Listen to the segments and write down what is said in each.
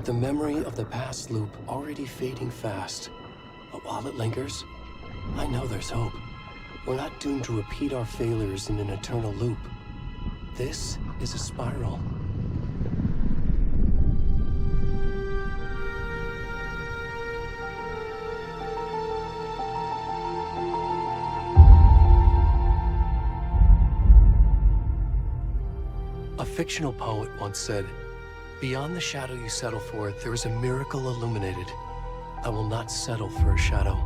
with the memory of the past loop already fading fast. But while it lingers, I know there's hope. We're not doomed to repeat our failures in an eternal loop. This is a spiral. A fictional poet once said, "Beyond the shadow you settle for, there is a miracle illuminated. I will not settle for a shadow.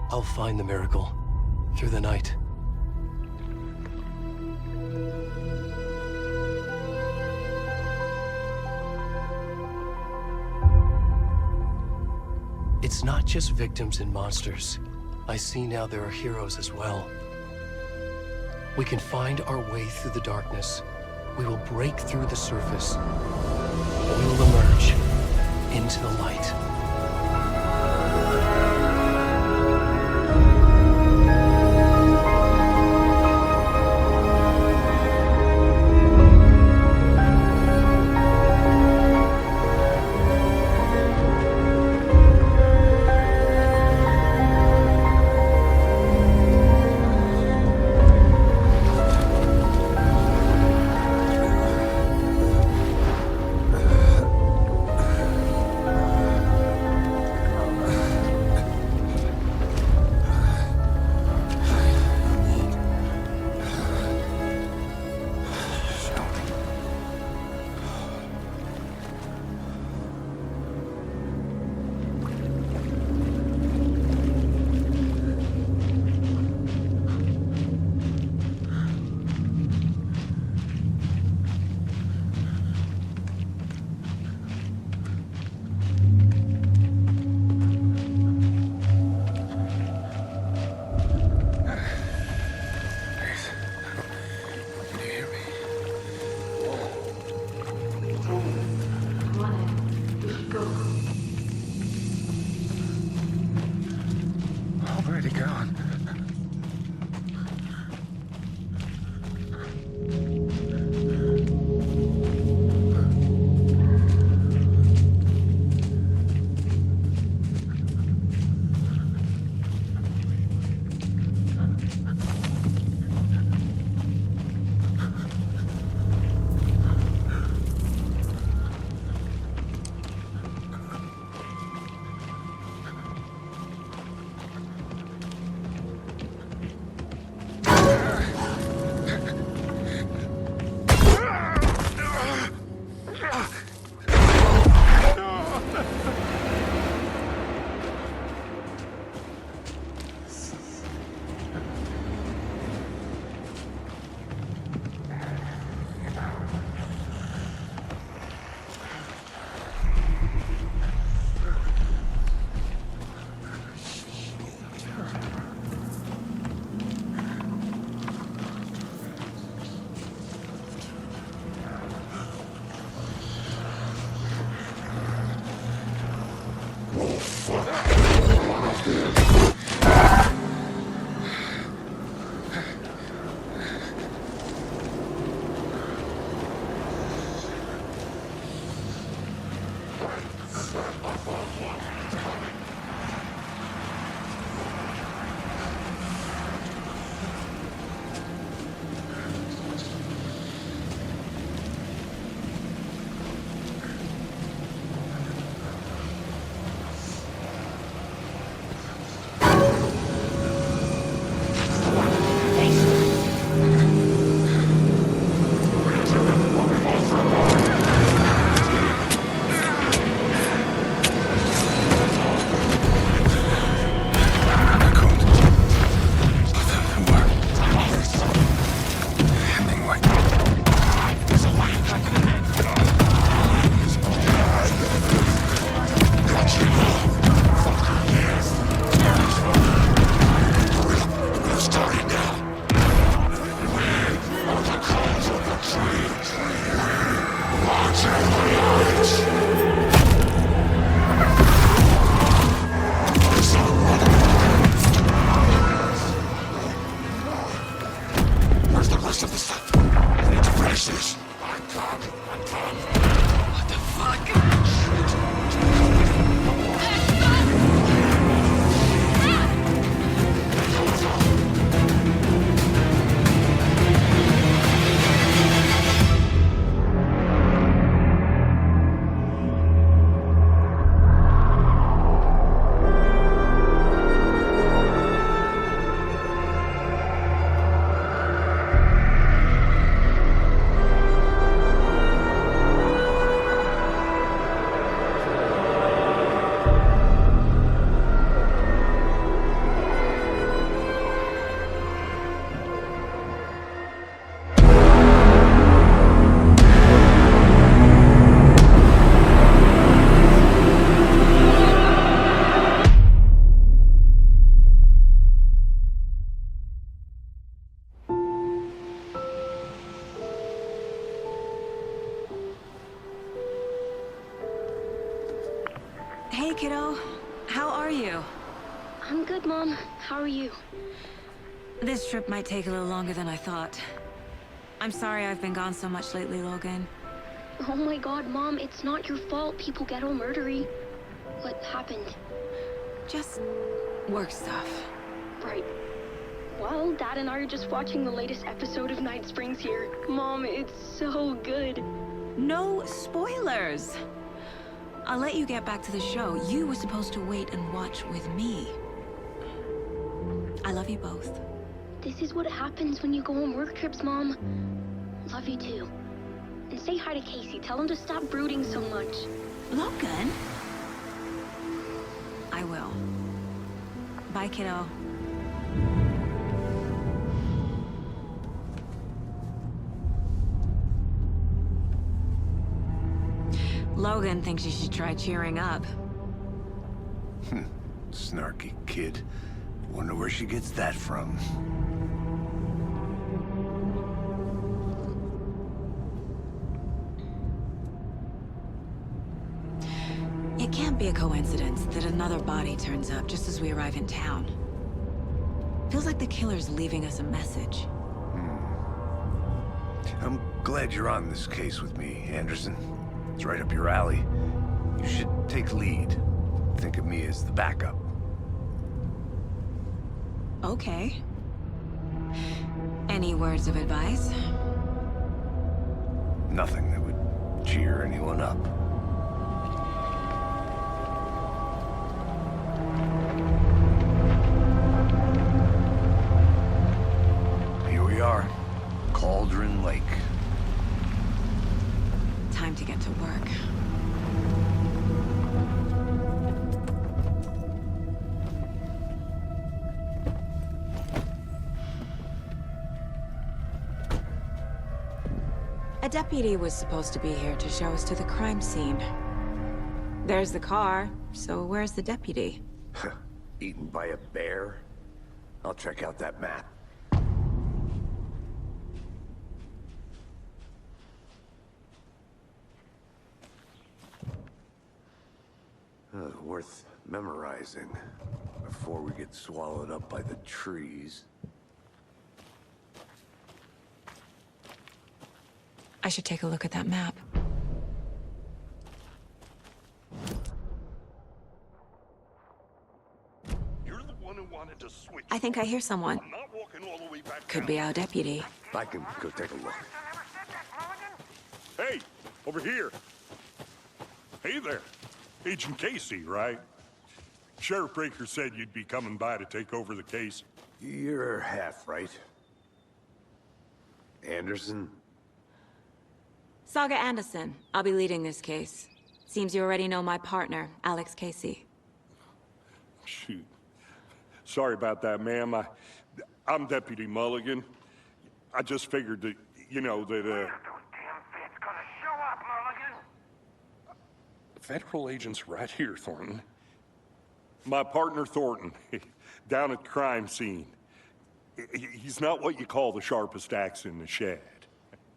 I'll find the miracle through the night." It's not just victims and monsters. I see now there are heroes as well. We can find our way through the darkness. We will break through the surface. We will emerge into the light. What the fuck? Hey, kiddo. How are you? I'm good, Mom. How are you? This trip might take a little longer than I thought. I'm sorry I've been gone so much lately, Logan. Oh my god, Mom, it's not your fault people get all murdery. What happened? Just work stuff. Right. Well, Dad and I are just watching the latest episode of Night Springs here. Mom, it's so good. No spoilers! I'll let you get back to the show. You were supposed to wait and watch with me. I love you both. This is what happens when you go on work trips, Mom. Love you too. And say hi to Casey. Tell him to stop brooding so much. Logan? I will. Bye, kiddo. Logan thinks you should try cheering up. Snarky kid. Wonder where she gets that from. It can't be a coincidence that another body turns up just as we arrive in town. Feels like the killer's leaving us a message. I'm glad you're on this case with me, Anderson. It's right up your alley. You should take lead. Think of me as the backup. Okay. Any words of advice? Nothing that would cheer anyone up. Here we are. Cauldron Lake. Time to get to work. A deputy was supposed to be here to show us to the crime scene. There's the car, so where's the deputy? Eaten by a bear? I'll check out that map. Worth memorizing before we get swallowed up by the trees. I should take a look at that map. You're the one who wanted to switch. I think I hear someone. I'm not walking all the way back Could down. be our deputy. I can go take a look. Hey, over here. Hey there. Agent Casey, right? Sheriff Breaker said you'd be coming by to take over the case. You're half right. Anderson? Saga Anderson. I'll be leading this case. Seems you already know my partner, Alex Casey. Shoot. Sorry about that, ma'am. I'm Deputy Mulligan. I just figured that, you know, that, Those damn feds gonna show up, Mulligan. Federal agent's right here, Thornton. My partner, Thornton, down at the crime scene. He's not what you call the sharpest axe in the shed.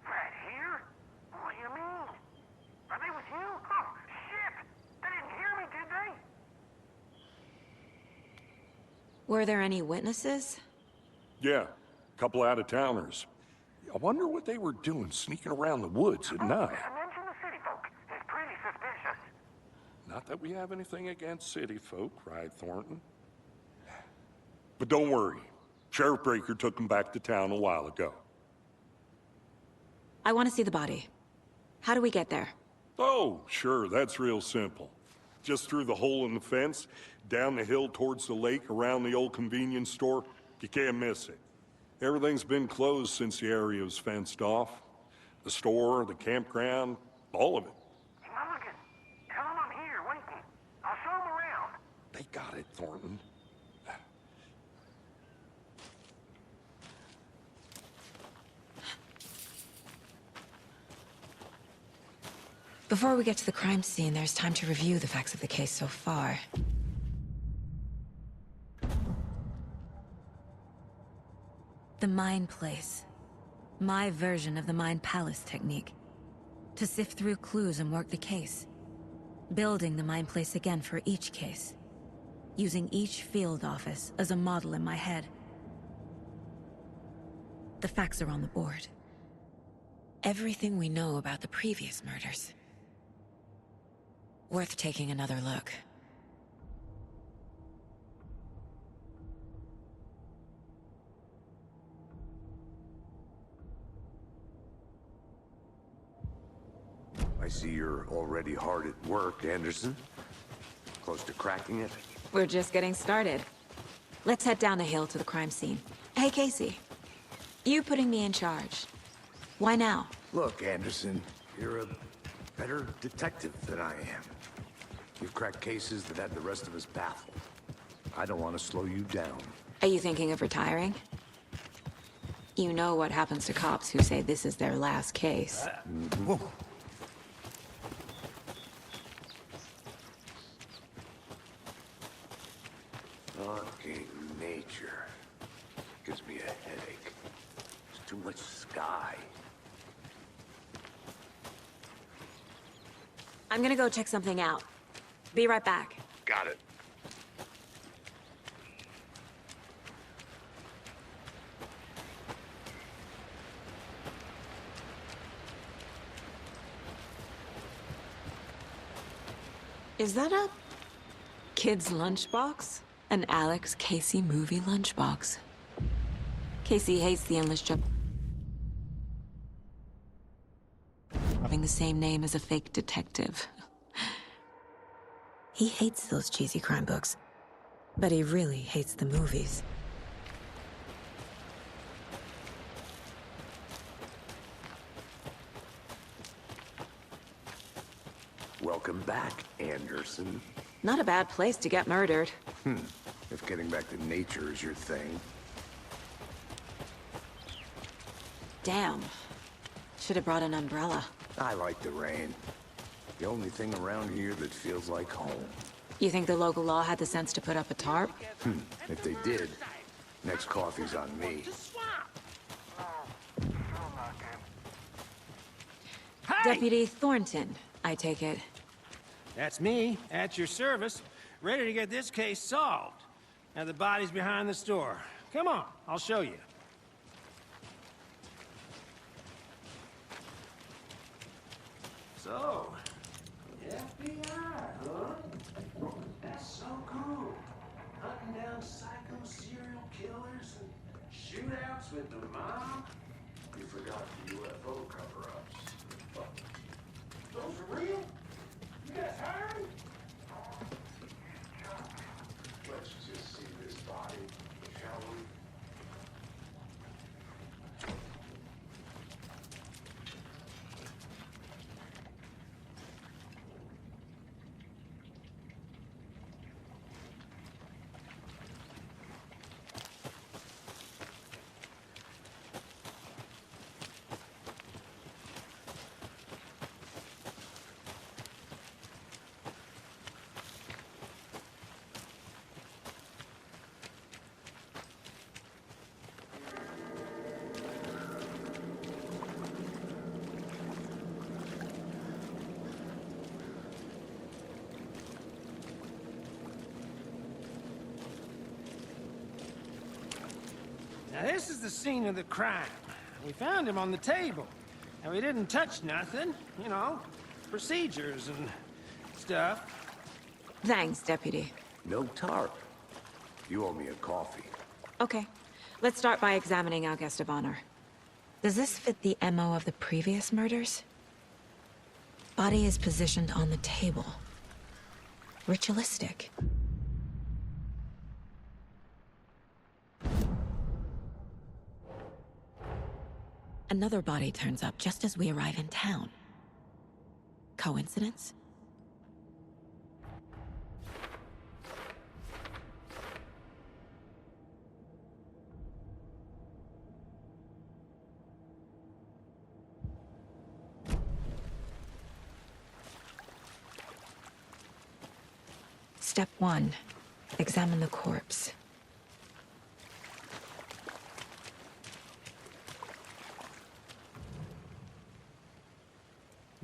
Right here? What do you mean? Are they with you? Oh, shit! They didn't hear me, did they? Were there any witnesses? Yeah, a couple out-of-towners. I wonder what they were doing sneaking around the woods at night. Mention the city folk. It's pretty suspicious. Not that we have anything against city folk, right, Thornton? But don't worry. Sheriff Breaker took them back to town a while ago. I want to see the body. How do we get there? Oh, sure, that's real simple. Just through the hole in the fence, down the hill towards the lake, around the old convenience store. You can't miss it. Everything's been closed since the area was fenced off. The store, the campground, all of it. Hey, Mulligan, tell them I'm here waiting. I'll show them around. They got it, Thornton. Before we get to the crime scene, there's time to review the facts of the case so far. The Mind Place. My version of the Mind Palace technique. To sift through clues and work the case. building the mine place again for each case, using each field office as a model in my head. The facts are on the board. Everything we know about the previous murders. Worth taking another look. I see you're already hard at work, Anderson. Close to cracking it? We're just getting started. Let's head down the hill to the crime scene. Hey, Casey. You putting me in charge. Why now? Look, Anderson, you're a better detective than I am. You've cracked cases that had the rest of us baffled. I don't want to slow you down. Are you thinking of retiring? You know what happens to cops who say this is their last case. Whoa. Fucking nature. Gives me a headache. There's too much sky. I'm gonna go check something out. Be right back. Got it. Is that a kid's lunchbox? An Alex Casey movie lunchbox. Casey hates the endless job. Having the same name as a fake detective. He hates those cheesy crime books, but he really hates the movies. Welcome back, Anderson. Not a bad place to get murdered. If getting back to nature is your thing. Damn. Should have brought an umbrella. I like the rain. The only thing around here that feels like home. You think the local law had the sense to put up a tarp? If they did, next coffee's on me. Deputy Thornton, I take it. That's me, at your service, ready to get this case solved. Now the body's behind the store. Come on, I'll show you. So, FBI, huh? That's so cool. Hunting down psycho serial killers and shootouts with the mob. You forgot the UFO cover-ups. Those are real? You guys heard? Let's just see this body, shall we? Now, this is the scene of the crime. We found him on the table. And we didn't touch nothing, you know, procedures and stuff. Thanks, Deputy. No tarp. You owe me a coffee. Okay, let's start by examining our guest of honor. Does this fit the MO of the previous murders? Body is positioned on the table. Ritualistic. Another body turns up just as we arrive in town. Coincidence? Step 1. Examine the corpse.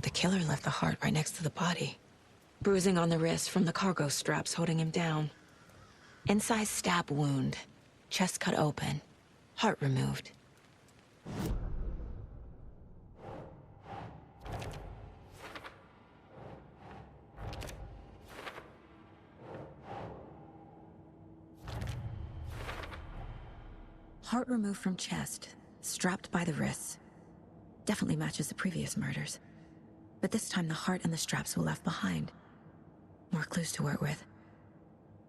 The killer left the heart right next to the body. Bruising on the wrist from the cargo straps holding him down. Incised stab wound. Chest cut open. Heart removed. Heart removed from chest, strapped by the wrists. Definitely matches the previous murders. But this time the heart and the straps were left behind. More clues to work with.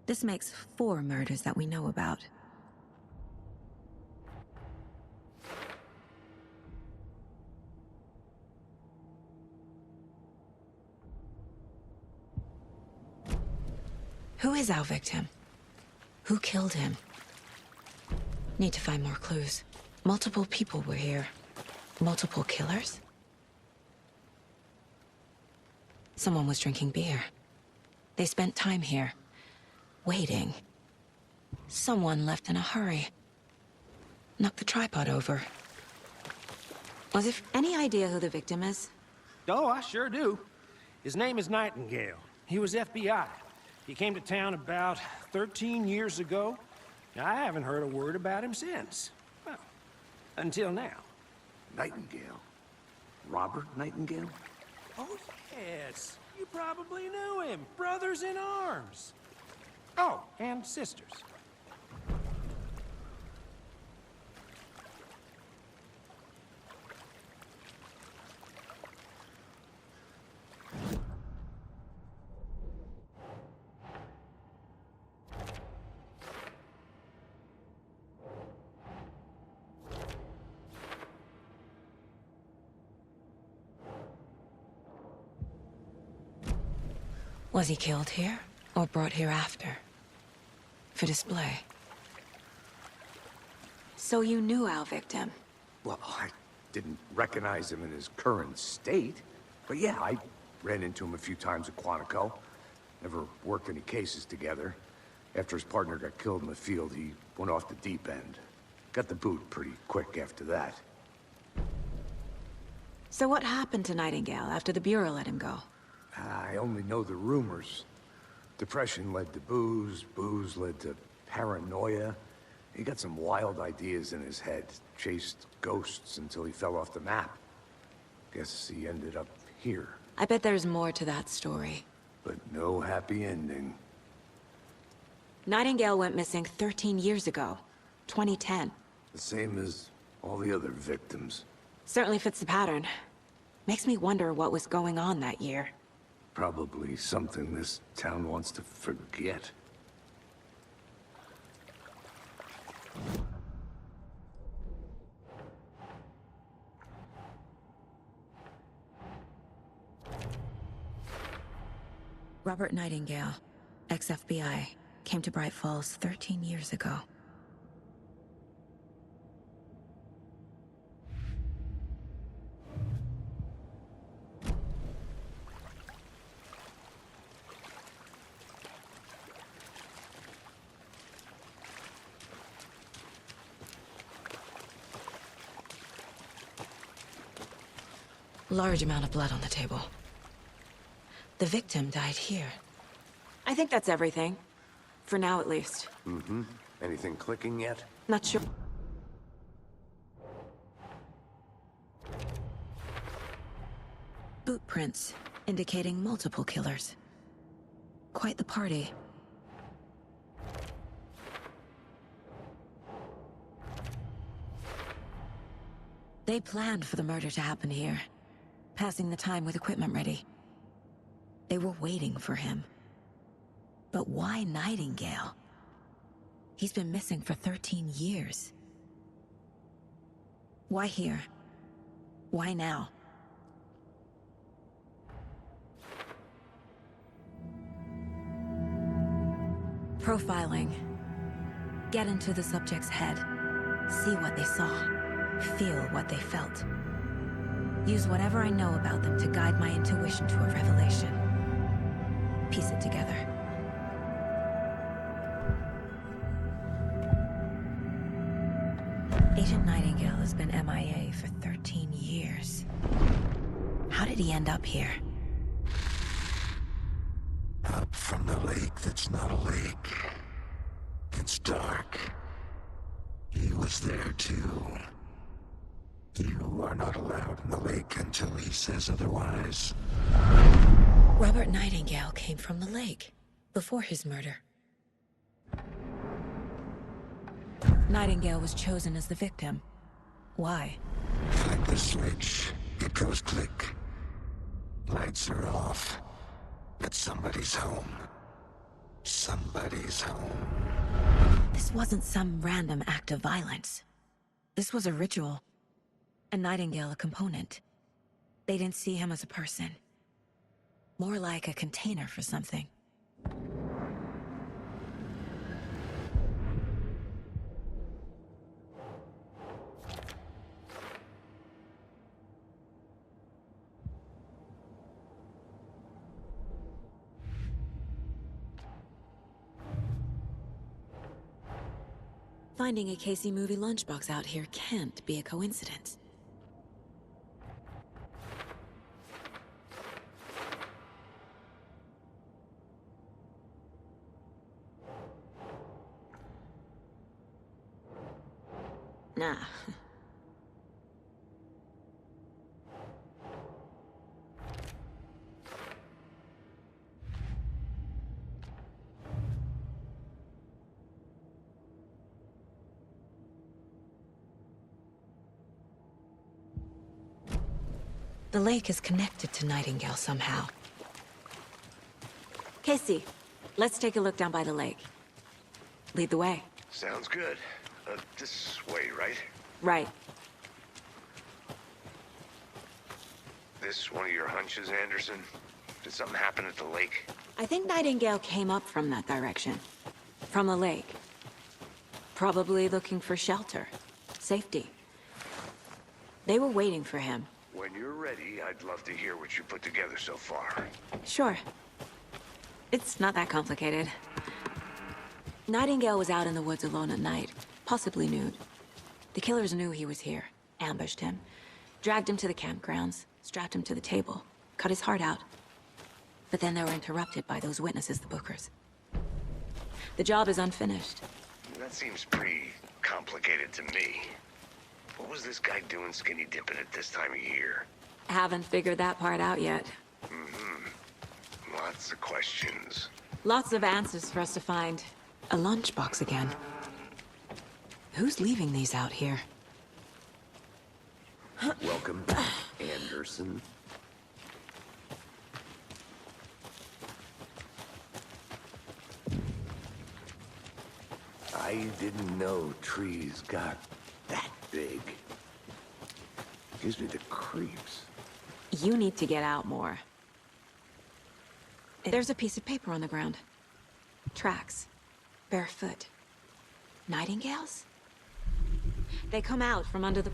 This makes 4 murders that we know about. Who is our victim? Who killed him? Need to find more clues. Multiple people were here. Multiple killers? Someone was drinking beer. They spent time here. Waiting. Someone left in a hurry. Knocked the tripod over. Was there any idea who the victim is? Oh, I sure do. His name is Nightingale. He was FBI. He came to town about 13 years ago. I haven't heard a word about him since. Well, until now. Nightingale? Robert Nightingale? Oh, yes. You probably knew him. Brothers in arms. Oh, and sisters. Was he killed here, or brought here after? For display? So you knew our victim? Well, I didn't recognize him in his current state. But yeah, I ran into him a few times at Quantico. Never worked any cases together. After his partner got killed in the field, he went off the deep end. Got the boot pretty quick after that. So what happened to Nightingale after the Bureau let him go? I only know the rumors. Depression led to booze, booze led to paranoia. He got some wild ideas in his head, chased ghosts until he fell off the map. Guess he ended up here. I bet there's more to that story. But no happy ending. Nightingale went missing 13 years ago, 2010. The same as all the other victims. Certainly fits the pattern. Makes me wonder what was going on that year. Probably something this town wants to forget. Robert Nightingale, ex-FBI, came to Bright Falls 13 years ago. Large amount of blood on the table. The victim died here. I think that's everything. For now, at least. Mm-hmm. Anything clicking yet? Not sure. Boot prints, indicating multiple killers. Quite the party. They planned for the murder to happen here. Passing the time with equipment ready. They were waiting for him. But why Nightingale? He's been missing for 13 years. Why here? Why now? Profiling. Get into the subject's head. See what they saw. Feel what they felt. Use whatever I know about them to guide my intuition to a revelation. Piece it together. Agent Nightingale has been MIA for 13 years. How did he end up here? up from the lake that's not a lake. It's dark. He was there too. You are not allowed in the lake until he says otherwise. Robert Nightingale came from the lake, before his murder. Nightingale was chosen as the victim. Why? Flick the switch, it goes click. Lights are off. But somebody's home. Somebody's home. This wasn't some random act of violence. This was a ritual. And Nightingale a component. They didn't see him as a person. More like a container for something. Finding a Casey movie lunchbox out here can't be a coincidence. Nah. The lake is connected to Nightingale somehow. Casey, let's take a look down by the lake. Lead the way. Sounds good. This way, right? Right. This one of your hunches, Anderson? Did something happen at the lake? I think Nightingale came up from that direction. From the lake. Probably looking for shelter. Safety. They were waiting for him. When you're ready, I'd love to hear what you put together so far. Sure. It's not that complicated. Nightingale was out in the woods alone at night, possibly nude. The killers knew he was here, ambushed him, dragged him to the campgrounds, strapped him to the table, cut his heart out. But then they were interrupted by those witnesses, the Bookers. The job is unfinished. That seems pretty complicated to me. What was this guy doing skinny dipping at this time of year? Haven't figured that part out yet. Lots of questions. Lots of answers for us to find. A lunchbox again. Who's leaving these out here? Welcome back, Anderson. I didn't know trees got that big. Gives me the creeps. You need to get out more. There's a piece of paper on the ground. Tracks. Barefoot. Nightingales? They come out from under the...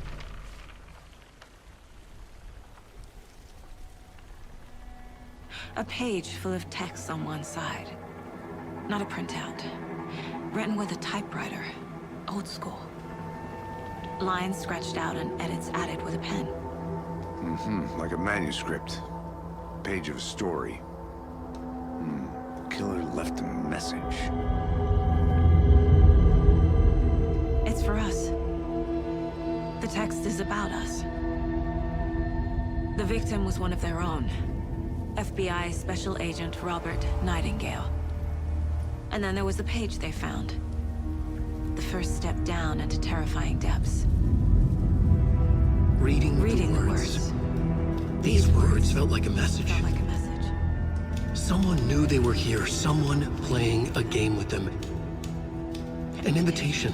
A page full of text on one side. Not a printout. Written with a typewriter. Old school. Lines scratched out and edits added with a pen. Like a manuscript. Page of a story. The killer left a message. It's for us. The text is about us. The victim was one of their own. FBI Special Agent Robert Nightingale. And then there was the page they found. The first step down into terrifying depths. Reading the words. These words felt like a message. Felt like a message. Someone knew they were here, someone playing a game with them. An invitation.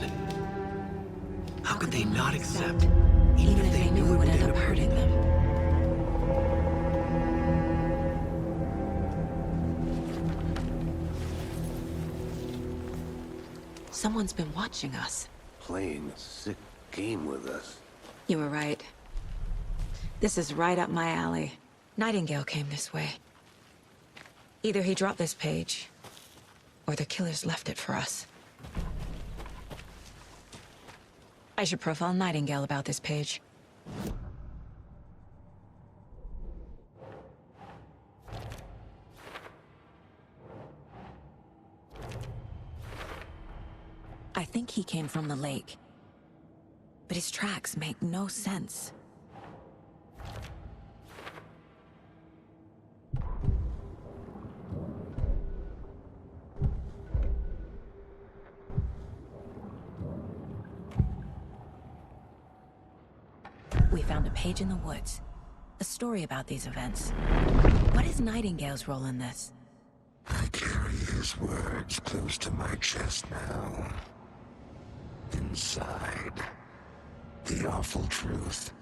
How could they not accept, even if they knew it would end up hurting them? Someone's been watching us. Playing a sick game with us. You were right. This is right up my alley. Nightingale came this way. Either he dropped this page, or the killers left it for us. I should profile Nightingale about this page. I think he came from the lake. But his tracks make no sense. We found a page in the woods. A story about these events. What is Nightingale's role in this? I carry his words close to my chest now. Inside, the awful truth.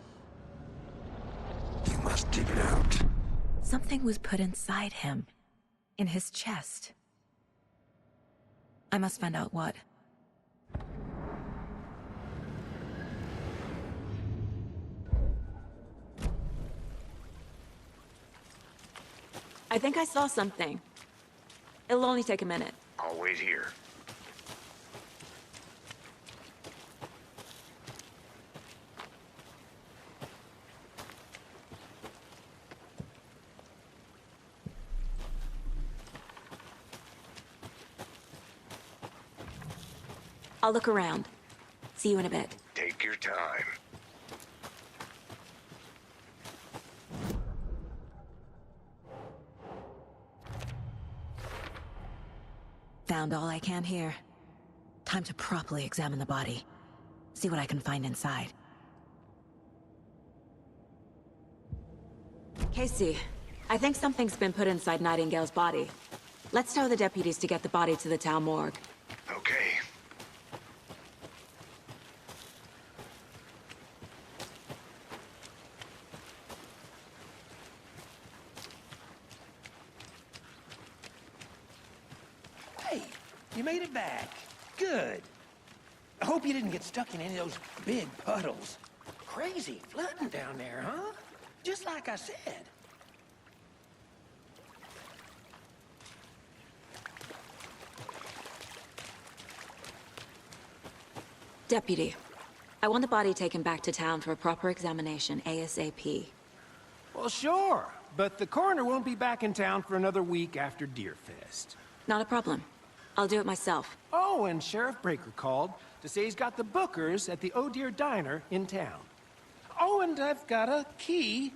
You must dig it out. Something was put inside him. In his chest. I must find out what. I think I saw something. It'll only take a minute. I'll wait here. I'll look around. See you in a bit. Take your time. Found all I can here. Time to properly examine the body. See what I can find inside. Casey, I think something's been put inside Nightingale's body. Let's tell the deputies to get the body to the town morgue. Okay. Hey, you made it back. Good. I hope you didn't get stuck in any of those big puddles. Crazy flooding down there, huh? Just like I said. Deputy, I want the body taken back to town for a proper examination ASAP. Well, sure, but the coroner won't be back in town for another week after Deerfest. Not a problem. I'll do it myself. Oh, and Sheriff Breaker called to say he's got the bookers at the Oh Dear Diner in town. Oh, and I've got a key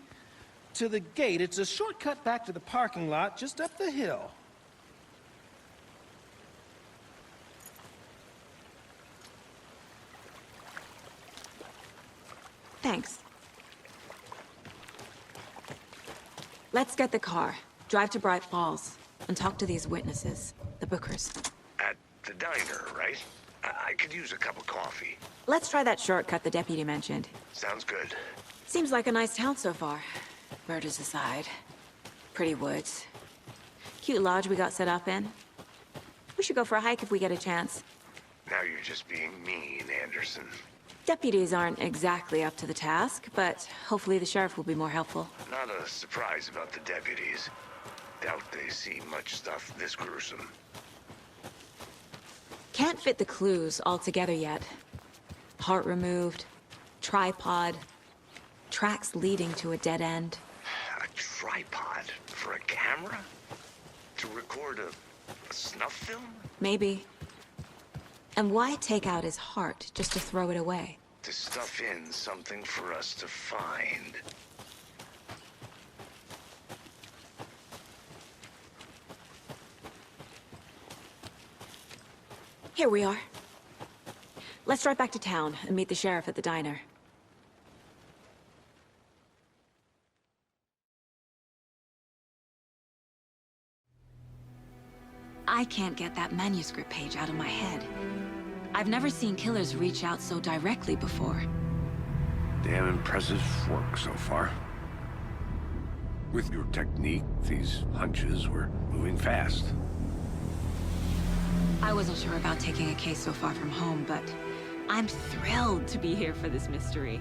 to the gate. It's a shortcut back to the parking lot just up the hill. Thanks. Let's get the car, drive to Bright Falls, and talk to these witnesses, the bookers. At the diner, right? I could use a cup of coffee. Let's try that shortcut the deputy mentioned. Sounds good. Seems like a nice town so far. Murders aside. Pretty woods. Cute lodge we got set up in. We should go for a hike if we get a chance. Now you're just being mean, Anderson. Deputies aren't exactly up to the task, but hopefully the sheriff will be more helpful. Not a surprise about the deputies. Doubt they see much stuff this gruesome. Can't fit the clues all together yet. Heart removed, tripod, tracks leading to a dead end. A tripod for a camera? To record a snuff film? Maybe. And why take out his heart just to throw it away? To stuff in something for us to find. Here we are. Let's drive back to town and meet the sheriff at the diner. I can't get that manuscript page out of my head. I've never seen killers reach out so directly before. Damn impressive work so far. With your technique, these hunches were moving fast. I wasn't sure about taking a case so far from home, but I'm thrilled to be here for this mystery.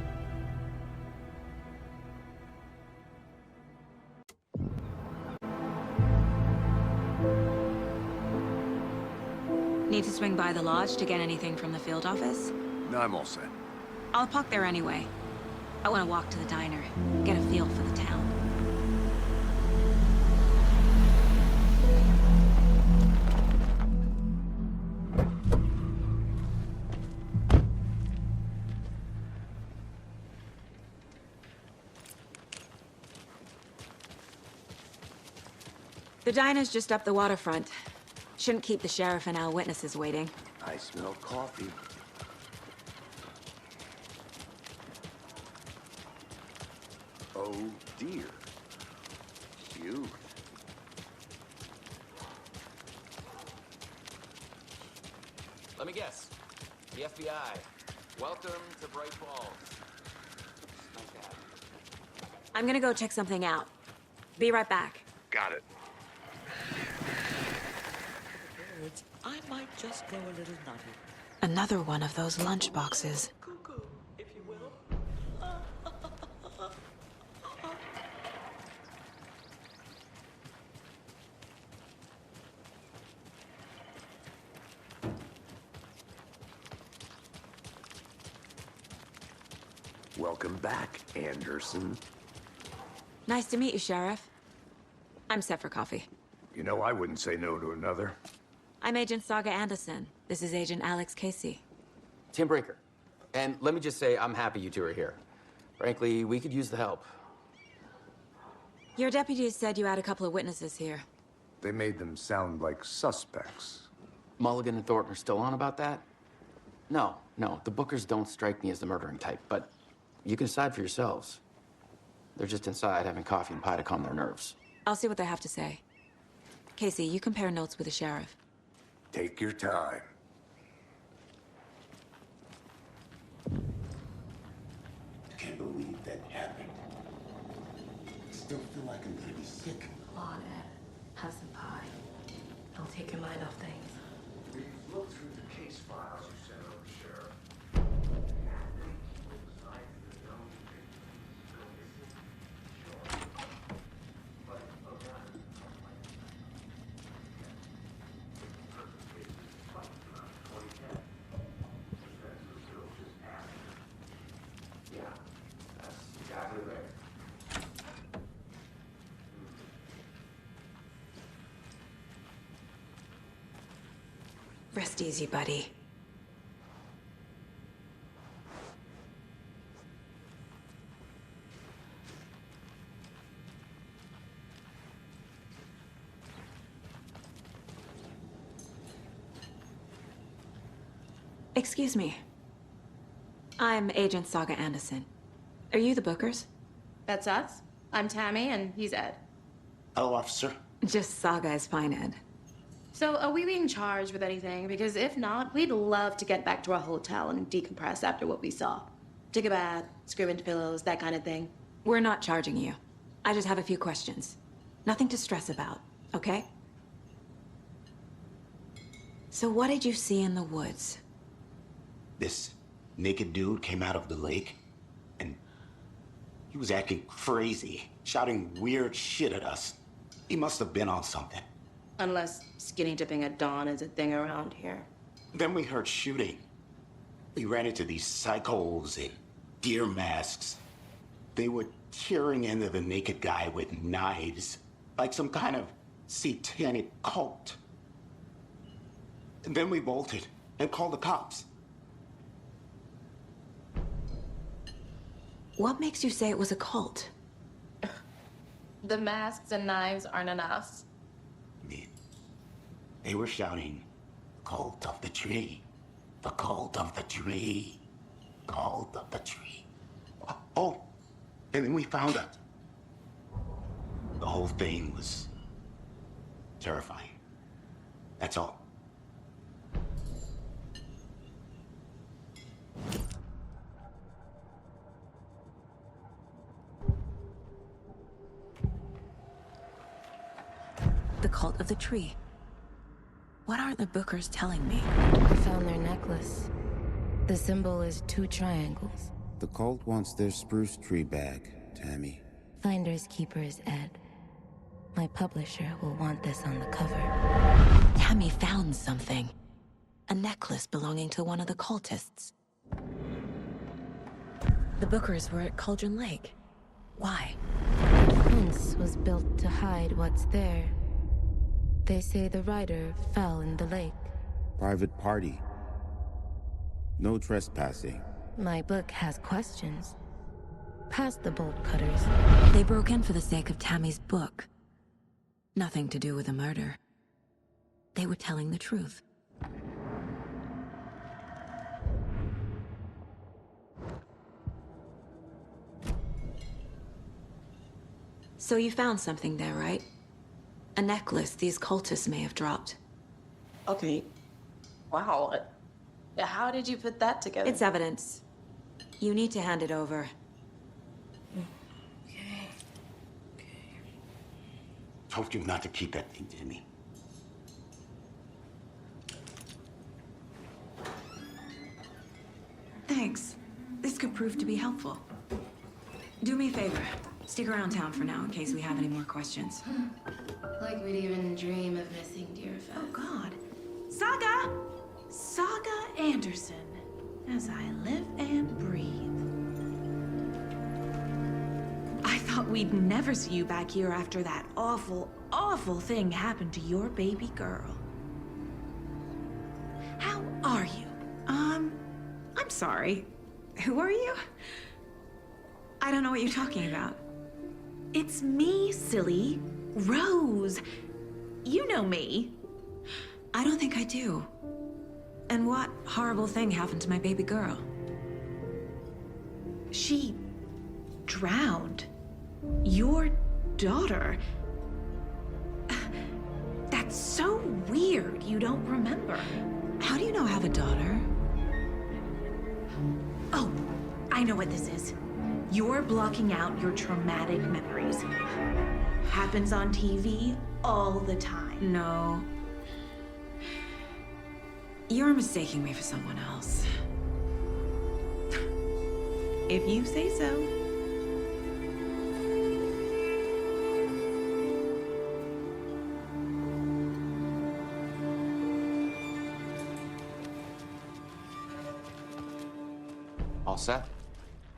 Need to swing by the lodge to get anything from the field office? No, I'm all set. I'll park there anyway. I want to walk to the diner, get a feel for the town. The diner's just up the waterfront. Shouldn't keep the sheriff and our witnesses waiting. I smell coffee. Oh dear. Youth. Let me guess. The FBI. Welcome to Bright Falls. Nice to have you. I'm gonna go check something out. Be right back. Got it. I might just go a little nutty. Another one of those lunch boxes. Cuckoo, if you will. Welcome back, Anderson. Nice to meet you, Sheriff. I'm set for coffee. You know, I wouldn't say no to another. I'm Agent Saga Anderson. This is Agent Alex Casey. Tim Brinker. And let me just say, I'm happy you two are here. Frankly, we could use the help. Your deputies said you had a couple of witnesses here. They made them sound like suspects. Mulligan and Thornton are still on about that? No, the Bookers don't strike me as the murdering type, but you can decide for yourselves. They're just inside having coffee and pie to calm their nerves. I'll see what they have to say. Casey, you compare notes with the sheriff. Take your time. Can't believe that happened. Still feel like I'm gonna be sick. Come on, Ed. Have some pie. I'll take your mind off things. We've looked through the case files you sent over, Sheriff. Rest easy, buddy. Excuse me. I'm Agent Saga Anderson. Are you the Bookers? That's us. I'm Tammy, and he's Ed. Hello, officer. Just Saga is fine, Ed. So, are we being charged with anything? Because if not, we'd love to get back to our hotel and decompress after what we saw. Take a bath, scream into pillows, that kind of thing. We're not charging you. I just have a few questions. Nothing to stress about, okay? So what did you see in the woods? This naked dude came out of the lake, and he was acting crazy, shouting weird shit at us. He must have been on something. Unless skinny dipping at dawn is a thing around here. Then we heard shooting. We ran into these psychos in deer masks. They were tearing into the naked guy with knives, like some kind of satanic cult. And then we bolted and called the cops. What makes you say it was a cult? The masks and knives aren't enough. They were shouting, "Cult of the tree, the cult of the tree, cult of the tree." Oh, and then we found out. The whole thing was terrifying. That's all. The cult of the tree. What aren't the Bookers telling me? I found their necklace. The symbol is 2 triangles. The cult wants their spruce tree back, Tammy. Finders keepers, Ed. My publisher will want this on the cover. Tammy found something. A necklace belonging to one of the cultists. The Bookers were at Cauldron Lake. Why? The fence was built to hide what's there. They say the rider fell in the lake. Private party. No trespassing. My book has questions. Past the bolt cutters. They broke in for the sake of Tammy's book. Nothing to do with the murder. They were telling the truth. So you found something there, right? A necklace these cultists may have dropped. Okay. Wow. How did you put that together? It's evidence. You need to hand it over. Told you not to keep that thing to me. Thanks. This could prove to be helpful. Do me a favor. Stick around town for now in case we have any more questions. Like we'd even dream of missing dear Fest. Oh, God. Saga! Saga Anderson. As I live and breathe. I thought we'd never see you back here after that awful, awful thing happened to your baby girl. How are you? I'm sorry. Who are you? I don't know what you're talking about. It's me, silly. Rose. You know me. I don't think I do. And what horrible thing happened to my baby girl? She drowned. Your daughter. That's so weird you don't remember. How do you know I have a daughter? Oh, I know what this is. You're blocking out your traumatic memories. Happens on TV all the time. No. You're mistaking me for someone else. If you say so. All set?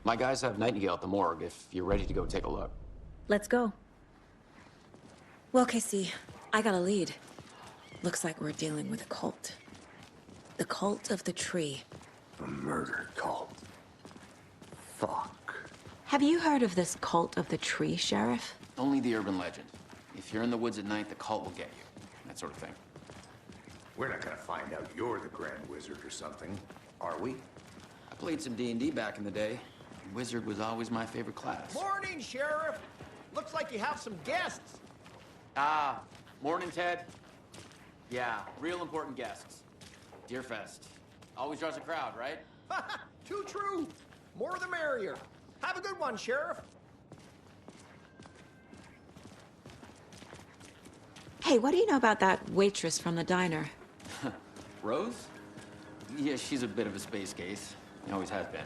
My guys have Nightingale at the morgue if you're ready to go take a look. Let's go. Well, Casey, I got a lead. Looks like we're dealing with a cult. The cult of the tree. A murder cult. Fuck. Have you heard of this cult of the tree, Sheriff? Only the urban legend. If you're in the woods at night, the cult will get you. That sort of thing. We're not gonna find out you're the Grand Wizard or something, are we? I played some D&D back in the day. Wizard was always my favorite class. Morning, Sheriff. Looks like you have some guests. Ah, morning, Ted. Yeah, real important guests. Dear Fest. Always draws a crowd, right? Too true. More the merrier. Have a good one, Sheriff. Hey, what do you know about that waitress from the diner? Rose? Yeah, she's a bit of a space case. Always has been.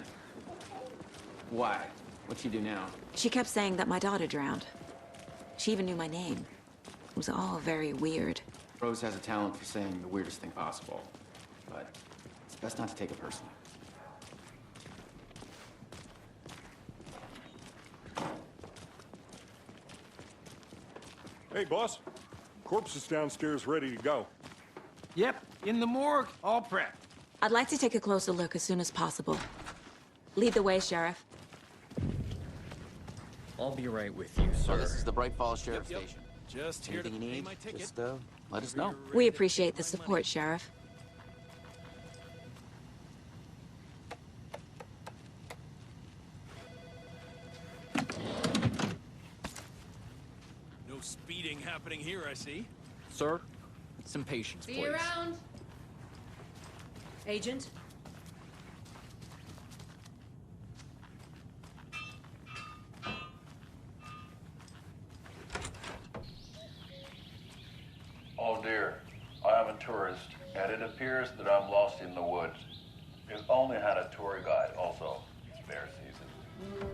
Why? What'd she do now? She kept saying that my daughter drowned. She even knew my name. It was all very weird. Rose has a talent for saying the weirdest thing possible. But it's best not to take it personally. Hey, boss. Corpse is downstairs ready to go. Yep, in the morgue, all prepped. I'd like to take a closer look as soon as possible. Lead the way, Sheriff. I'll be right with you, sir. So this is the Bright Falls Sheriff Station. Just here to Anything you pay need, my ticket. just let us know. We appreciate the support, Sheriff. No speeding happening here, I see. Sir, some patience, See please. you around. Agent? Oh dear, I am a tourist, and it appears that I'm lost in the woods. We've only had a tour guide, also. It's bear season.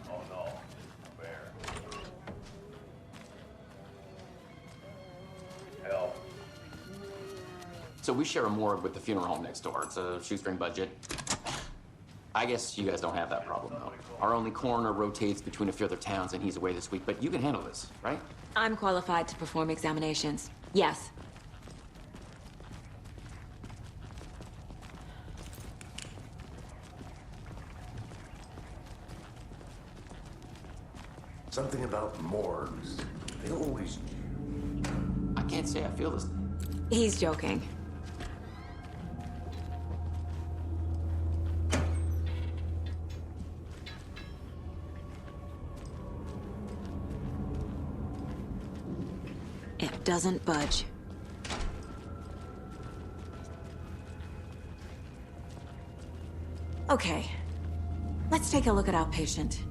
Oh no, bear. Help. So we share a morgue with the funeral home next door. It's a shoestring budget. I guess you guys don't have that problem, though. Our only coroner rotates between a few other towns, and he's away this week, but you can handle this, right? I'm qualified to perform examinations. Yes. Something about morgues. he's... I can't say I feel this. He's joking. It doesn't budge. Okay. Let's take a look at our patient.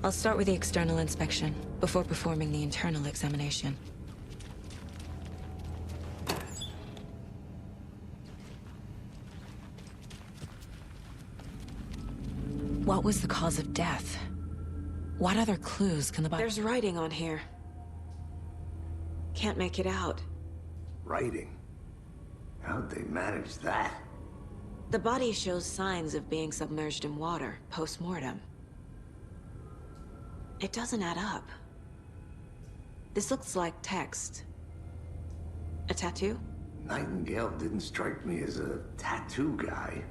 I'll start with the external inspection before performing the internal examination. What was the cause of death? What other clues can the body... There's writing on here. Can't make it out. Writing? How'd they manage that? The body shows signs of being submerged in water post-mortem. It doesn't add up. This looks like text. A tattoo? Nightingale didn't strike me as a tattoo guy.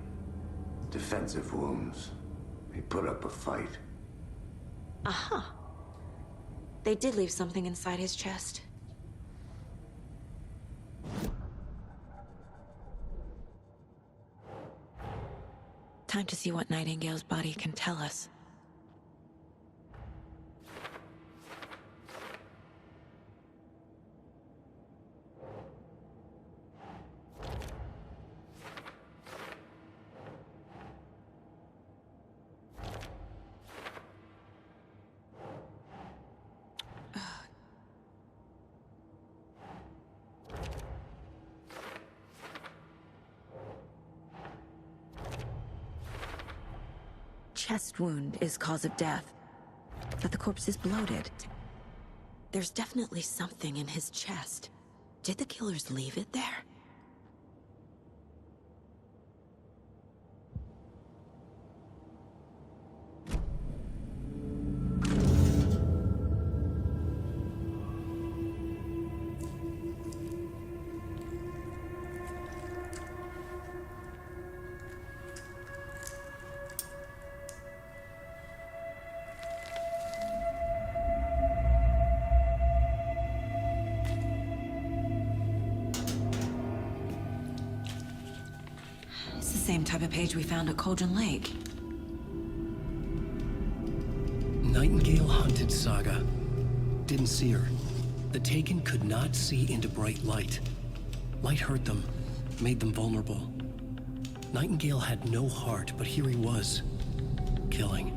Defensive wounds. He put up a fight. Uh-huh. They did leave something inside his chest. Time to see what Nightingale's body can tell us. Chest wound is cause of death, but the corpse is bloated. There's definitely something in his chest. Did the killers leave it there? Same type of page we found at Cauldron Lake. Nightingale hunted Saga. Didn't see her. The Taken could not see into bright light. Light hurt them, made them vulnerable. Nightingale had no heart, but here he was, killing.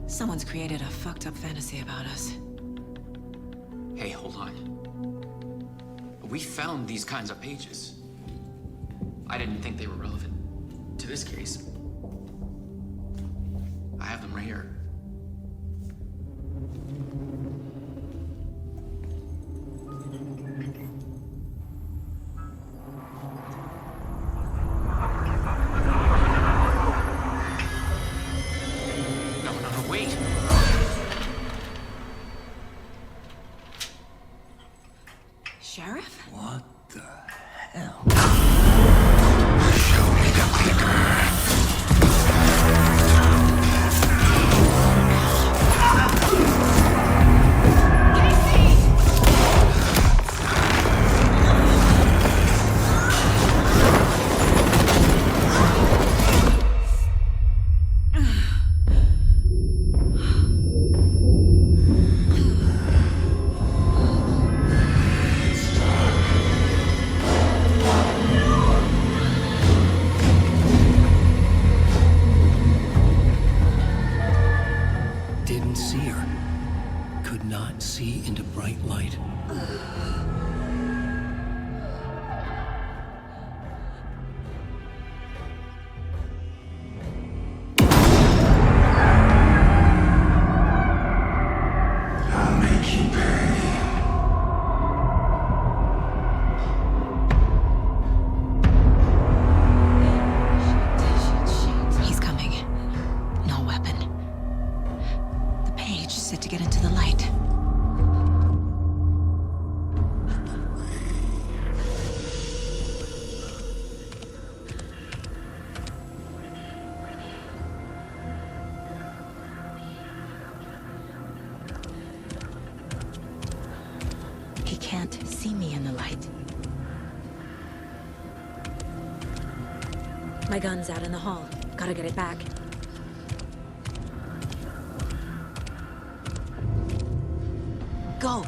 Someone's created a fucked up fantasy about us. Hey, hold on. We found these kinds of pages. I didn't think they were relevant to this case. I have them right here. No, wait. Sheriff? What the hell? can't see me in the light. My gun's out in the hall. Gotta get it back. Go!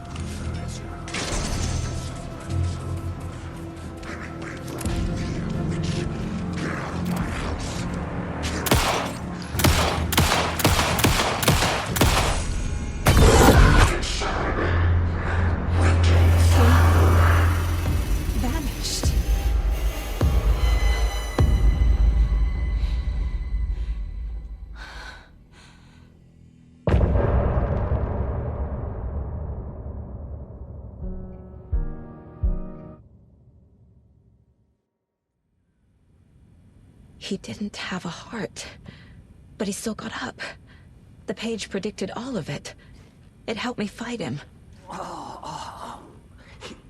Vanished. He didn't have a heart, but he still got up. The page predicted all of it. It helped me fight him.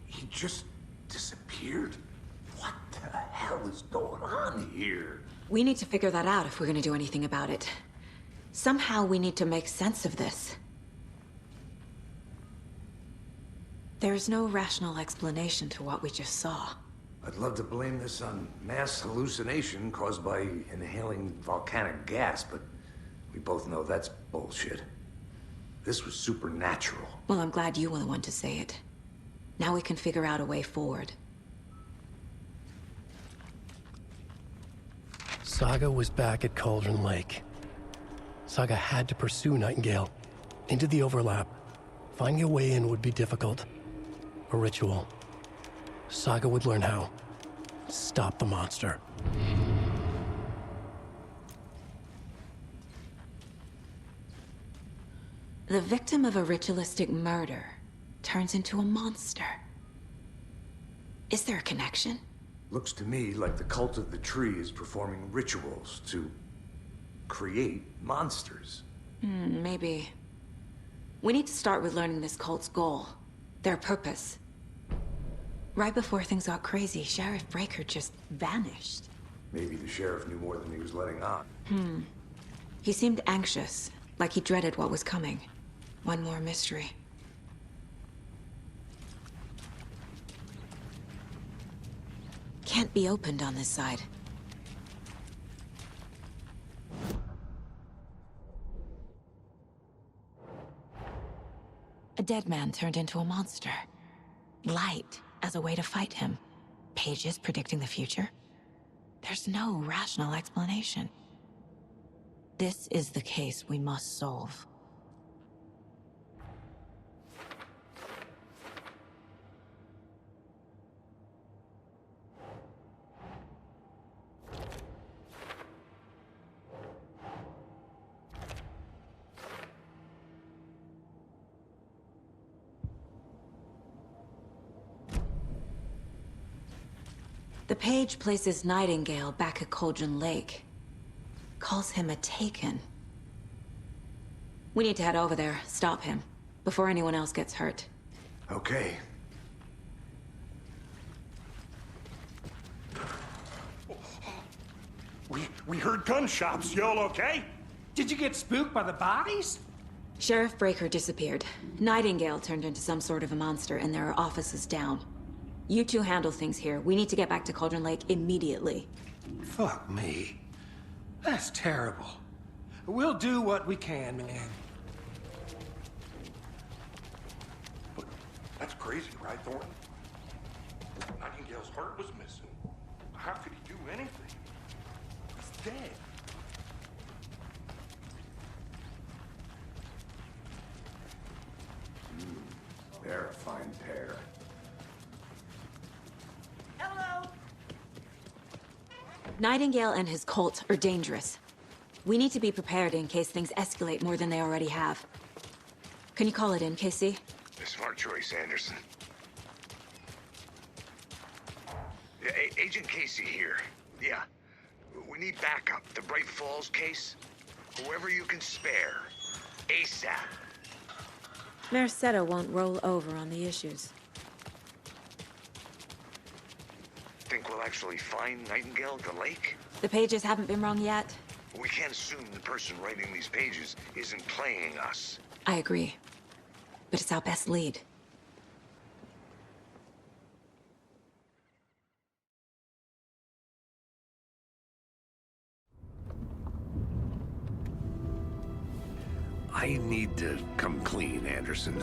He just disappeared? What the hell is going on here? We need to figure that out if we're gonna do anything about it. Somehow we need to make sense of this. There's no rational explanation to what we just saw. I'd love to blame this on mass hallucination caused by inhaling volcanic gas, but we both know that's bullshit. This was supernatural. Well, I'm glad you were the one to say it. Now we can figure out a way forward. Saga was back at Cauldron Lake. Saga had to pursue Nightingale into the overlap. Finding a way in would be difficult. A ritual. Saga would learn how. Stop the monster. The victim of a ritualistic murder turns into a monster. Is there a connection? Looks to me like the cult of the tree is performing rituals to create monsters. Maybe. We need to start with learning this cult's goal. Their purpose. Right before things got crazy, Sheriff Breaker just vanished. Maybe the sheriff knew more than he was letting on. He seemed anxious, like he dreaded what was coming. One more mystery. Can't be opened on this side. A dead man turned into a monster. Light as a way to fight him. Pages predicting the future. There's no rational explanation. This is the case we must solve. The page places Nightingale back at Cauldron Lake. Calls him a Taken. We need to head over there, stop him, before anyone else gets hurt. Okay. We heard gunshots. Y'all okay? Did you get spooked by the bodies? Sheriff Breaker disappeared. Nightingale turned into some sort of a monster, and there are offices down. You two handle things here. We need to get back to Cauldron Lake immediately. Fuck me. That's terrible. We'll do what we can, man. But that's crazy, right, Thornton? Nightingale's heart was missing. How could he do anything? He's dead. They're a fine pair. Nightingale and his cult are dangerous. We need to be prepared in case things escalate more than they already have. Can you call it in, KC? Smart choice, Anderson. Yeah, Agent Casey here. Yeah. We need backup. The Bright Falls case. Whoever you can spare. ASAP. Mayor Setta won't roll over on the issues. Think we'll actually find Nightingale at the lake? The pages haven't been wrong yet. We can't assume the person writing these pages isn't playing us. I agree. But it's our best lead. I need to come clean, Anderson.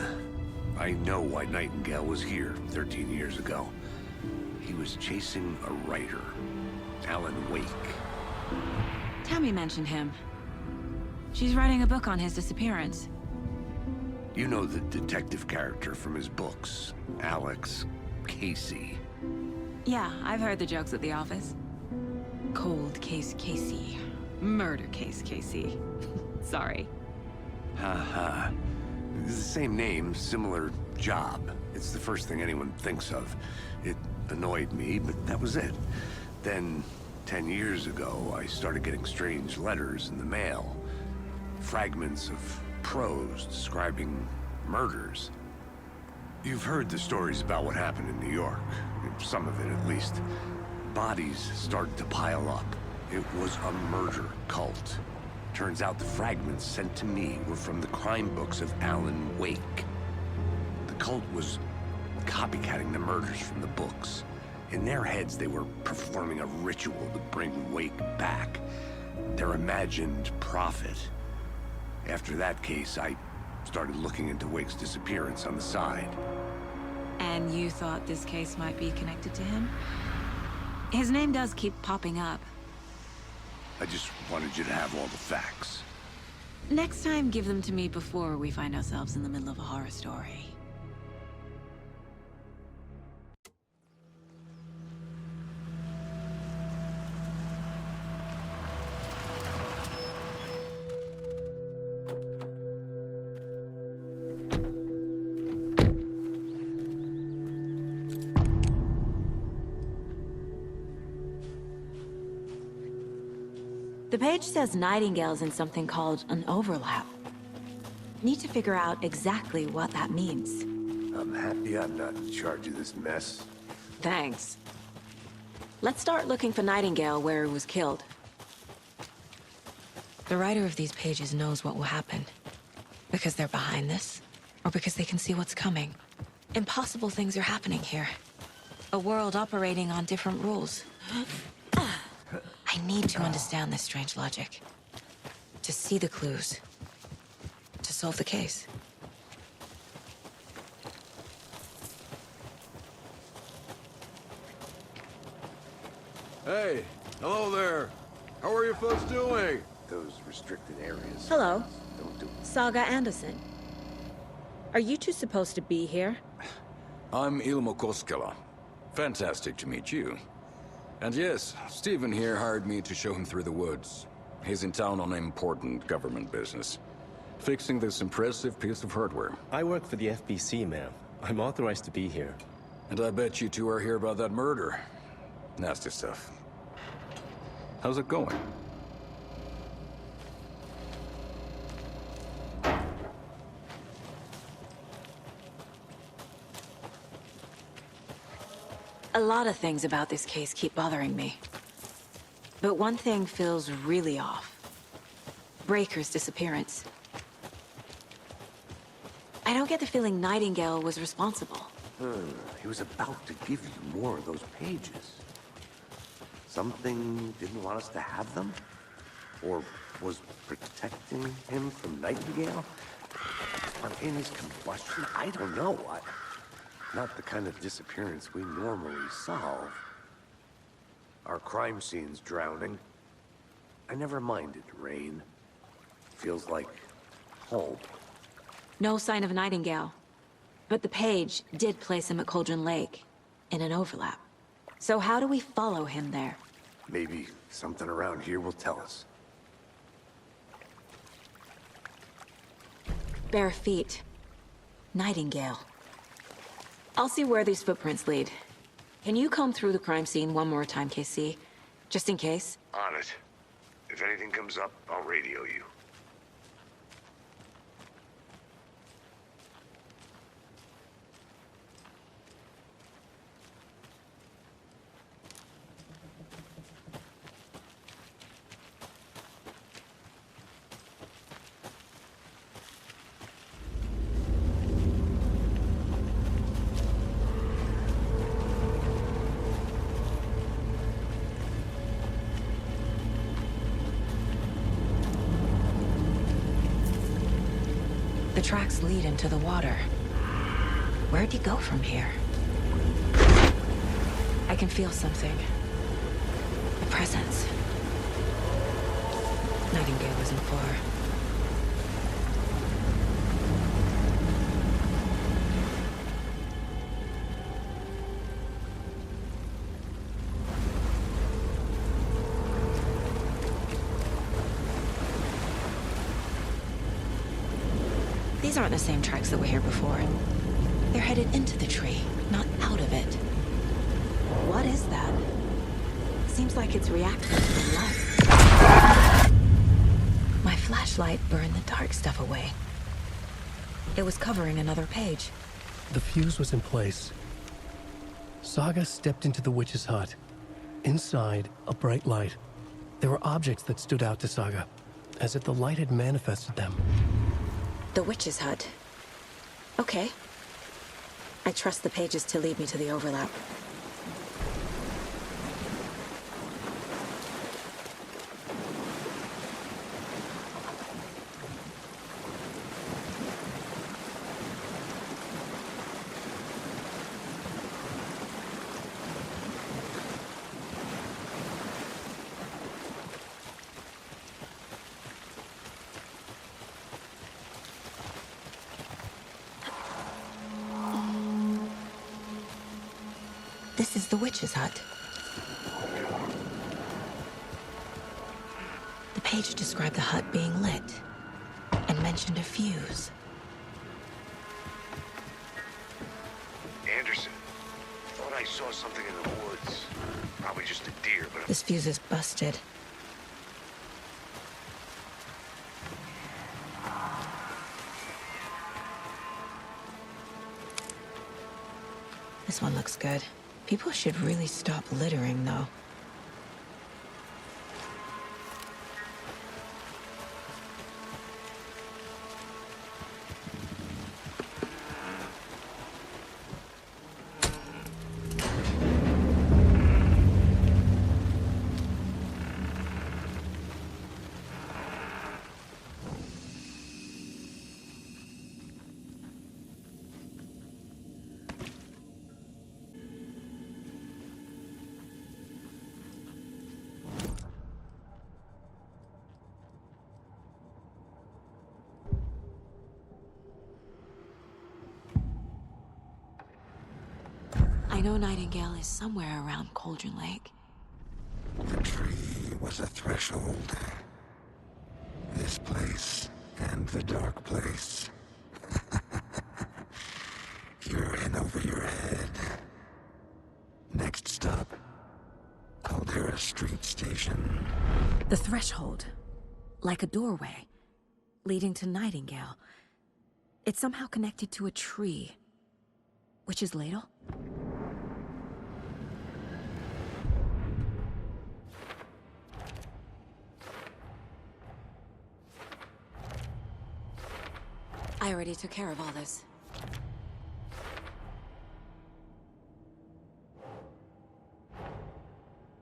I know why Nightingale was here 13 years ago. He was chasing a writer, Alan Wake. Tammy mentioned him. She's writing a book on his disappearance. You know the detective character from his books, Alex Casey. Yeah, I've heard the jokes at the office. Cold case Casey. Murder case Casey. Sorry. Haha. It's the same name, similar job. It's the first thing anyone thinks of. It annoyed me, but that was it. Then, 10 years ago, I started getting strange letters in the mail. Fragments of prose describing murders. You've heard the stories about what happened in New York. Some of it, at least. Bodies started to pile up. It was a murder cult. Turns out the fragments sent to me were from the crime books of Alan Wake. The cult was copycatting the murders from the books. In their heads, they were performing a ritual to bring Wake back. Their imagined prophet. After that case, I started looking into Wake's disappearance on the side. And you thought this case might be connected to him? His name does keep popping up. I just wanted you to have all the facts. Next time, give them to me before we find ourselves in the middle of a horror story. The page says Nightingale's in something called an overlap. Need to figure out exactly what that means. I'm happy I'm not in charge of this mess. Thanks. Let's start looking for Nightingale where he was killed. The writer of these pages knows what will happen. Because they're behind this, or because they can see what's coming. Impossible things are happening here. A world operating on different rules. I need to understand this strange logic. To see the clues. To solve the case. Hey, hello there. How are you folks doing? Those restricted areas. Hello. Don't do Saga Anderson. Are you two supposed to be here? I'm Ilmo Koskela. Fantastic to meet you. And yes, Stephen here hired me to show him through the woods. He's in town on important government business. Fixing this impressive piece of hardware. I work for the FBC, ma'am. I'm authorized to be here. And I bet you two are here about that murder. Nasty stuff. How's it going? A lot of things about this case keep bothering me. But one thing feels really off. Breaker's disappearance. I don't get the feeling Nightingale was responsible. He was about to give you more of those pages. Something didn't want us to have them? Or was protecting him from Nightingale? Spontaneous combustion? I don't know. Not the kind of disappearance we normally solve. Our crime scene's drowning. I never minded rain. Feels like home. No sign of Nightingale. But the page did place him at Cauldron Lake, in an overlap. So how do we follow him there? Maybe something around here will tell us. Bare feet. Nightingale. I'll see where these footprints lead. Can you comb through the crime scene one more time, KC? Just in case? On it. If anything comes up, I'll radio you. The tracks lead into the water. Where'd he go from here? I can feel something. A presence. Nightingale isn't far. These aren't the same tracks that were here before. They're headed into the tree, not out of it. What is that? Seems like it's reacting to the light. My flashlight burned the dark stuff away. It was covering another page. The fuse was in place. Saga stepped into the witch's hut. Inside, a bright light. There were objects that stood out to Saga, as if the light had manifested them. The witch's hut. Okay. I trust the pages to lead me to the overlap. This is the witch's hut. The page described the hut being lit and mentioned a fuse. Anderson, thought I saw something in the woods. Probably just a deer, but... This fuse is busted. This one looks good. People should really stop littering, though. I know Nightingale is somewhere around Cauldron Lake. The tree was a threshold. This place and the dark place. You're in over your head. Next stop, Caldera Street Station. The threshold. Like a doorway. Leading to Nightingale. It's somehow connected to a tree. Witch's ladle? I already took care of all this.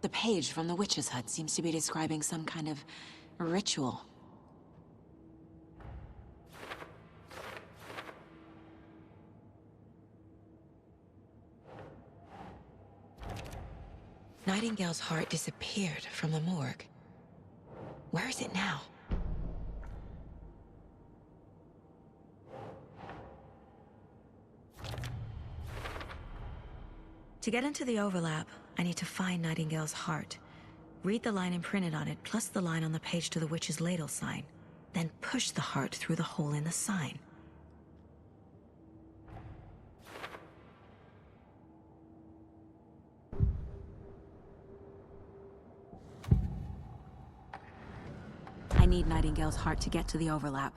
The page from the witch's hut seems to be describing some kind of ritual. Nightingale's heart disappeared from the morgue. Where is it now? To get into the overlap, I need to find Nightingale's heart. Read the line imprinted on it, plus the line on the page to the witch's ladle sign. Then push the heart through the hole in the sign. I need Nightingale's heart to get to the overlap.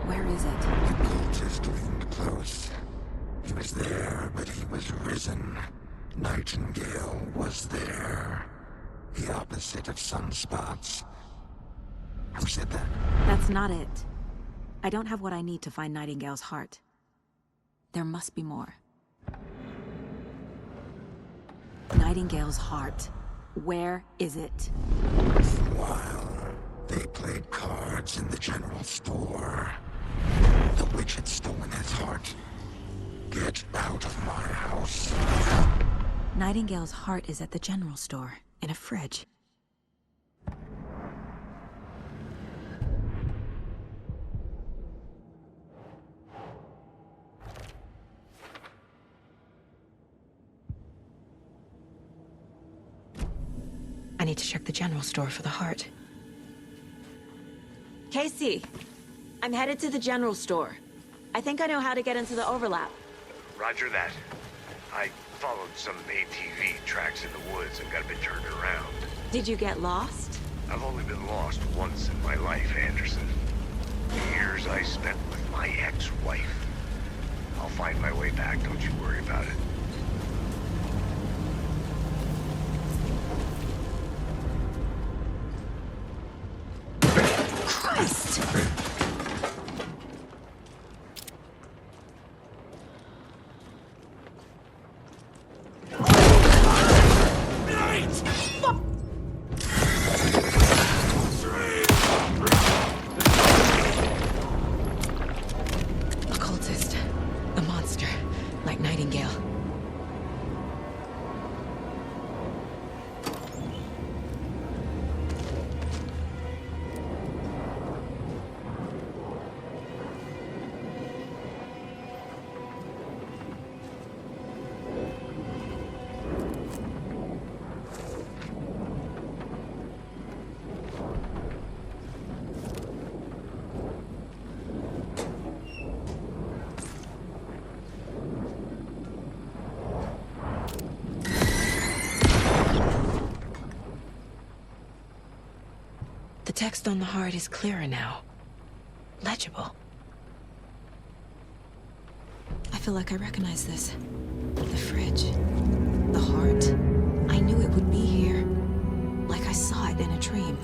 Where is it? The cultist leaned close. He was there, but he was risen. Nightingale was there. The opposite of sunspots. Who said that? That's not it. I don't have what I need to find Nightingale's heart. There must be more. Nightingale's heart. Where is it? For a while, they played cards in the general store. The witch had stolen his heart. Get out of my house. Nightingale's heart is at the general store, in a fridge. I need to check the general store for the heart. Casey, I'm headed to the general store. I think I know how to get into the overlap. Roger that. I followed some ATV tracks in the woods and got a bit turned around. Did you get lost? I've only been lost once in my life, Anderson. The years I spent with my ex-wife. I'll find my way back, don't you worry about it. Christ! Occultist. A monster. Like Nightingale. The text on the heart is clearer now. Legible. I feel like I recognize this. The fridge. The heart. I knew it would be here. Like I saw it in a dream.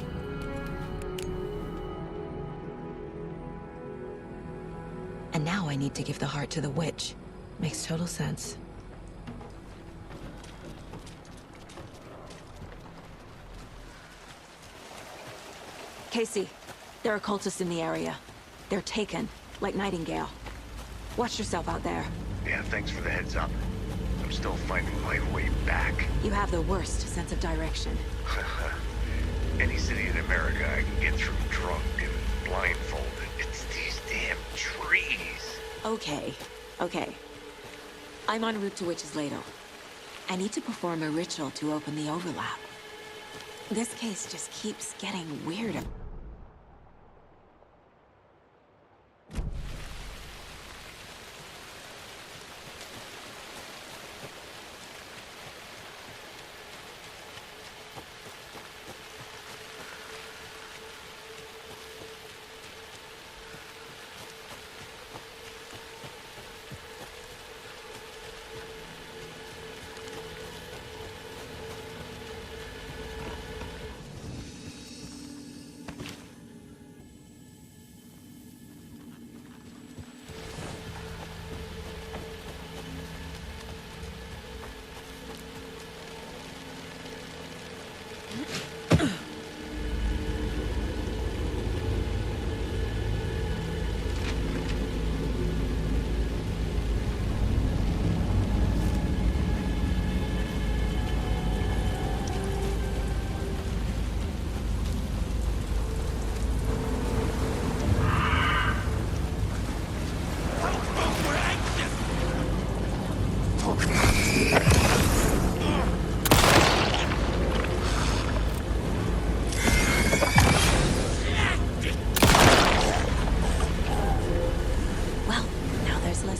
And now I need to give the heart to the witch. Makes total sense. Casey, there are cultists in the area. They're taken, like Nightingale. Watch yourself out there. Yeah, thanks for the heads up. I'm still finding my way back. You have the worst sense of direction. Any city in America I can get through drunk and blindfolded. It's these damn trees. Okay. I'm en route to Witch's Ladle. I need to perform a ritual to open the overlap. This case just keeps getting weirder.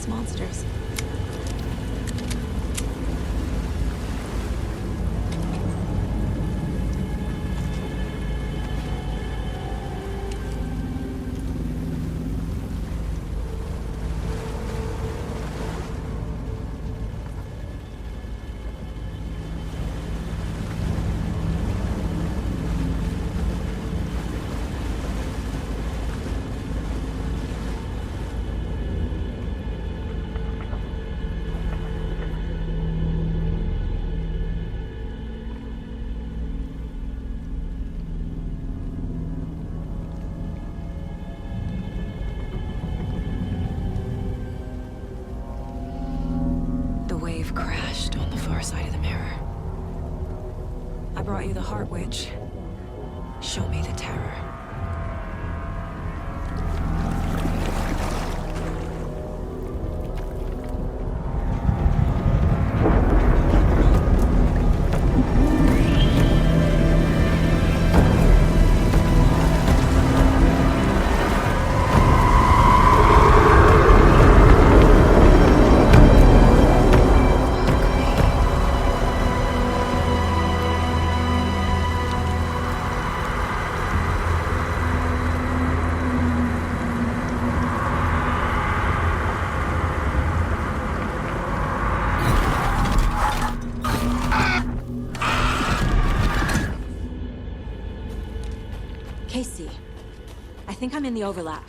Monsters. I've crashed on the far side of the mirror. I brought you the Heart Witch. Show me the terror. Casey, I think I'm in the overlap.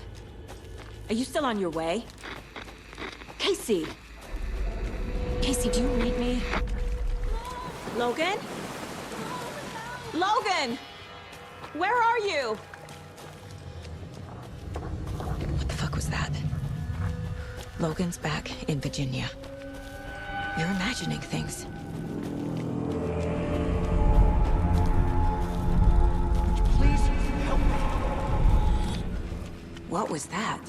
Are you still on your way? Casey! Casey, do you read me? Logan? Logan! Where are you? What the fuck was that? Logan's back in Virginia. You're imagining things. Please help me. What was that?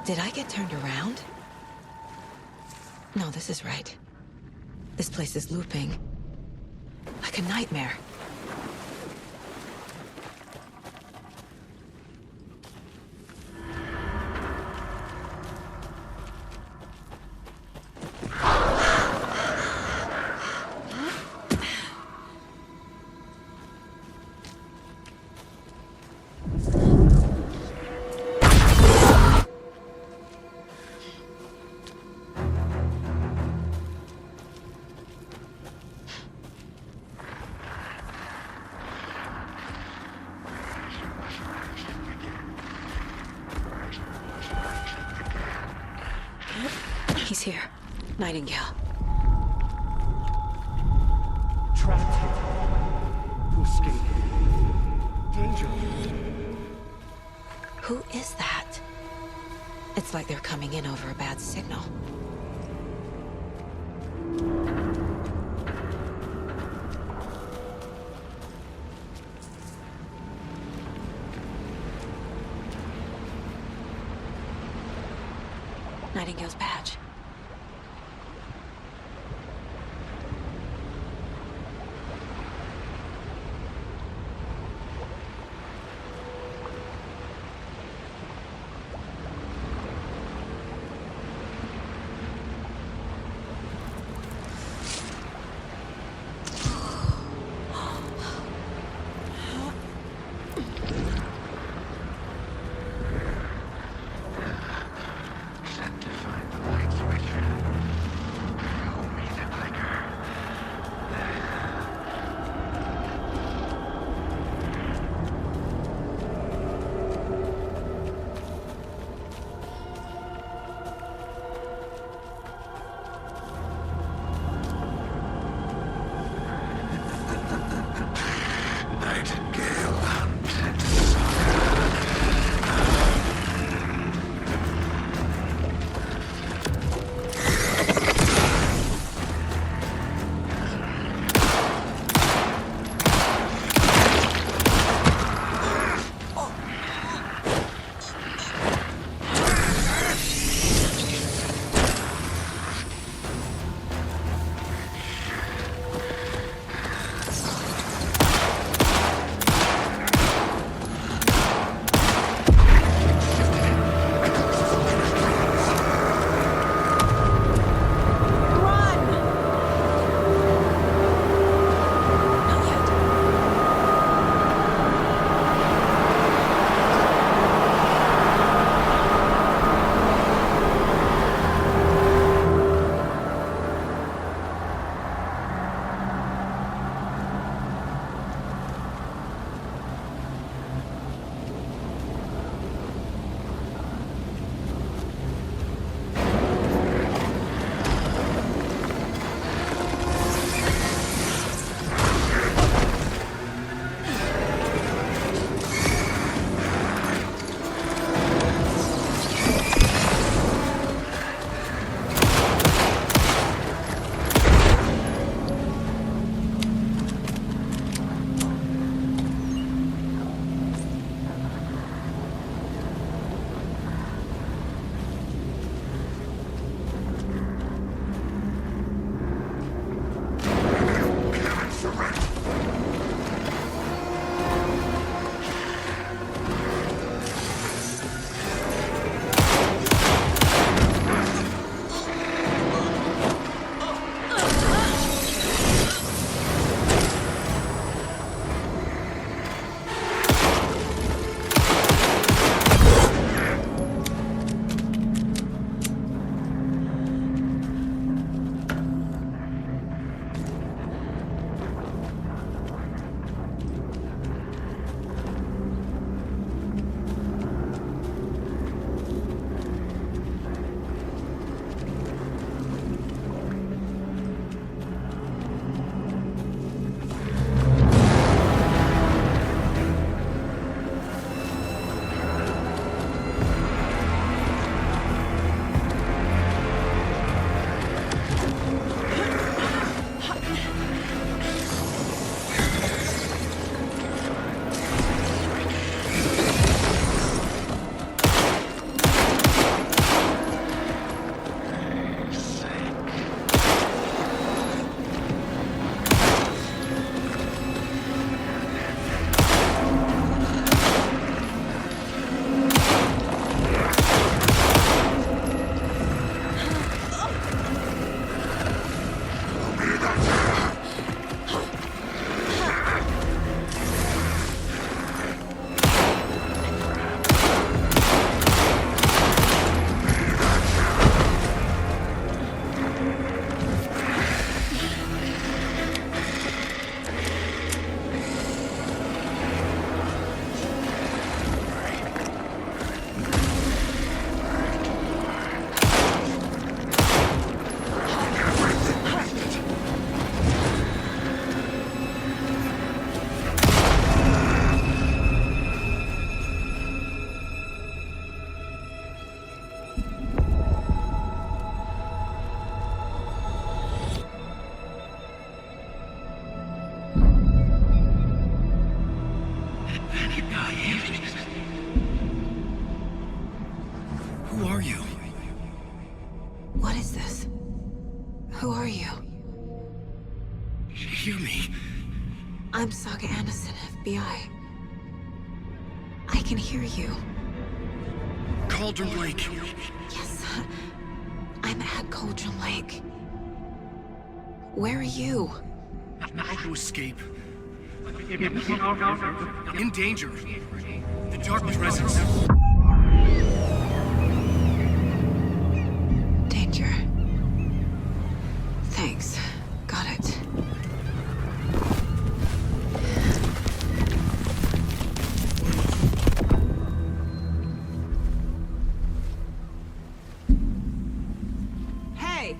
Did I get turned around? No, this is right. This place is looping. Like a nightmare. He's here. Nightingale. Trapped here. To escape. Danger. Who is that? It's like they're coming in over a bad signal. Nightingale's badge. Set to find the light Who are you? What is this? Who are you? Hear me. I'm Saga Anderson, FBI. I can hear you. Cauldron Lake. Yes, I'm at Cauldron Lake. Where are you? To escape. In danger. The dark presence. Danger. Thanks. Got it. Hey!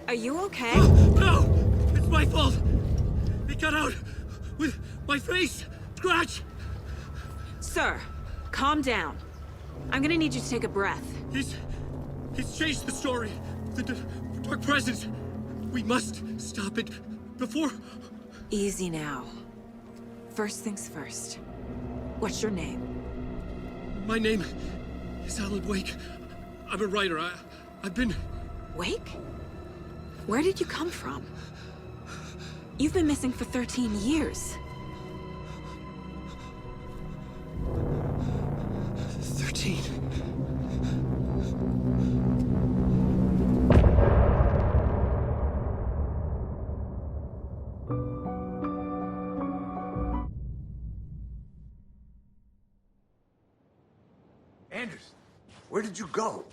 Are you okay? No! It's my fault! It got out with my face! Scratch! Sir, calm down. I'm gonna need you to take a breath. He's changed the story. The dark presence. We must stop it before... Easy now. First things first. What's your name? My name is Alan Wake. I'm a writer. I've been... Wake? Where did you come from? You've been missing for 13 years. 13. Anderson, where did you go?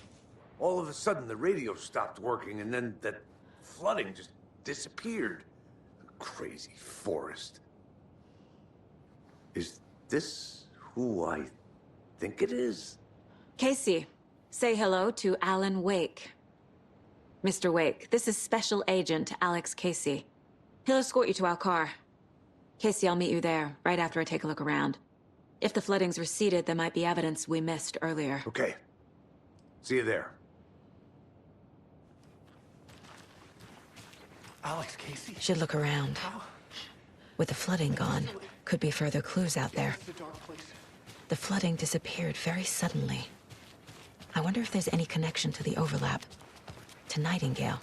All of a sudden, the radio stopped working, and then that flooding just disappeared. Crazy forest. Is this who I think it is? Casey, say hello to Alan Wake. Mr. Wake, this is Special Agent Alex Casey. He'll escort you to our car. Casey, I'll meet you there, right after I take a look around. If the flooding's receded, there might be evidence we missed earlier. Okay. See you there. Alex Casey? Should look around. With the flooding gone, could be further clues out there. The flooding disappeared very suddenly. I wonder if there's any connection to the overlap. To Nightingale.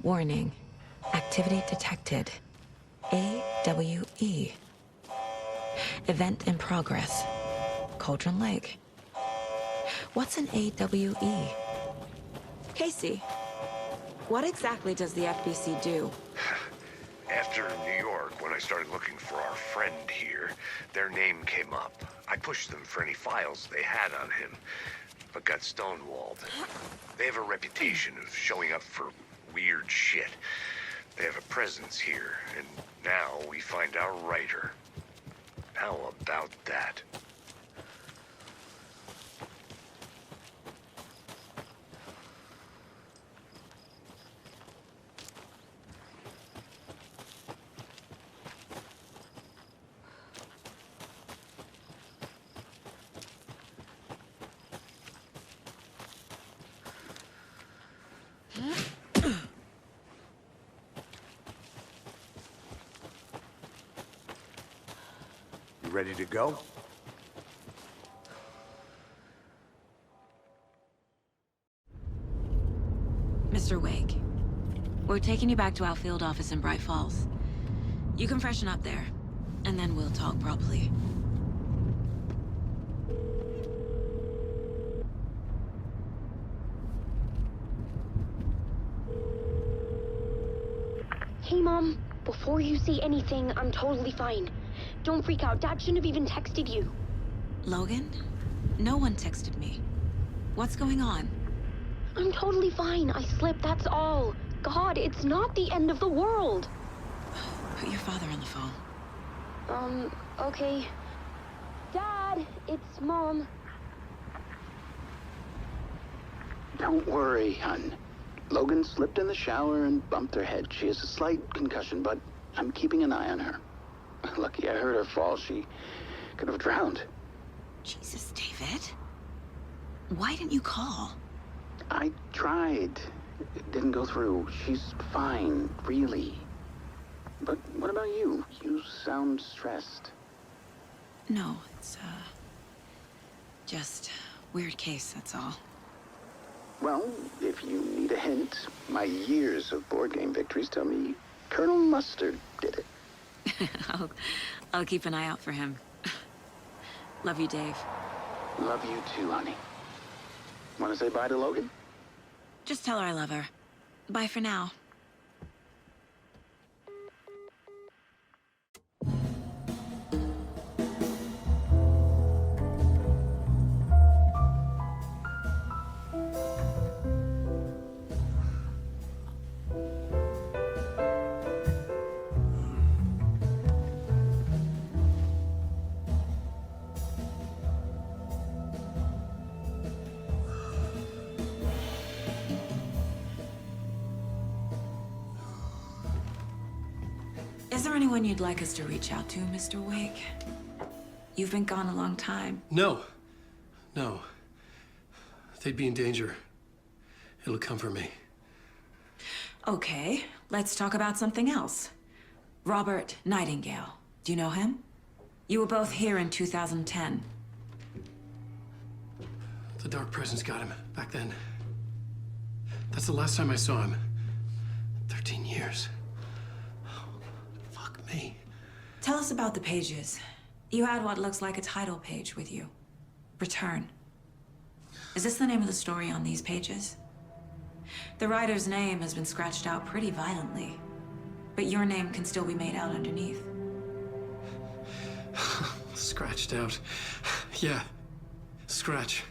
Warning. Activity detected. AWE. Event in progress. Cauldron Lake. What's an AWE? Casey, what exactly does the FBC do? After New York, when I started looking for our friend here, their name came up. I pushed them for any files they had on him, but got stonewalled. They have a reputation of showing up for weird shit. They have a presence here, and now we find our writer. How about that? Ready to go? Mr. Wake, we're taking you back to our field office in Bright Falls. You can freshen up there, and then we'll talk properly. Hey, Mom. Before you say anything, I'm totally fine. Don't freak out. Dad shouldn't have even texted you. Logan? No one texted me. What's going on? I'm totally fine. I slipped, that's all. God, it's not the end of the world. Put your father on the phone. Okay. Dad, it's Mom. Don't worry, hon. Logan slipped in the shower and bumped her head. She has a slight concussion, but I'm keeping an eye on her. Lucky I heard her fall. She could have drowned. Jesus, David. Why didn't you call? I tried. It didn't go through. She's fine, really. But what about you? You sound stressed. No, it's, just weird case, that's all. Well, if you need a hint, my years of board game victories tell me Colonel Mustard did it. I'll keep an eye out for him. Love you, Dave. Love you too, honey. Want to say bye to Logan? Just tell her I love her. Bye for now. Is there anyone you'd like us to reach out to, Mr. Wake? You've been gone a long time. No. No. They'd be in danger. It'll come for me. Okay, let's talk about something else. Robert Nightingale. Do you know him? You were both here in 2010. The Dark Presence got him back then. That's the last time I saw him. 13 years. Fuck me. Tell us about the pages. You had what looks like a title page with you. Return. Is this the name of the story on these pages? The writer's name has been scratched out pretty violently, but your name can still be made out underneath. Scratched out. Yeah. Scratch.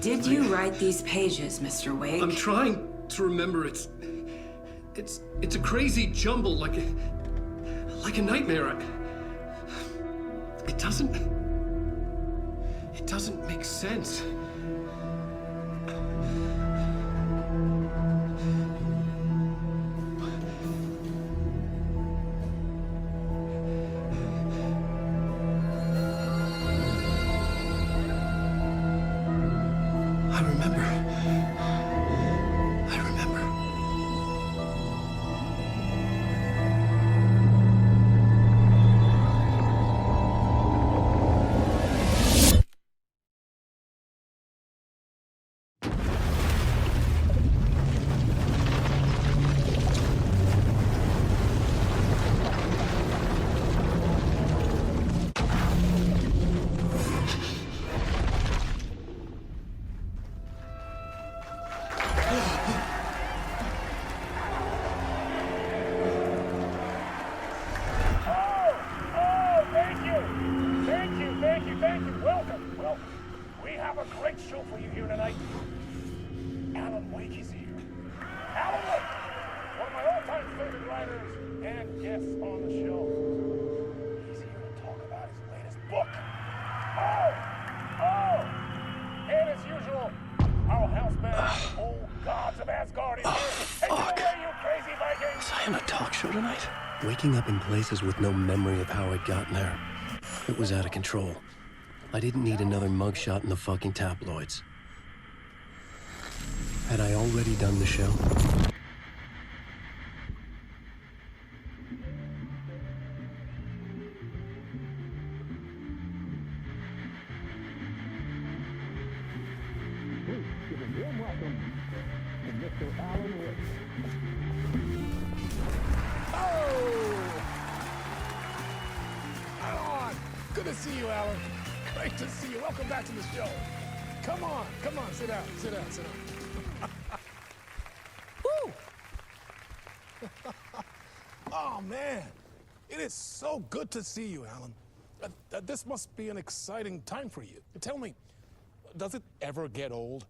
Did you write these pages, Mr. Wake? I'm trying to remember. It's a crazy jumble, like a nightmare. It doesn't make sense. this on the shelf? He's here to talk about his latest book. Oh! And as usual, our house band, old gods of Asgard is here. Take it away, you crazy Vikings! Was I on a talk show tonight? Waking up in places with no memory of how I'd gotten there. It was out of control. I didn't need another mugshot in the fucking tabloids. Had I already done the show? Please give a warm welcome to Mr. Alan Wake. Good to see you, Alan. Great to see you. Welcome back to the show. Come on, sit down. Woo! Oh, man. It is so good to see you, Alan. This must be an exciting time for you. Tell me, does it ever get old?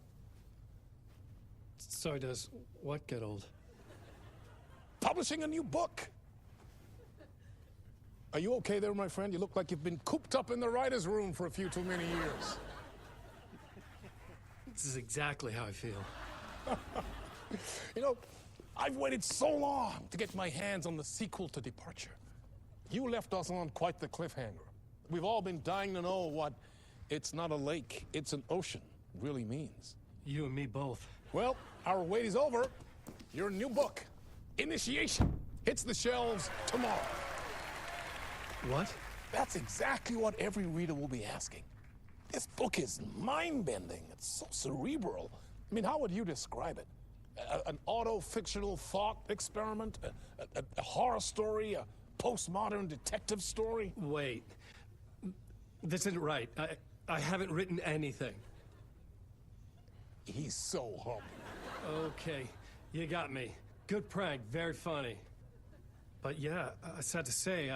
Sorry, does what get old? Publishing a new book. Are you okay there, my friend? You look like you've been cooped up in the writer's room for a few too many years. This is exactly how I feel. You know, I've waited so long to get my hands on the sequel to Departure. You left us on quite the cliffhanger. We've all been dying to know what "it's not a lake, it's an ocean" really means. You and me both. Well, our wait is over. Your new book, Initiation, hits the shelves tomorrow. What? That's exactly what every reader will be asking. This book is mind-bending. It's so cerebral. I mean, how would you describe it? An auto-fictional thought experiment? A horror story? A postmodern detective story? Wait. This isn't right. I haven't written anything. He's so humble. Okay, you got me. Good prank, very funny. But yeah, I sad to say,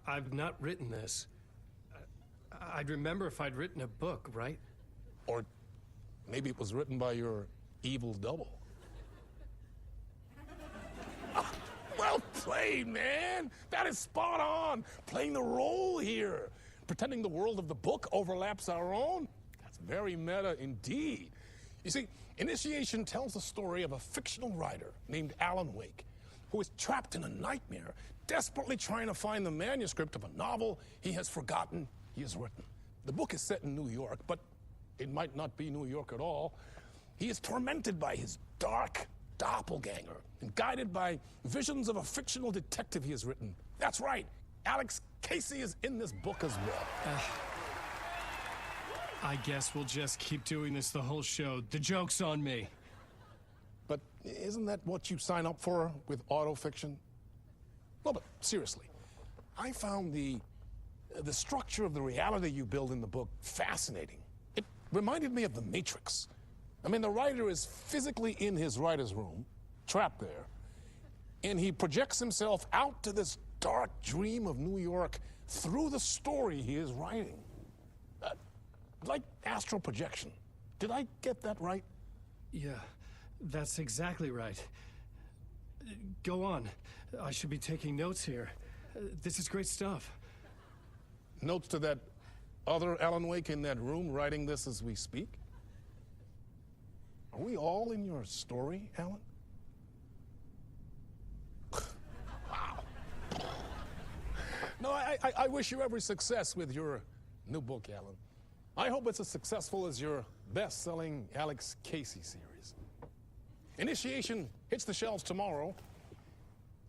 I've not written this. I'd remember if I'd written a book, right? Or maybe it was written by your evil double. Well played, man! That is spot on! Playing the role here. Pretending the world of the book overlaps our own? That's very meta indeed. You see, Initiation tells the story of a fictional writer named Alan Wake, who is trapped in a nightmare, desperately trying to find the manuscript of a novel he has forgotten he has written. The book is set in New York, but it might not be New York at all. He is tormented by his dark doppelganger and guided by visions of a fictional detective he has written. That's right, Alex Casey is in this book as well. I guess we'll just keep doing this the whole show. The joke's on me. But isn't that what you sign up for with autofiction? No, but seriously, I found the structure of the reality you build in the book fascinating. It reminded me of The Matrix. I mean, the writer is physically in his writer's room, trapped there, and he projects himself out to this dark dream of New York through the story he is writing. Like astral projection. Did I get that right? Yeah, that's exactly right. Go on. I should be taking notes here. This is great stuff. Notes to that other Alan Wake in that room writing this as we speak? Are we all in your story, Alan? Wow. No, I wish you every success with your new book, Alan. I hope it's as successful as your best-selling Alex Casey series. Initiation hits the shelves tomorrow.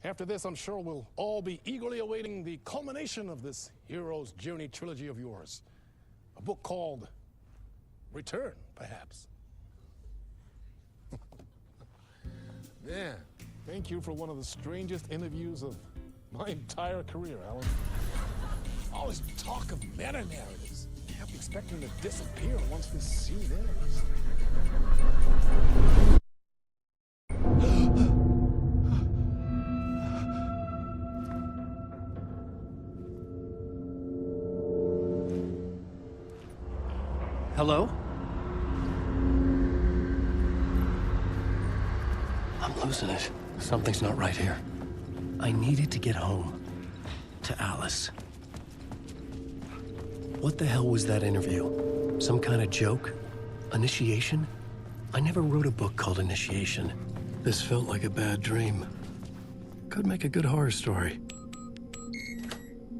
After this, I'm sure we'll all be eagerly awaiting the culmination of this hero's journey trilogy of yours. A book called Return, perhaps. Yeah, thank you for one of the strangest interviews of my entire career, Alan. All this talk of meta-narratives. I'm expecting to disappear once this scene ends. Hello? I'm losing it. Something's not right here. I needed to get home. to Alice. What the hell was that interview? Some kind of joke? Initiation? I never wrote a book called Initiation. This felt like a bad dream. Could make a good horror story.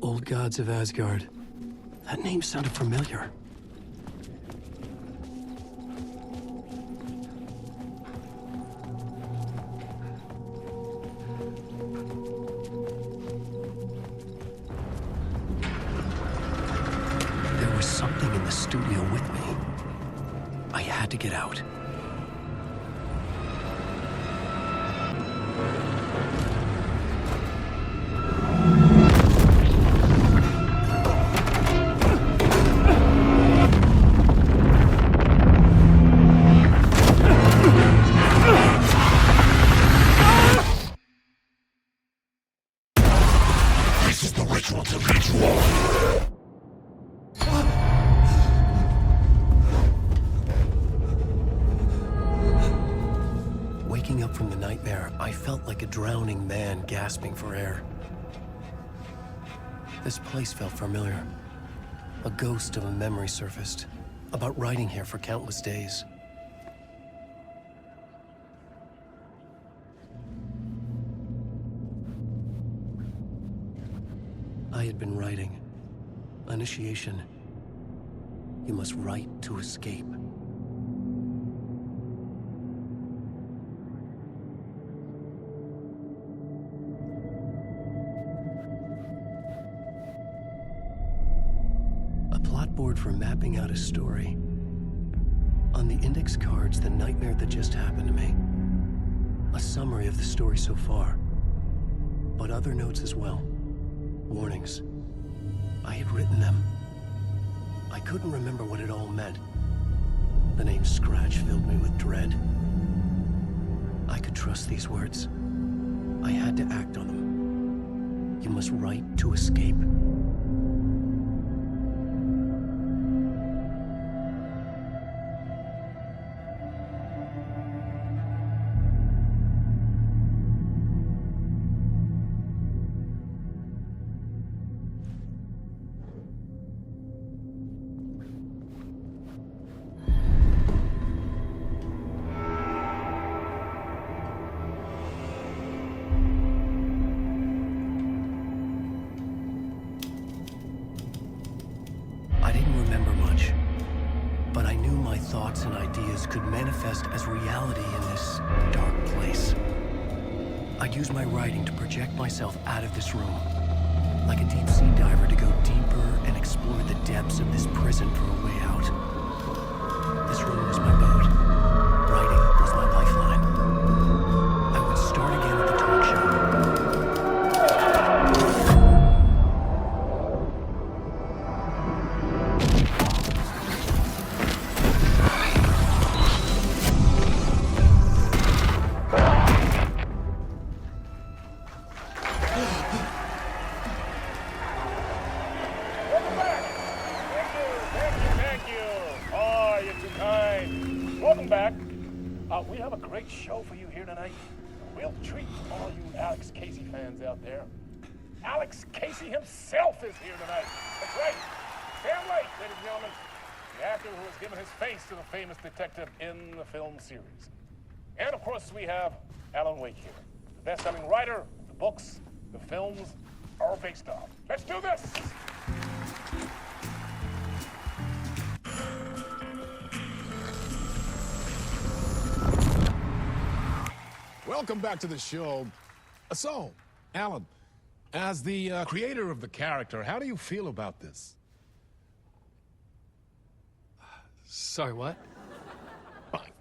Old Gods of Asgard. That name sounded familiar. There was something in the studio with me. I had to get out. Waking up from the nightmare, I felt like a drowning man gasping for air. This place felt familiar. A ghost of a memory surfaced, about writing here for countless days. I had been writing. Initiation. You must write to escape. A plot board for mapping out a story. On the index cards, the nightmare that just happened to me. A summary of the story so far. But other notes as well. Warnings. I had written them. I couldn't remember what it all meant. The name Scratch filled me with dread. I could trust these words. I had to act on them. You must write to escape. Thoughts and ideas could manifest as reality in this dark place. I'd use my writing to project myself out of this room, like a deep-sea diver to go deeper and explore the depths of this prison for a way out. This room was my boat. Writing was my lifeline. I would start again at the talk show. We have a great show for you here tonight. A real treat for all you Alex Casey fans out there. Alex Casey himself is here tonight. That's right. Sam Lake, ladies and gentlemen. The actor who has given his face to the famous detective in the film series. And of course, we have Alan Wake here. The best-selling writer, the books, the films are based on. Let's do this! Welcome back to the show. So, Alan, as the creator of the character, how do you feel about this? Sorry, what?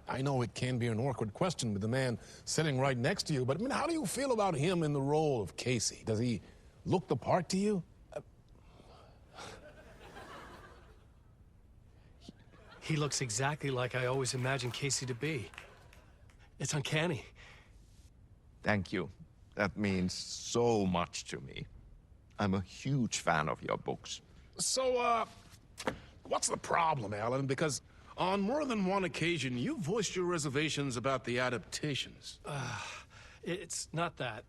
I know it can be an awkward question with the man sitting right next to you, but I mean, how do you feel about him in the role of Casey? Does he look the part to you? He looks exactly like I always imagined Casey to be. It's uncanny. Thank you. That means so much to me. I'm a huge fan of your books. So, what's the problem, Alan? Because on more than one occasion, you voiced your reservations about the adaptations. It's not that.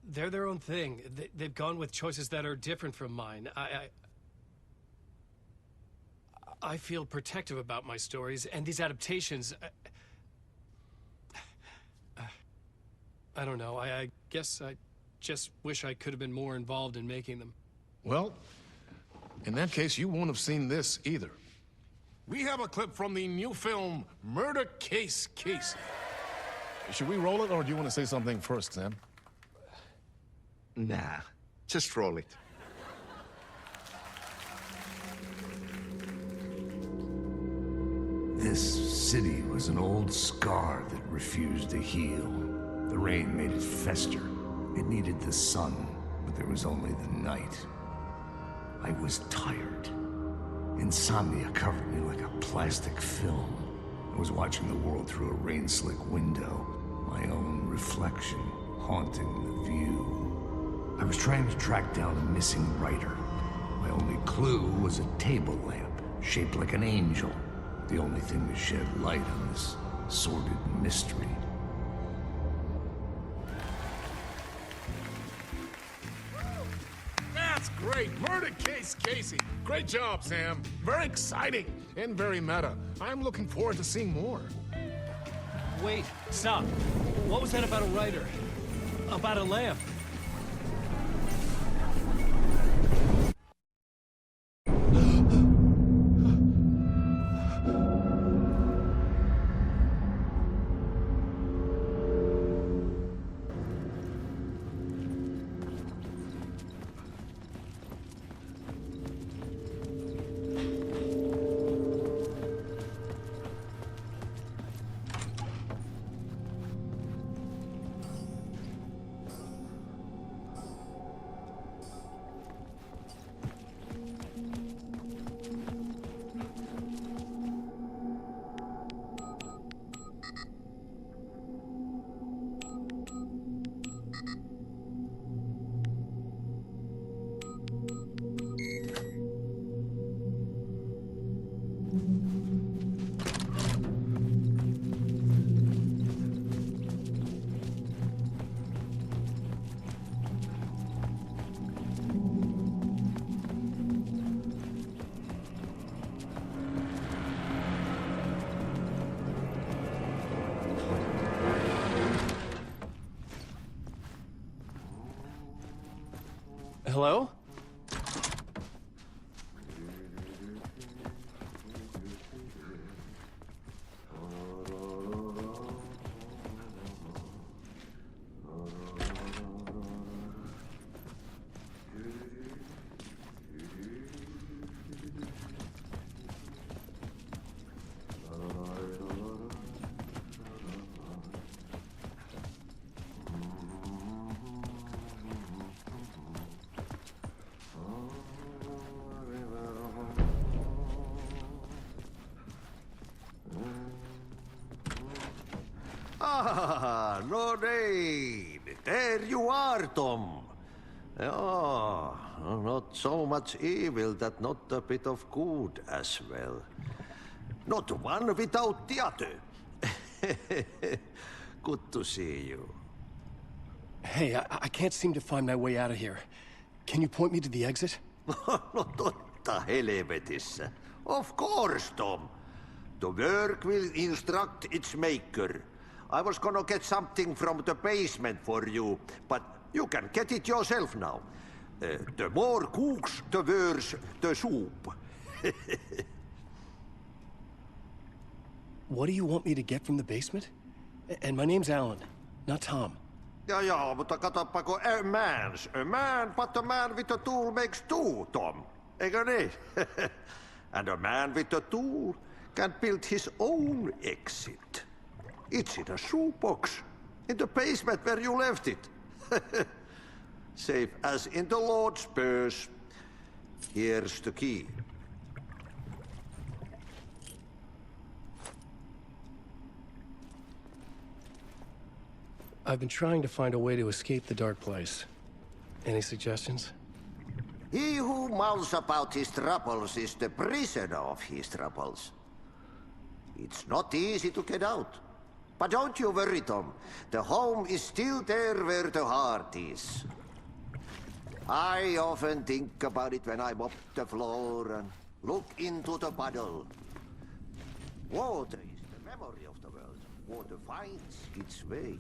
they're their own thing. They've gone with choices that are different from mine. I feel protective about my stories, and these adaptations... I don't know. I guess I just wish I could have been more involved in making them. Well, in that case, you won't have seen this either. We have a clip from the new film, Murder Case Casey. Should we roll it, or do you want to say something first, Sam? Nah, just roll it. This city was an old scar that refused to heal. The rain made it fester. It needed the sun, but there was only the night. I was tired. Insomnia covered me like a plastic film. I was watching the world through a rain-slick window, my own reflection haunting the view. I was trying to track down a missing writer. My only clue was a table lamp, shaped like an angel. The only thing to shed light on this sordid mystery. That's great! Murder Case Casey! Great job, Sam. Very exciting and very meta. I'm looking forward to seeing more. Wait, stop. What was that about a writer? About a lamp? Hello? Ah, Lorraine! There you are, Tom. Oh, not so much evil that not a bit of good as well. Not one without the other. Good to see you. Hey, I can't seem to find my way out of here. Can you point me to the exit? No totta helvetissä. Of course, Tom. The work will instruct its maker. I was gonna get something from the basement for you, but you can get it yourself now. The more cooks, the worse the soup. What do you want me to get from the basement? And my name's Alan, not Tom. Ja, mutta katsopako a man, but a man with a tool makes two, Tom. Eikö niin? And a man with a tool can build his own exit. It's in a shoebox, in the basement where you left it. Safe as in the Lord's purse. Here's the key. I've been trying to find a way to escape the dark place. Any suggestions? He who mouths about his troubles is the prisoner of his troubles. It's not easy to get out. But don't you worry, Tom. The home is still there where the heart is. I often think about it when I mop the floor and look into the puddle. Water is the memory of the world. Water finds its way.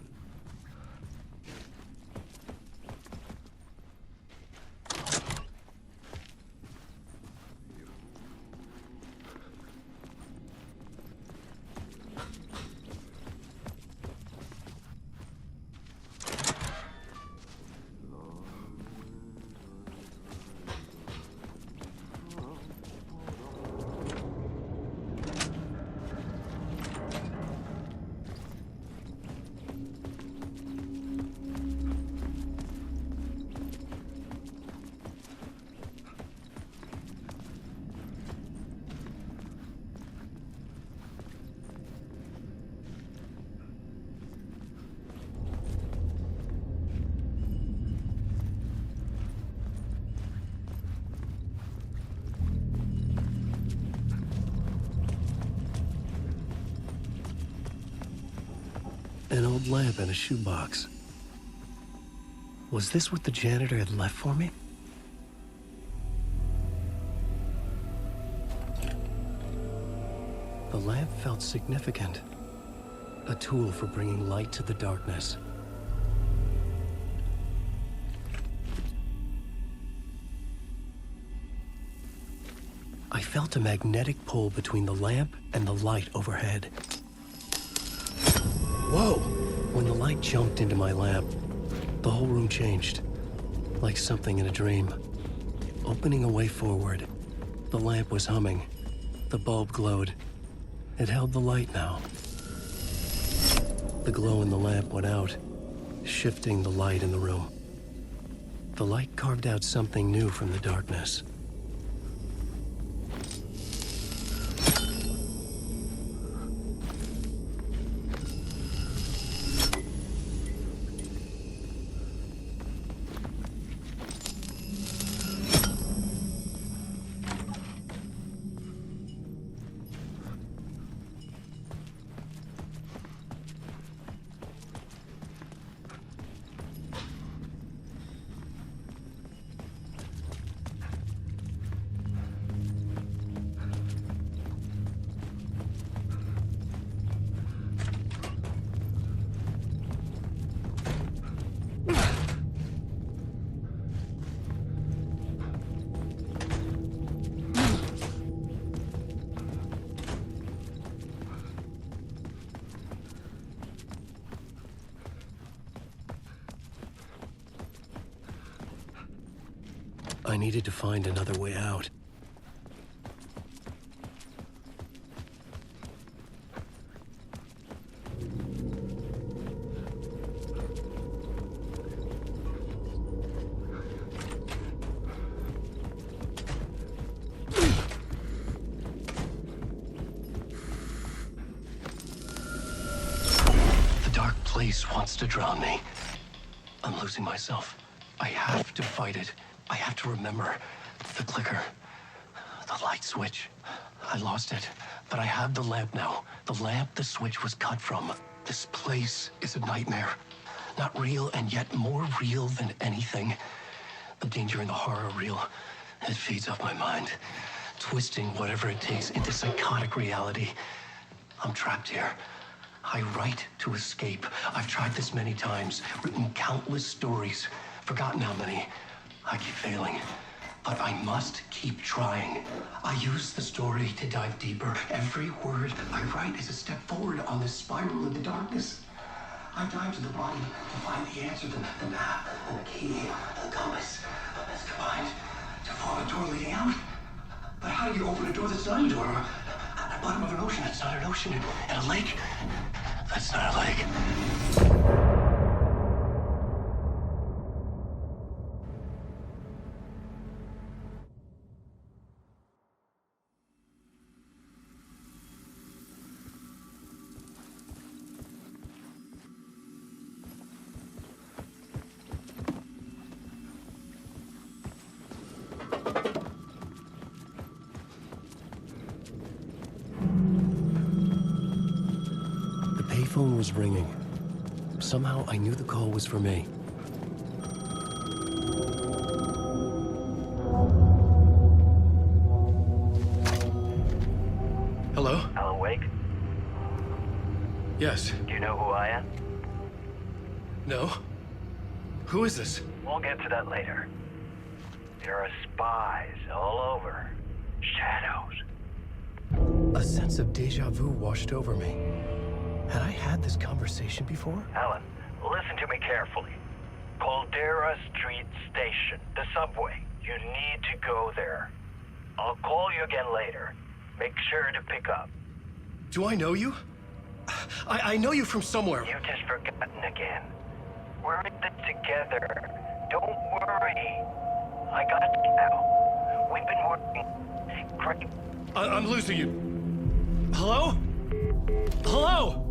An old lamp in a shoebox. Was this what the janitor had left for me? The lamp felt significant. A tool for bringing light to the darkness. I felt a magnetic pull between the lamp and the light overhead. Whoa! When the light jumped into my lamp, the whole room changed, like something in a dream. Opening a way forward, the lamp was humming. The bulb glowed. It held the light now. The glow in the lamp went out, shifting the light in the room. The light carved out something new from the darkness. I needed to find another way out. The dark place wants to drown me. I'm losing myself. I have to fight it. I have to remember the clicker, the light switch. I lost it, but I have the lamp now. The lamp the switch was cut from. This place is a nightmare. Not real, and yet more real than anything. The danger and the horror real. It feeds off my mind, twisting whatever it takes into psychotic reality. I'm trapped here. I write to escape. I've tried this many times, written countless stories, forgotten how many. I keep failing, but I must keep trying. I use the story to dive deeper. Every word I write is a step forward on this spiral in the darkness. I dive to the bottom to find the answer, the map, and the key, the compass. It's combined to form a door leading out. But how do you open a door that's not a door? At the bottom of an ocean that's not an ocean, and a lake that's not a lake. phone was ringing. Somehow I knew the call was for me. Hello? Alan Wake? Yes. Do you know who I am? No? Who is this? We'll get to that later. There are spies all over. Shadows. A sense of deja vu washed over me. Had I had this conversation before? Alan, listen to me carefully. Caldera Street Station, the subway. You need to go there. I'll call you again later. Make sure to pick up. Do I know you? I know you from somewhere. You've just forgotten again. We're in this together. Don't worry. I got you now. We've been working great. I'm losing you. Hello? Hello?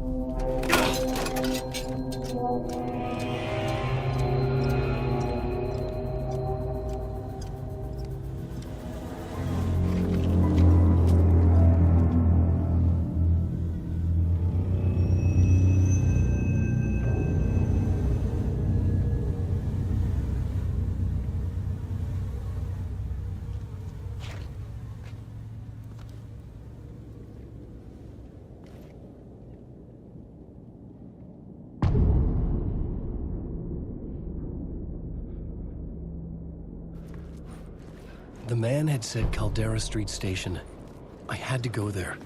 The man had said Caldera Street Station. I had to go there.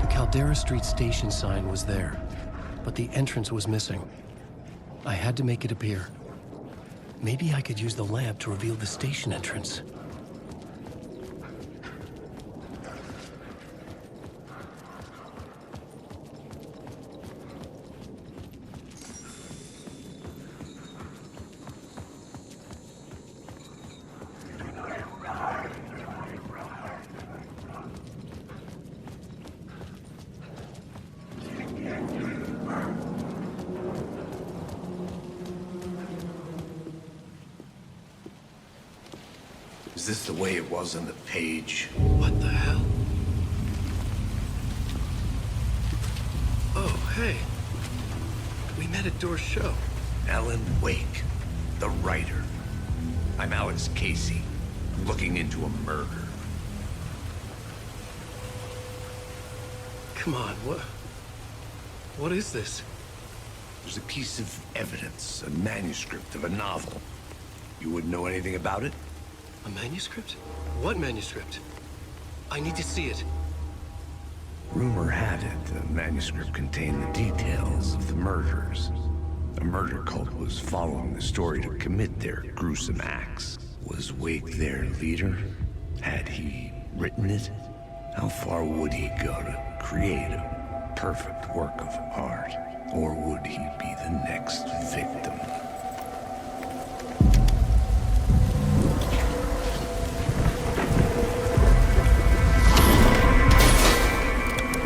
Caldera Street Station sign was there, but the entrance was missing. I had to make it appear. Maybe I could use the lamp to reveal the station entrance. Is this the way it was on the page? What the hell? Oh, hey. We met at Door's show. Alan Wake, the writer. I'm Alex Casey. I'm looking into a murder. Come on, what is this? There's a piece of evidence, a manuscript of a novel. You wouldn't know anything about it? A manuscript? What manuscript? I need to see it. Rumor had it the manuscript contained the details of the murders. A murder cult was following the story to commit their gruesome acts. Was Wake their leader? Had he written it? How far would he go to create a perfect work of art? Or would he be the next victim?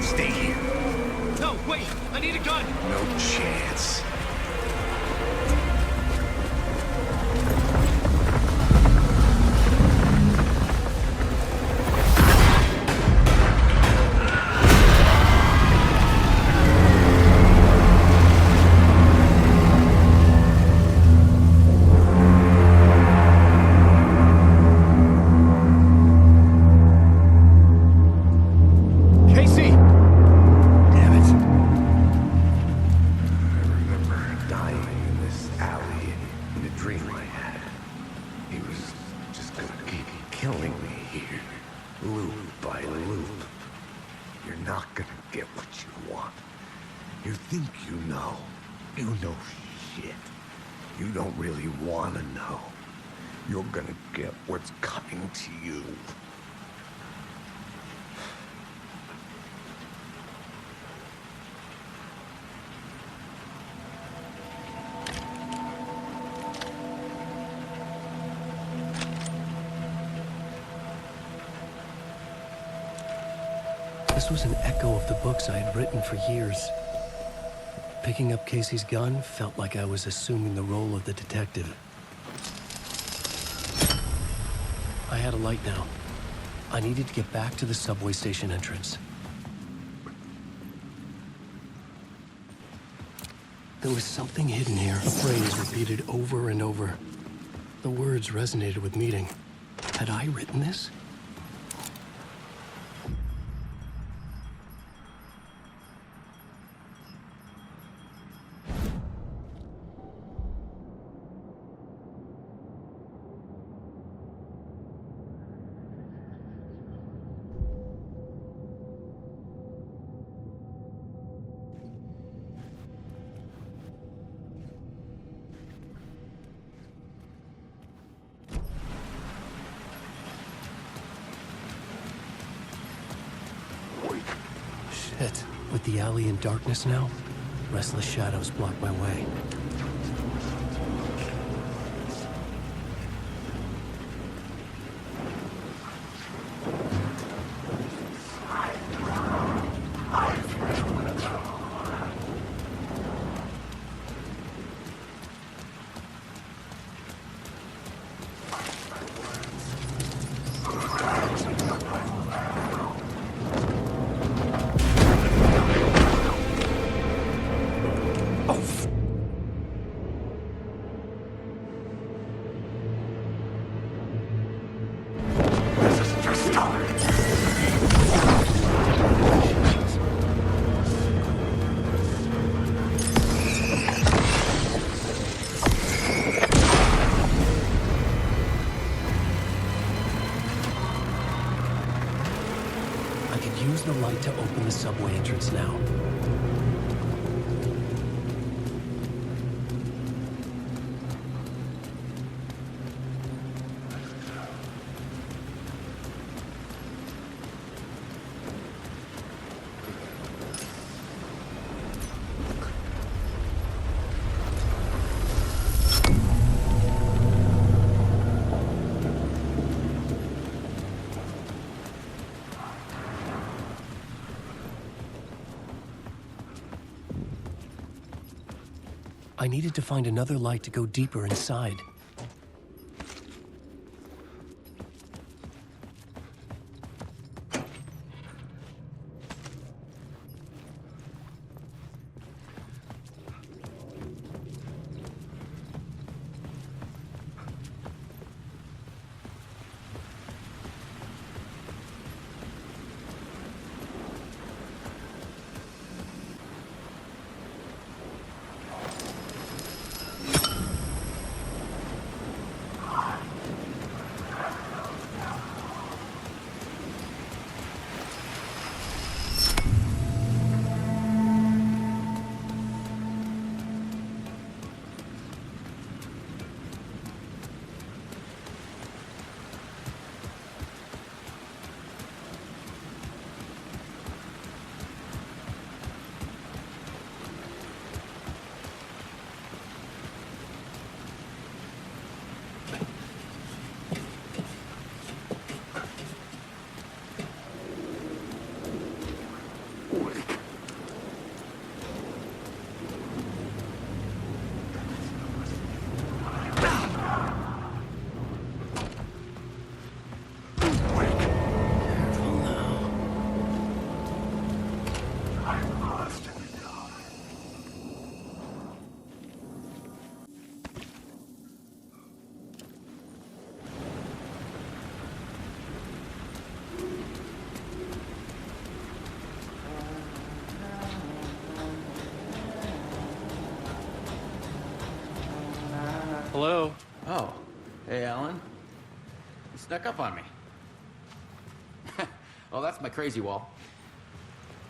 Stay here. No, wait! I need a gun! No chance. This was an echo of the books I had written for years. Picking up Casey's gun felt like I was assuming the role of the detective. I had a light now. I needed to get back to the subway station entrance. There was something hidden here, a phrase repeated over and over. The words resonated with meaning. Had I written this? Shit. With the alley in darkness now, restless shadows block my way. Use the light to open the subway entrance now. I needed to find another light to go deeper inside. Hello? Oh. Hey, Alan. You snuck up on me. Well, that's my crazy wall.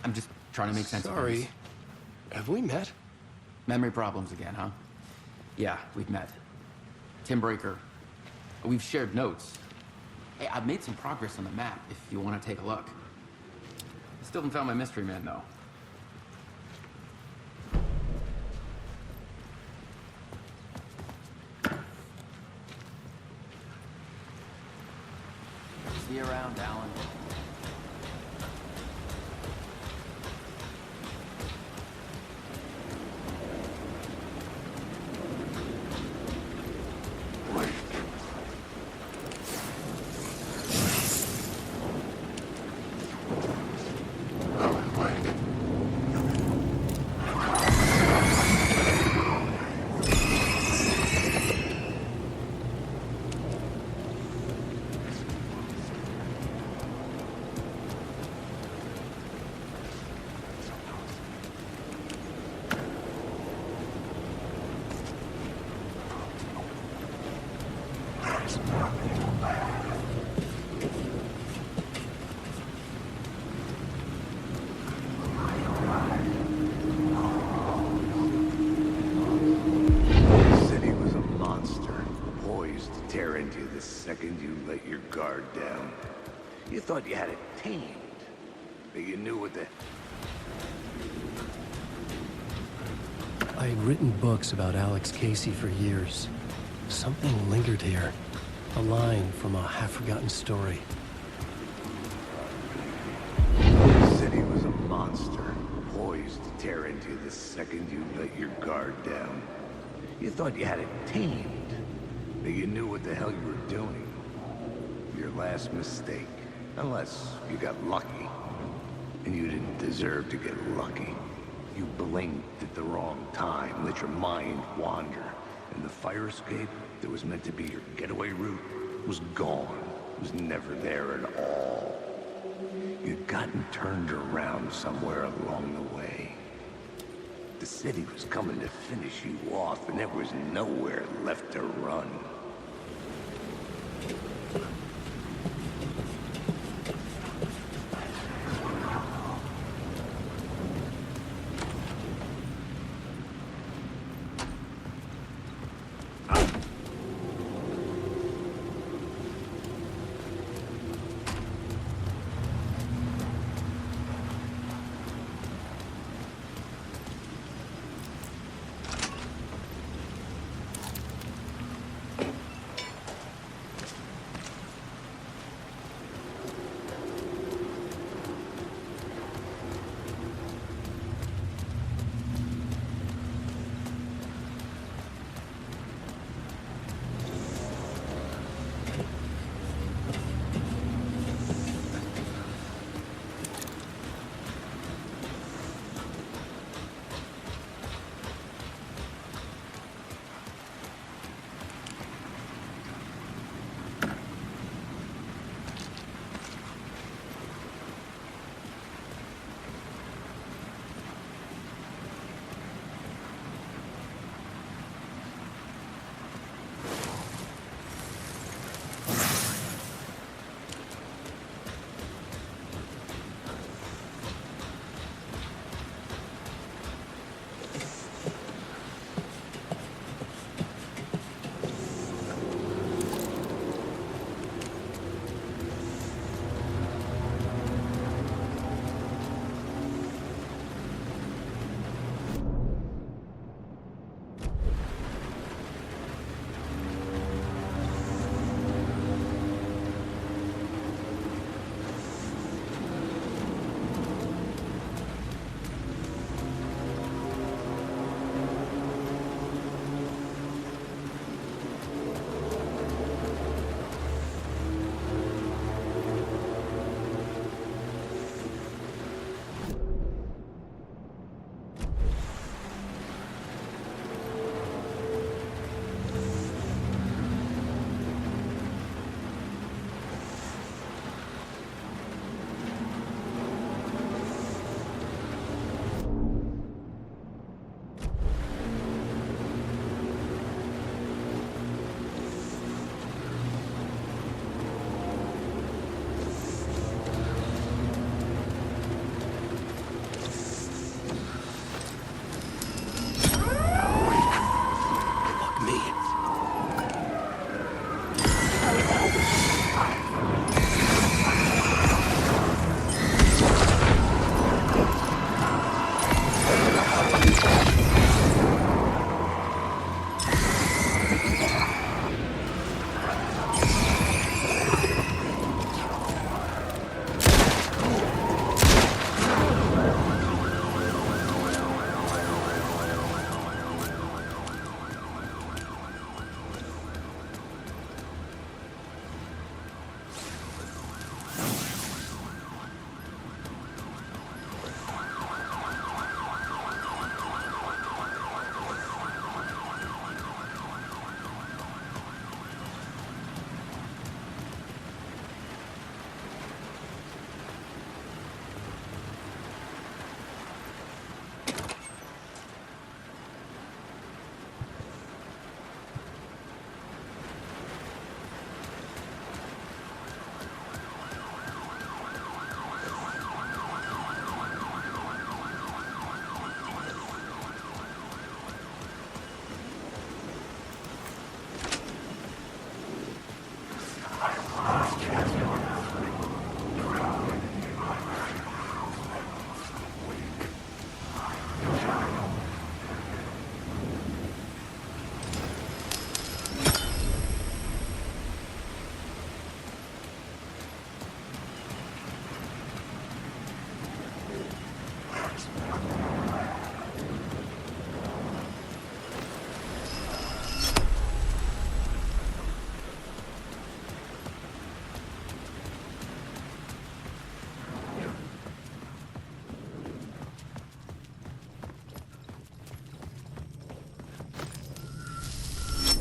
I'm just trying to make sense of things. Sorry. Have we met? Memory problems again, huh? Yeah, we've met. Tim Breaker. We've shared notes. Hey, I've made some progress on the map if you want to take a look. I still haven't found my mystery man, though. See you around, Alan. the second you let your guard down. You thought you had it tamed, but you knew what the... I had written books about Alex Casey for years. Something lingered here. A line from a half-forgotten story. The city was a monster, poised to tear into you the second you let your guard down. You thought you had it tamed, but you knew what the hell you were doing. Your last mistake. Unless you got lucky. And you didn't deserve to get lucky. You blinked at the wrong time, let your mind wander. And the fire escape that was meant to be your getaway route was gone. Was never there at all. You'd gotten turned around somewhere along the way. The city was coming to finish you off, and there was nowhere left to run.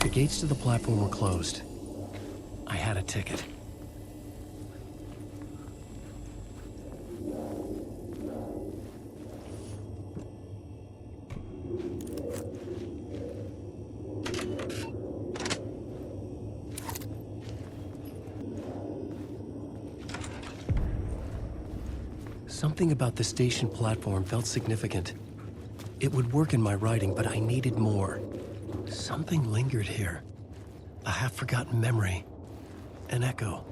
The gates to the platform were closed. I had a ticket. Something about the station platform felt significant. It would work in my writing, but I needed more. Something lingered here. A half-forgotten memory. An echo.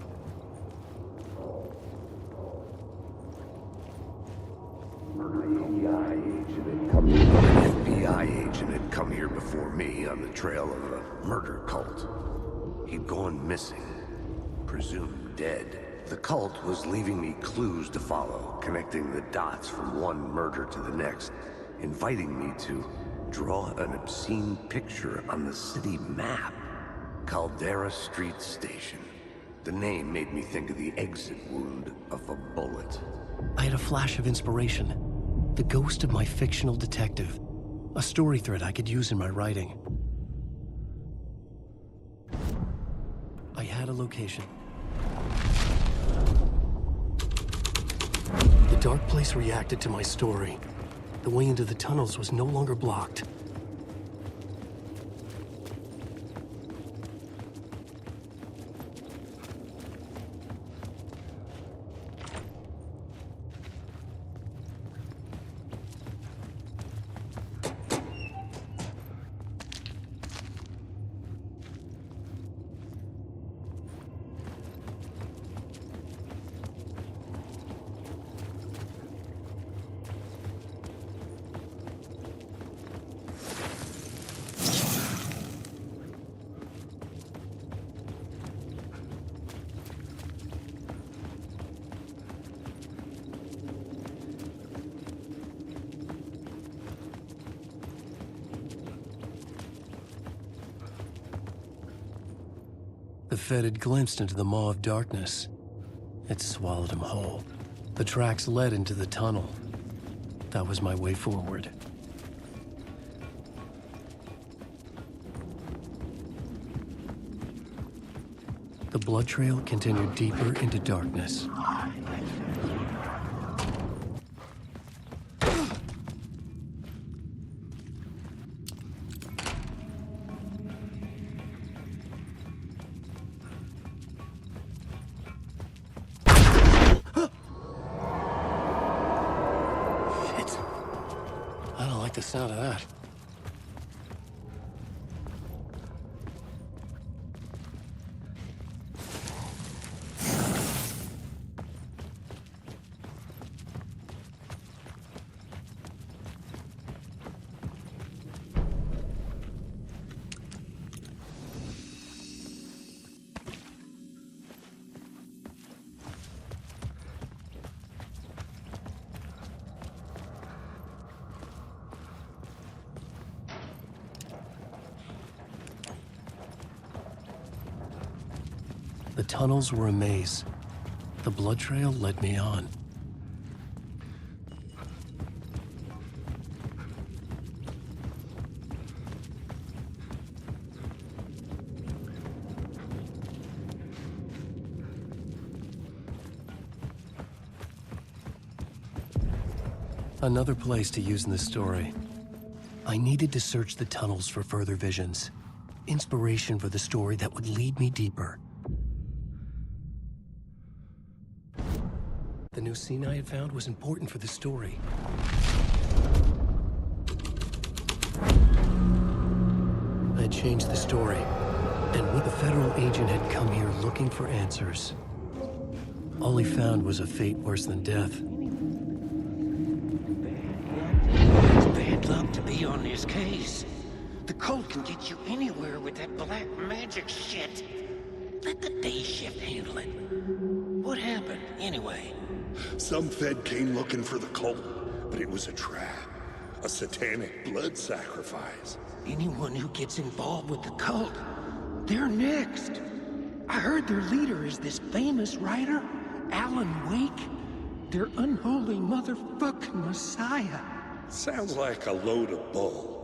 An FBI agent had come here before me on the trail of a murder cult. He'd gone missing, presumed dead. The cult was leaving me clues to follow, connecting the dots from one murder to the next, inviting me to draw an obscene picture on the city map. Caldera Street Station. The name made me think of the exit wound of a bullet. I had a flash of inspiration. The ghost of my fictional detective. A story thread I could use in my writing. I had a location. The dark place reacted to my story. The way into the tunnels was no longer blocked. The Fed had glimpsed into the maw of darkness. It swallowed him whole. The tracks led into the tunnel. That was my way forward. The blood trail continued deeper into darkness. The sound of that. The tunnels were a maze. The blood trail led me on. Another place to use in this story. I needed to search the tunnels for further visions. Inspiration for the story that would lead me deeper. The new scene I had found was important for the story. I had changed the story, and with a federal agent had come here looking for answers. All he found was a fate worse than death. It's bad luck to be on this case. The cult can get you anywhere with that black magic shit. Let the day shift handle it. What happened, anyway? Some Fed came looking for the cult, but it was a trap. A satanic blood sacrifice. Anyone who gets involved with the cult, they're next. I heard their leader is this famous writer, Alan Wake. Their unholy motherfucking messiah. Sounds like a load of bull.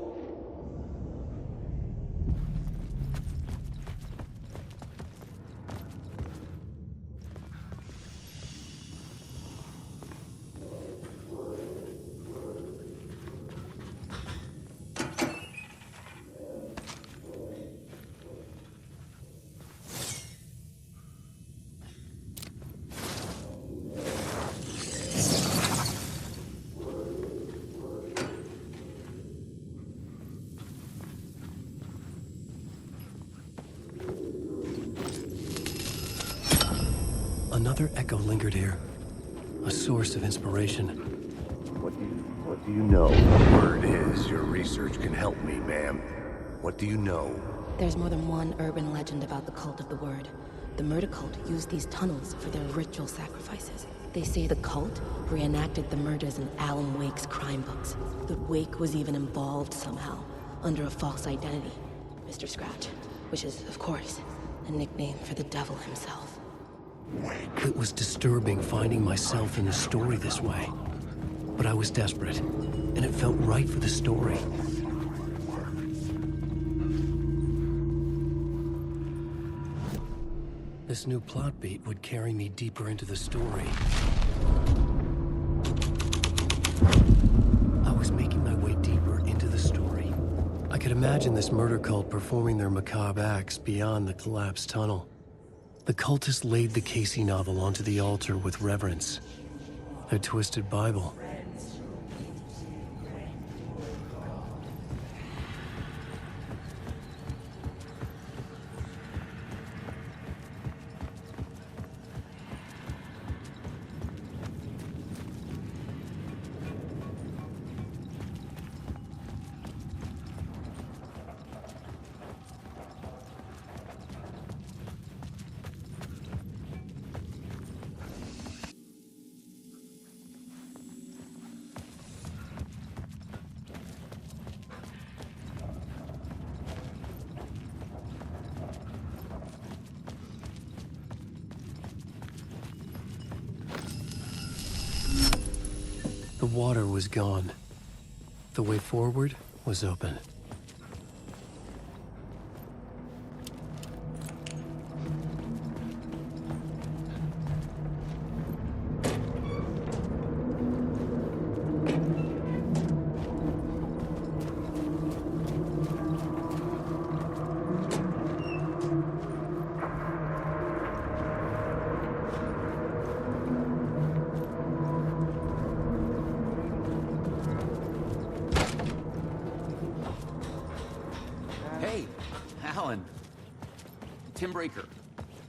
Another echo lingered here. A source of inspiration. What do you know? Word is, your research can help me, ma'am. What do you know? There's more than one urban legend about the cult of the word. The murder cult used these tunnels for their ritual sacrifices. They say the cult reenacted the murders in Alan Wake's crime books. That Wake was even involved somehow, under a false identity. Mr. Scratch, which is, of course, a nickname for the devil himself. It was disturbing finding myself in the story this way. But I was desperate, and it felt right for the story. This new plot beat would carry me deeper into the story. I was making my way deeper into the story. I could imagine this murder cult performing their macabre acts beyond the collapsed tunnel. The cultists laid the Casey novel onto the altar with reverence. Their twisted Bible. The water was gone. The way forward was open.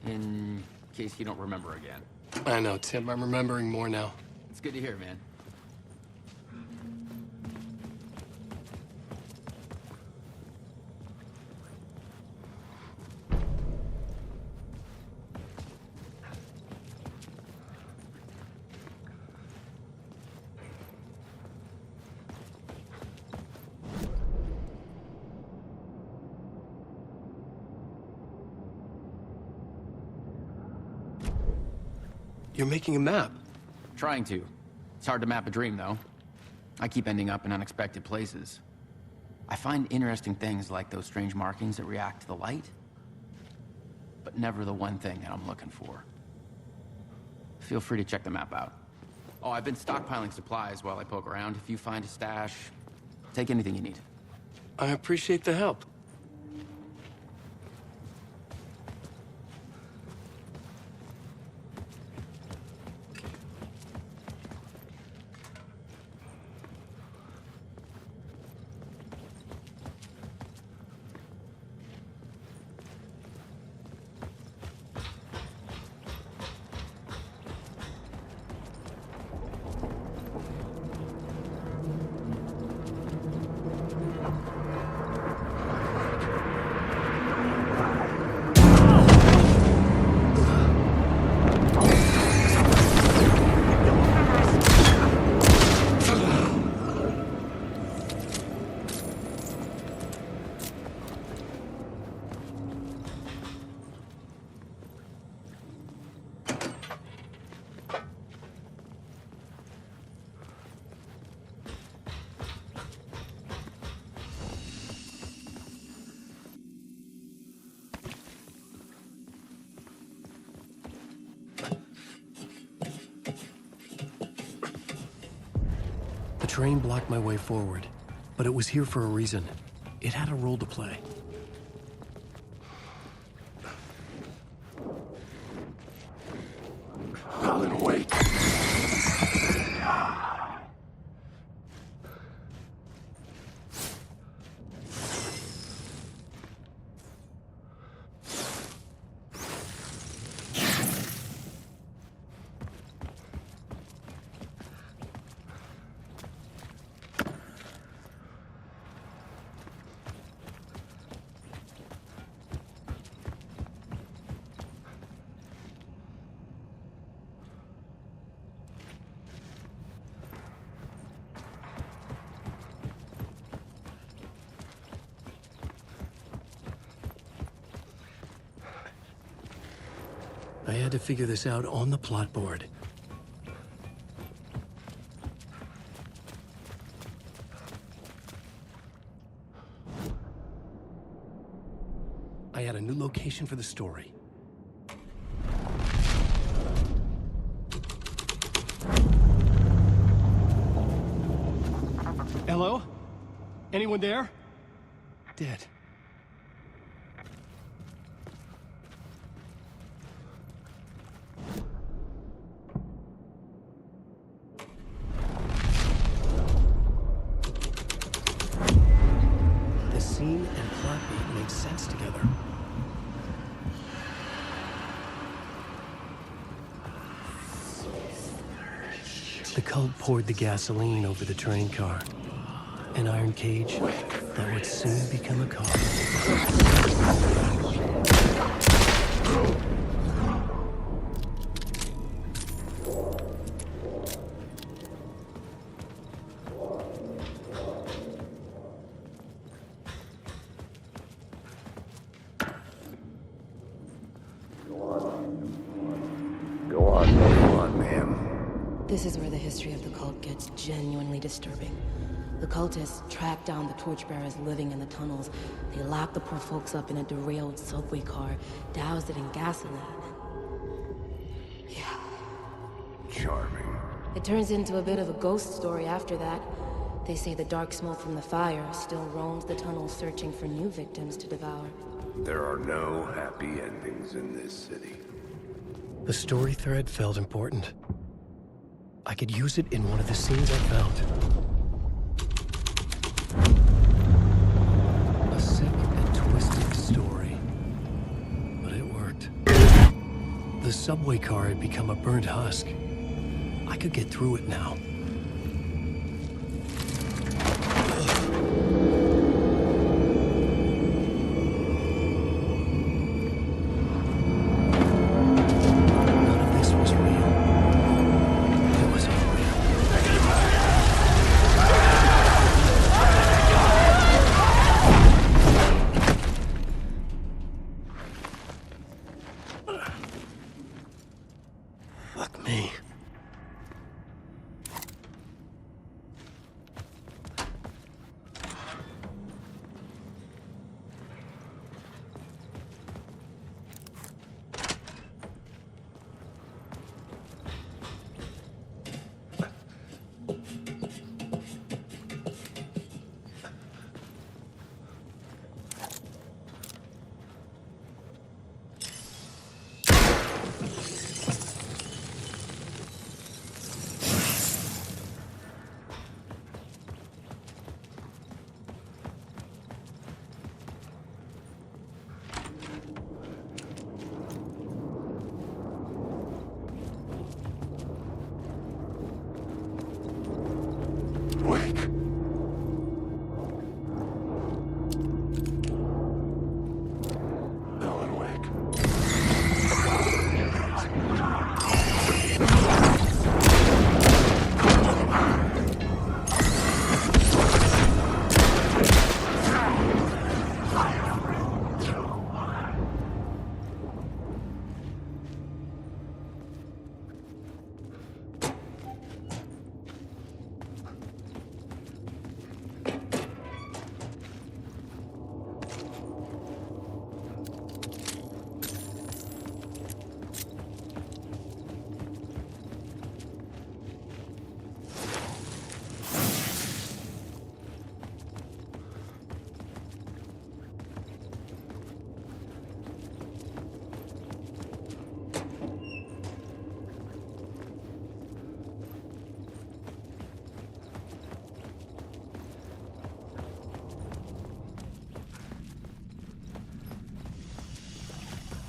In case you don't remember again. I know, Tim. I'm remembering more now. It's good to hear, man. You're making a map. Trying to. It's hard to map a dream, though. I keep ending up in unexpected places. I find interesting things like those strange markings that react to the light, but never the one thing that I'm looking for. Feel free to check the map out. Oh, I've been stockpiling supplies while I poke around. If you find a stash, take anything you need. I appreciate the help. The train blocked my way forward, but it was here for a reason. It had a role to play. Alan Wake. I had to figure this out on the plot board. I had a new location for the story. Hello? Anyone there? Dead. The scene and plot beat make sense together. The cult poured the gasoline over the train car. An iron cage that would soon become a car. Go on, ma'am. This is where the history of the cult gets genuinely disturbing. The cultists tracked down the torchbearers living in the tunnels. They locked the poor folks up in a derailed subway car, doused it in gasoline. Yeah. Charming. It turns into a bit of a ghost story after that. They say the dark smoke from the fire still roams the tunnels searching for new victims to devour. There are no happy endings in this city. The story thread felt important. I could use it in one of the scenes I found. A sick and twisted story. But it worked. The subway car had become a burnt husk. I could get through it now.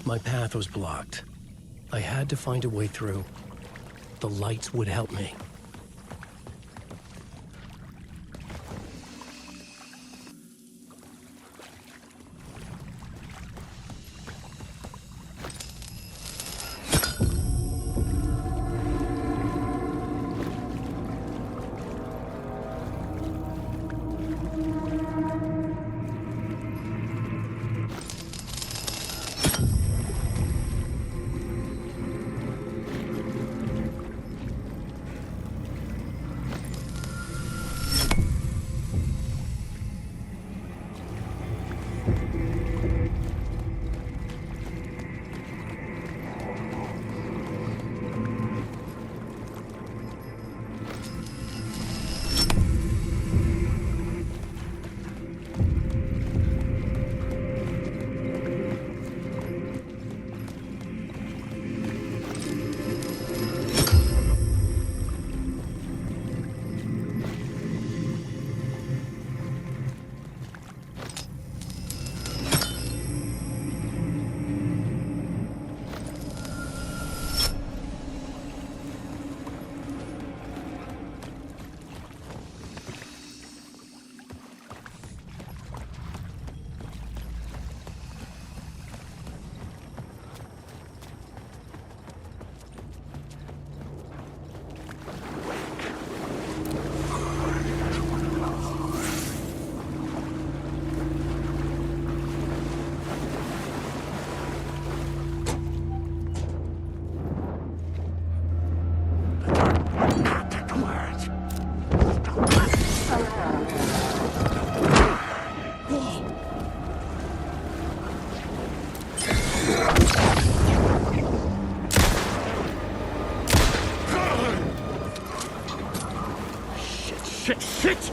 My path was blocked. I had to find a way through. The lights would help me. Shit!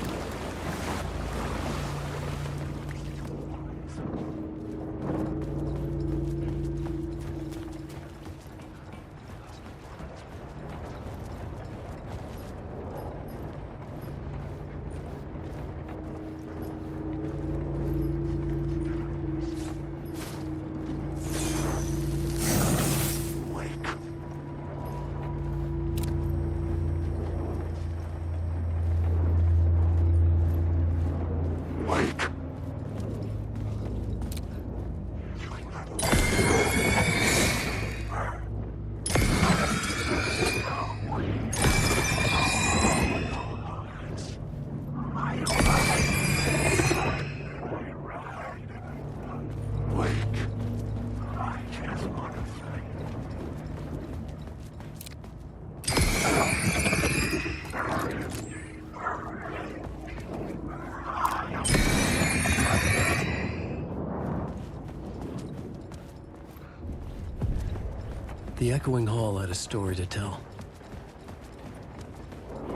The echoing hall had a story to tell.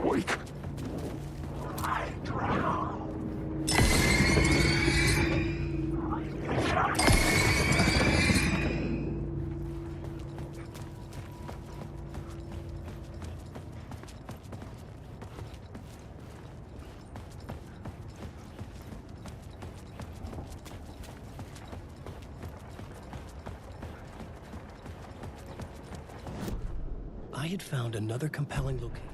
Wake. I drown. I had found another compelling location.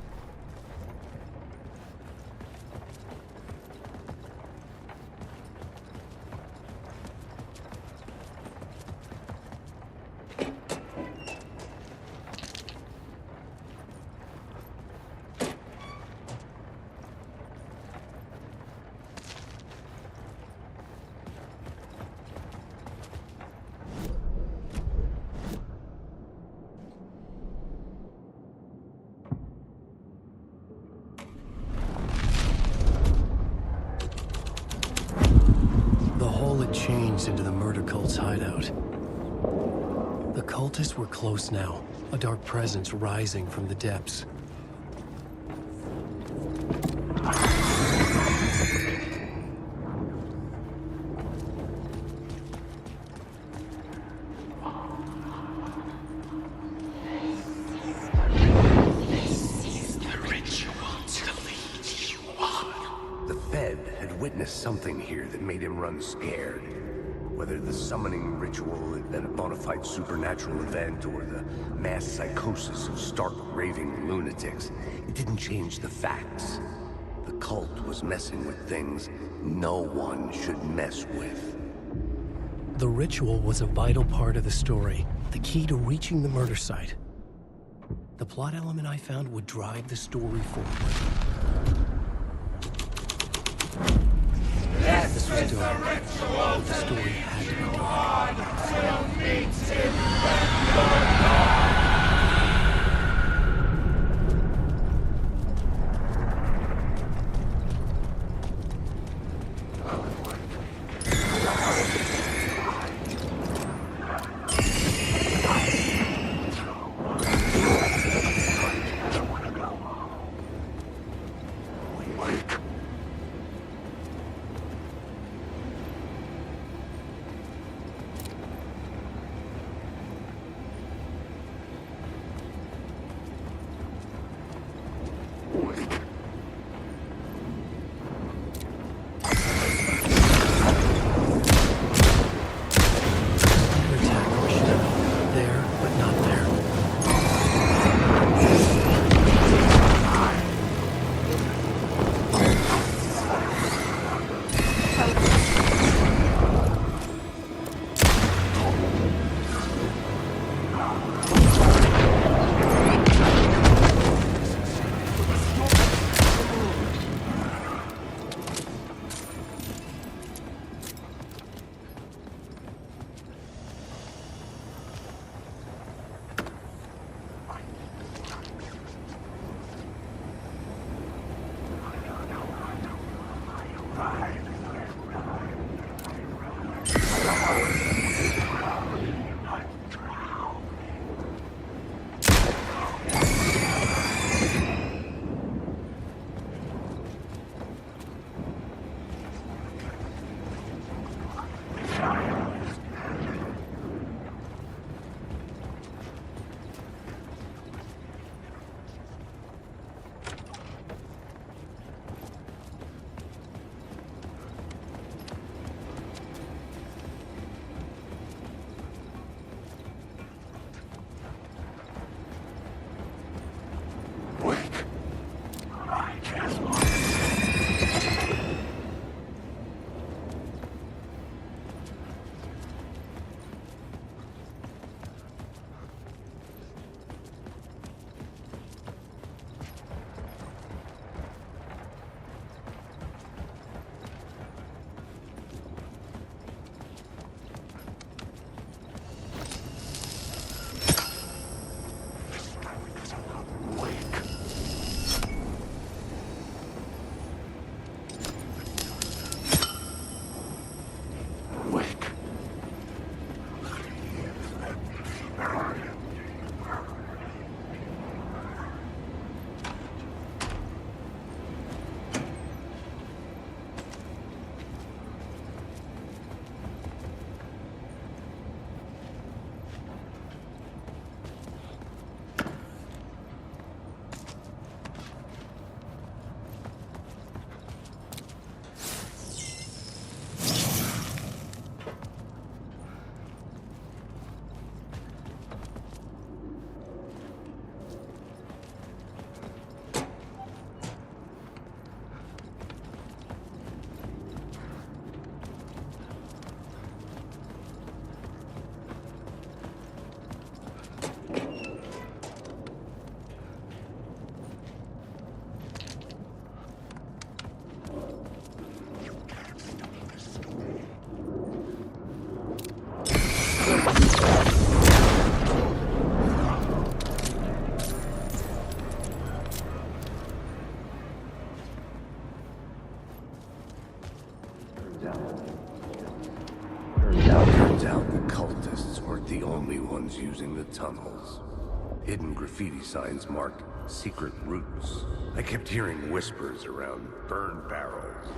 Changed into the murder cult's hideout. The cultists were close now, a dark presence rising from the depths. This is the ritual to lead you on. The Fed had witnessed something here that made him run scared. Whether the summoning ritual had been a bona fide supernatural event or the mass psychosis of stark raving lunatics, it didn't change the facts. The cult was messing with things no one should mess with. The ritual was a vital part of the story, the key to reaching the murder site. The plot element I found would drive the story forward. This was dark, but the story had to be dark. God will meet him when you're gone. Turns out the cultists weren't the only ones using the tunnels. Hidden graffiti signs marked secret routes. I kept hearing whispers around burned barrels.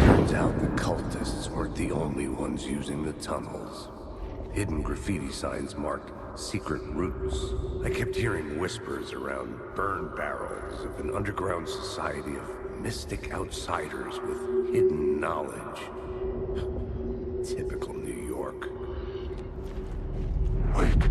Turns out the cultists weren't the only ones using the tunnels. Hidden graffiti signs marked secret routes. I kept hearing whispers around burned barrels of an underground society of mystic outsiders with hidden knowledge. Typical New York. Wake.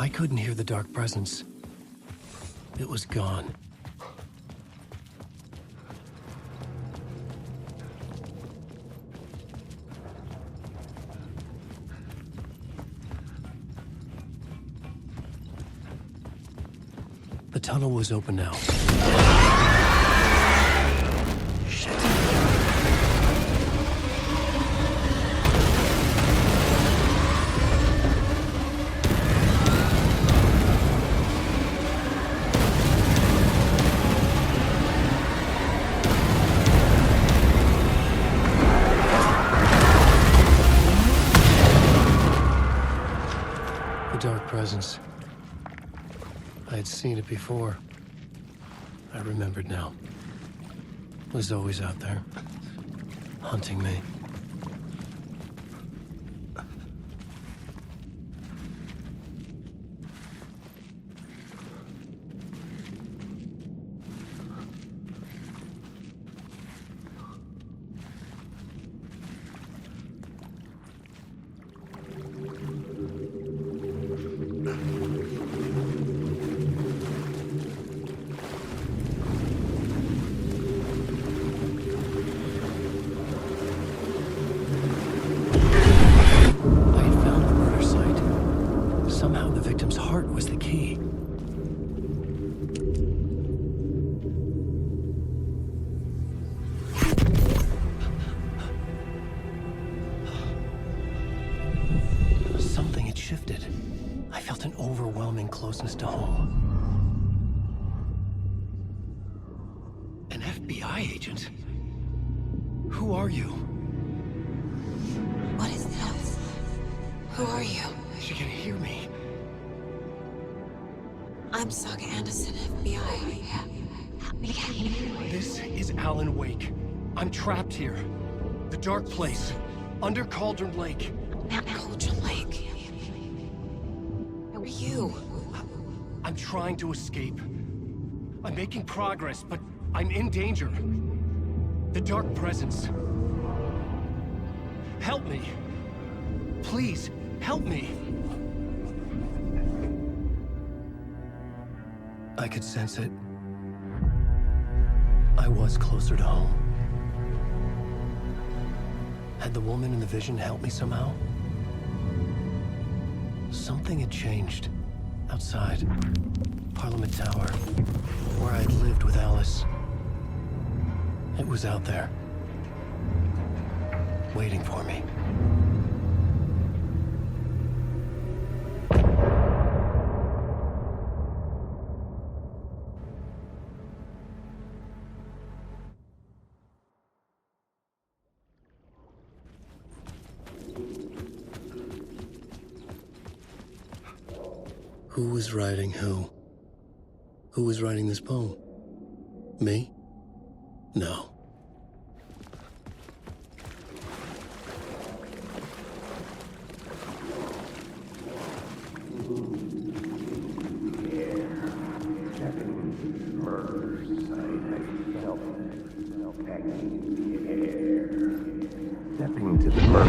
I couldn't hear the dark presence. It was gone. The tunnel was open now. Shit. The dark presence. I had seen it before. I remembered now. It was always out there, hunting me. Closeness to home. An FBI agent? Who are you? What is this? Who are you? She can hear me. I'm Saga Anderson, FBI. Help me get you. This is Alan Wake. I'm trapped here. The dark place. Under Cauldron Lake. Not Cauldron Lake. Who are you? I'm trying to escape. I'm making progress, but I'm in danger. The dark presence. Help me. Please, help me. I could sense it. I was closer to home. Had the woman in the vision helped me somehow? Something had changed. Outside, Parliament Tower, where I'd lived with Alice. It was out there, waiting for me. Who was writing who? Who was writing this poem? Me? No.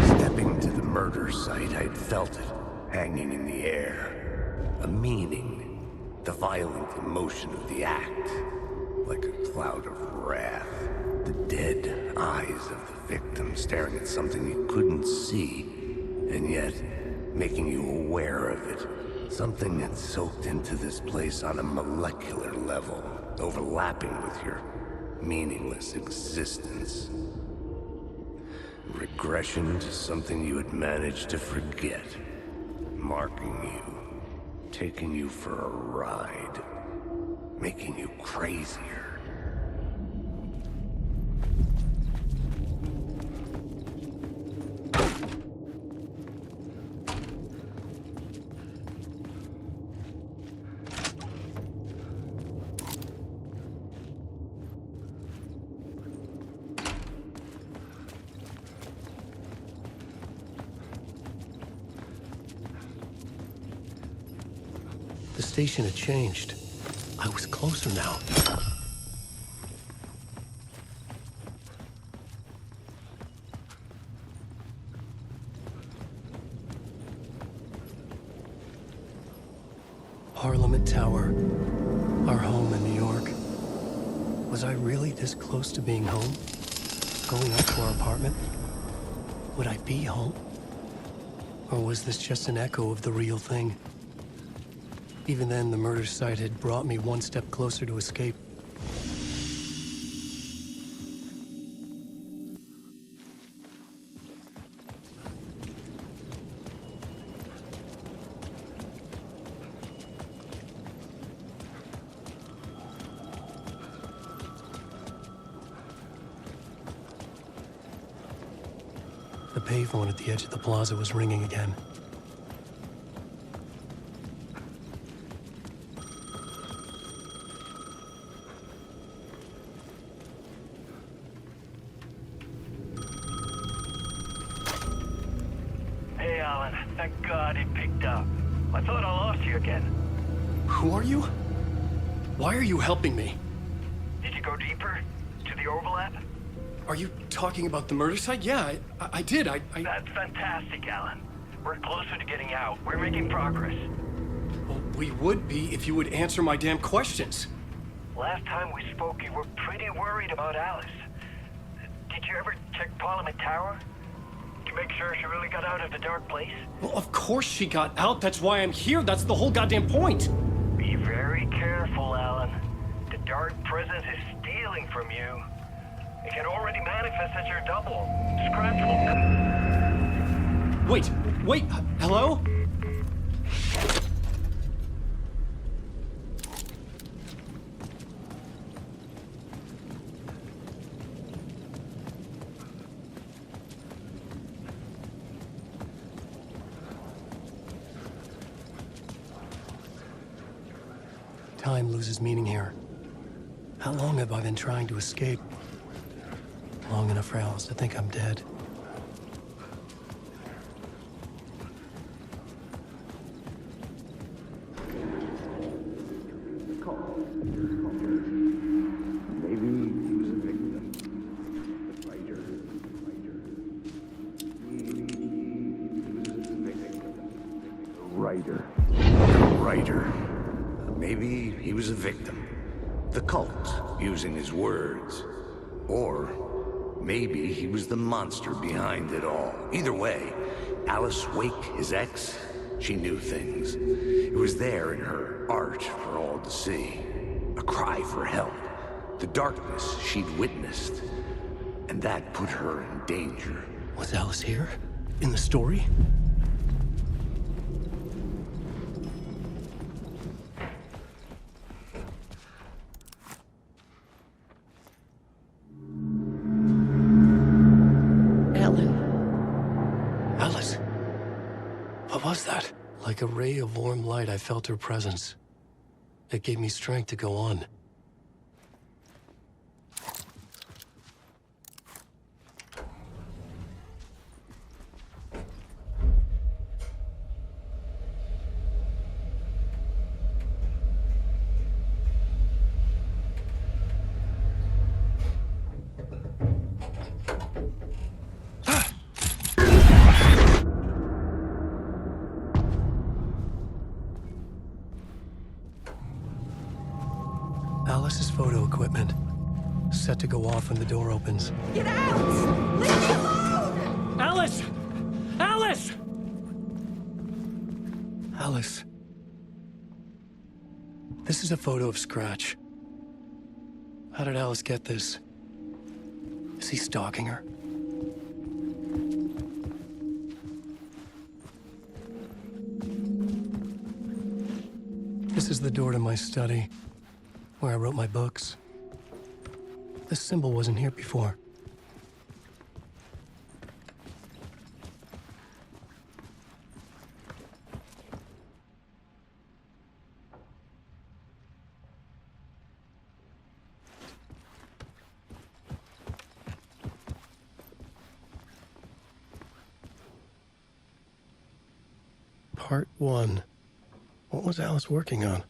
Stepping to the murder site, I'd felt it, hanging in the air. A meaning, the violent emotion of the act, like a cloud of wrath. The dead eyes of the victim staring at something you couldn't see, and yet making you aware of it. Something that soaked into this place on a molecular level, overlapping with your meaningless existence. Regression to something you had managed to forget, marking you, taking you for a ride, making you crazier. The station had changed. I was closer now. Parliament Tower, our home in New York. Was I really this close to being home? Going up to our apartment? Would I be home? Or was this just an echo of the real thing? Even then, the murder site had brought me one step closer to escape. The payphone at the edge of the plaza was ringing again. Hey, Alan. Thank God he picked up. I thought I lost you again. Who are you? Why are you helping me? Did you go deeper? To the overlap? Are you talking about the murder site? Yeah, I did. That's fantastic, Alan. We're closer to getting out. We're making progress. Well, we would be if you would answer my damn questions. Last time we spoke, you were pretty worried about Alice. Did you ever check Parliament Tower? To make sure she really got out of the dark place? Well, of course she got out. That's why I'm here. That's the whole goddamn point. Be very careful, Alan. The dark presence is stealing from you. It can already manifest as your double. Scratch will... Wait, hello? Time loses meaning here. How long have I been trying to escape? Long enough for Alice to think I'm dead. Maybe he was a victim. The writer. Maybe he was a victim. The cult, using his words. Or maybe he was the monster behind it all. Either way, Alice Wake, his ex, she knew things. It was there in her art for all to see. A cry for help. The darkness she'd witnessed. And that put her in danger. Was Alice here? In the story? What was that? Like a ray of warm light, I felt her presence. It gave me strength to go on. Alice's photo equipment. Set to go off when the door opens. Get out! Leave me alone! Alice! Alice! Alice. This is a photo of Scratch. How did Alice get this? Is he stalking her? This is the door to my study, where I wrote my books. This symbol wasn't here before. Part 1. What was Alice working on?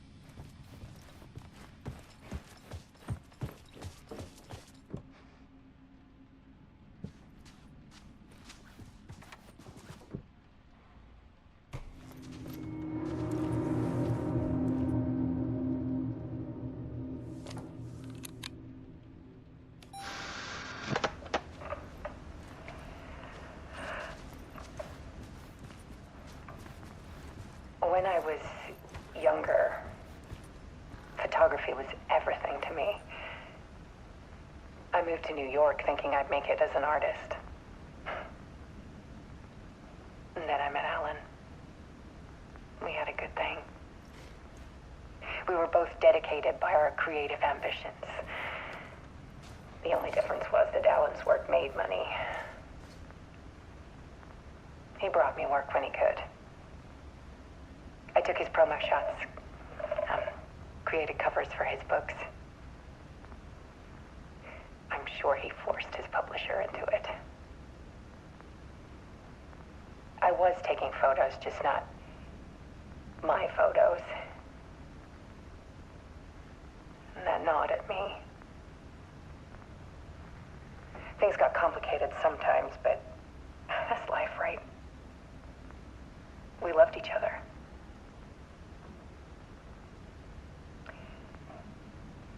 photography was everything to me. I moved to New York thinking I'd make it as an artist. And then I met Alan. We had a good thing. We were both dedicated by our creative ambitions. The only difference was that Alan's work made money. He brought me work when he could. I took his promo shots, created covers for his books. I'm sure he forced his publisher into it. I was taking photos, just not my photos. And that gnawed at me. Things got complicated sometimes, but that's life, right? We loved each other.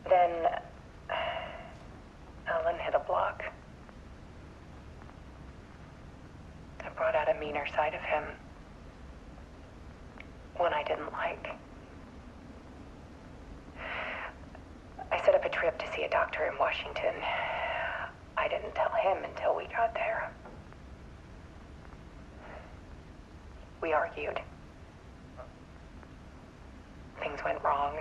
Then Alan hit a block. I brought out a meaner side of him. One I didn't like. I set up a trip to see a doctor in Washington. I didn't tell him until we got there. We argued. Things went wrong.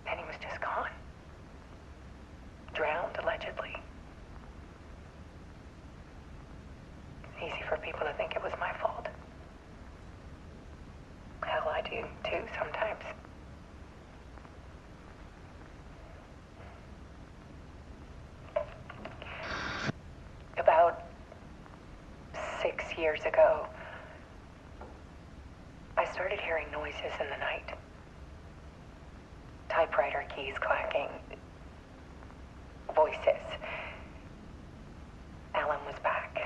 Then he was just gone. Drowned, allegedly. It's easy for people to think it was my fault. Hell, I do too sometimes. About 6 years ago, I started hearing noises in the night. Typewriter keys clacking. Voices. Alan was back.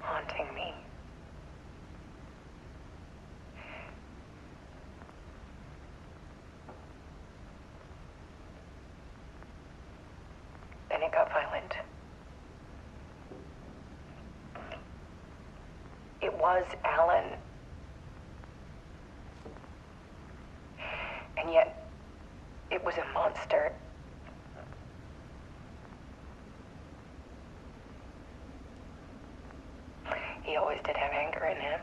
Haunting me. Then it got violent. It was Alan. And yet, it was a monster. He always did have anger in him.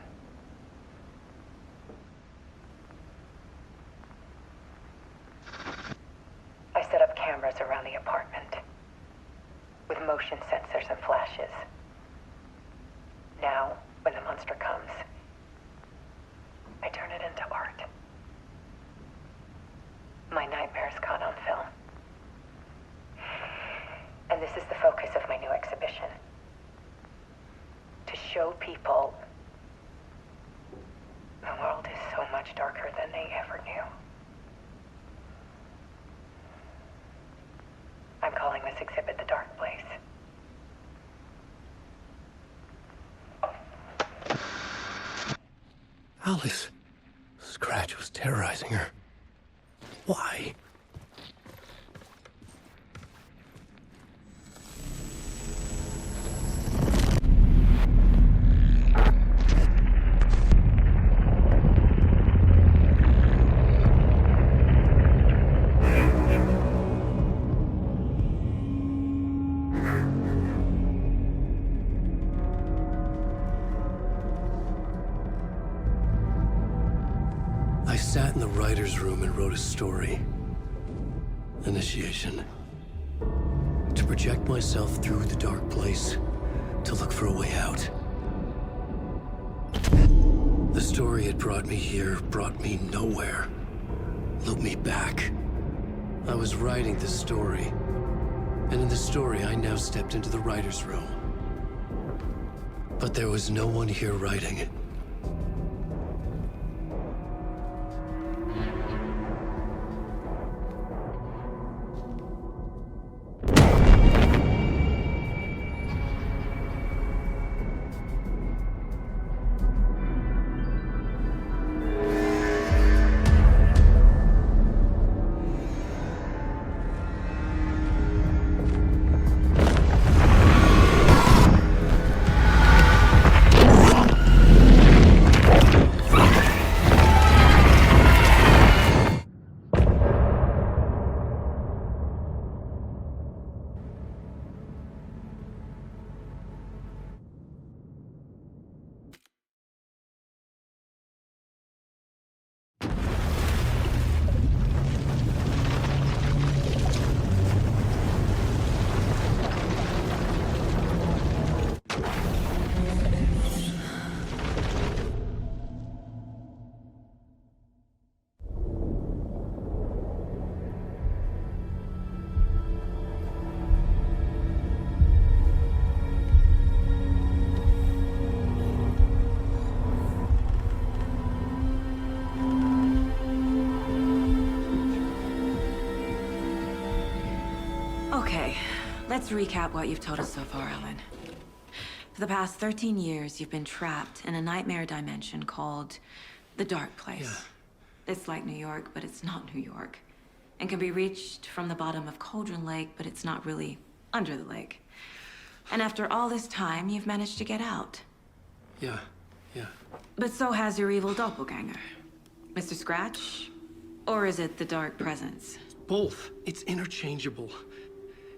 I set up cameras around the apartment with motion sensors and flashes. Now, when the monster comes, I turn it into art. My nightmares caught on film. And this is the focus of my new exhibition. To show people the world is so much darker than they ever knew. I'm calling this exhibit The Dark Place. Alice. Scratch was terrorizing her. Why? I sat in the writer's room and wrote a story. Initiation. To project myself through the dark place, to look for a way out. The story had brought me here, brought me nowhere. Looped me back. I was writing the story. And in the story, I now stepped into the writer's room. But there was no one here writing it. Okay, let's recap what you've told us so far, Alan. For the past 13 years, you've been trapped in a nightmare dimension called the Dark Place. Yeah. It's like New York, but it's not New York. And can be reached from the bottom of Cauldron Lake, but it's not really under the lake. And after all this time, you've managed to get out. Yeah. But so has your evil doppelganger. Mr. Scratch? Or is it the Dark Presence? Both. It's interchangeable.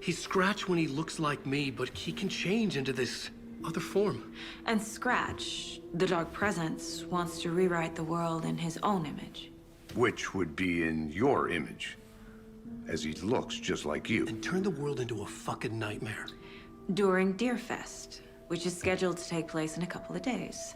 He's Scratch when he looks like me, but he can change into this other form. And Scratch, the Dark Presence, wants to rewrite the world in his own image. Which would be in your image, as he looks just like you. And turn the world into a fucking nightmare. During Deerfest, which is scheduled to take place in a couple of days.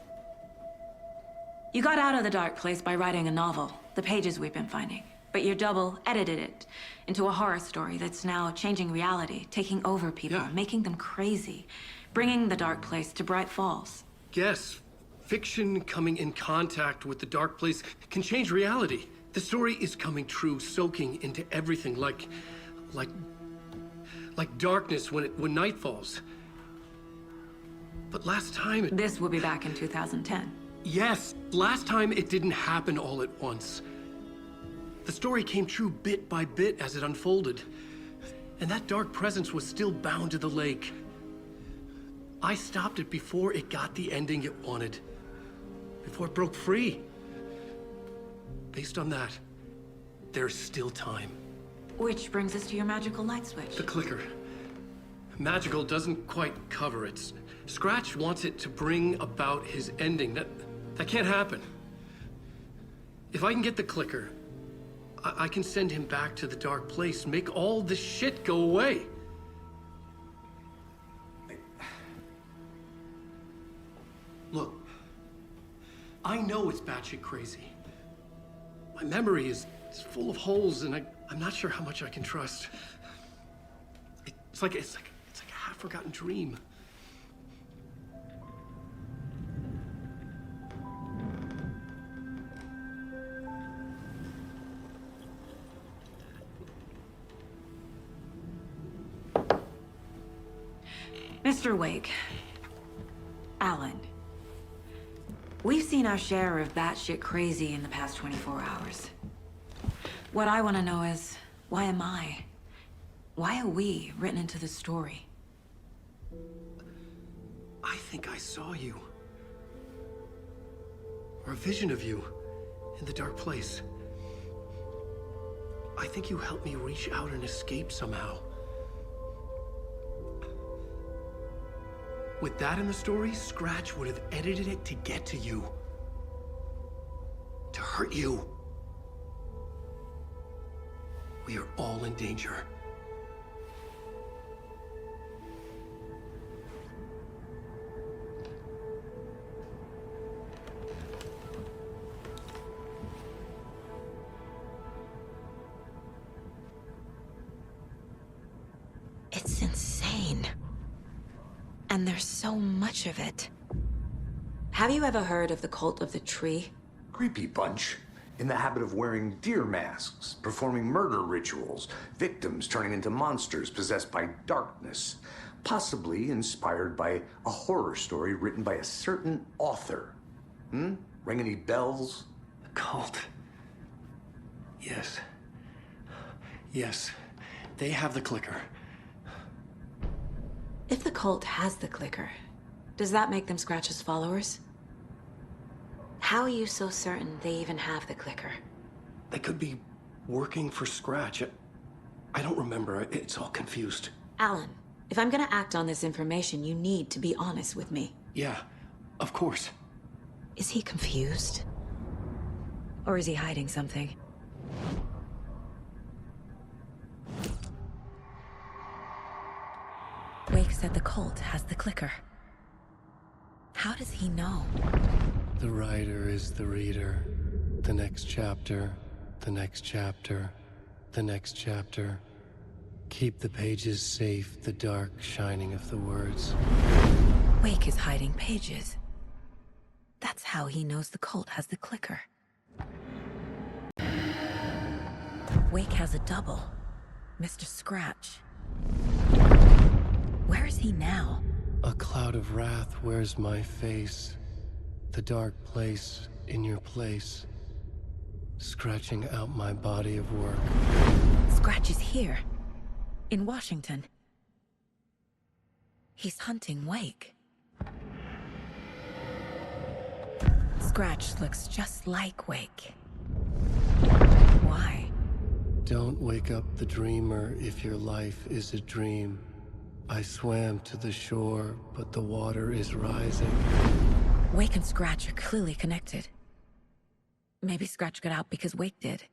You got out of the Dark Place by writing a novel, the pages we've been finding. But your double edited it into a horror story that's now changing reality, taking over people, making them crazy, bringing the Dark Place to Bright Falls. Yes, fiction coming in contact with the Dark Place can change reality. The story is coming true, soaking into everything like darkness when night falls. But last time This will be back in 2010. Yes, last time it didn't happen all at once. The story came true bit by bit as it unfolded. And that dark presence was still bound to the lake. I stopped it before it got the ending it wanted. Before it broke free. Based on that, there's still time. Which brings us to your magical light switch. The clicker. Magical doesn't quite cover it. Scratch wants it to bring about his ending. That can't happen. If I can get the clicker, I can send him back to the Dark Place, make all this shit go away. Look, I know it's batshit crazy. My memory is full of holes, and I'm not sure how much I can trust. It's like a half-forgotten dream. Mr. Wake, Alan, we've seen our share of batshit crazy in the past 24 hours. What I want to know is, why am I? Why are we written into the story? I think I saw you. Or a vision of you in the Dark Place. I think you helped me reach out and escape somehow. With that in the story, Scratch would have edited it to get to you. To hurt you. We are all in danger. It's insane. And there's so much of it. Have you ever heard of the cult of the tree? Creepy bunch. In the habit of wearing deer masks, performing murder rituals, victims turning into monsters possessed by darkness, possibly inspired by a horror story written by a certain author. Ring any bells? The cult. Yes. Yes. They have the clicker. If the cult has the clicker, does that make them Scratch's followers? How are you so certain they even have the clicker? They could be working for Scratch. I don't remember. It's all confused. Alan, if I'm gonna act on this information, you need to be honest with me. Yeah, of course. Is he confused? Or is he hiding something? Wake said the cult has the clicker. How does he know? The writer is the reader. The next chapter, the next chapter, the next chapter. Keep the pages safe, the dark shining of the words. Wake is hiding pages. That's how he knows the cult has the clicker. Wake has a double, Mr. Scratch. Where is he now? A cloud of wrath wears my face. The dark place in your place. Scratching out my body of work. Scratch is here. In Washington. He's hunting Wake. Scratch looks just like Wake. Why? Don't wake up the dreamer if your life is a dream. I swam to the shore, but the water is rising. Wake and Scratch are clearly connected. Maybe Scratch got out because Wake did.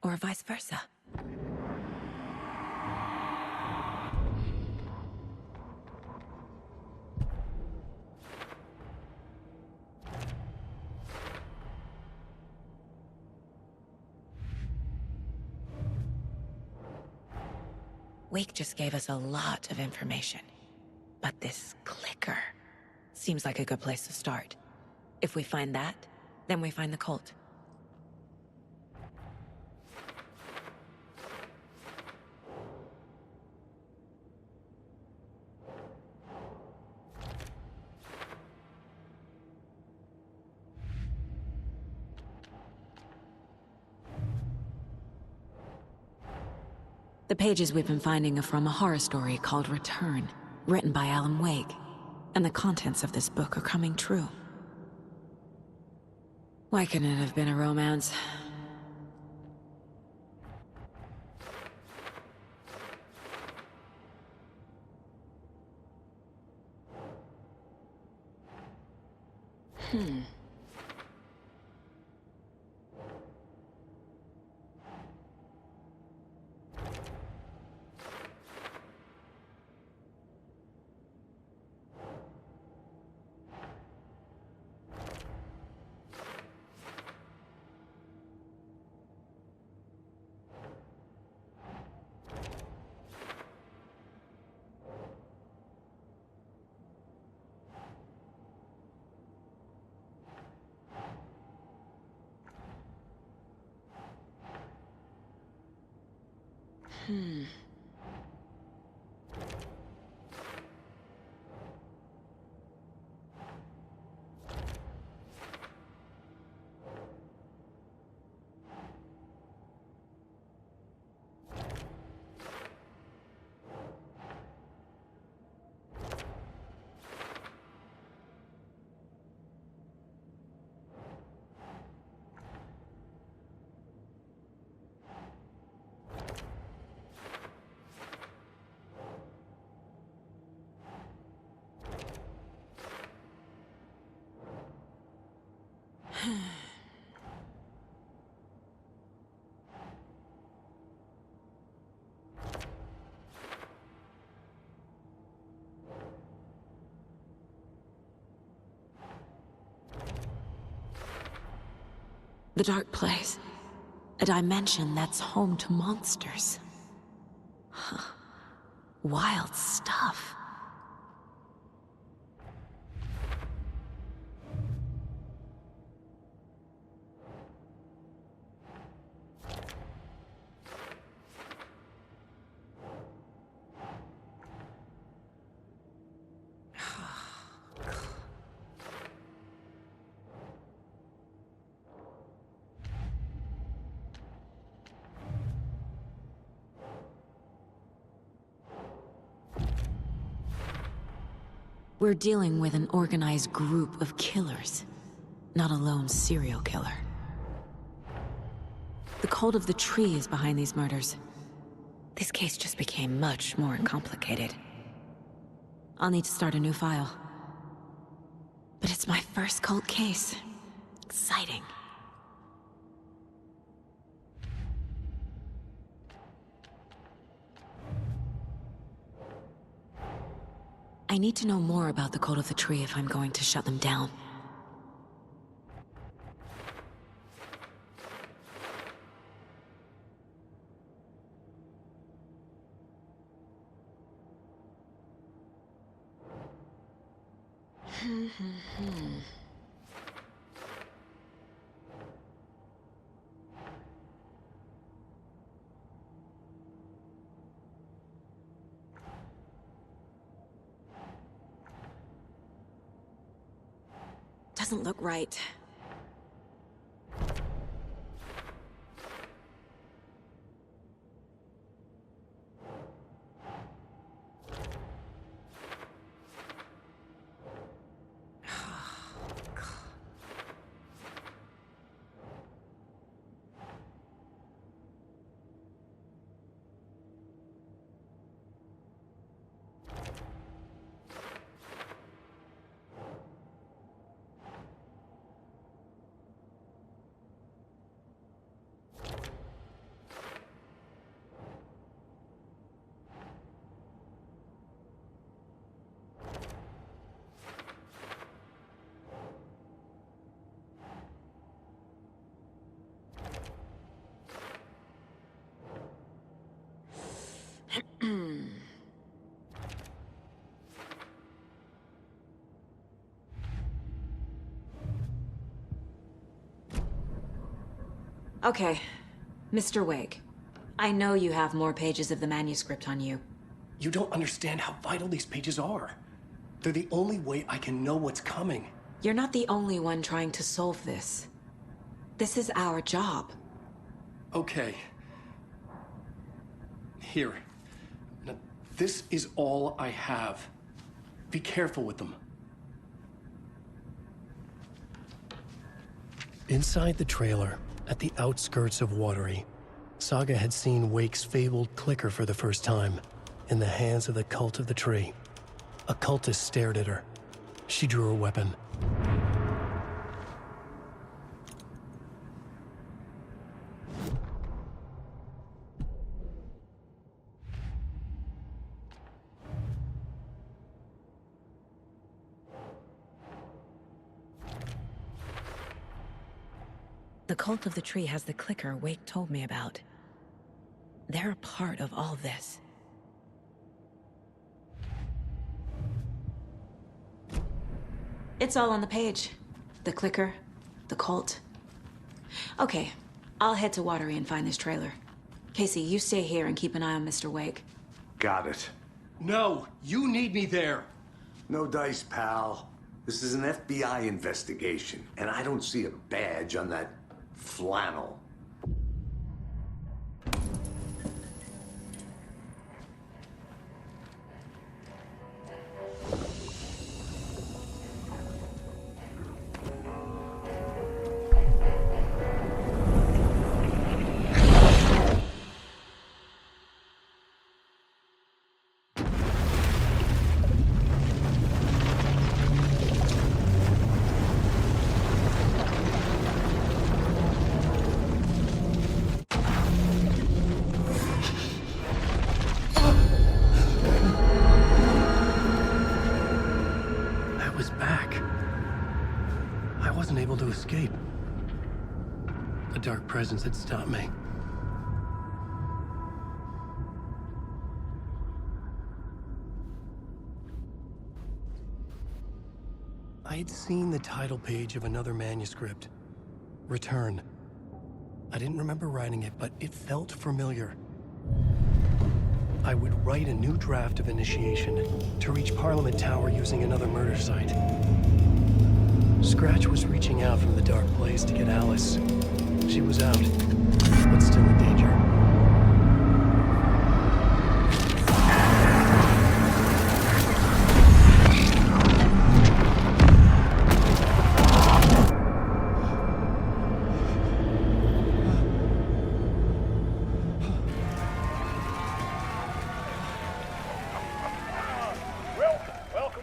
Or vice versa. Wake just gave us a lot of information. But this clicker seems like a good place to start. If we find that, then we find the cult. The pages we've been finding are from a horror story called Return, written by Alan Wake, and the contents of this book are coming true. Why couldn't it have been a romance? The dark place. A dimension that's home to monsters. Huh. Wild stuff. We're dealing with an organized group of killers, not a lone serial killer. The cult of the tree is behind these murders. This case just became much more complicated. I'll need to start a new file. But it's my first cult case. Exciting. I need to know more about the cult of the tree if I'm going to shut them down. Doesn't look right. Okay, Mr. Wake. I know you have more pages of the manuscript on you. You don't understand how vital these pages are. They're the only way I can know what's coming. You're not the only one trying to solve this. This is our job. Okay. Here. Now, this is all I have. Be careful with them. Inside the trailer, at the outskirts of Watery, Saga had seen Wake's fabled clicker for the first time, in the hands of the Cult of the Tree. A cultist stared at her. She drew her weapon. The Cult of the Tree has the clicker Wake told me about. They're a part of all this. It's all on the page. The clicker, the cult. Okay, I'll head to Watery and find this trailer. Casey, you stay here and keep an eye on Mr. Wake. Got it. No, you need me there. No dice, pal. This is an FBI investigation, and I don't see a badge on that flannel. To escape. A dark presence had stopped me. I had seen the title page of another manuscript. Return. I didn't remember writing it, but it felt familiar. I would write a new draft of initiation to reach Parliament Tower using another murder site. Scratch was reaching out from the dark place to get Alice. She was out, but still in danger.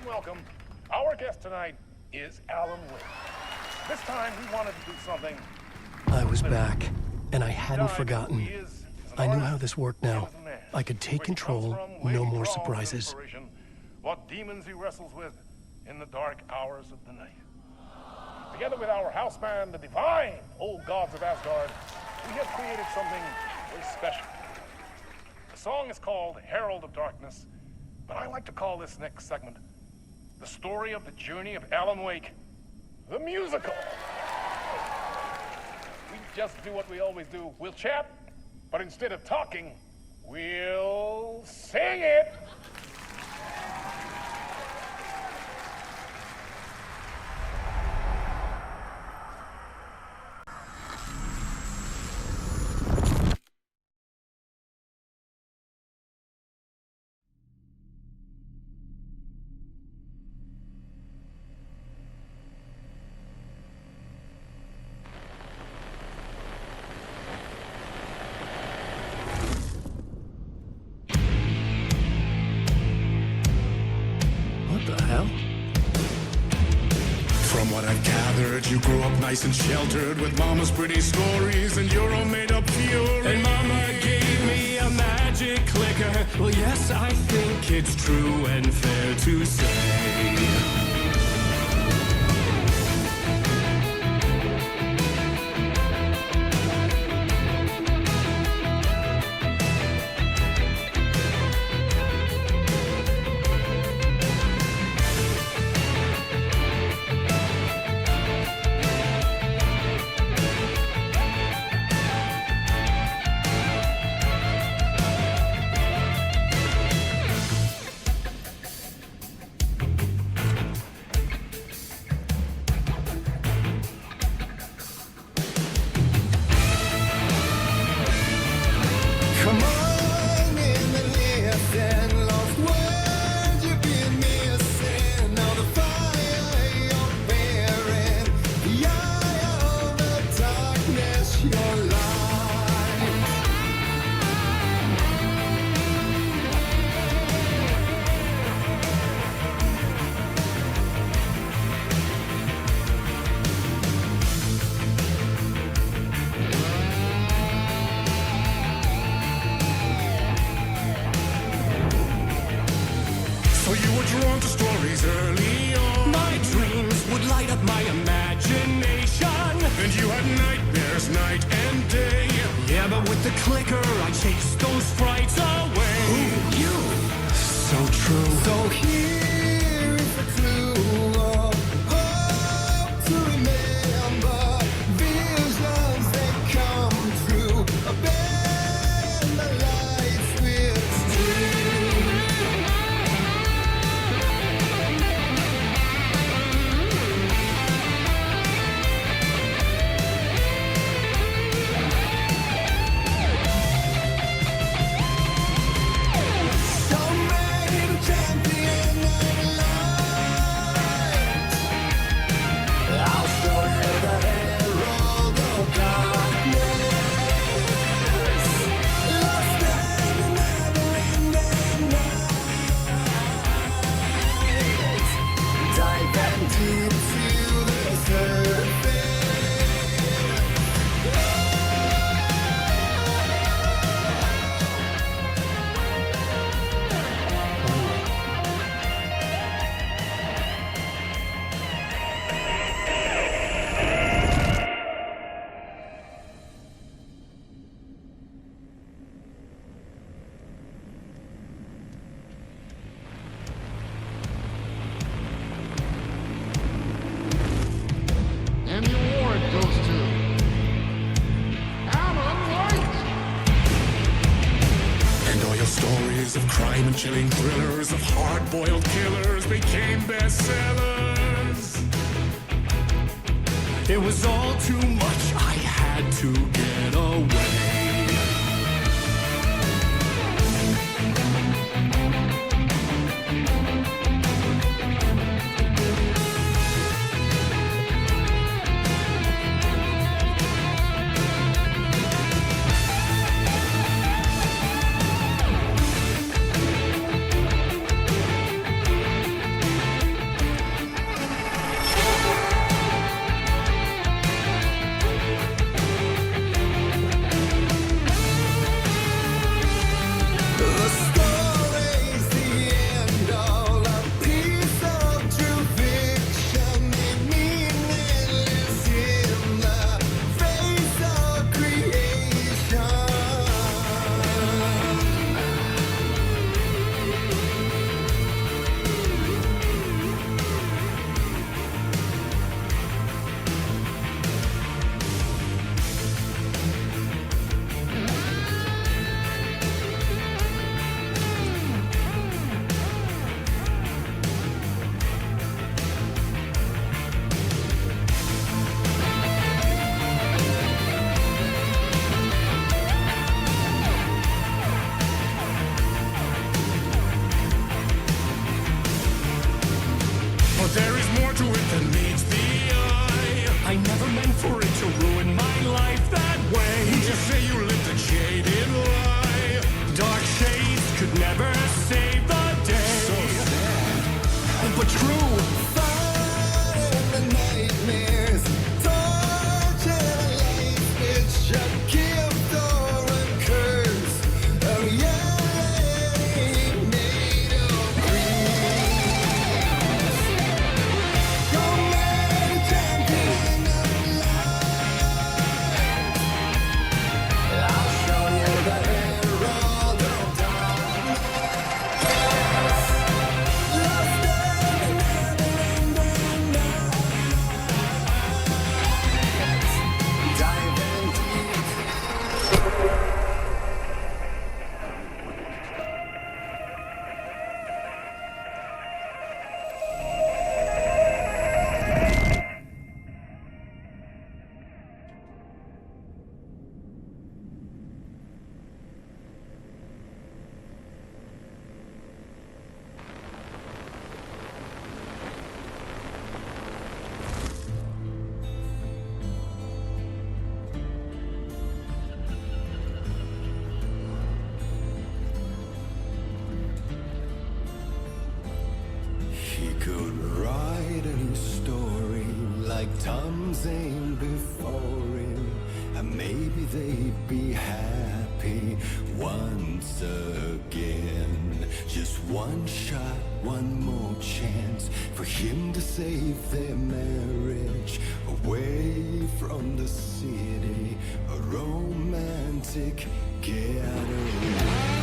Welcome. Our guest tonight is Alan Wake. This time we wanted to do something. I was back, and I hadn't forgotten. I knew how this worked now. I could take control, no more surprises. What demons he wrestles with in the dark hours of the night. Together with our house band, the divine old gods of Asgard, we have created something very special. The song is called Herald of Darkness, but I like to call this next segment the story of the journey of Alan Wake, the musical. We just do what we always do. We'll chat, but instead of talking, we'll sing it. You grew up nice and sheltered with mama's pretty stories and your own made-up fury. And mama gave me a magic clicker. Well, yes, I think it's true and fair to say. Chilling thrillers of hard-boiled killers became bestsellers. It was all too much, I had to get away. from Zane before him, and maybe they'd be happy once again. Just one shot, one more chance for him to save their marriage, away from the city, a romantic getaway.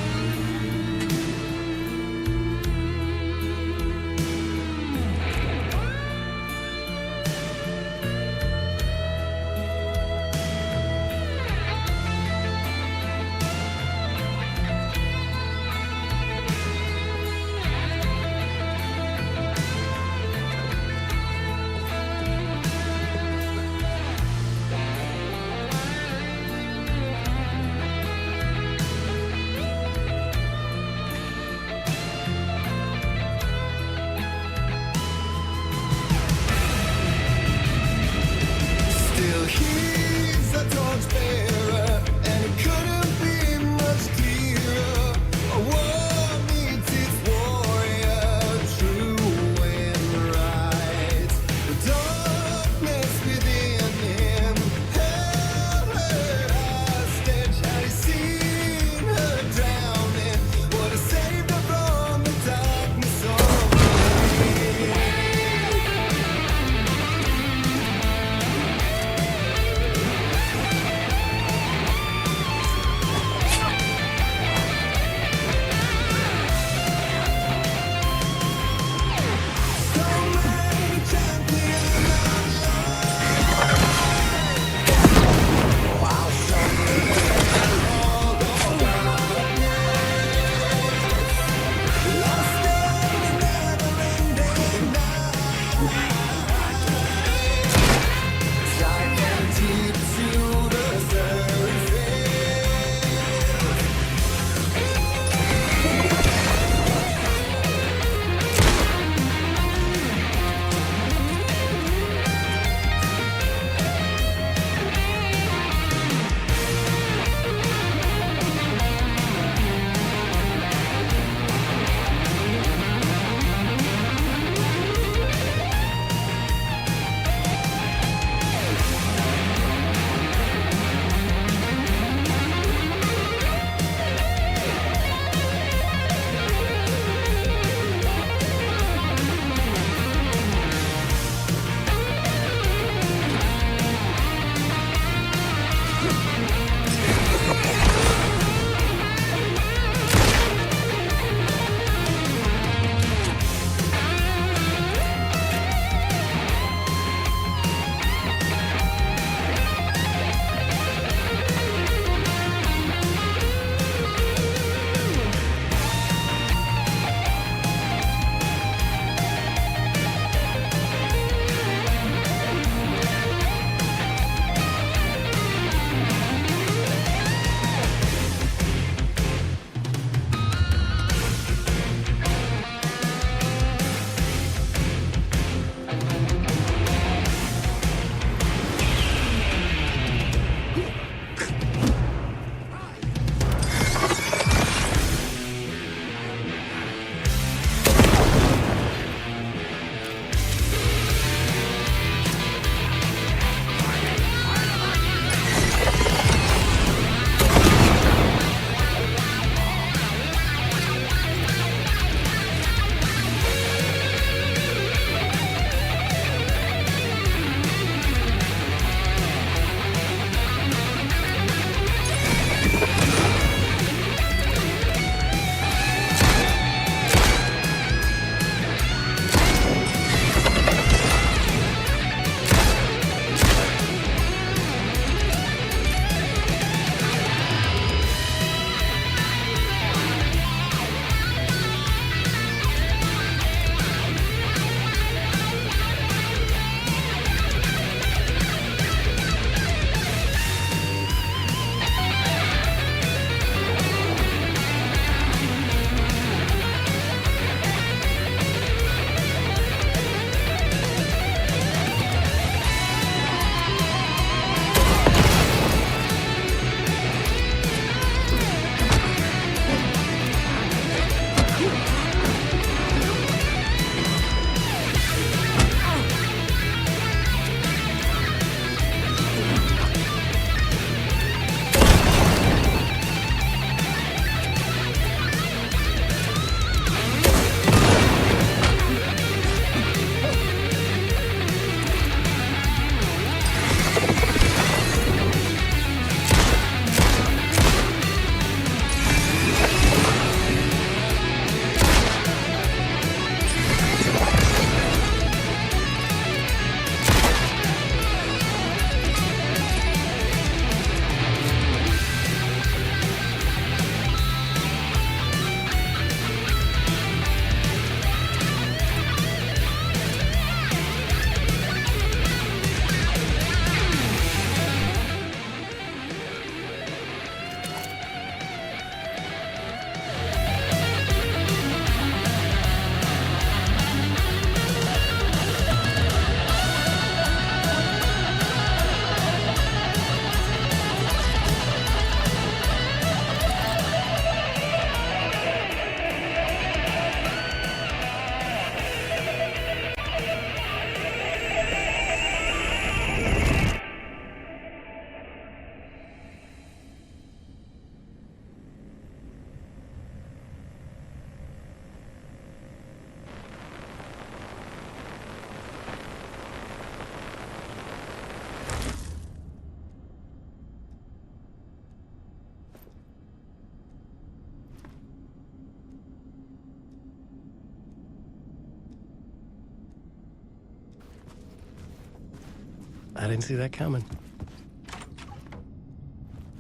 I didn't see that coming.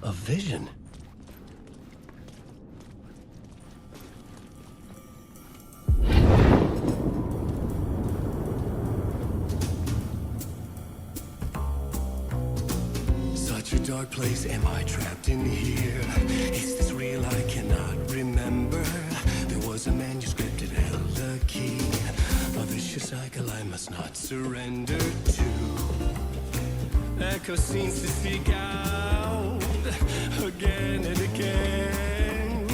A vision? Such a dark place, am I trapped in here? Is this real? I cannot remember. There was a manuscript, it held a key. A vicious cycle I must not surrender to. Echo scenes to seek out again and again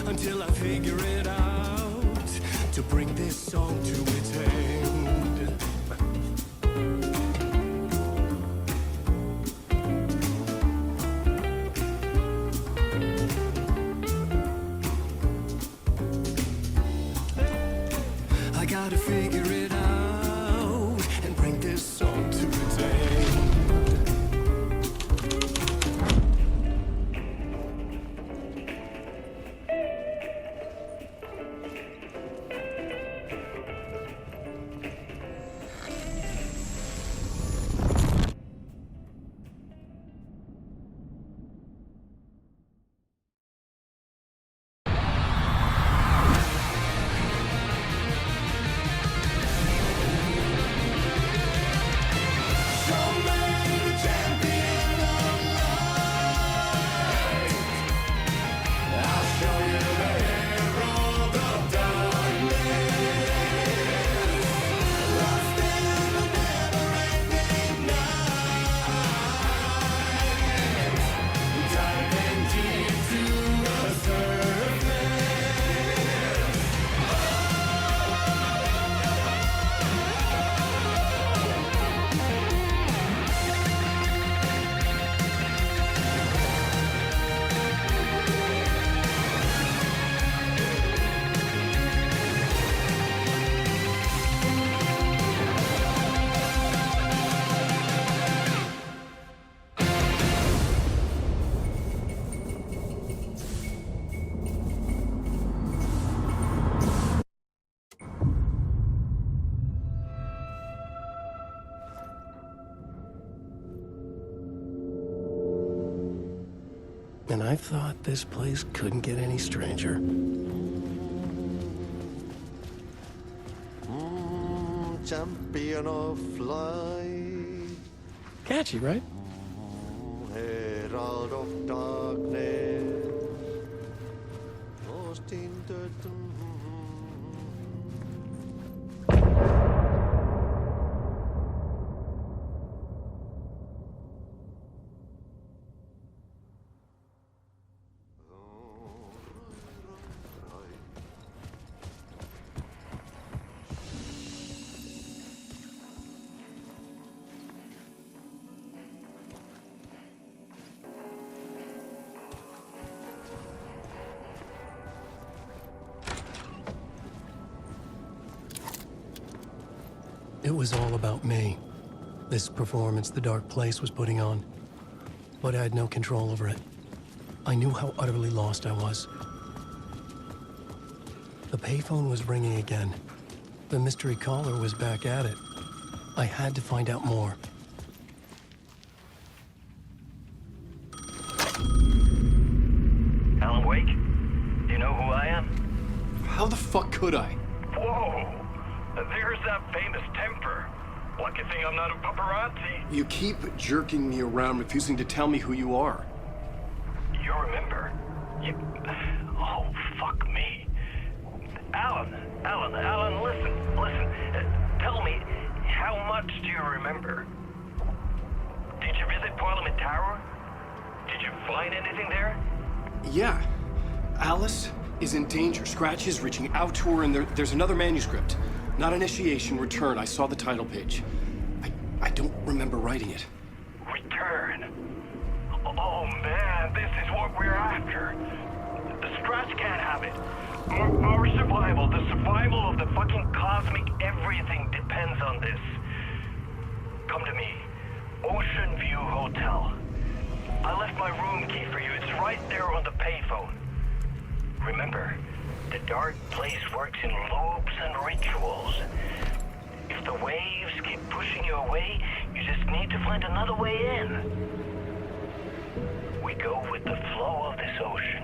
until I figure it out to bring this song to its end. I gotta figure it out and bring this song to its end. And I thought this place couldn't get any stranger. Champion of light. Catchy, right? Herald of darkness. Lost in the... It was all about me. This performance the dark place was putting on. But I had no control over it. I knew how utterly lost I was. The payphone was ringing again. The mystery caller was back at it. I had to find out more. Alan Wake? Do you know who I am? How the fuck could I? Whoa! There's that famous temper. Lucky thing I'm not a paparazzi. You keep jerking me around, refusing to tell me who you are. You remember? Oh, fuck me. Alan, listen. Tell me, how much do you remember? Did you visit Parliament Tower? Did you find anything there? Yeah. Alice is in danger. Scratch is reaching out to her, and there's another manuscript. Not initiation, return. I saw the title page. I don't remember writing it. Return? Oh man, this is what we're after. The Scratch can't have it. Our survival, the survival of the fucking cosmic everything depends on this. Come to me. Ocean View Hotel. I left my room key for you. It's right there on the payphone. Remember, the dark place works in loops and rituals. If the waves keep pushing you away, you just need to find another way in. We go with the flow of this ocean.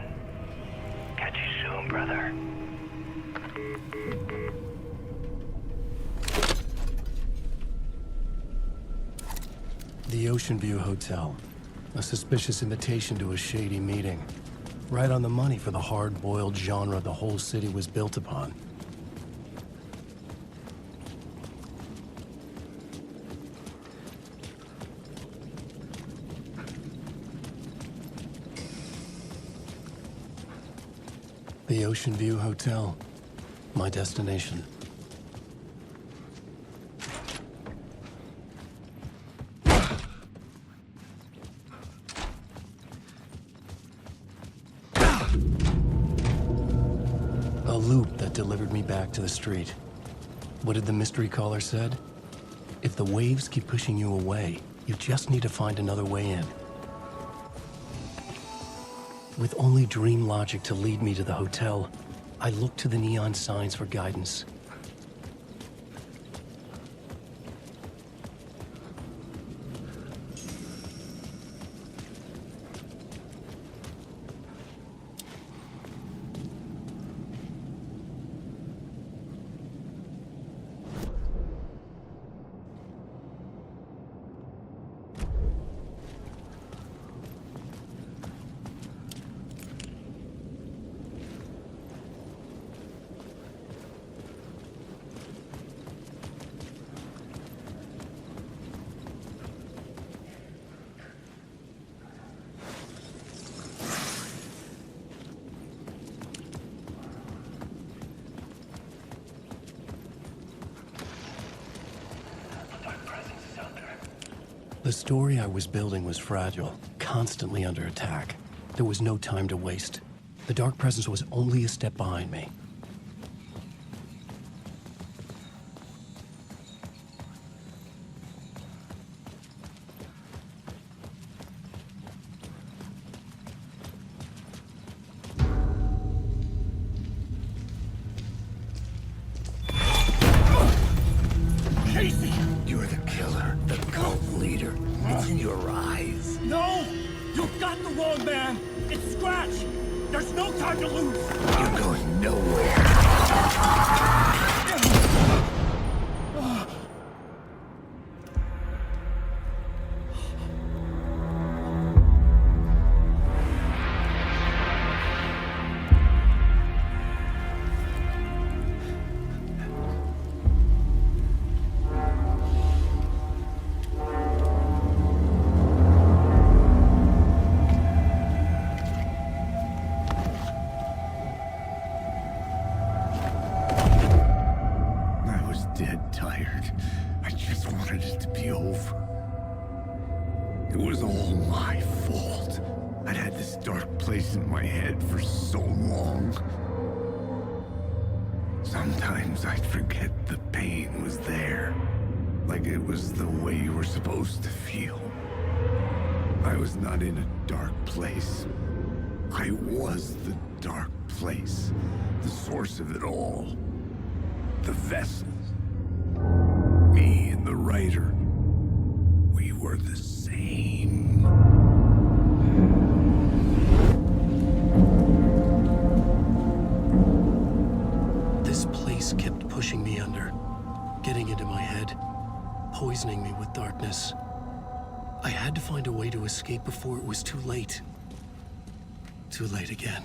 Catch you soon, brother. The Ocean View Hotel. A suspicious invitation to a shady meeting. Right on the money for the hard-boiled genre the whole city was built upon. The Ocean View Hotel. My destination. A loop that delivered me back to the street. What did the mystery caller said? If the waves keep pushing you away, you just need to find another way in. With only dream logic to lead me to the hotel, I looked to the neon signs for guidance. The story I was building was fragile, constantly under attack. There was no time to waste. The dark presence was only a step behind me. Casey! You're the killer, the cult leader. It's in your eyes. No! You've got the wrong man! It's Scratch! There's no time to lose! You're going nowhere. Sometimes I'd forget the pain was there, like it was the way you were supposed to feel. I was not in a dark place. I was the dark place, the source of it all. The vessel. Me and the writer. We were the same. This place kept pushing me under, getting into my head, poisoning me with darkness. I had to find a way to escape before it was too late. Too late again.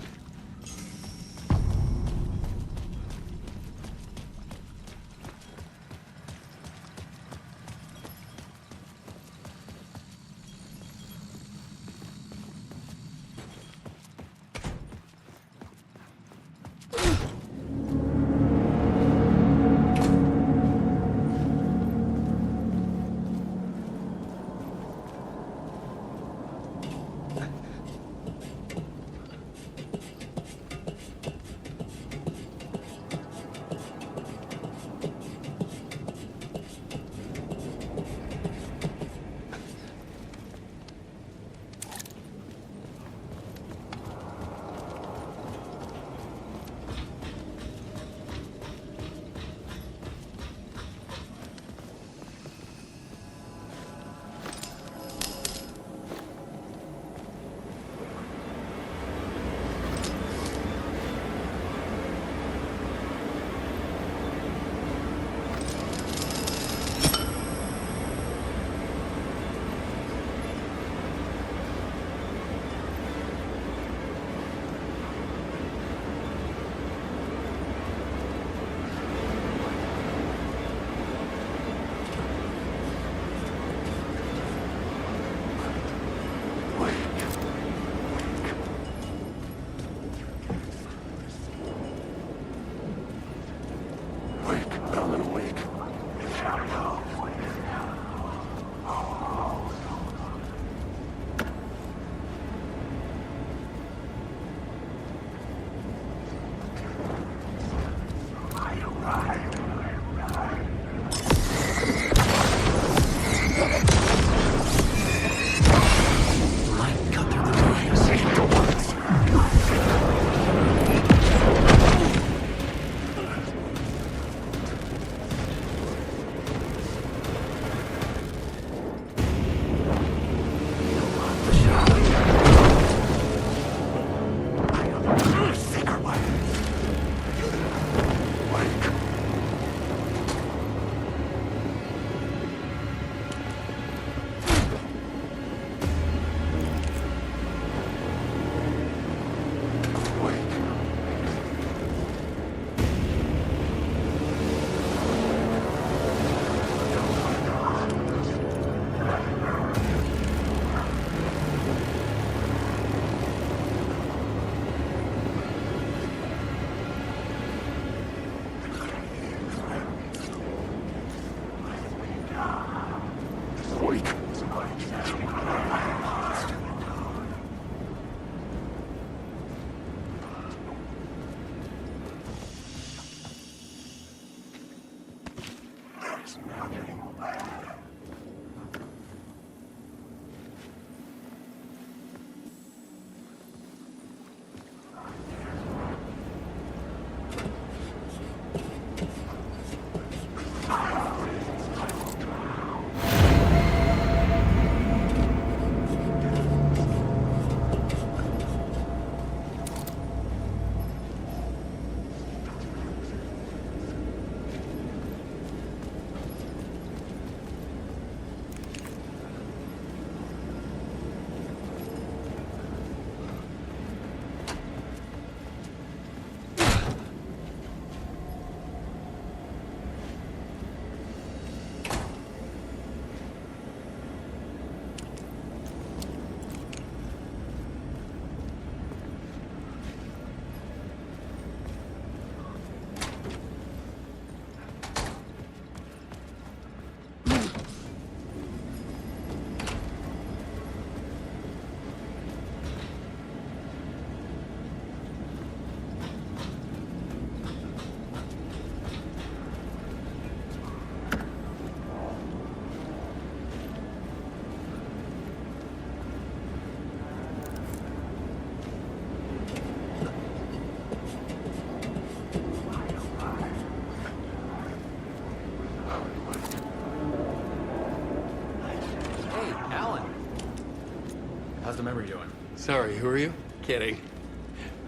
Sorry, who are you? Kidding.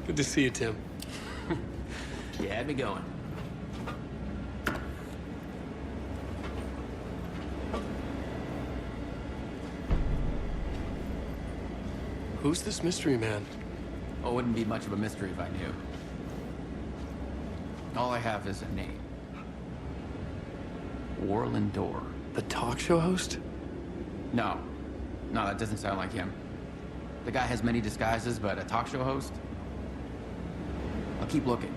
Good to see you, Tim. You had me going. Who's this mystery man? Oh, it wouldn't be much of a mystery if I knew. All I have is a name. Warland Door. The talk show host? No. No, that doesn't sound like him. The guy has many disguises, but a talk show host? I'll keep looking.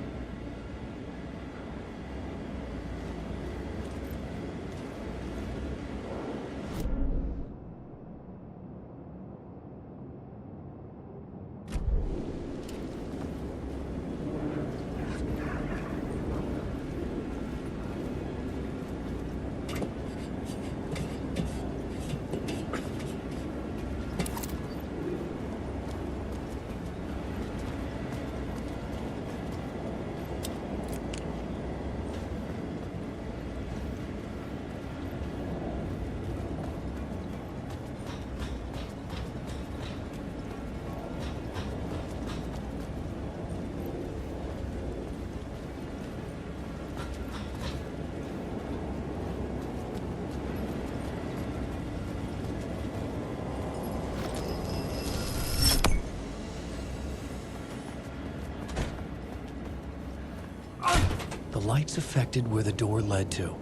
The lights affected where the door led to.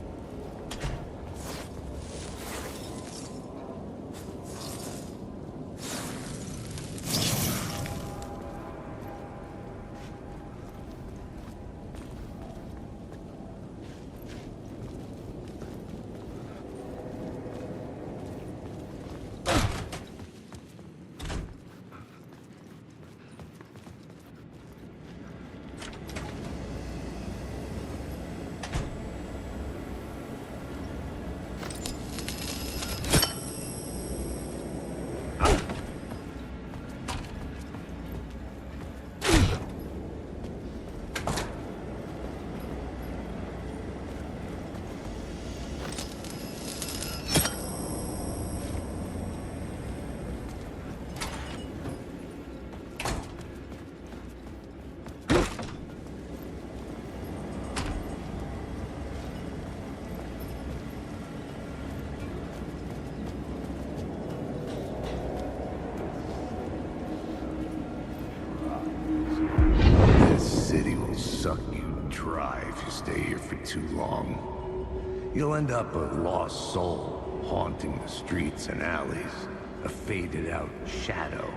Suck you dry if you stay here for too long. You'll end up a lost soul, haunting the streets and alleys. A faded-out shadow,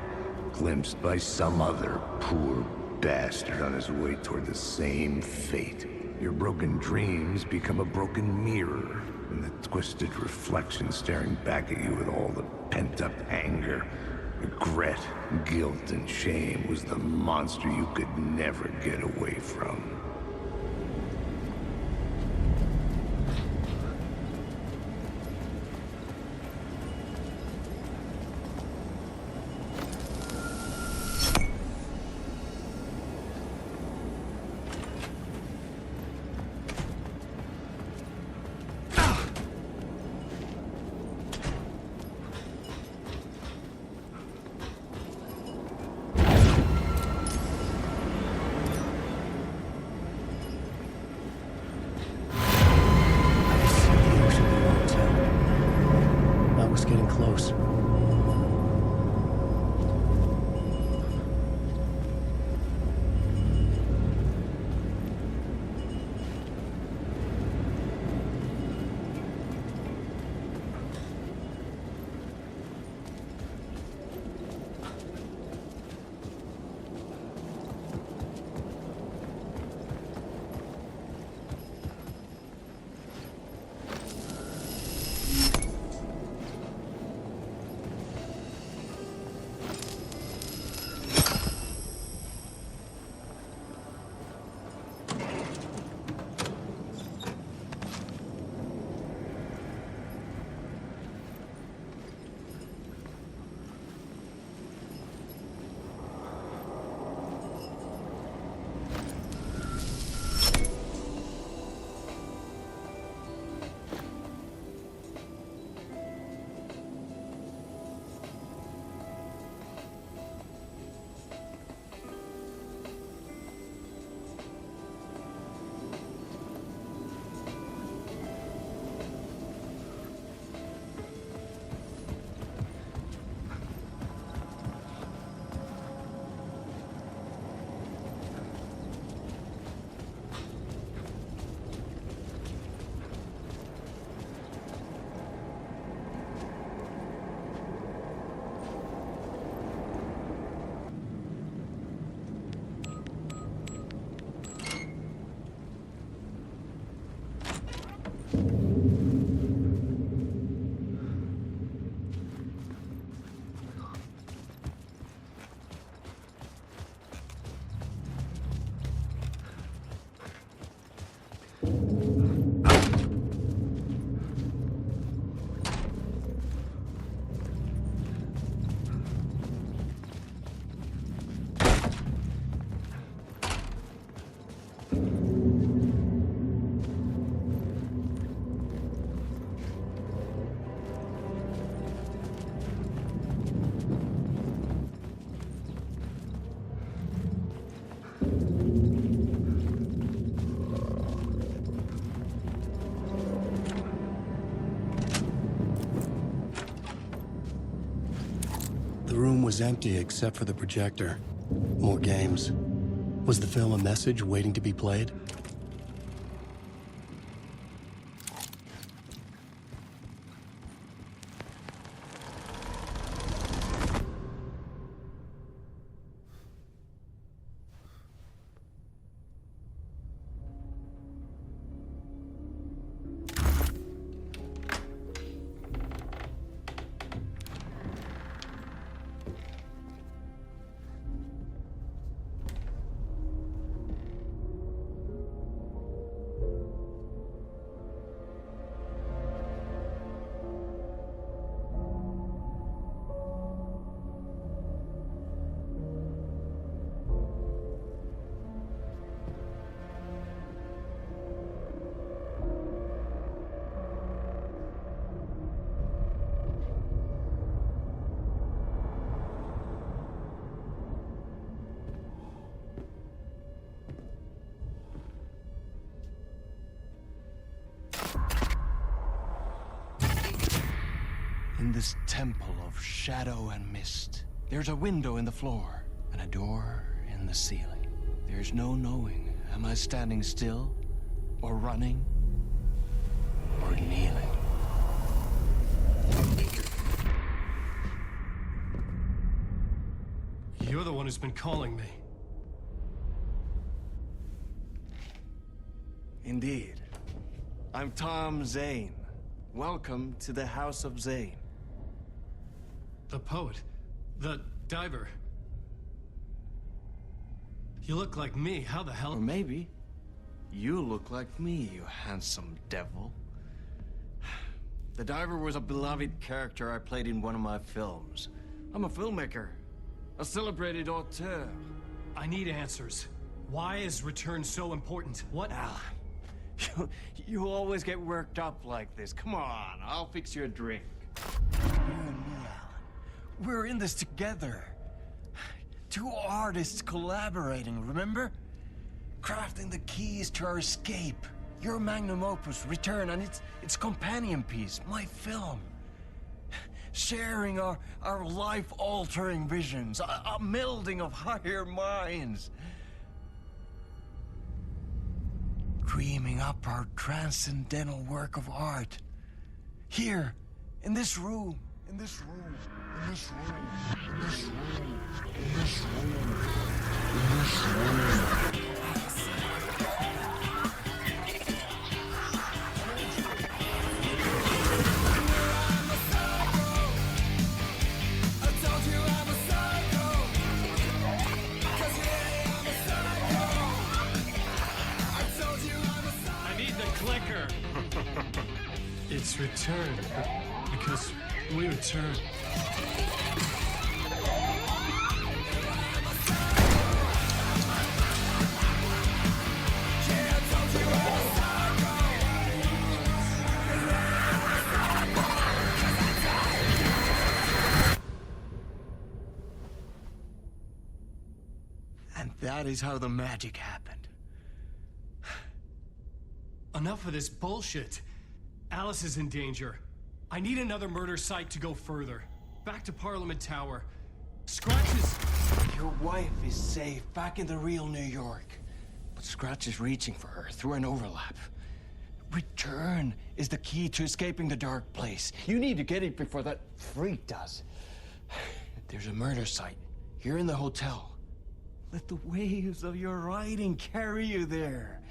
glimpsed by some other poor bastard on his way toward the same fate. Your broken dreams become a broken mirror, and the twisted reflection staring back at you with all the pent-up anger, regret, guilt, and shame was the monster you could never get away from. was empty except for the projector. More games. Was the film a message waiting to be played? In this temple of shadow and mist, there's a window in the floor and a door in the ceiling. There's no knowing, am I standing still, or running, or kneeling? You're the one who's been calling me. Indeed. I'm Tom Zane. Welcome to the House of Zane. The poet. The diver. You look like me. How the hell? Or maybe you look like me, you handsome devil. The diver was a beloved character I played in one of my films. I'm a filmmaker, a celebrated auteur. I need answers. Why is Return so important? What? Alan, you always get worked up like this. Come on, I'll fix you a drink. You and me, Alan. We're in this together. Two artists collaborating, remember? Crafting the keys to our escape. Your magnum opus, Return, and its companion piece, my film. Sharing our life-altering visions, a melding of higher minds. Dreaming up our transcendental work of art. Here, in this room, in this room, in this room, in this room, in this room, in this room. It's Return, because we return. And that is how the magic happened. Enough of this bullshit. Alice is in danger. I need another murder site to go further. Back to Parliament Tower. Scratch is... Your wife is safe, back in the real New York. But Scratch is reaching for her through an overlap. Return is the key to escaping the dark place. You need to get it before that freak does. There's a murder site here in the hotel. Let the waves of your writing carry you there.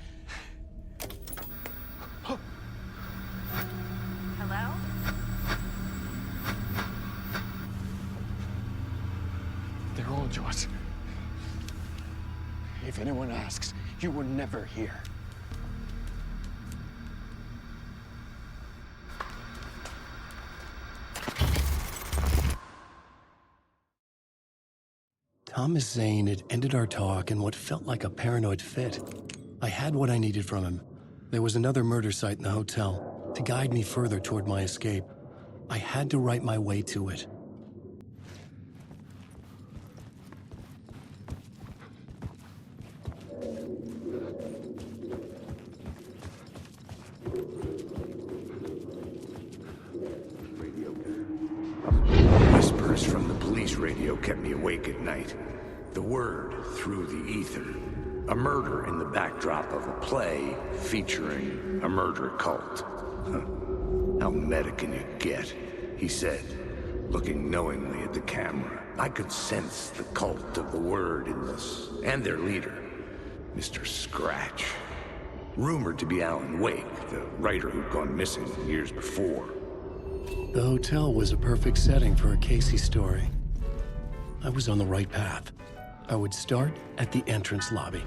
Hello? They're all yours. If anyone asks, you were never here. Thomas Zane had ended our talk in what felt like a paranoid fit. I had what I needed from him. There was another murder site in the hotel to guide me further toward my escape. I had to write my way to it. Whispers from the police radio what kept me awake at night. The word through the ether. A murder in the backdrop of a play featuring a murder cult. Huh. How meta can you get? He said, looking knowingly at the camera. I could sense the cult of the word in this, and their leader, Mr. Scratch. Rumored to be Alan Wake, the writer who'd gone missing years before. The hotel was a perfect setting for a Casey story. I was on the right path. I would start at the entrance lobby.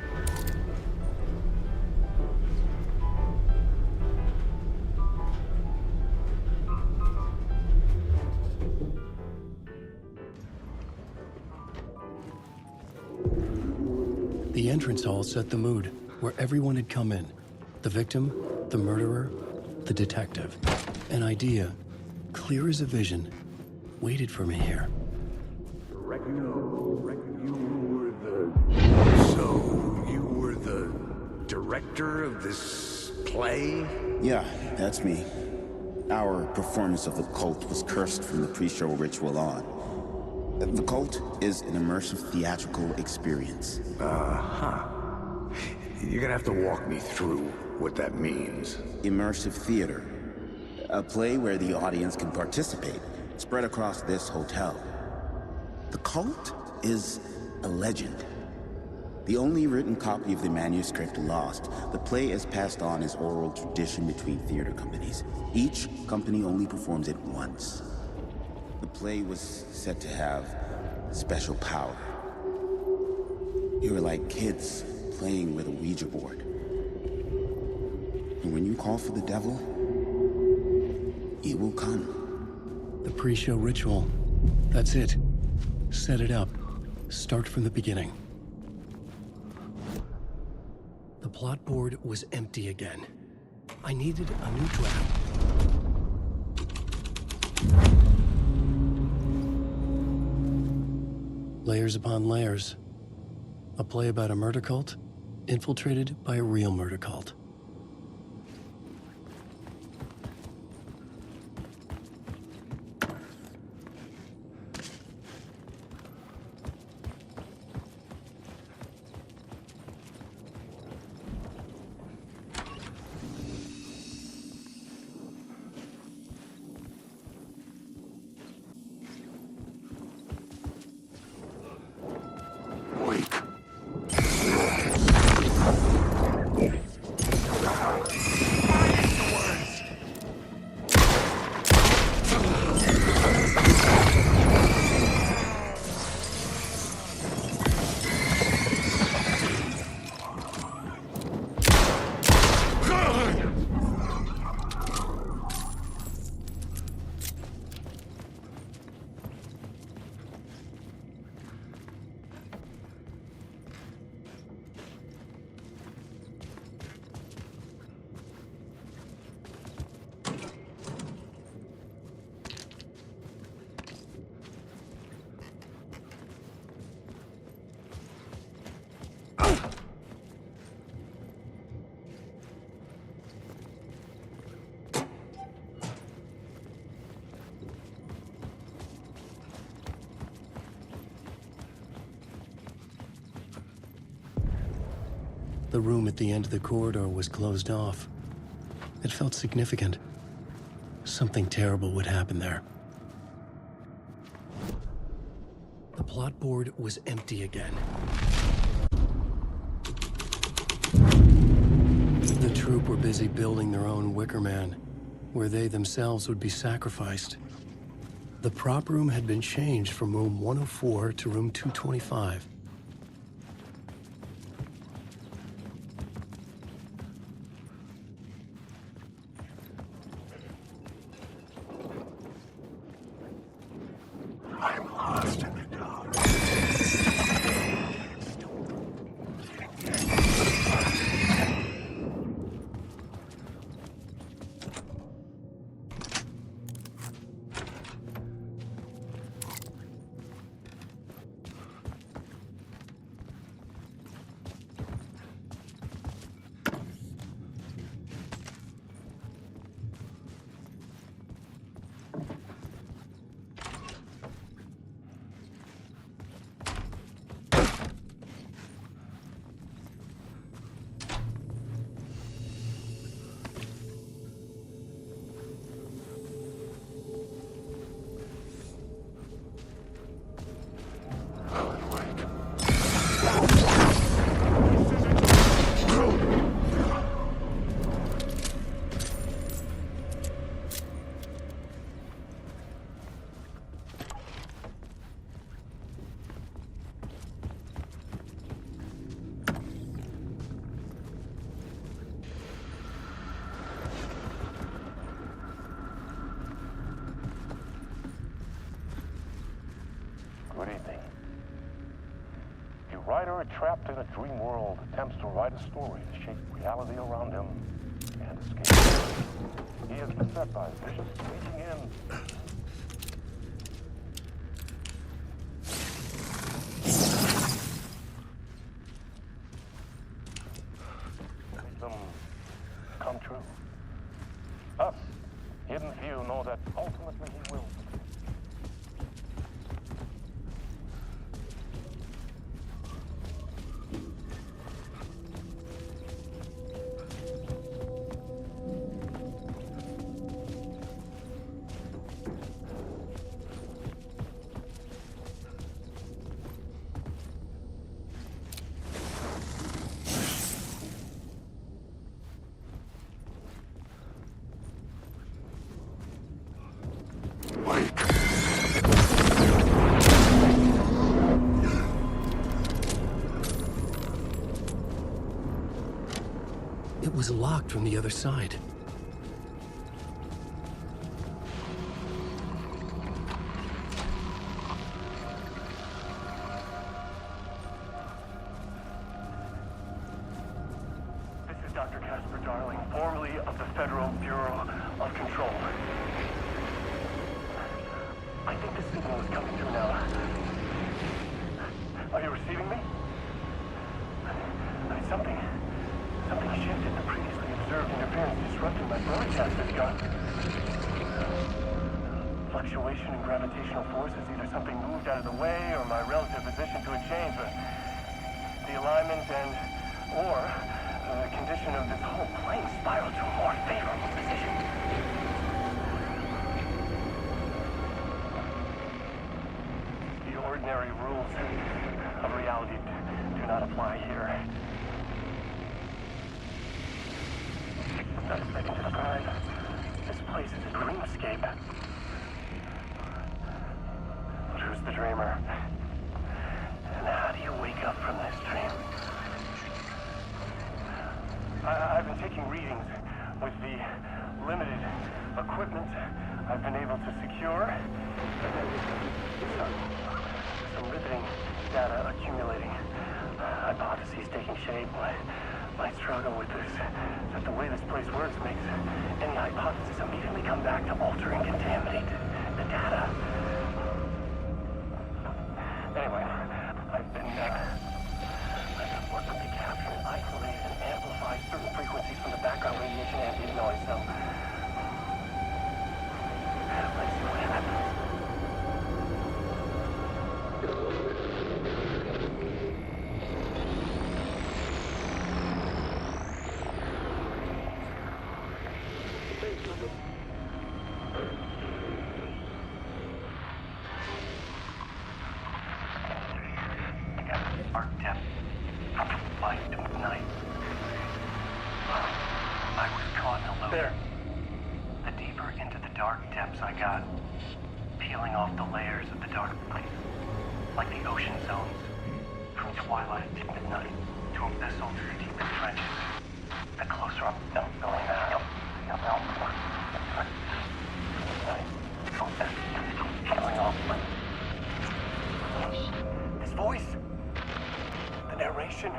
The entrance hall set the mood, where everyone had come in. The victim, the murderer, the detective. An idea, clear as a vision, waited for me here. So, you were the director of this play? Yeah, that's me. Our performance of the cult was cursed from the pre-show ritual on. The cult is an immersive theatrical experience. Uh-huh. You're gonna have to walk me through what that means. Immersive theater. A play where the audience can participate, spread across this hotel. The cult is a legend. The only written copy of the manuscript lost, the play is passed on as oral tradition between theater companies. Each company only performs it once. The play was said to have special power. You were like kids playing with a Ouija board. And when you call for the devil, he will come. The pre-show ritual. That's it. Set it up. Start from the beginning. The plot board was empty again. I needed a new draft. Layers upon layers. A play about a murder cult, infiltrated by a real murder cult. The room at the end of the corridor was closed off. It felt significant. Something terrible would happen there. The plot board was empty again. The troupe were busy building their own Wicker Man, where they themselves would be sacrificed. The prop room had been changed from room 104 to room 225. writer trapped in a dream world attempts to write a story to shape reality around him and escape. He is beset by visions reaching in. Make them come true. Us, hidden few, know that ultimately he will. It was locked from the other side. This is Dr. Casper Darling, formerly of the Federal Bureau of Control. I think the signal is coming through now. Are you receiving me? Something shifted. The previously observed interference disrupting my broadcast has gone. Fluctuation in gravitational forces. Either something moved out of the way or my relative position to it changed, but the alignment or the condition of this whole plane spiraled to a more favorable position. The ordinary rules of reality do not apply here. Not expecting to describe. This place is a dreamscape. But who's the dreamer? And how do you wake up from this dream? I've been taking readings with the limited equipment I've been able to secure. Some riveting data accumulating. Hypotheses taking shape. My struggle with this is that the way this place works makes any hypothesis immediately come back to alter and contaminate the data. Anyway, I've been working to capture, isolate, and amplify certain frequencies from the background radiation ambient noise, so let's see what happens. There. The deeper into the dark depths I got, peeling off the layers of the dark place, like the ocean zones, from twilight to midnight, to abyssal to the deepest trenches. The closer I'm going out, peeling off this voice, the narration,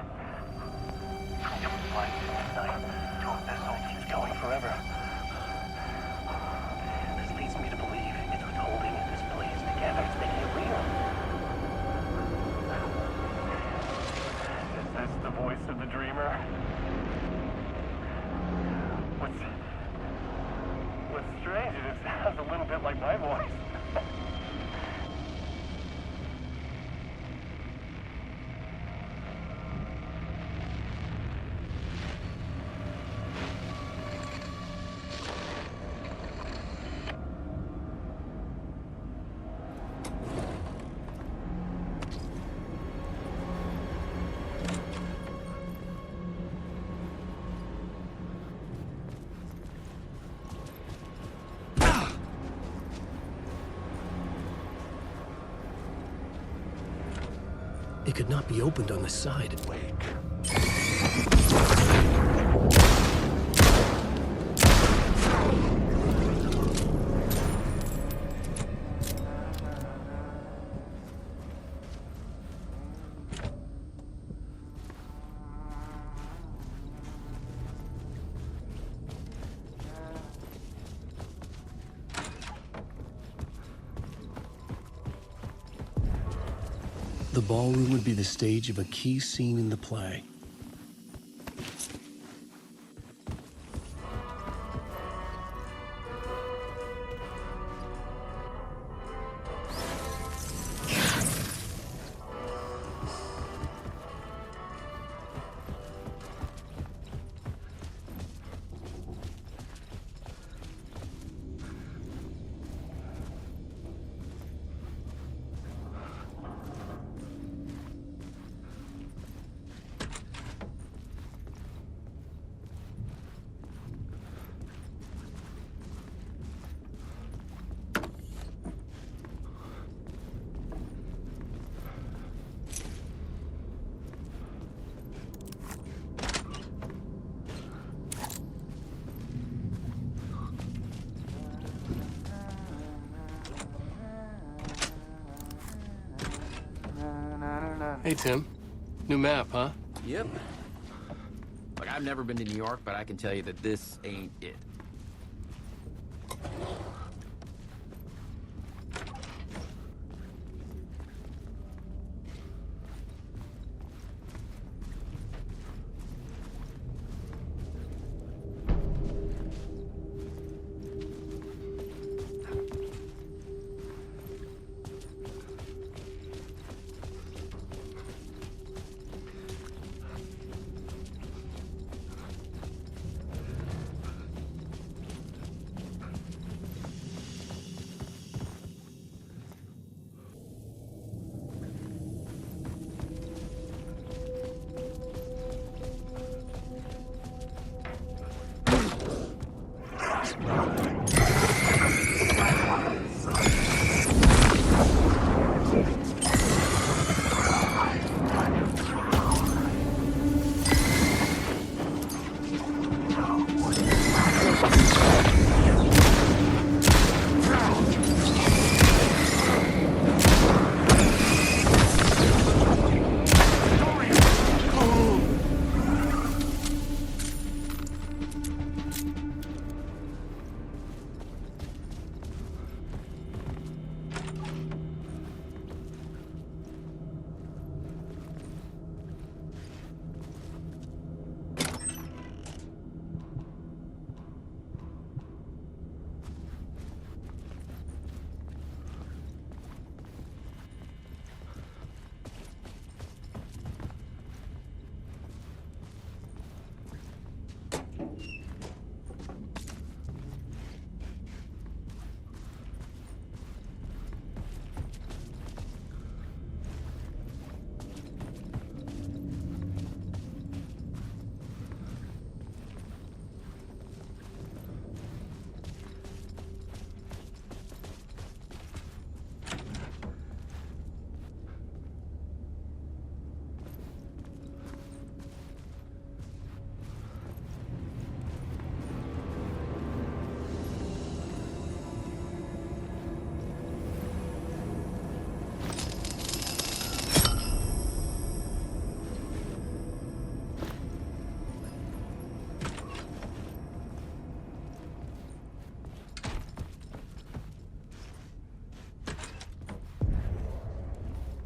from twilight to midnight, to abyssal keeps going forever. This leads me to believe it's what's holding this place together. It's making it real. Is this the voice of the dreamer? What's strange is it sounds a little bit like my voice. It could not be opened on the side. The ballroom would be the stage of a key scene in the play. Hey, Tim. New map, huh? Yep. Look, I've never been to New York, but I can tell you that this ain't it.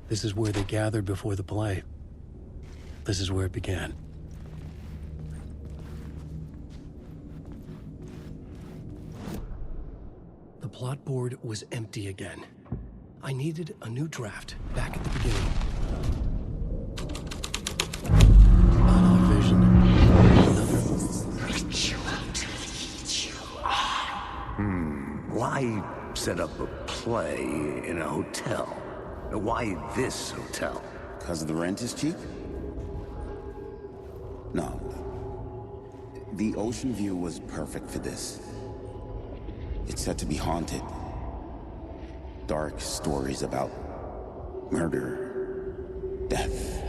This is where they gathered before the play. This is where it began. The plot board was empty again. I needed a new draft back at the beginning. Another vision. Why set up a play in a hotel? Why this hotel? Because the rent is cheap? No. The ocean view was perfect for this. It's said to be haunted. Dark stories about murder, death,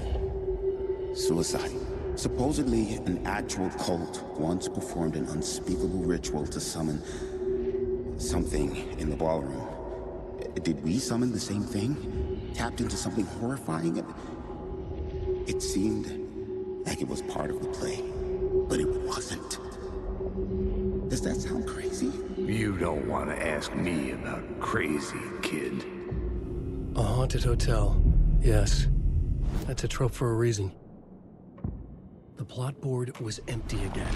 suicide. Supposedly, an actual cult once performed an unspeakable ritual to summon something in the ballroom. Did we summon the same thing? Tapped into something horrifying? It seemed like it was part of the play, but it wasn't. Does that sound crazy? You don't want to ask me about crazy, kid. A haunted hotel. Yes. That's a trope for a reason. The plot board was empty again.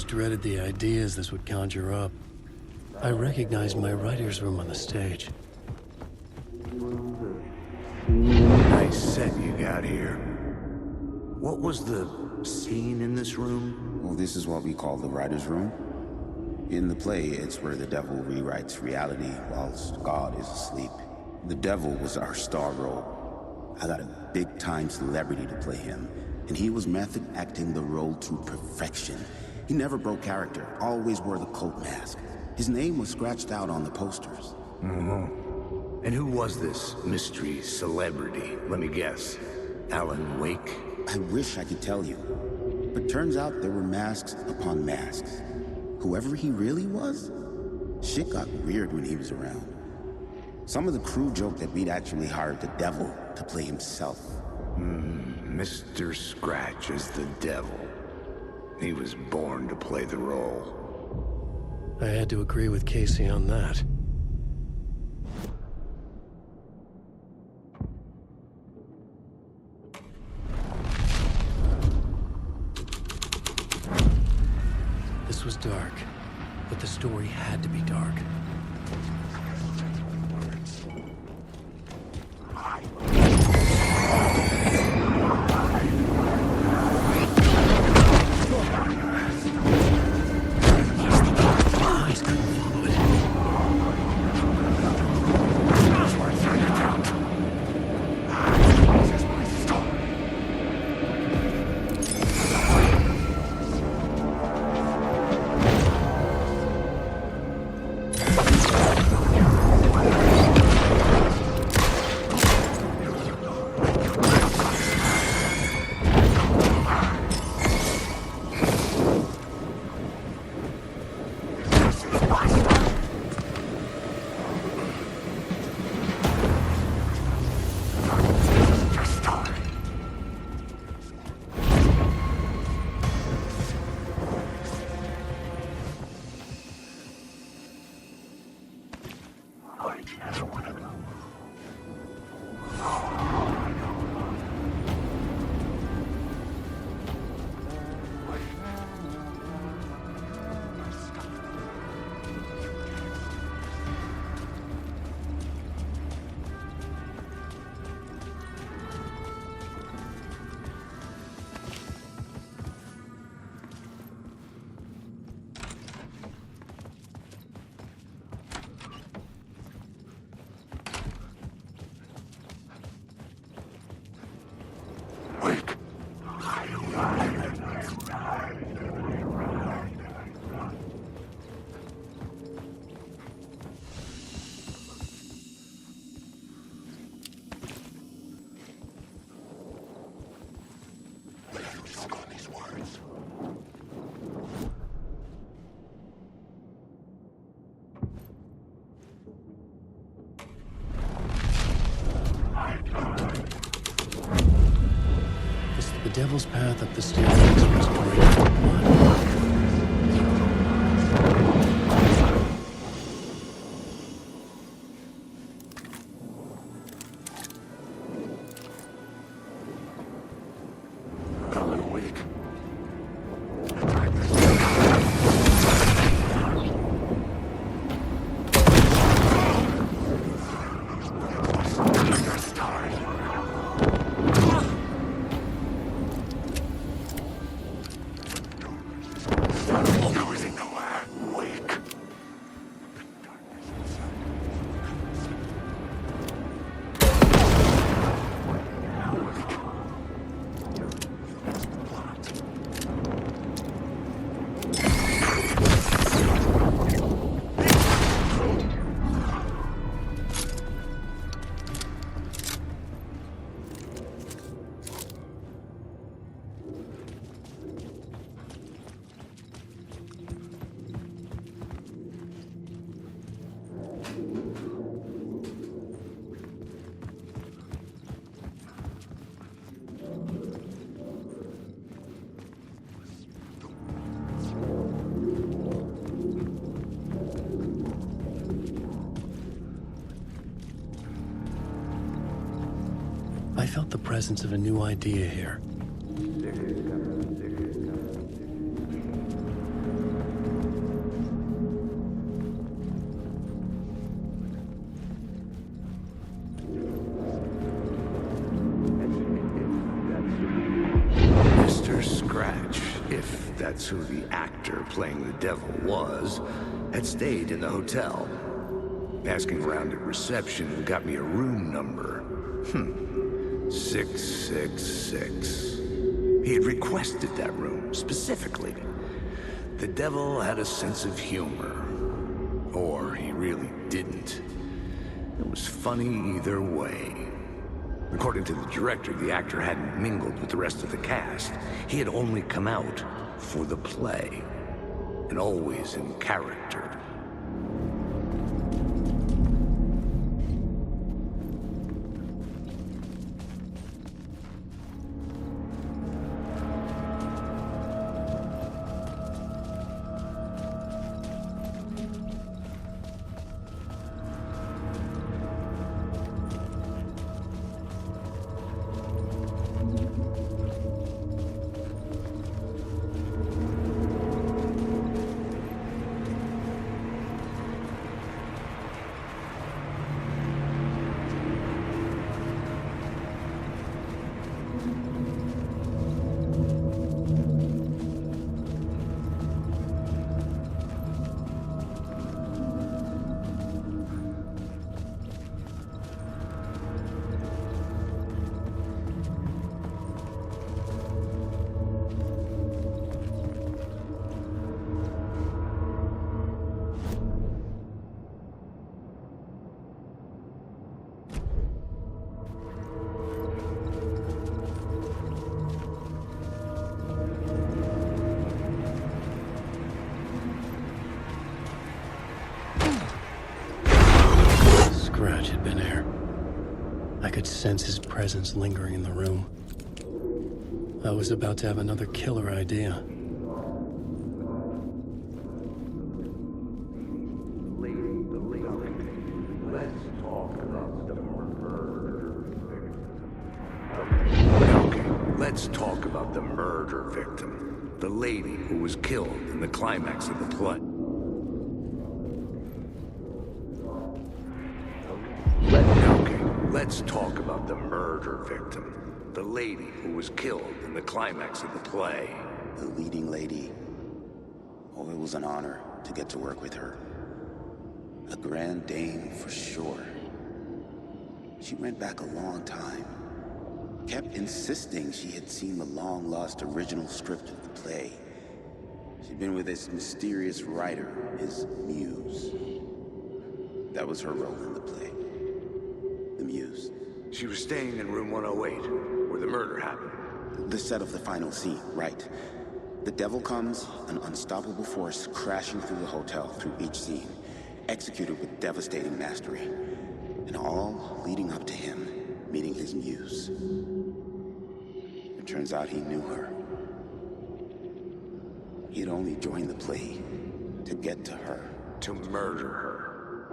Dreaded the ideas this would conjure up. I recognized my writer's room on the stage. Nice set you got here. What was the scene in this room? Well, this is what we call the writer's room. In the play, it's where the devil rewrites reality whilst God is asleep. The devil was our star role. I got a big-time celebrity to play him, and he was method acting the role to perfection. He never broke character, always wore the cult mask. His name was scratched out on the posters. And who was this mystery celebrity? Let me guess. Alan Wake? I wish I could tell you. But turns out there were masks upon masks. Whoever he really was, shit got weird when he was around. Some of the crew joked that we'd actually hired the devil to play himself. Mr. Scratch is the devil. He was born to play the role. I had to agree with Casey on that. This was dark, but the story had to be dark. devil's path up the staircase was great. I felt the presence of a new idea here. Mr. Scratch, if that's who the actor playing the devil was, had stayed in the hotel. Asking around at reception got me a room number. 666. He had requested that room, specifically. The devil had a sense of humor. Or he really didn't. It was funny either way. According to the director, the actor hadn't mingled with the rest of the cast. He had only come out for the play. And always in character. Scratch had been here. I could sense his presence lingering in the room. I was about to have another killer idea. Let's talk about the murder victim. The lady who was killed in the climax of the play. Let's talk about the murder victim. The lady who was killed in the climax of the play. The leading lady. Oh, it was an honor to get to work with her. A grand dame for sure. She went back a long time. Kept insisting she had seen the long-lost original script of the play. She'd been with this mysterious writer, his muse. That was her role in the play. The muse. She was staying in room 108, where the murder happened. The set of the final scene, right. The devil comes, an unstoppable force crashing through the hotel through each scene, executed with devastating mastery. And all leading up to him meeting his muse. Turns out he knew her. He'd only joined the play to get to her. To murder her.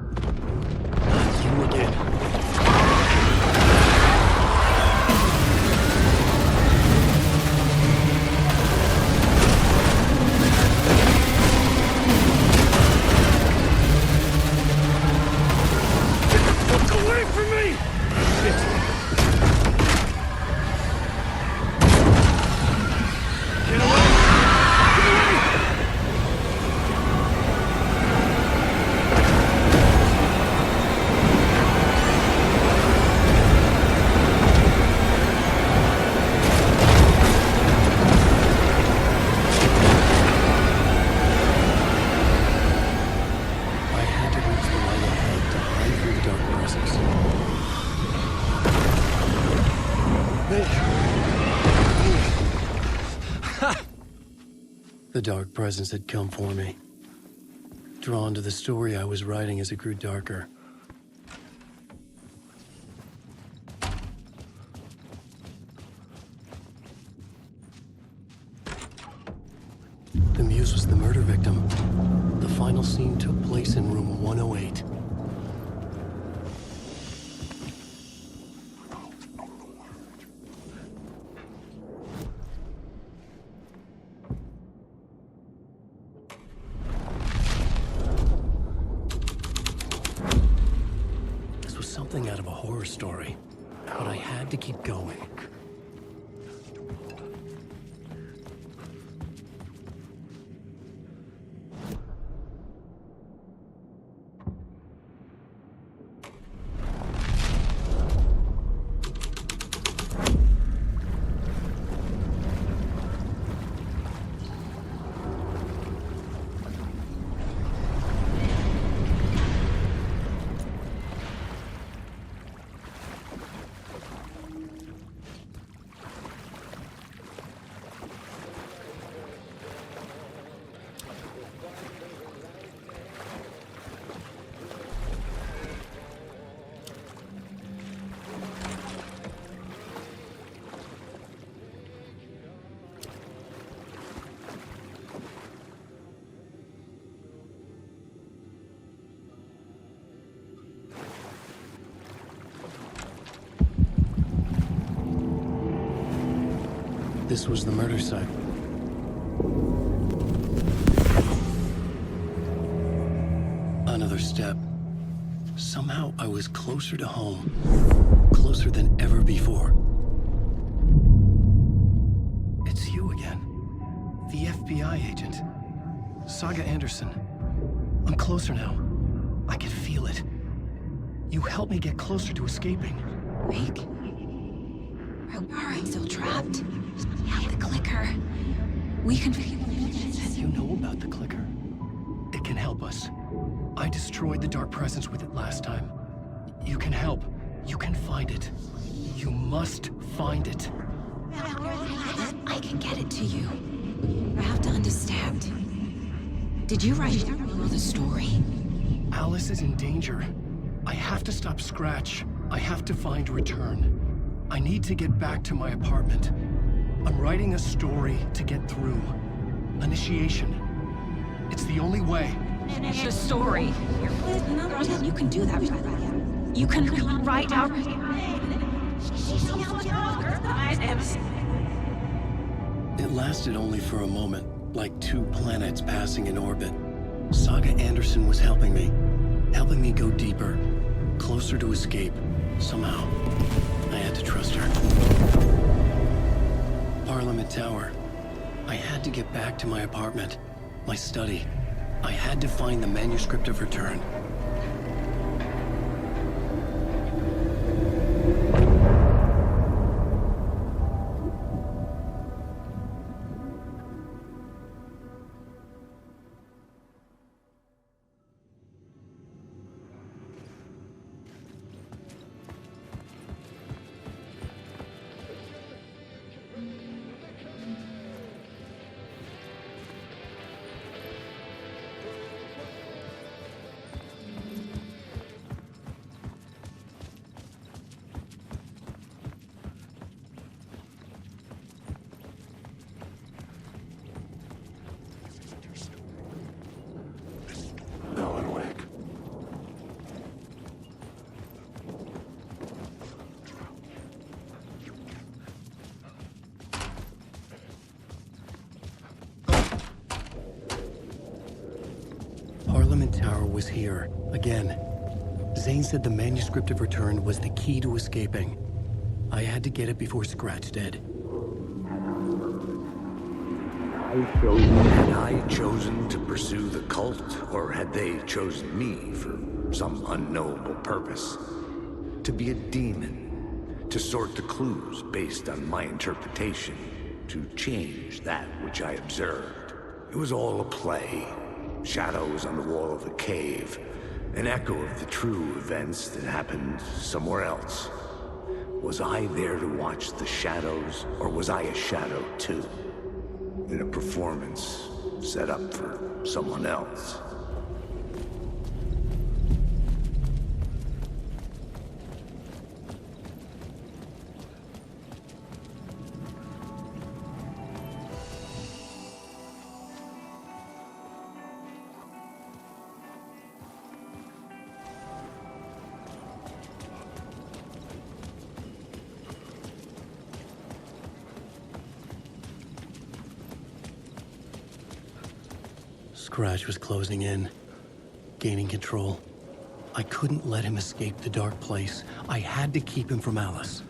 You again. Away from me! Shit. Get away! Get away! I had to reach the light ahead to hide from the dark presence. The dark presence had come for me. Drawn to the story I was writing as it grew darker. The muse was the murder victim. The final scene took place in room 108. This was something out of a horror story, but I had to keep going. This was the murder site. Another step. Somehow I was closer to home. Closer than ever before. It's you again. The FBI agent. Saga Anderson. I'm closer now. I can feel it. You helped me get closer to escaping. Rick? Are we still trapped? The clicker. We can... You know about the clicker. It can help us. I destroyed the dark presence with it last time. You can help. You can find it. You must find it. I can get it to you. I have to understand. Did you write the story? Alice is in danger. I have to stop Scratch. I have to find Return. I need to get back to my apartment. I'm writing a story to get through. Initiation. It's the only way. The story. You can do that. You can write out... It lasted only for a moment, like two planets passing in orbit. Saga Anderson was helping me go deeper, closer to escape. Somehow, I had to trust her. Parliament Tower. I had to get back to my apartment, my study. I had to find the manuscript of Return. Parliament Tower was here, again. Zane said the manuscript of return was the key to escaping. I had to get it before Scratch did. Had I chosen to pursue the cult, or had they chosen me for some unknowable purpose? To be a demon, to sort the clues based on my interpretation, to change that which I observed. It was all a play. Shadows on the wall of a cave, an echo of the true events that happened somewhere else. Was I there to watch the shadows, or was I a shadow too? In a performance set up for someone else. Scratch was closing in, gaining control. I couldn't let him escape the dark place. I had to keep him from Alice.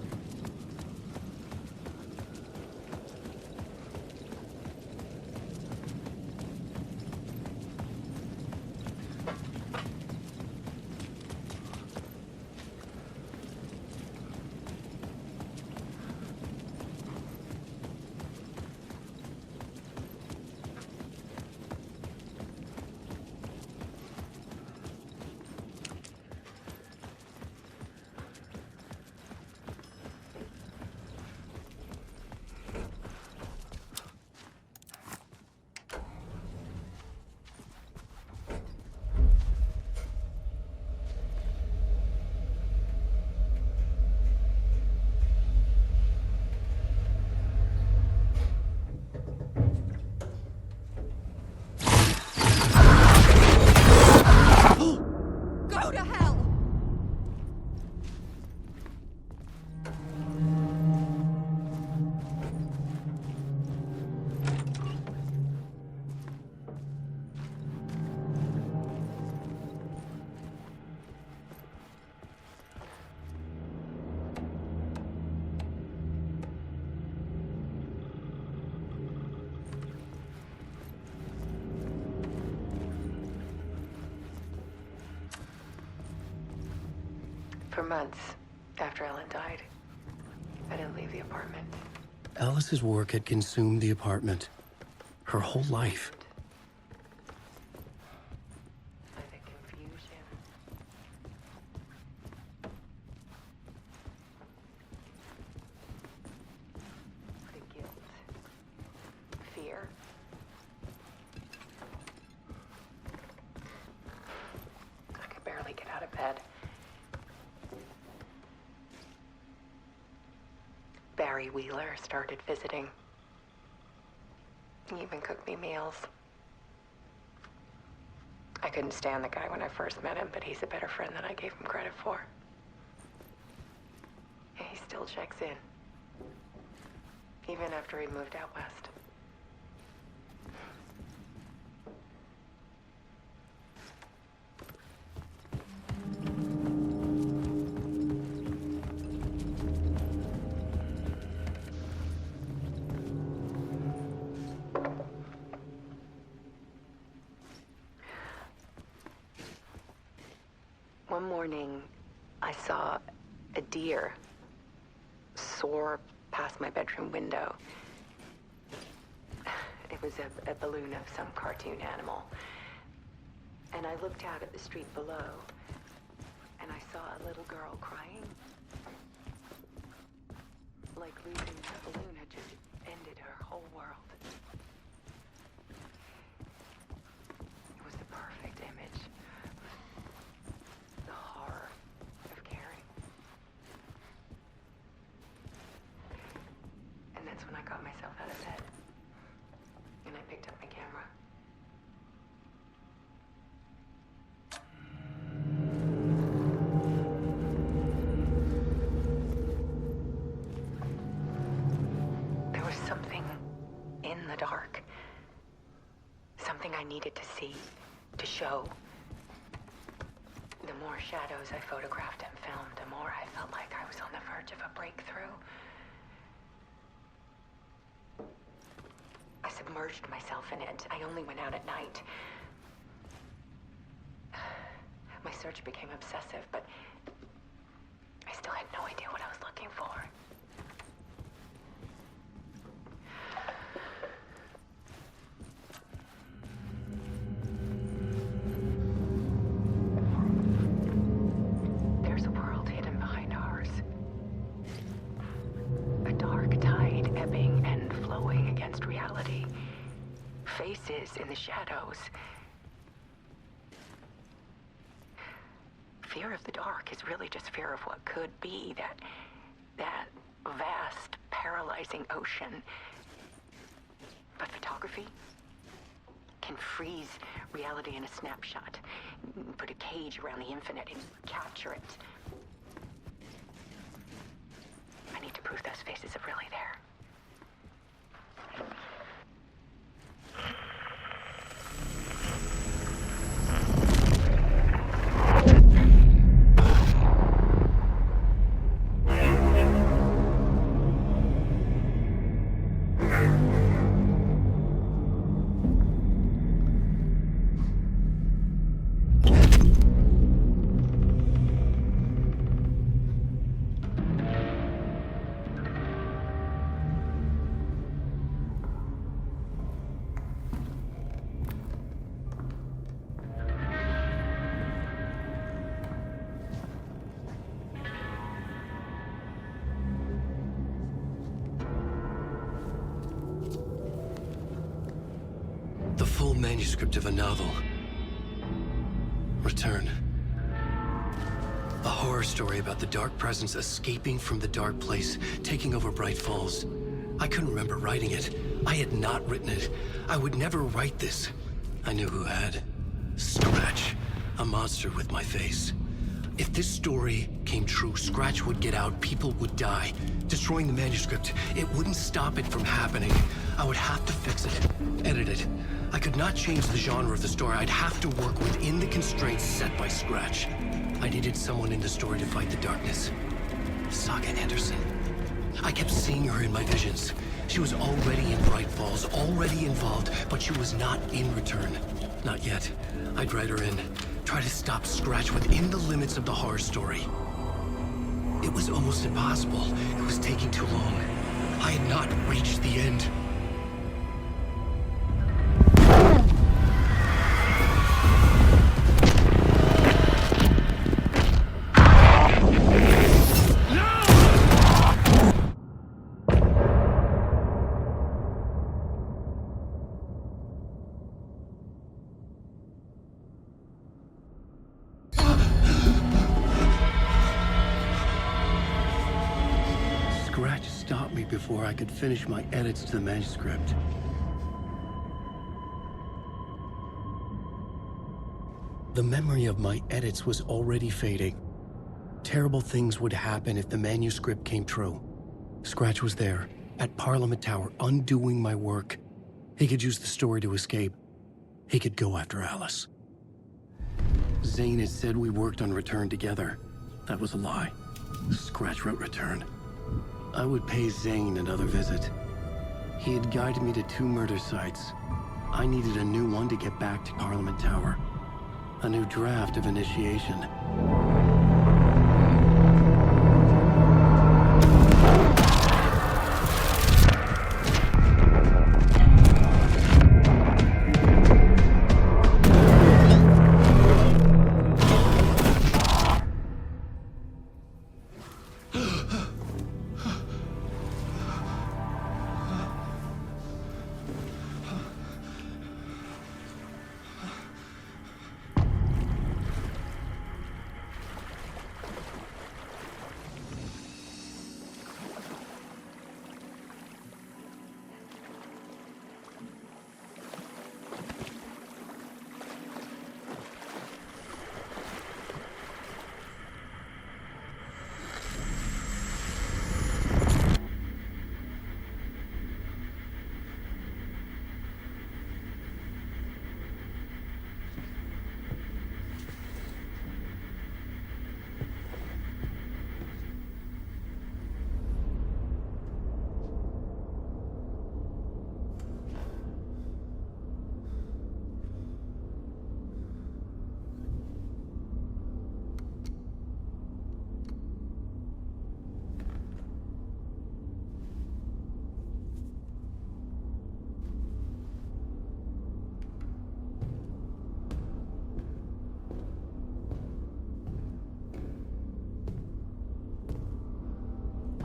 For months after Ellen died, I didn't leave the apartment. Alice's work had consumed the apartment. Her whole life. By the confusion, the guilt, fear. I could barely get out of bed. Barry Wheeler started visiting. He even cooked me meals. I couldn't stand the guy when I first met him, but he's a better friend than I gave him credit for. And he still checks in. Even after he moved out west. One morning, I saw a deer soar past my bedroom window. It was a balloon of some cartoon animal. And I looked out at the street below, and I saw a little girl crying. Like losing that balloon had just ended her whole world. It was the perfect image. The horror of caring. And that's when I got myself out of bed. And I picked up my camera. There was something in the dark. Something I needed to see, to show, The more shadows I photographed and filmed, the more I felt like I was on the verge of a breakthrough. I submerged myself in it. I only went out at night. My search became obsessive, but I still had no idea what I was looking for. There's a world hidden behind ours. A dark tide ebbing and flowing against reality. Faces in the shadows. Fear of the dark is really just fear of what could be, that vast, paralyzing ocean. But photography can freeze reality in a snapshot, put a cage around the infinite and capture it. I need to prove those faces are really there. The full manuscript of a novel. Return. A horror story about the dark presence escaping from the dark place, taking over Bright Falls. I couldn't remember writing it. I had not written it. I would never write this. I knew who had. Scratch. A monster with my face. If this story came true, Scratch would get out, people would die. Destroying the manuscript, it wouldn't stop it from happening. I would have to fix it, edit it. I could not change the genre of the story. I'd have to work within the constraints set by Scratch. I needed someone in the story to fight the darkness. Saga Anderson. I kept seeing her in my visions. She was already in Bright Falls, already involved, but she was not in Return. Not yet. I'd write her in. Try to stop Scratch within the limits of the horror story. It was almost impossible. It was taking too long. I had not reached the end. Before I could finish my edits to the manuscript. The memory of my edits was already fading. Terrible things would happen if the manuscript came true. Scratch was there, at Parliament Tower, undoing my work. He could use the story to escape. He could go after Alice. Zane had said we worked on Return together. That was a lie. Scratch wrote Return. I would pay Zane another visit. He had guided me to 2 murder sites. I needed a new one to get back to Parliament Tower. A new draft of initiation.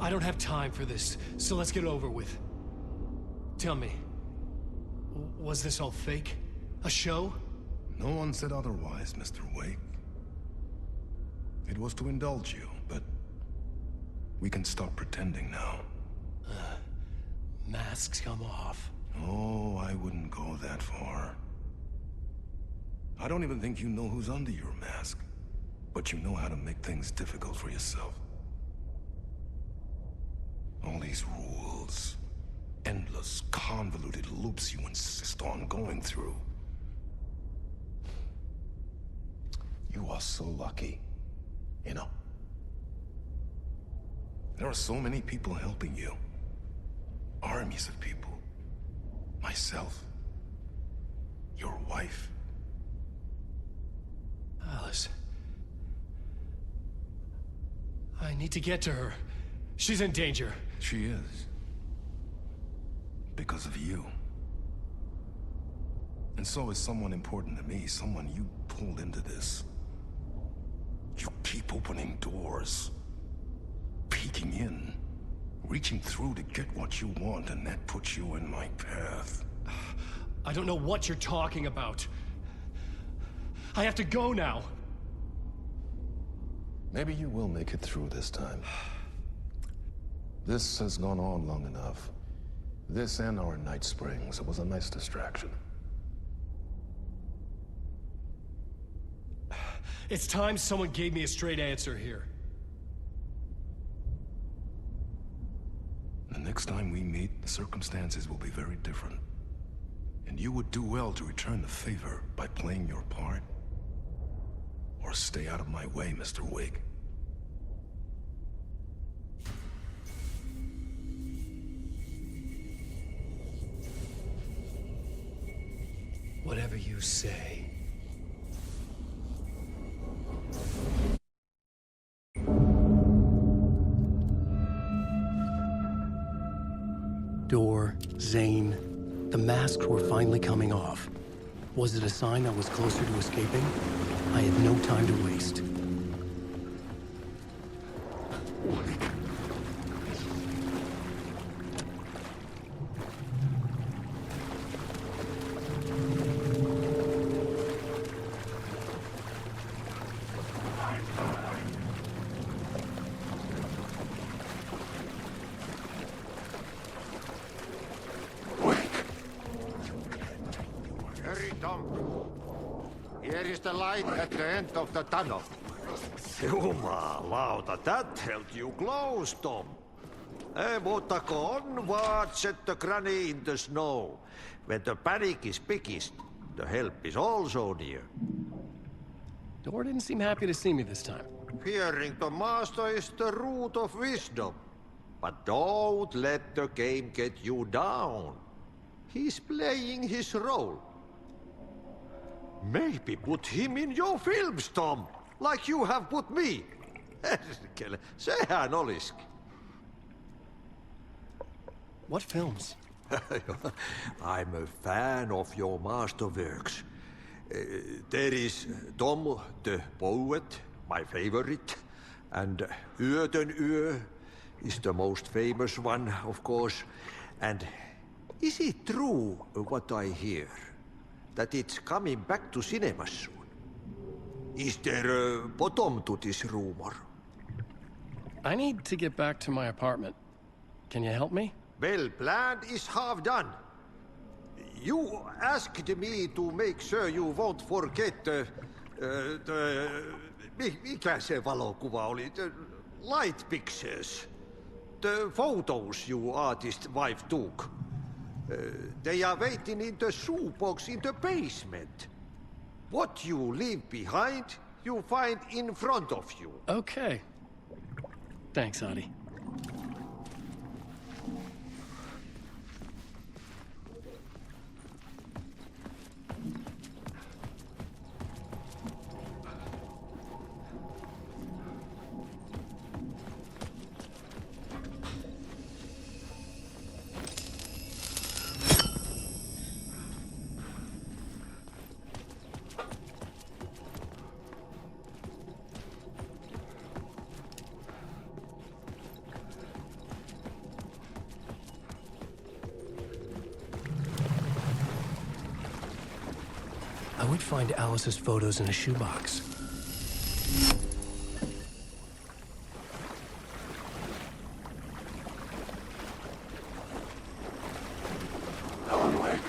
I don't have time for this, so let's get it over with. Tell me, was this all fake? A show? No one said otherwise, Mr. Wake. It was to indulge you, but we can stop pretending now. Masks come off. Oh, I wouldn't go that far. I don't even think you know who's under your mask, but you know how to make things difficult for yourself. All these rules, endless, convoluted loops you insist on going through. You are so lucky, you know. There are so many people helping you. Armies of people. Myself. Your wife. Alice. I need to get to her. She's in danger. She is. Because of you. And so is someone important to me, someone you pulled into this. You keep opening doors. Peeking in. Reaching through to get what you want, and that puts you in my path. I don't know what you're talking about. I have to go now. Maybe you will make it through this time. This has gone on long enough. This and our night springs. It was a nice distraction. It's time someone gave me a straight answer here. The next time we meet, the circumstances will be very different. And you would do well to return the favor by playing your part. Or stay out of my way, Mr. Wake. Whatever you say. Door, Zane, the masks were finally coming off. Was it a sign I was closer to escaping? I had no time to waste. Here is the light at the end of the tunnel. Jumalauta, that held you close, Tom. Mutta onward, set the granny in the snow. When the panic is biggest, the help is also near. Door didn't seem happy to see me this time. Fearing the master is the root of wisdom. But don't let the game get you down. He's playing his role. Maybe put him in your films, Tom, like you have put me. Sehän olisikin. What films? I'm a fan of your masterworks. There is Tom the Poet, my favorite, and Yöten Yö is the most famous one, of course. And is it true what I hear? That it's coming back to cinemas soon? Is there a bottom to this rumor? I need to get back to my apartment. Can you help me? Well, planned is half done. You asked me to make sure you won't forget mikä se valokuva oli? The light pictures. The photos you artist wife took. They are waiting in the shoebox in the basement. What you leave behind, you find in front of you. Okay. Thanks, Adi. I would find Alice's photos in a shoebox. Alan Wake.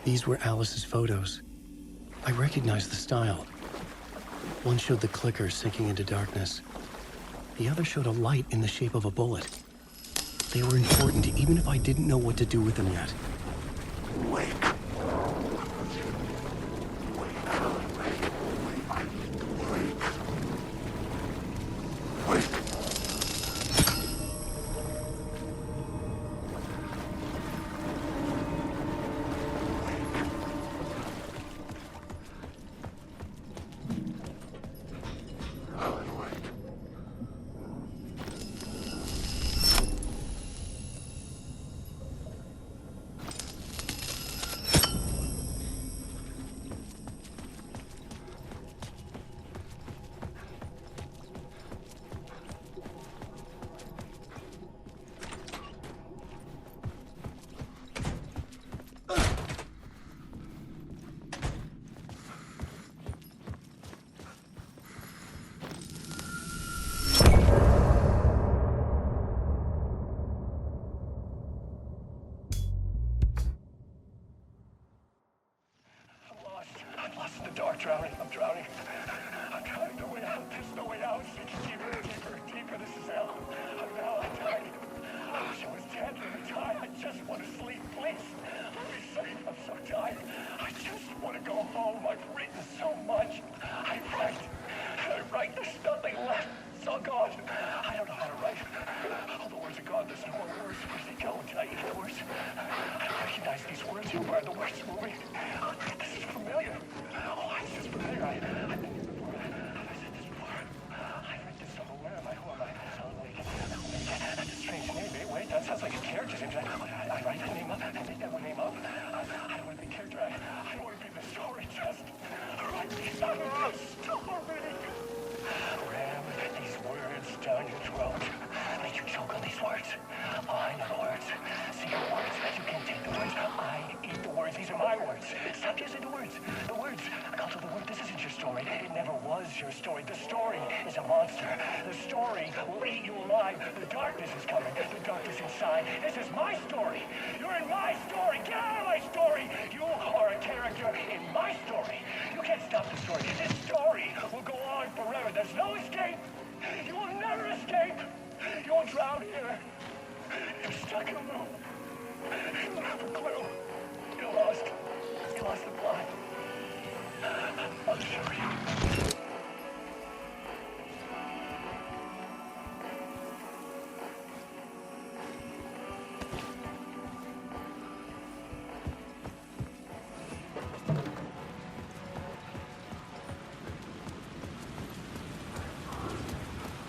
These were Alice's photos. I recognized the style. One showed the clicker sinking into darkness. The other showed a light in the shape of a bullet. They were important, even if I didn't know what to do with them yet. Wake. Drowning. I'm drowning. I'm drowning. No way out. There's no way out. Deeper, deeper, deeper. This is hell. I'm dying. I wish I was dead. Let me die. I just want to sleep. Please. Let me sleep. I'm so tired. I just want to go home. I've written so much. I write. There's nothing left. It's all gone. I don't know how to write. All the words are gone. There's no more words. Where's they go? Did I eat the words? I don't recognize these words. Who are the words moving? This is familiar. Oh, this is familiar. I've been here before. Have I said this before? I read this somewhere. Where am I? Who am I? Alan Wake. That's a strange name. Wait, that sounds like a character name. I write that name up. I make that one name up. I don't want to be a character. I want to be the story. Just write these out of the story. Ram these words down your throat. Make you choke on these words. Oh, I know the words. Secret words. You can't take the words. I eat the words. These are my words. Stop using the words. The words. Culture the word. This isn't your story. It never was your story. The story is a monster. The story will eat you alive. The darkness is coming. The darkness inside. This is my story. You're in my story. Get out of my story. You are a character in my story. You can't stop the story. This story will go on forever. There's no escape. You will never escape. You will drown here. You're stuck in a room. You don't have a clue. You're lost. You lost the plot. I'll show you.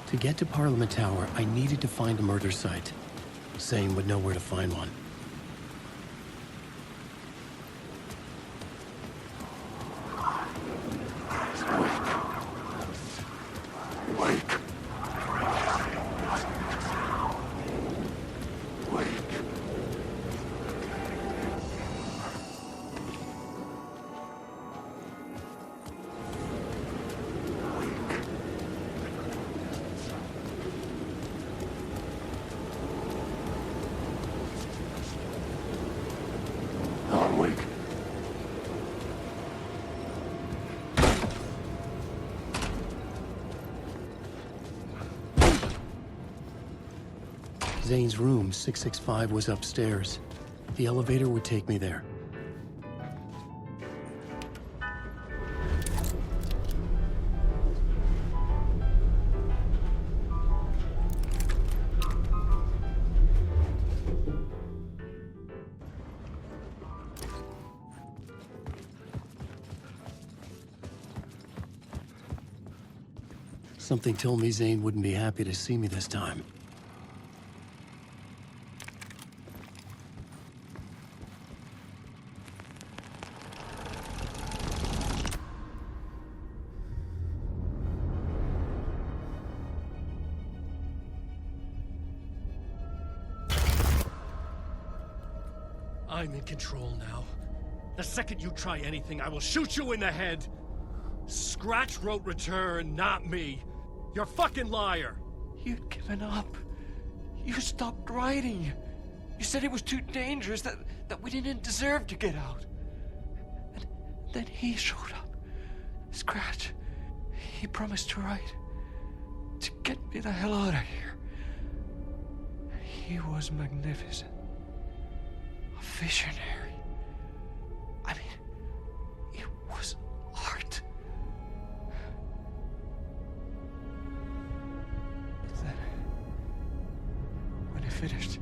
To get to Parliament Tower, I needed to find a murder site. Zane would know where to find one. Zane's room, 665, was upstairs. The elevator would take me there. Something told me Zane wouldn't be happy to see me this time. I'm in control now. The second you try anything, I will shoot you in the head. Scratch wrote return, not me. You're a fucking liar. You'd given up. You stopped writing. You said it was too dangerous, that we didn't deserve to get out. And then he showed up. Scratch. He promised to write. To get me the hell out of here. He was magnificent. A visionary. I mean, it was art. But then, when he finished,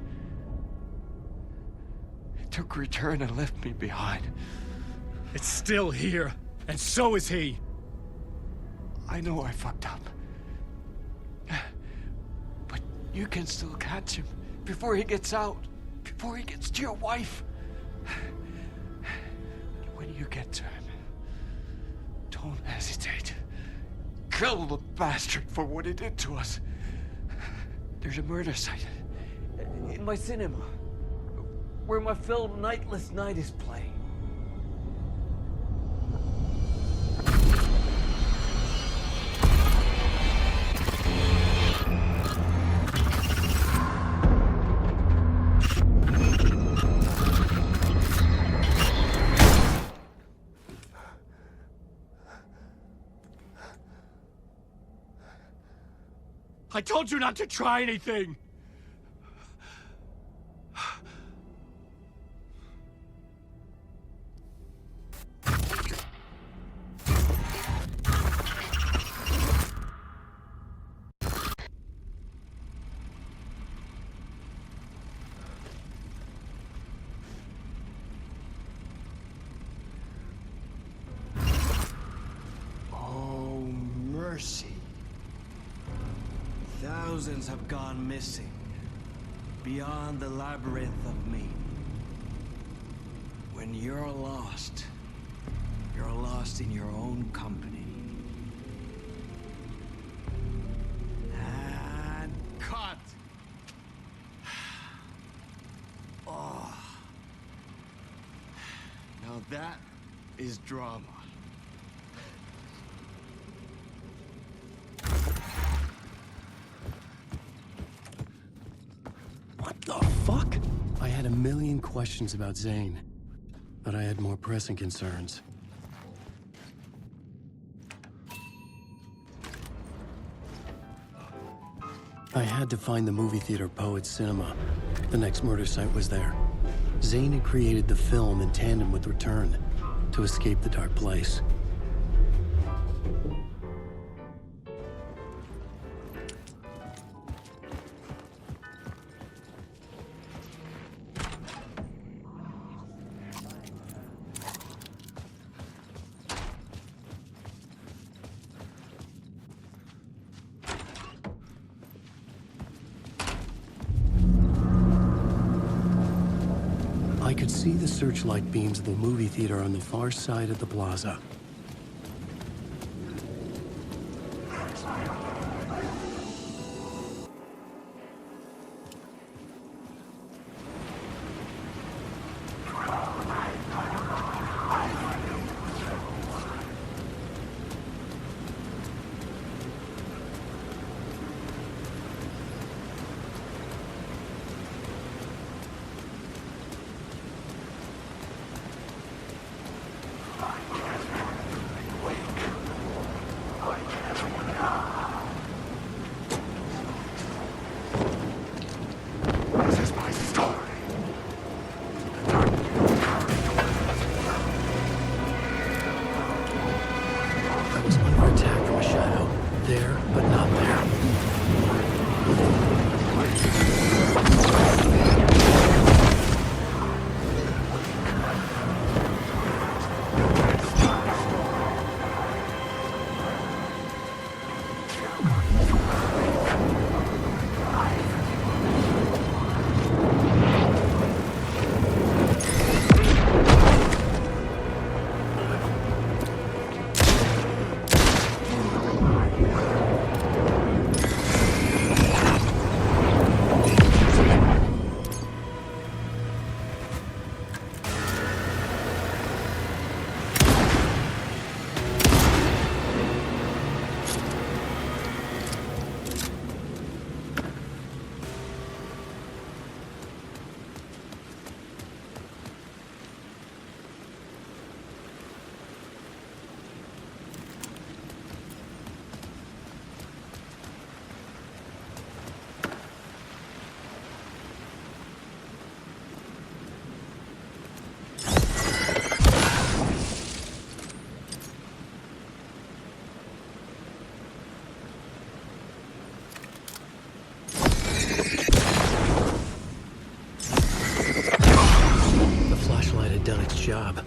he took return and left me behind. It's still here, and so is he. I know I fucked up. But you can still catch him before he gets out, before he gets to your wife. When you get to him, don't hesitate. Kill the bastard for what he did to us. There's a murder site in my cinema where my film Nightless Night is playing. I told you not to try anything! Oh, mercy. Thousands have gone missing, beyond the labyrinth of me. When you're lost in your own company. And cut! Oh. Now that is drama. What the fuck? I had a million questions about Zane, but I had more pressing concerns. I had to find the movie theater Poet Cinema. The next murder site was there. Zane had created the film in tandem with Return to escape the dark place. I could see the searchlight beams of the movie theater on the far side of the plaza. job.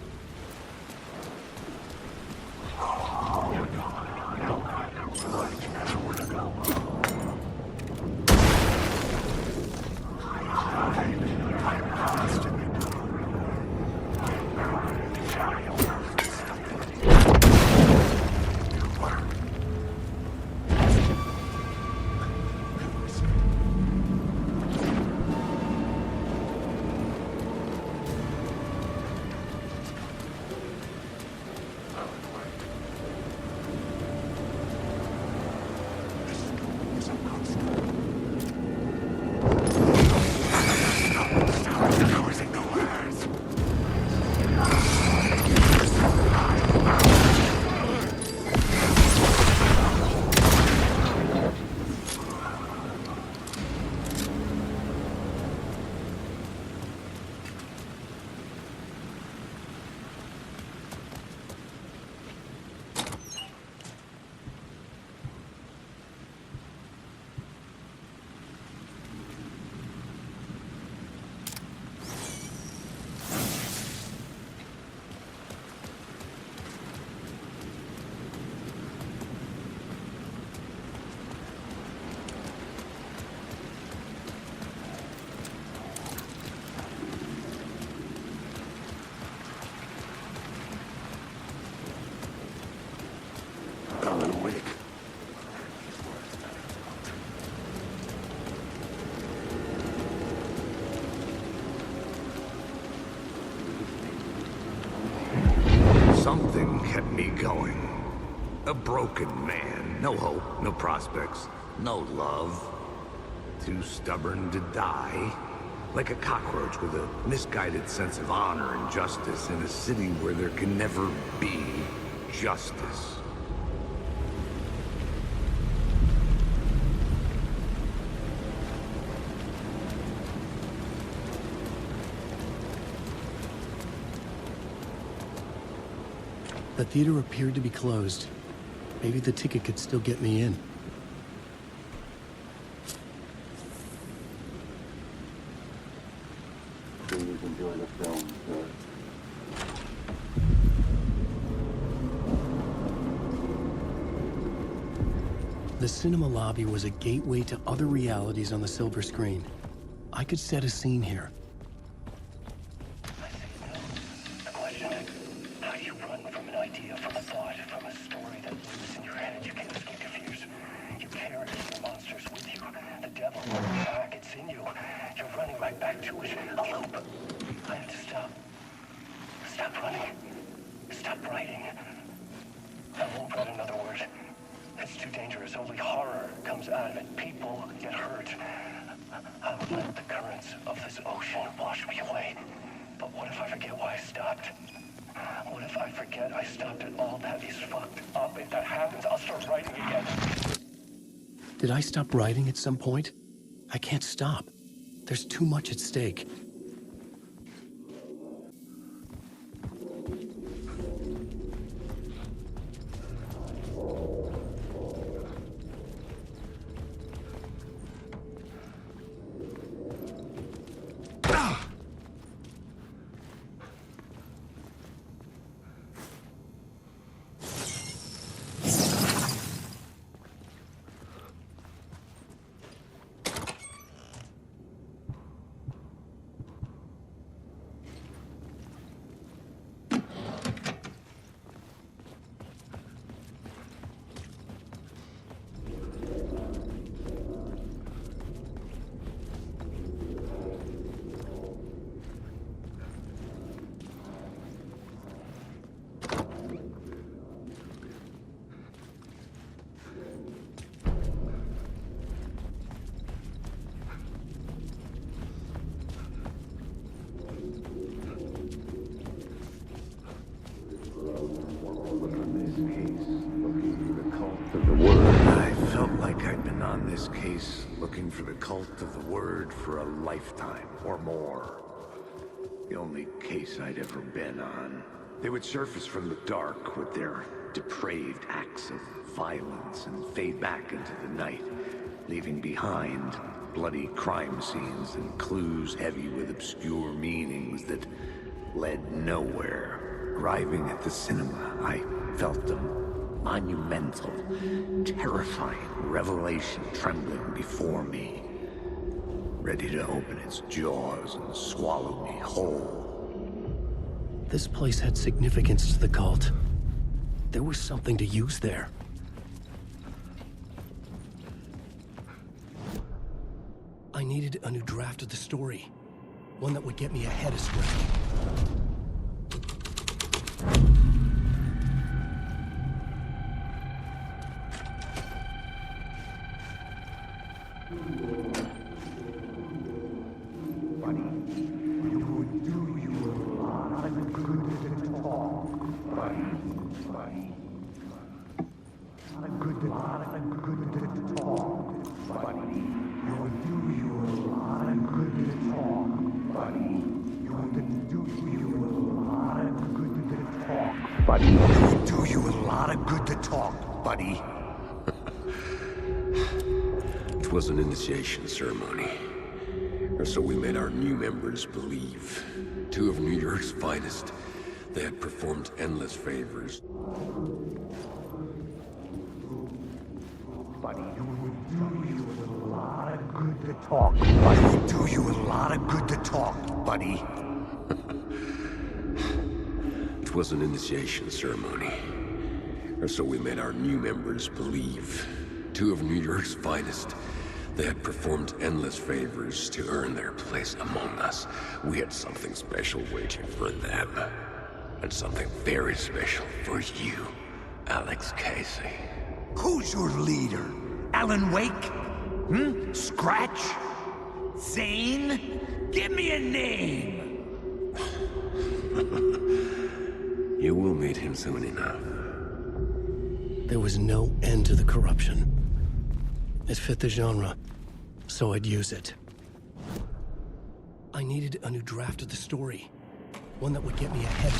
Something kept me going. A broken man. No hope, no prospects, no love. Too stubborn to die. Like a cockroach with a misguided sense of honor and justice in a city where there can never be justice. The theater appeared to be closed. Maybe the ticket could still get me in. Please enjoy the film, sir. The cinema lobby was a gateway to other realities on the silver screen. I could set a scene here. The question is, how do you run from an idea, from a thought, from a story that lives in your head? You can't escape your fears. You carry your monsters with you. The devil, back, it's in you. You're running right back to it. A loop. I have to stop. Stop running. Stop writing. I won't write another word. It's too dangerous. Only horror comes out of it. People get hurt. I'll let the currents of this ocean wash me away. But what if I forget why I stopped? What if I forget I stopped at all that is fucked up? If that happens, I'll start writing again. Did I stop writing at some point? I can't stop. There's too much at stake. This case looking for the cult of the word for a lifetime or more. The only case I'd ever been on. They would surface from the dark with their depraved acts of violence and fade back into the night, leaving behind bloody crime scenes and clues heavy with obscure meanings that led nowhere. Arriving at the cinema, I felt a monumental, terrifying revelation trembling before me, ready to open its jaws and swallow me whole. This place had significance to the cult. There was something to use there. I needed a new draft of the story. One that would get me ahead of Scratch. It was an initiation ceremony, or so we made our new members believe. Two of New York's finest. They had performed endless favors. Buddy, it would do you a lot of good to talk. Buddy, it would do you a lot of good to talk, buddy. It was an initiation ceremony, or so we made our new members believe. Two of New York's finest. They had performed endless favors to earn their place among us. We had something special waiting for them. And something very special for you, Alex Casey. Who's your leader? Alan Wake? Scratch? Zane? Give me a name! You will meet him soon enough. There was no end to the corruption. It fit the genre, so I'd use it. I needed a new draft of the story. One that would get me ahead.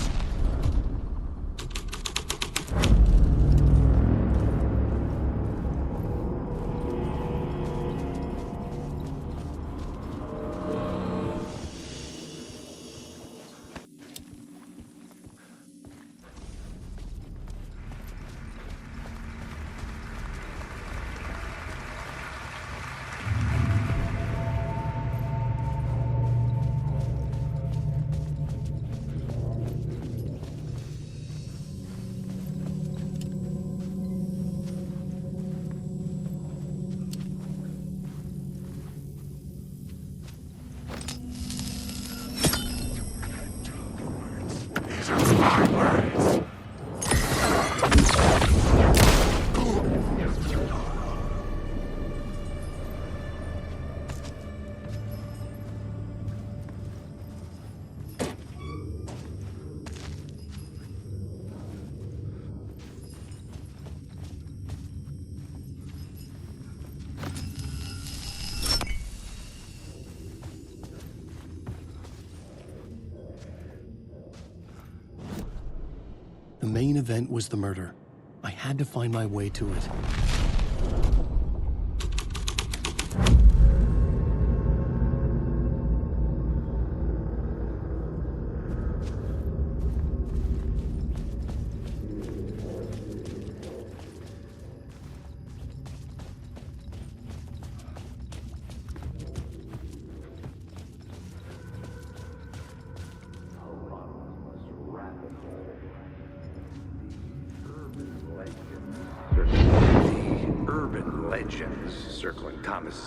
The main event was the murder. I had to find my way to it.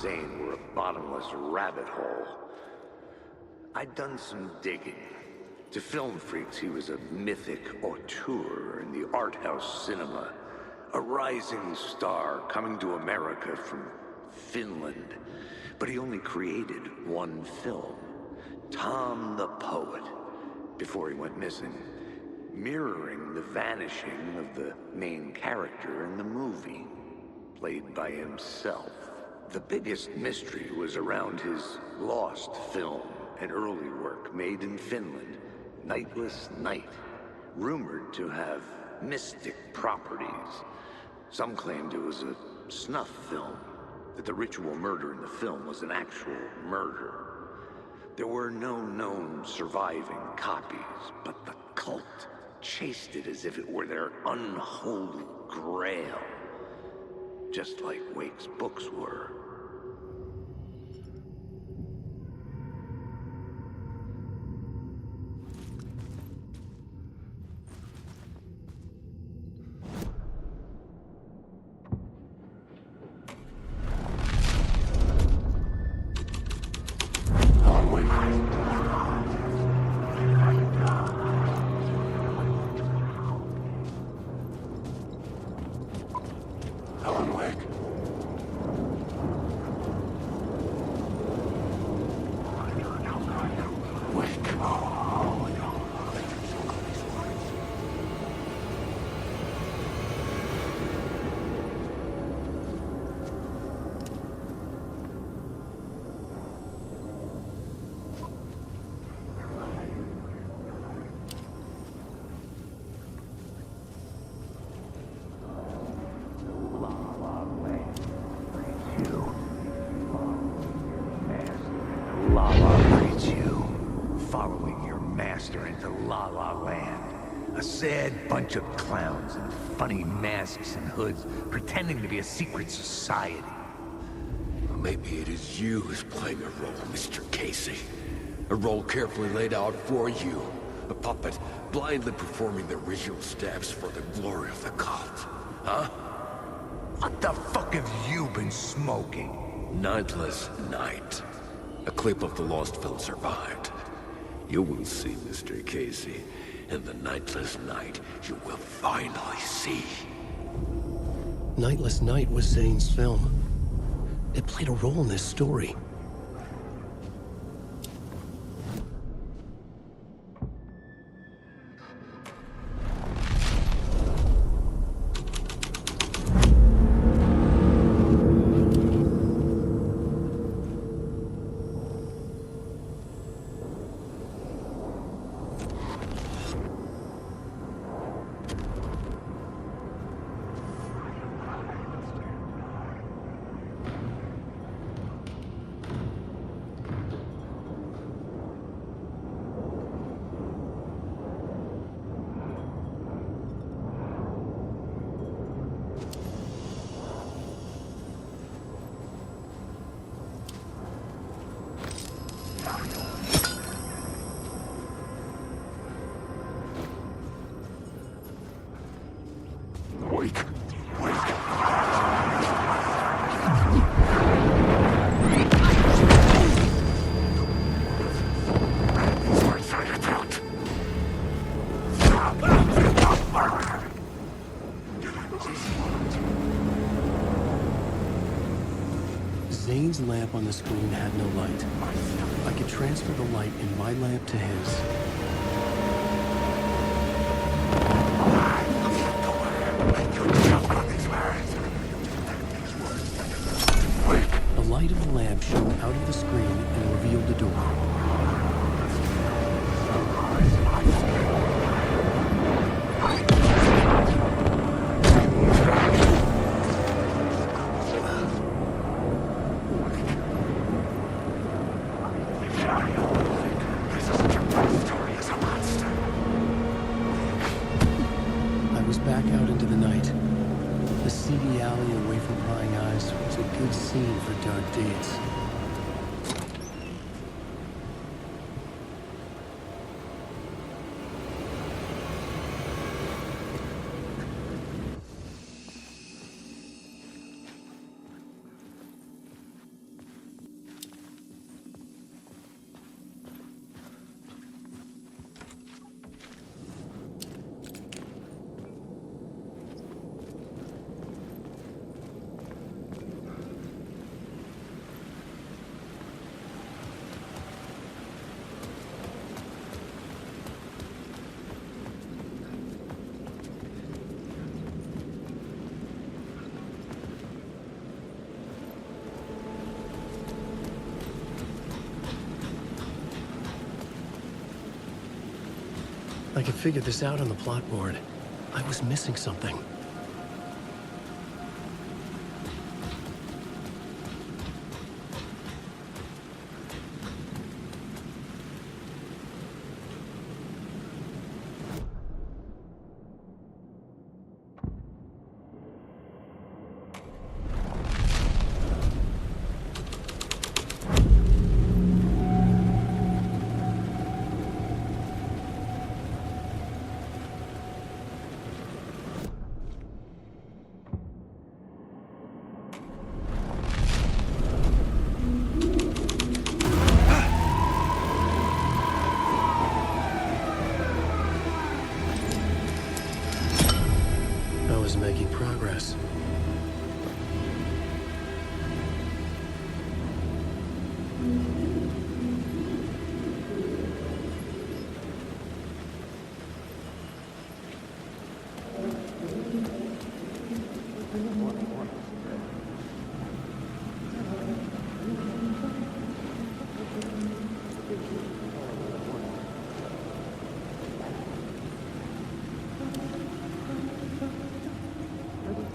Zane were a bottomless rabbit hole. I'd done some digging. To film freaks, he was a mythic auteur in the art house cinema. A rising star coming to America from Finland. But he only created one film, Tom the Poet, before he went missing, mirroring the vanishing of the main character in the movie, played by himself. The biggest mystery was around his lost film, an early work made in Finland, Nightless Night, rumored to have mystic properties. Some claimed it was a snuff film, that the ritual murder in the film was an actual murder. There were no known surviving copies, but the cult chased it as if it were their unholy grail. Just like Wake's books were. Sad bunch of clowns in funny masks and hoods, pretending to be a secret society. Maybe it is you who's playing a role, Mr. Casey. A role carefully laid out for you. A puppet, blindly performing the ritual steps for the glory of the cult. Huh? What the fuck have you been smoking? Nightless Night. A clip of the lost film survived. You will see, Mr. Casey. In the Nightless Night, you will finally see. Nightless Night was Zane's film. It played a role in this story. Zane's lamp on the screen had no light. I could transfer the light in my lamp to his. The light of the lamp shone out of the screen and revealed the door. I could figure this out on the plot board. I was missing something.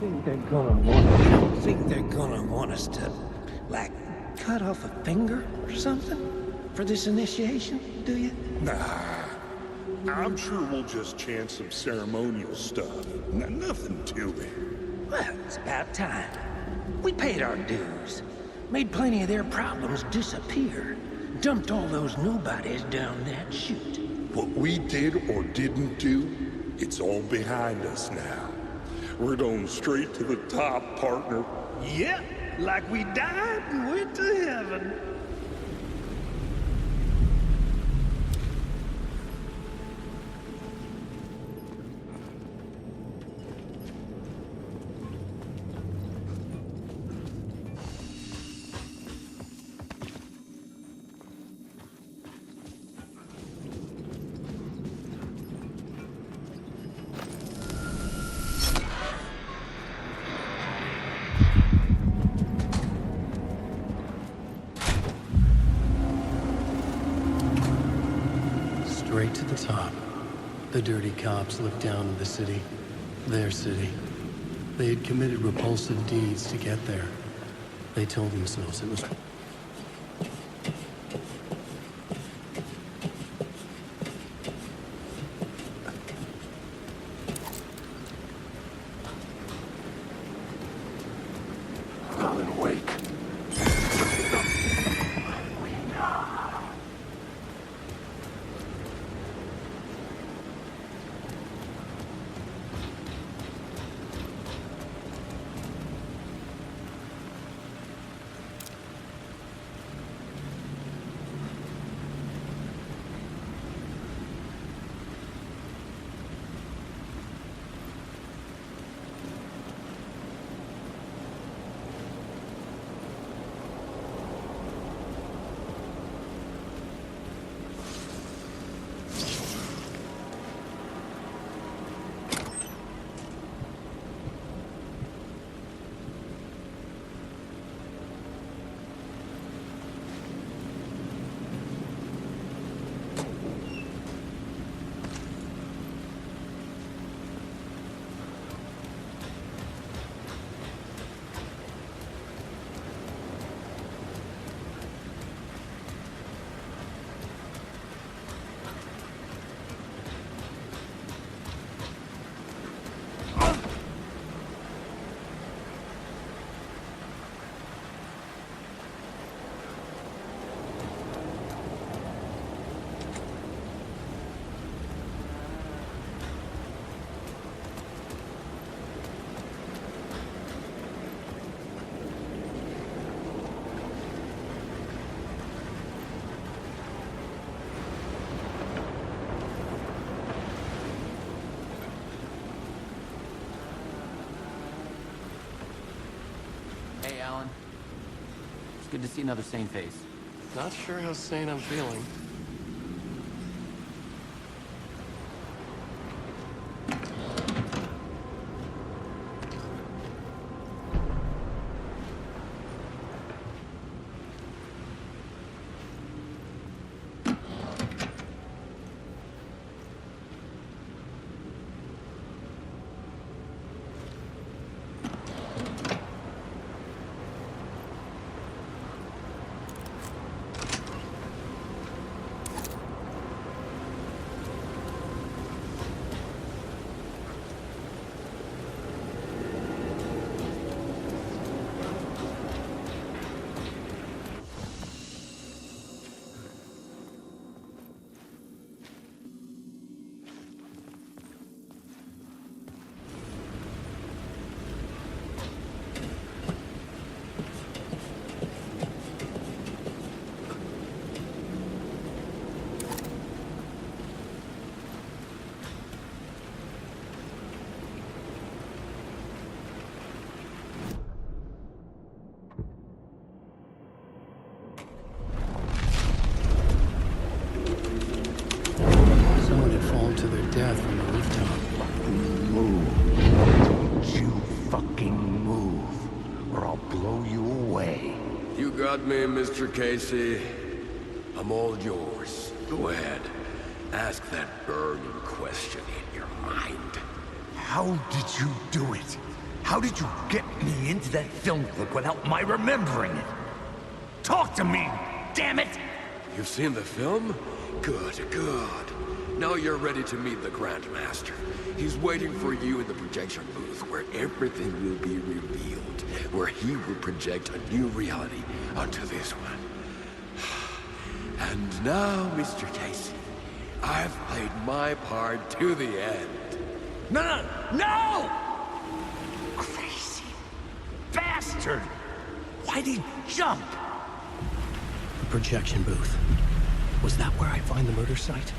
think they're gonna want us to, like, cut off a finger or something for this initiation, do you? Nah. I'm sure we'll just chant some ceremonial stuff. Nothing to it. Well, it's about time. We paid our dues. Made plenty of their problems disappear. Dumped all those nobodies down that chute. What we did or didn't do, it's all behind us now. We're going straight to the top, partner. Yep, like we died and went to heaven. Straight to the top. The dirty cops looked down on the city. Their city. They had committed repulsive deeds to get there. They told themselves it was... Hey, Alan. It's good to see another sane face. Not sure how sane I'm feeling. Got me, Mr. Casey. I'm all yours. Go ahead. Ask that burning question in your mind. How did you do it? How did you get me into that film clip without my remembering it? Talk to me, damn it! You've seen the film? Good, good. Now you're ready to meet the Grandmaster. He's waiting for you in the projection booth where everything will be revealed, where he will project a new reality onto this one. And now, Mr. Casey, I've played my part to the end. No! Crazy bastard! Why'd he jump? Projection booth. Was that where I find the murder site?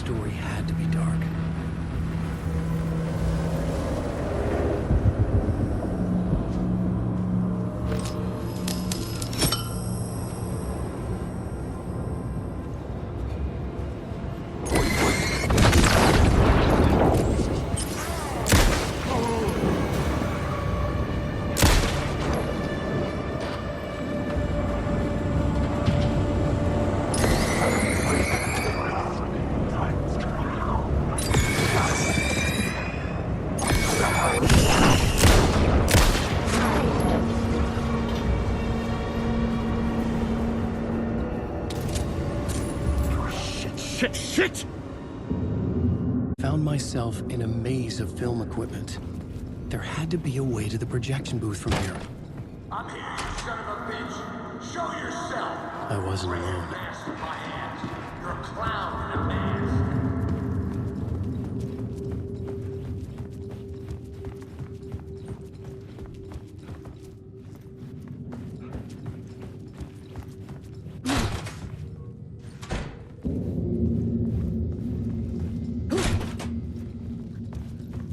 story had to be dark. Shit! Found myself in a maze of film equipment. There had to be a way to the projection booth from here. I'm here, you son of a bitch. Show yourself. I wasn't alone. Mask in my hands. You're a clown in a mask.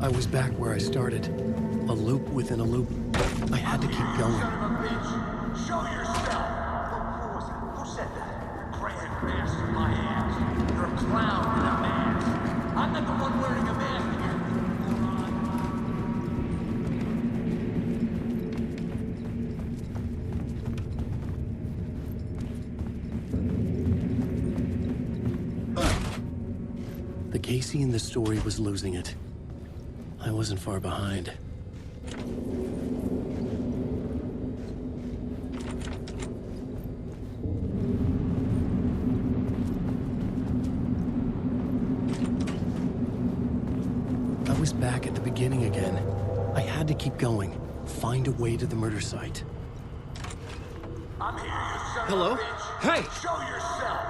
I was back where I started. A loop within a loop. I had to keep going. Son of a bitch. Show yourself. Who was it? Who said that? Grand mask in my hands. You're a clown in a mask. I'm not the one wearing a mask here, moron. The Casey in the story was losing it. I wasn't far behind. I was back at the beginning again. I had to keep going. Find a way to the murder site. I'm here, you son Hello? of a bitch. Hey! Show yourself.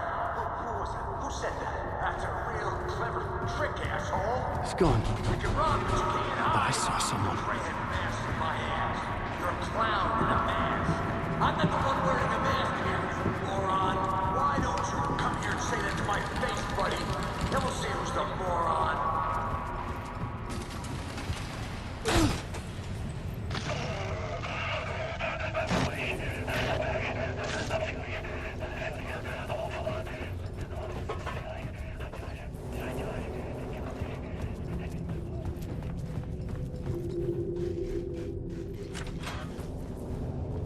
Who was it? Who said that? That's a real clever trick, asshole. It's gone. You can run, but you can't hide. But I saw someone. Grand mask in my hands. You're a clown in a mask. I'm not the one wearing a mask here, you moron. Why don't you come here and say that to my face, buddy? Then we'll see who's the moron.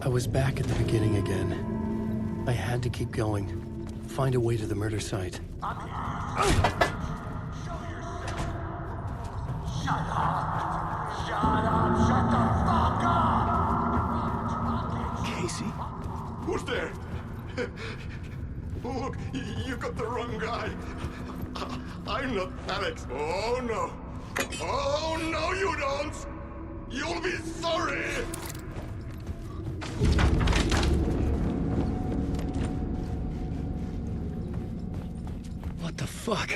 I was back at the beginning again. I had to keep going. Find a way to the murder site. Shut up! Shut the fuck up! Casey? Who's there? Look, you got the wrong guy. I'm not Alex. Oh, no. Oh, no, you don't! You'll be sorry! What the fuck?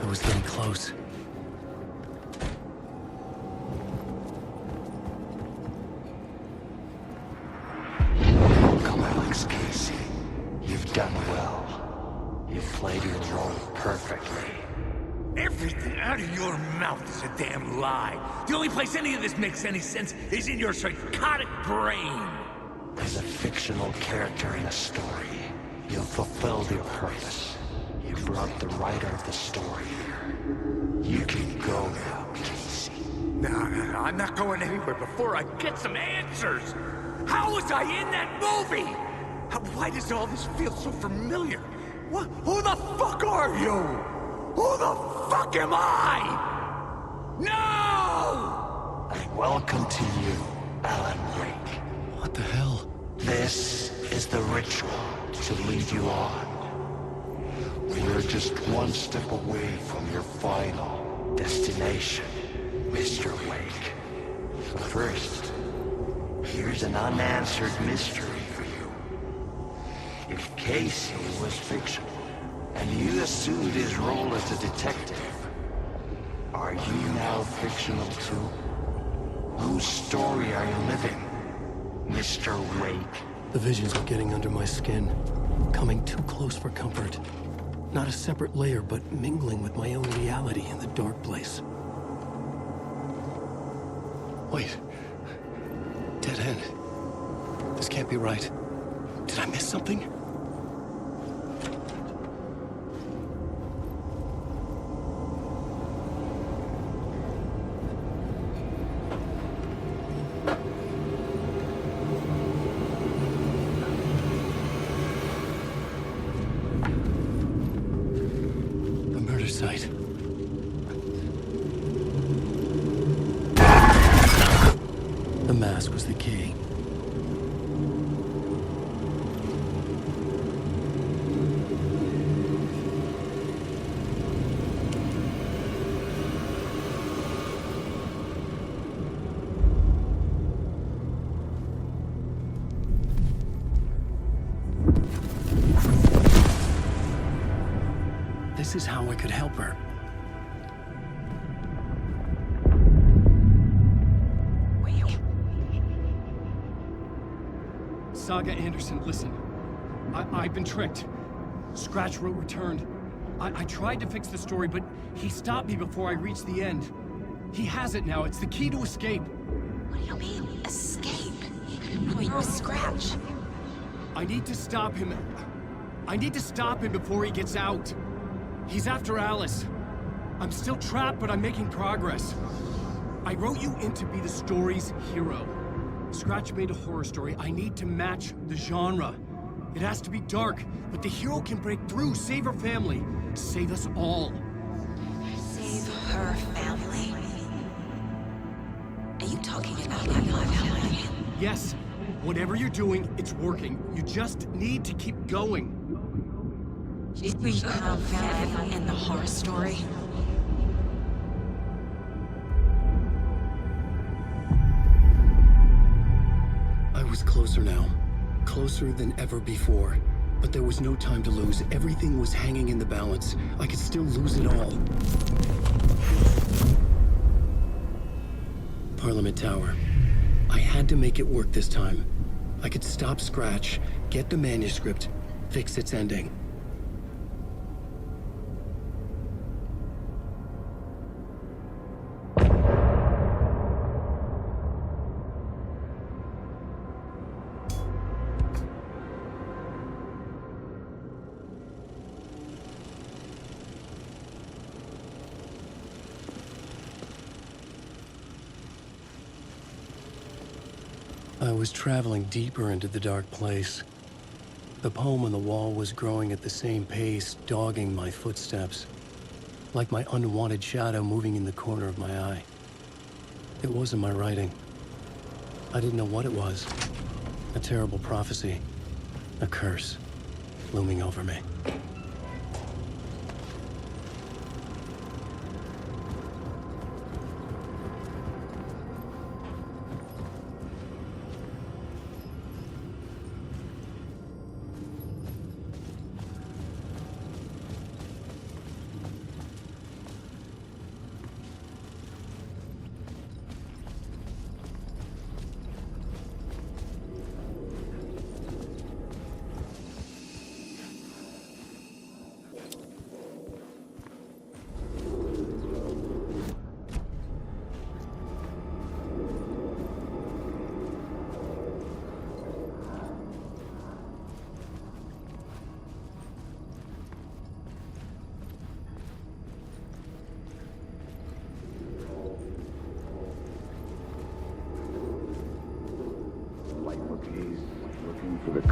I was getting close. Welcome, Alex Casey. You've done well. You've played your role perfectly. Everything out of your mouth is a damn lie. The only place any of this makes any sense is in your psychotic brain. As a fictional character in a story, you've fulfilled your purpose. You brought the writer of the story here. You can go now, Casey. No, I'm not going anywhere before I get some answers. How was I in that movie? Why does all this feel so familiar? What? Who the fuck are you? Who the fuck am I? No! Welcome to you, Alan Wake. What the hell? This is the ritual to lead you on. We're just one step away from your final destination, Mr. Wake. But first, here's an unanswered mystery for you. If Casey was fictional, and you assumed his role as a detective, are you now fictional too? Whose story are you living, Mr. Wake? The visions are getting under my skin. Coming too close for comfort. Not a separate layer, but mingling with my own reality in the dark place. Wait. Dead end. This can't be right. Did I miss something? Site. mask was the key. This is how I could help her. Saga Anderson, listen. I've been tricked. Scratch wrote returned. I tried to fix the story, but he stopped me before I reached the end. He has it now. It's the key to escape. What do you mean, escape? No, you're a Scratch. I need to stop him. I need to stop him before he gets out. He's after Alice. I'm still trapped, but I'm making progress. I wrote you in to be the story's hero. Scratch made a horror story. I need to match the genre. It has to be dark, but the hero can break through, save her family, save us all. Save her family? Are you talking about my family? Yes. Whatever you're doing, it's working. You just need to keep going. She's become family in the horror story. I was closer now. Closer than ever before. But there was no time to lose. Everything was hanging in the balance. I could still lose it all. Parliament Tower. I had to make it work this time. I could stop Scratch, get the manuscript, fix its ending. I was traveling deeper into the dark place. The poem on the wall was growing at the same pace, dogging my footsteps, like my unwanted shadow moving in the corner of my eye. It wasn't my writing. I didn't know what it was. A terrible prophecy, a curse, looming over me.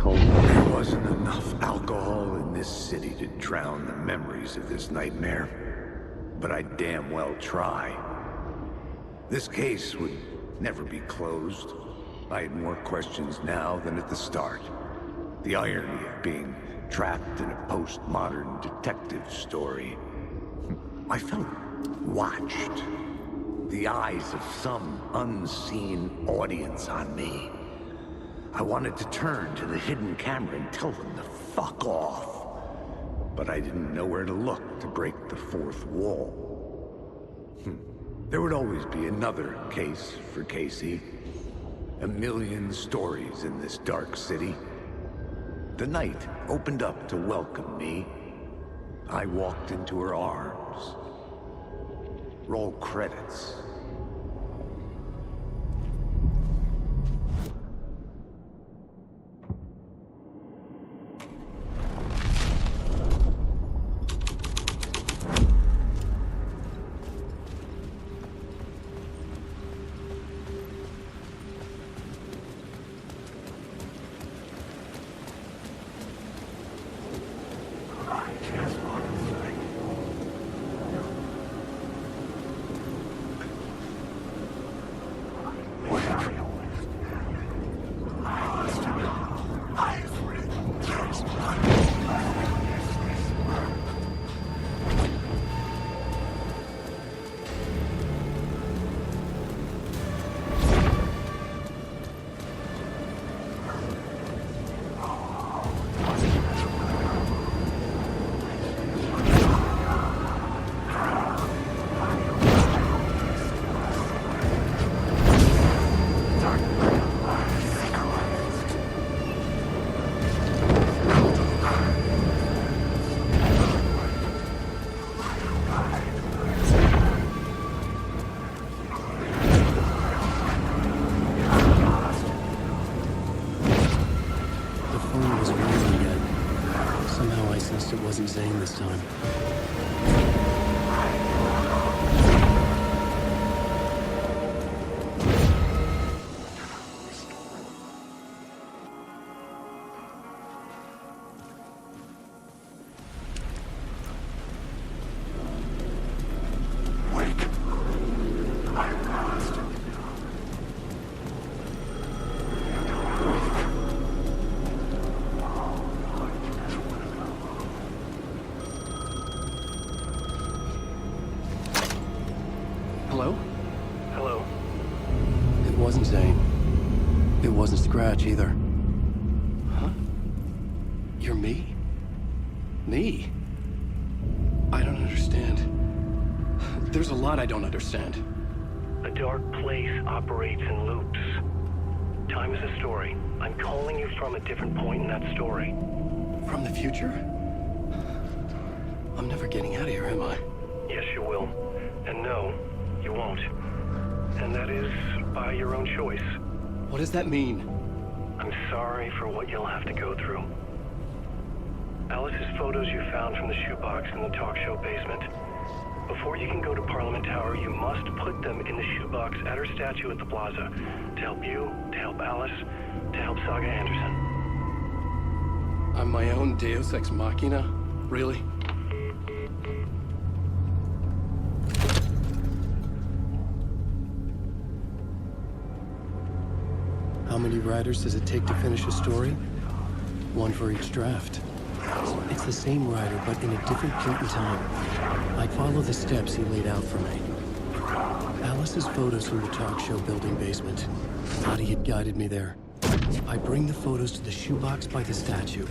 There wasn't enough alcohol in this city to drown the memories of this nightmare. But I'd damn well try. This case would never be closed. I had more questions now than at the start. The irony of being trapped in a postmodern detective story. I felt watched. The eyes of some unseen audience on me. I wanted to turn to the hidden camera and tell them to fuck off. But I didn't know where to look to break the fourth wall. There would always be another case for Casey. A million stories in this dark city. The night opened up to welcome me. I walked into her arms. Roll credits. time. Hello? Hello? It wasn't Zane. It wasn't Scratch either. Huh? You're me? Me? I don't understand. There's a lot I don't understand. A dark place operates in loops. Time is a story. I'm calling you from a different point in that story. From the future? I'm never getting out of here, am I? Yes, you will. And no, you won't. And that is by your own choice. What does that mean? I'm sorry for what you'll have to go through. Alice's photos you found from the shoebox in the talk show basement. Before you can go to Parliament Tower, you must put them in the shoebox at her statue at the plaza. To help you, to help Alice, to help Saga Anderson. I'm my own Deus Ex Machina? Really? How many writers does it take to finish a story? One for each draft. It's the same writer, but in a different point in time. I'd follow the steps he laid out for me. Alice's photos from the talk show building basement. Thought he had guided me there. I bring the photos to the shoebox by the statue.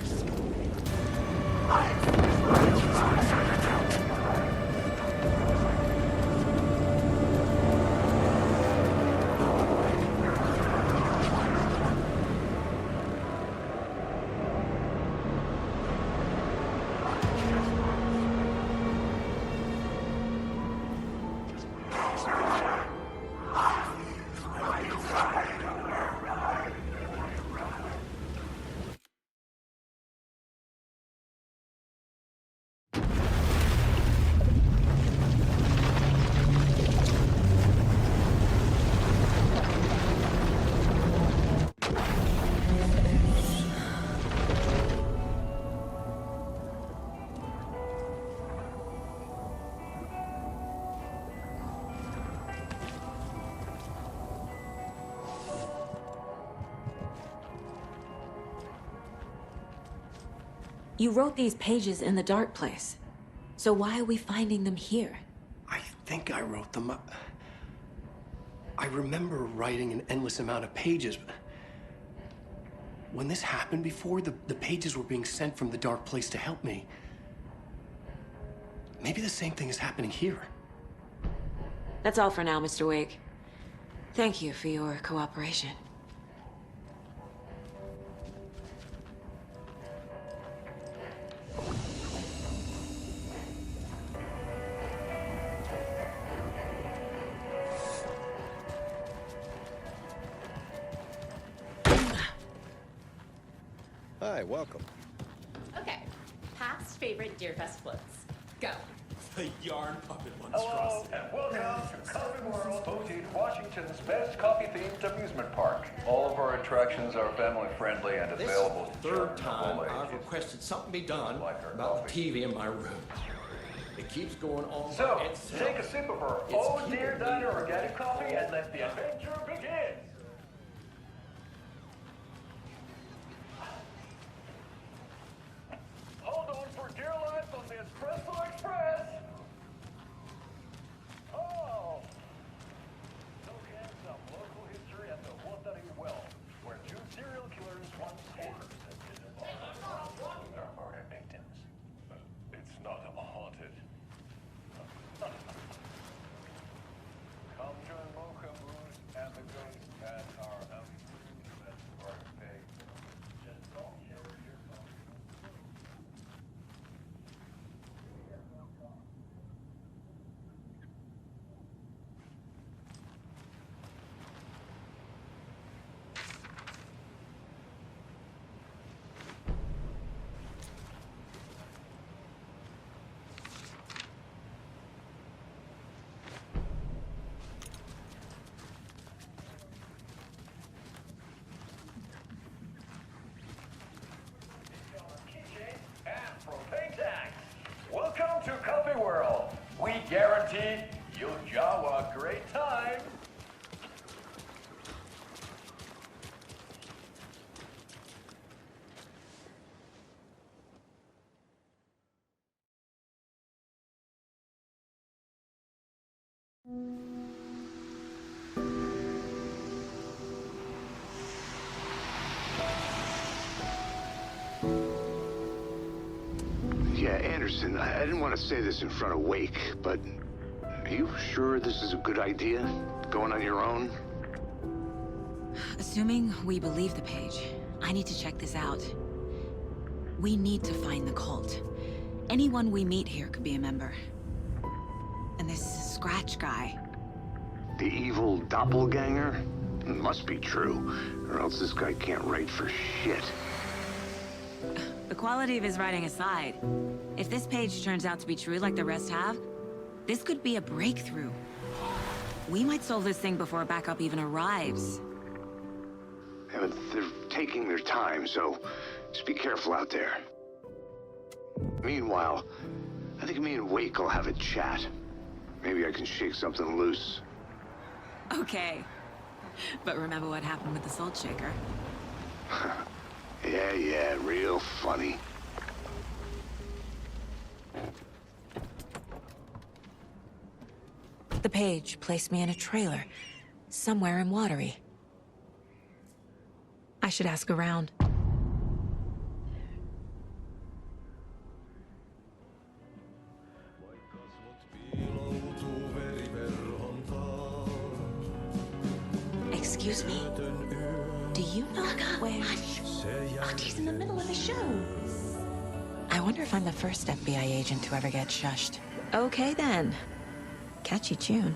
You wrote these pages in the dark place. So why are we finding them here? I think I wrote them. I remember writing an endless amount of pages. When this happened before, the pages were being sent from the dark place to help me. Maybe the same thing is happening here. That's all for now, Mr. Wake. Thank you for your cooperation. Hi, welcome. Okay, past favorite Deerfest floats. Go. The yarn puppet one's Hello, and welcome to Coffee World, voted Washington's best coffee-themed amusement park. All of our attractions are family-friendly and This available is to the third children of all time I've ages. requested something be done about the TV in my room. It keeps going on So, by itself. take a sip of our It's Oh keeping Dear me Diner up. organic coffee and let the adventure begin. Hold on for dear life on the Espresso Express. Oh! Look at some local history at the Watering Well, where two serial killers once hoarded their murder victims. It's not haunted. Come join Mocha Moose and the Ghost party. You Jawa, great time. Yeah, Anderson, I didn't want to say this in front of Wake, but are you sure this is a good idea? Going on your own? Assuming we believe the page, I need to check this out. We need to find the cult. Anyone we meet here could be a member. And this Scratch guy. The evil doppelganger? It must be true, or else this guy can't write for shit. The quality of his writing aside, if this page turns out to be true like the rest have, this could be a breakthrough. We might solve this thing before backup even arrives. Yeah, but they're taking their time, so just be careful out there. Meanwhile, I think me and Wake will have a chat. Maybe I can shake something loose. Okay. But remember what happened with the Salt Shaker? Yeah, real funny. The page placed me in a trailer, somewhere in Watery. I should ask around. Excuse me? Do you know where... He's in the middle of the show. I wonder if I'm the first FBI agent to ever get shushed. Okay then. Catchy tune.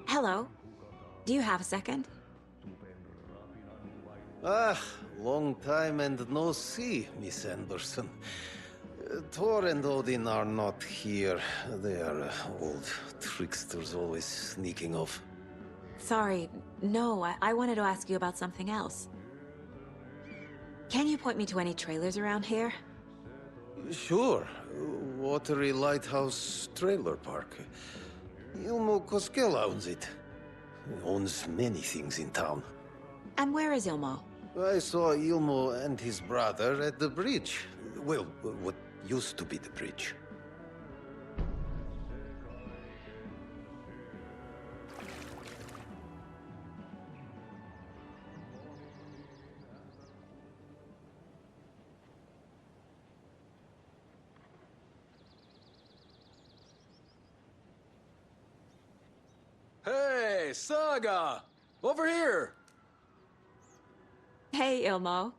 Hello. Do you have a second? Ah, long time and no see, Miss Anderson. Thor and Odin are not here. They are old tricksters always sneaking off. Sorry, no, I wanted to ask you about something else. Can you point me to any trailers around here? Sure. Watery Lighthouse Trailer Park. Ilmo Koskela owns it. He owns many things in town. And where is Ilmo? I saw Ilmo and his brother at the bridge. Well, what used to be the bridge. Hey, Saga! Over here! Hey, Ilmo.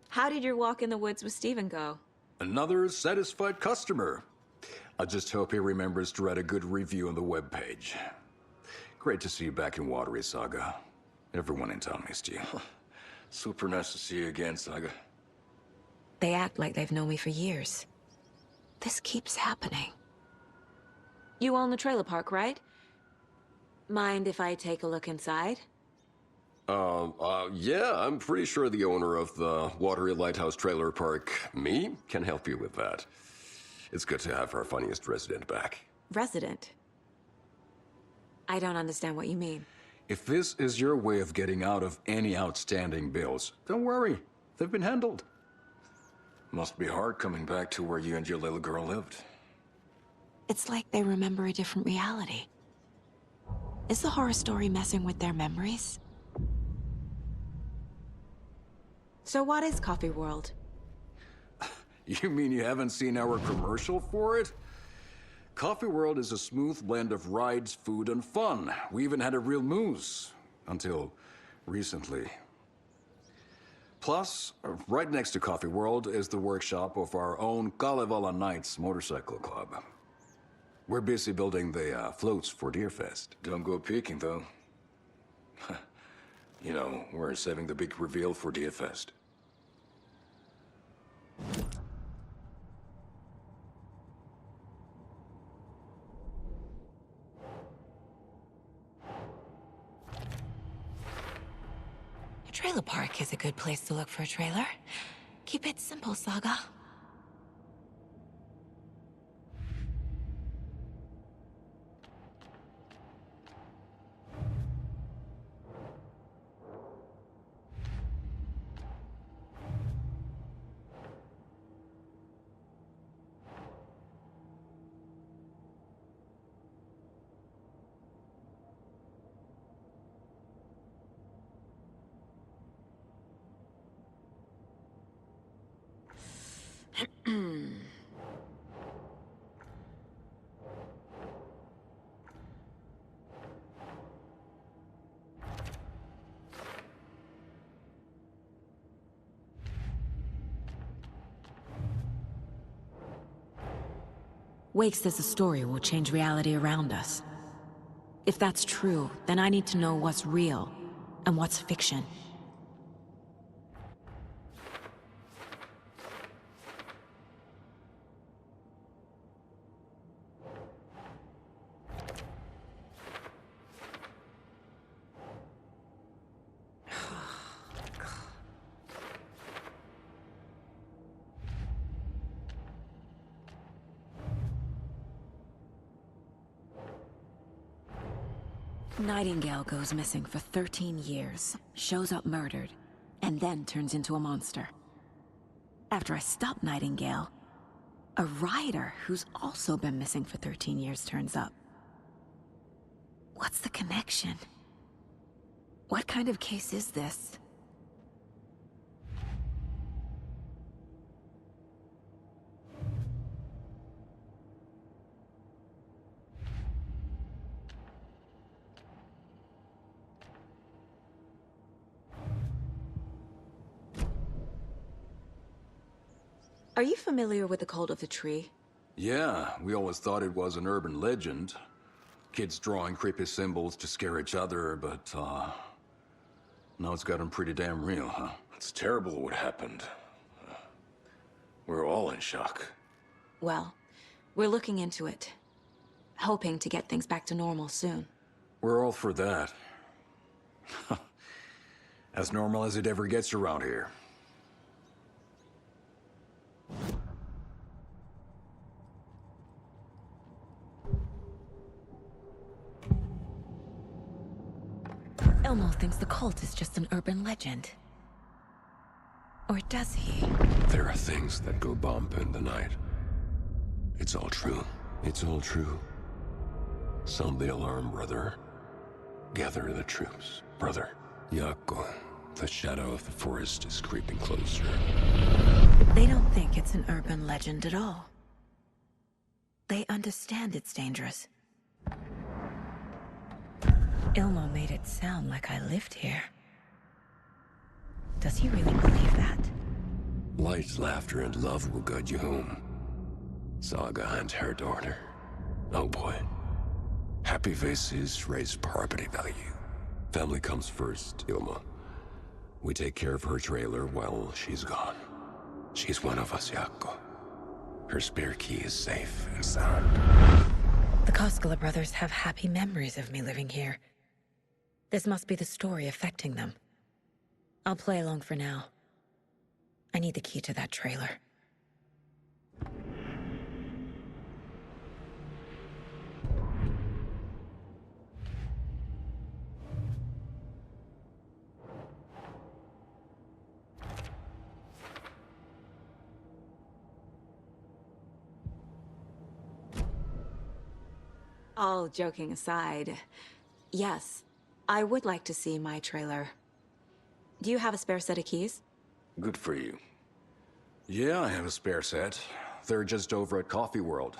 How did your walk in the woods with Steven go? Another satisfied customer. I just hope he remembers to write a good review on the webpage. Great to see you back in Watery, Saga. Everyone in town missed you. Super nice to see you again, Saga. They act like they've known me for years. This keeps happening. You own the trailer park, right? Mind if I take a look inside? Yeah, I'm pretty sure the owner of the Watery Lighthouse Trailer Park, me, can help you with that. It's good to have our funniest resident back. Resident? I don't understand what you mean. If this is your way of getting out of any outstanding bills, don't worry. They've been handled. Must be hard coming back to where you and your little girl lived. It's like they remember a different reality. Is the horror story messing with their memories? So what is Coffee World? You mean you haven't seen our commercial for it? Coffee World is a smooth blend of rides, food, and fun. We even had a real moose. Until recently. Plus, right next to Coffee World is the workshop of our own Kalevala Knights Motorcycle Club. We're busy building the floats for Deerfest. Don't go peeking, though. You know, we're saving the big reveal for Deerfest. Trailer park is a good place to look for a trailer. Keep it simple, Saga. Wake says the story will change reality around us. If that's true, then I need to know what's real and what's fiction. Nightingale goes missing for 13 years, shows up murdered, and then turns into a monster. After I stop Nightingale, a rider who's also been missing for 13 years turns up. What's the connection? What kind of case is this? Are you familiar with the cult of the tree? Yeah, we always thought it was an urban legend. Kids drawing creepy symbols to scare each other, but, now it's gotten pretty damn real, huh? It's terrible what happened. We're all in shock. Well, we're looking into it. Hoping to get things back to normal soon. We're all for that. As normal as it ever gets around here. Elmo thinks the cult is just an urban legend. Or does he? There are things that go bump in the night. It's all true. It's all true. Sound the alarm, brother. Gather the troops, brother. Yako, the shadow of the forest is creeping closer. They don't think it's an urban legend at all. They understand it's dangerous. Ilmo made it sound like I lived here. Does he really believe that? Light, laughter, and love will guide you home. Saga and her daughter. Oh boy. Happy faces raise property value. Family comes first, Ilma. We take care of her trailer while she's gone. She's one of us, Yako. Her spare key is safe and sound. The Koskela brothers have happy memories of me living here. This must be the story affecting them. I'll play along for now. I need the key to that trailer. All joking aside, yes, I would like to see my trailer. Do you have a spare set of keys? Good for you. Yeah, I have a spare set. They're just over at Coffee World.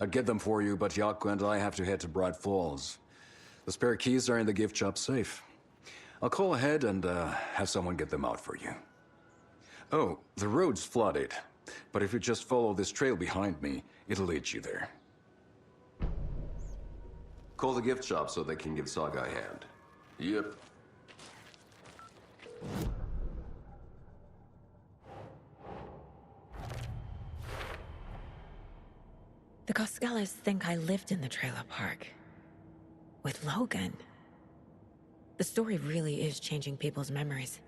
I'd get them for you, but Yako and I have to head to Bright Falls. The spare keys are in the gift shop safe. I'll call ahead and have someone get them out for you. Oh, the road's flooded, but if you just follow this trail behind me, it'll lead you there. Call the gift shop so they can give Saga a hand. Yep. The Koskelas think I lived in the trailer park. With Logan. The story really is changing people's memories.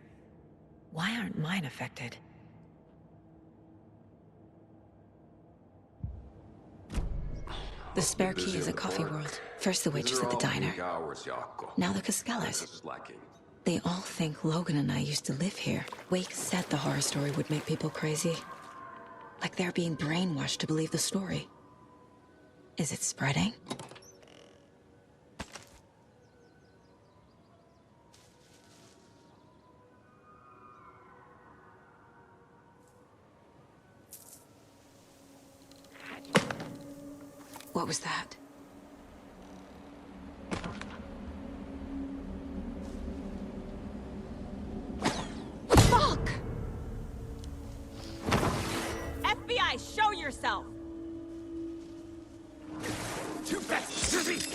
Why aren't mine affected? The spare key is a coffee world. First the waitress at the diner. Now the Cascales. They all think Logan and I used to live here. Wake said the horror story would make people crazy. Like they're being brainwashed to believe the story. Is it spreading? What was that? Fuck! FBI, show yourself! Too fast, sissy!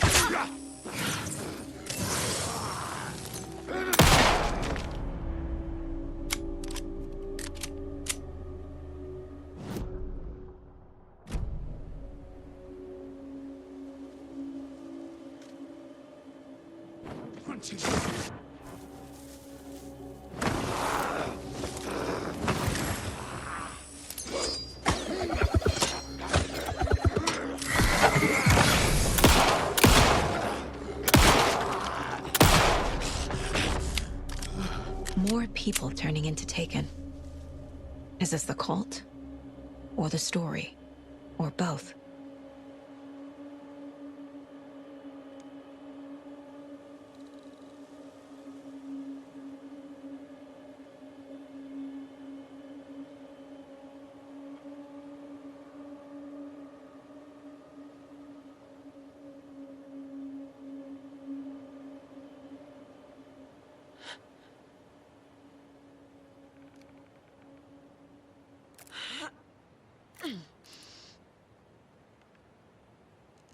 More people turning into Taken. Is this the cult? Or the story? Or both?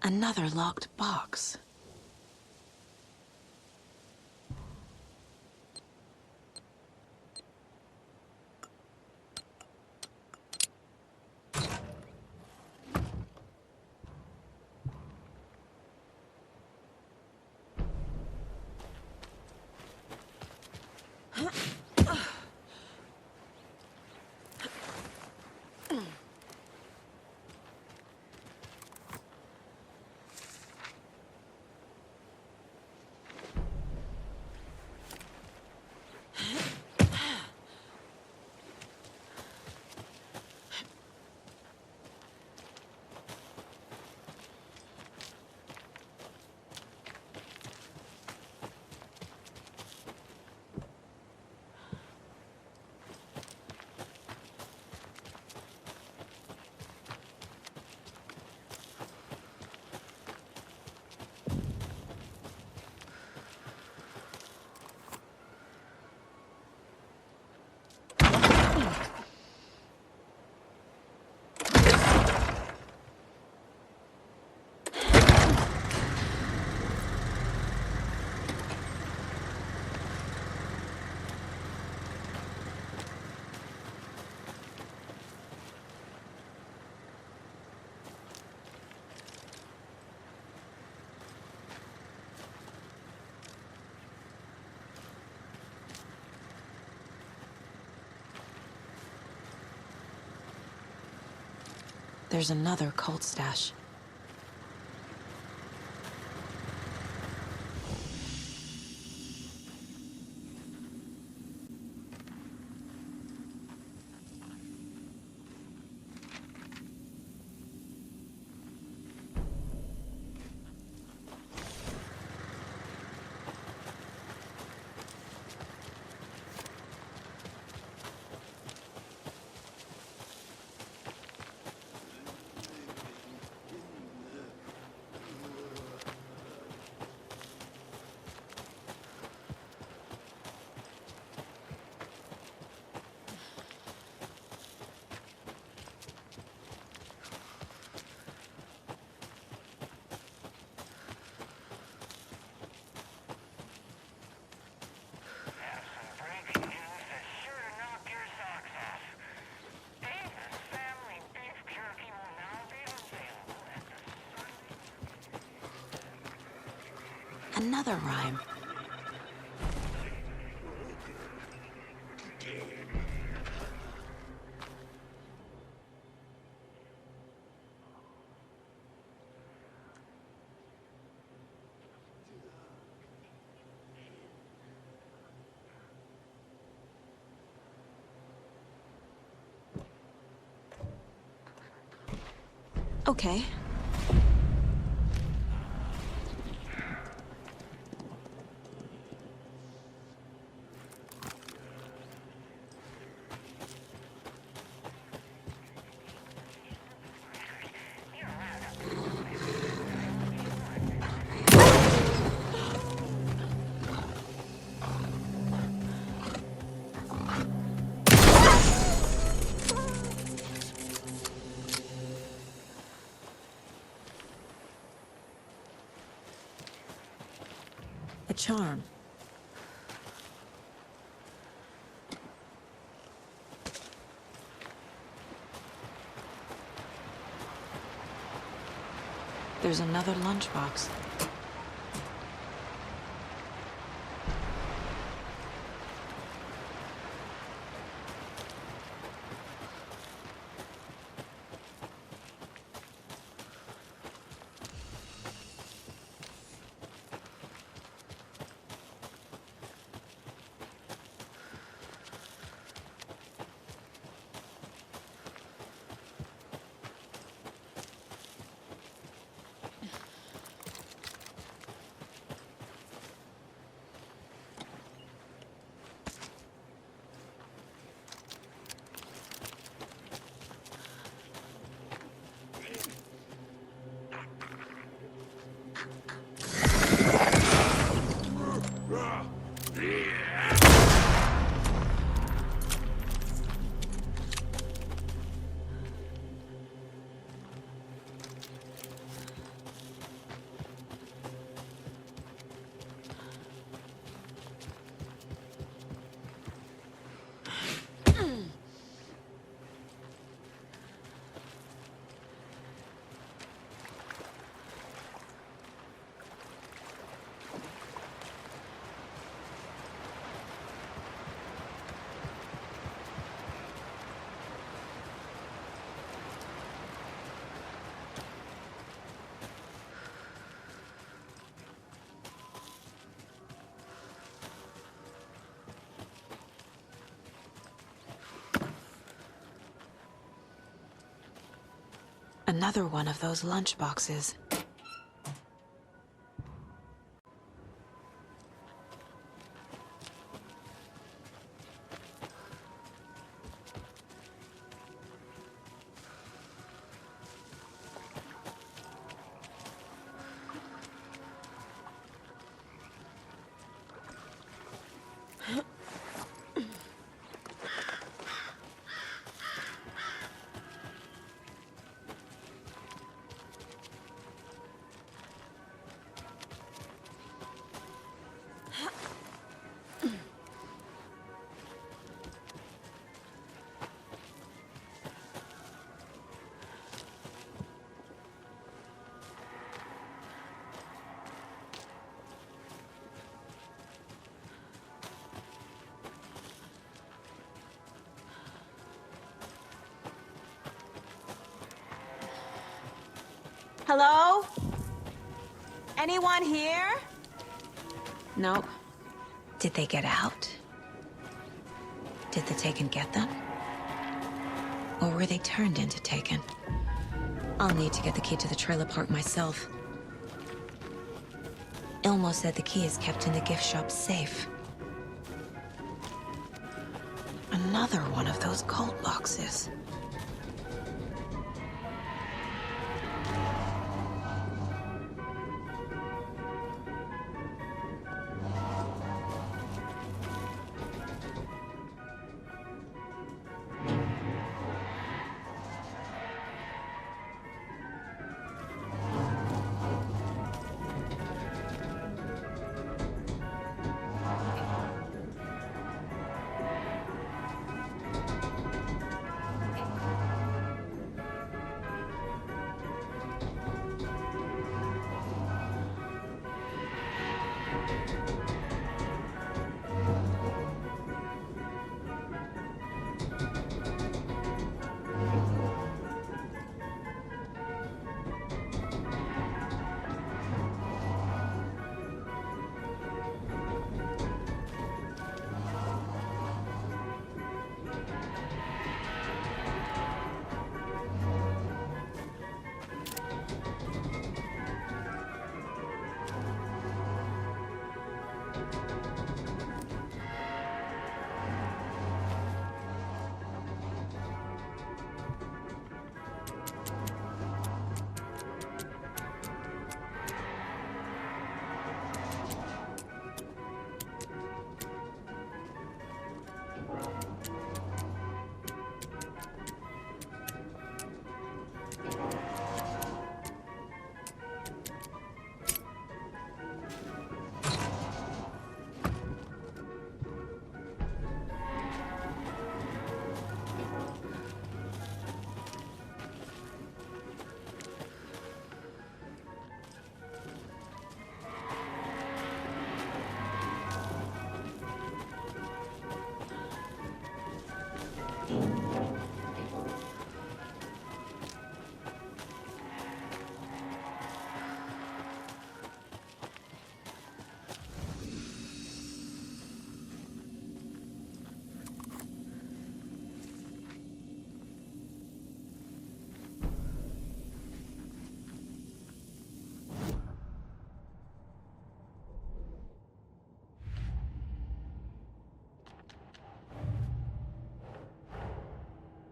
Another locked box. There's another cult stash. Another rhyme. Okay. A charm. There's another lunchbox. Another one of those lunchboxes. Hello? Anyone here? Nope. Did they get out? Did the Taken get them? Or were they turned into Taken? I'll need to get the key to the trailer park myself. Ilmo said the key is kept in the gift shop safe. Another one of those cult boxes.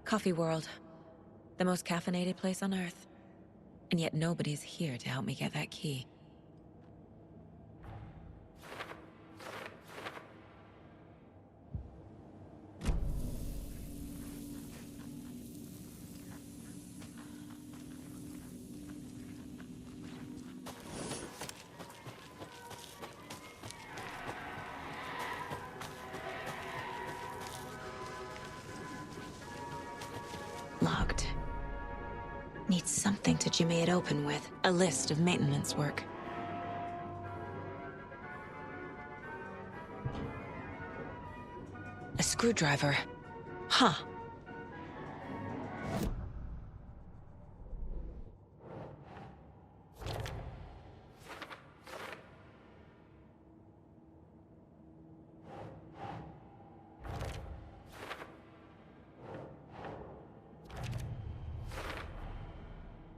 Coffee World. The most caffeinated place on Earth. And yet nobody's here to help me get that key. Locked. Needs something to jimmy it open with. A list of maintenance work. A screwdriver. Huh.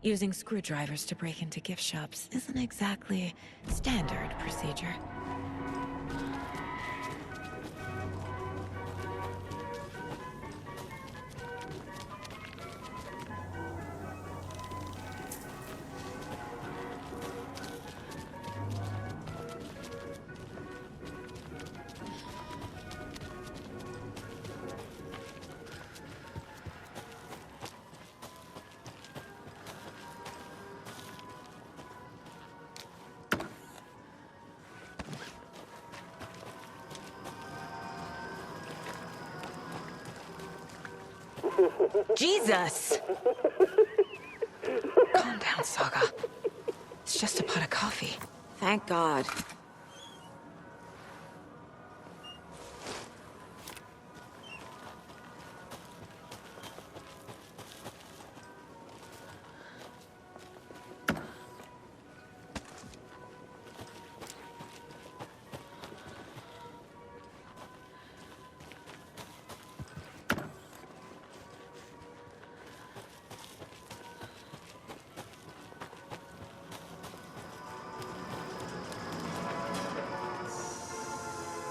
Using screwdrivers to break into gift shops isn't exactly standard procedure. Jesus! Calm down, Saga. It's just a pot of coffee. Thank God.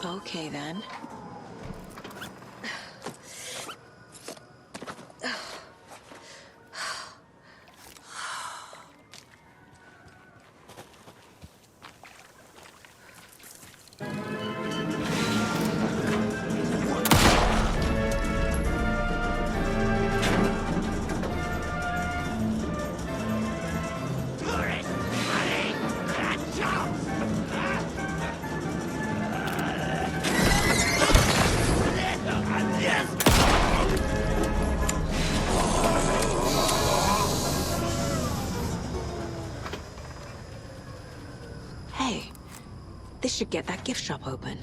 Okay, then. Hey, this should get that gift shop open.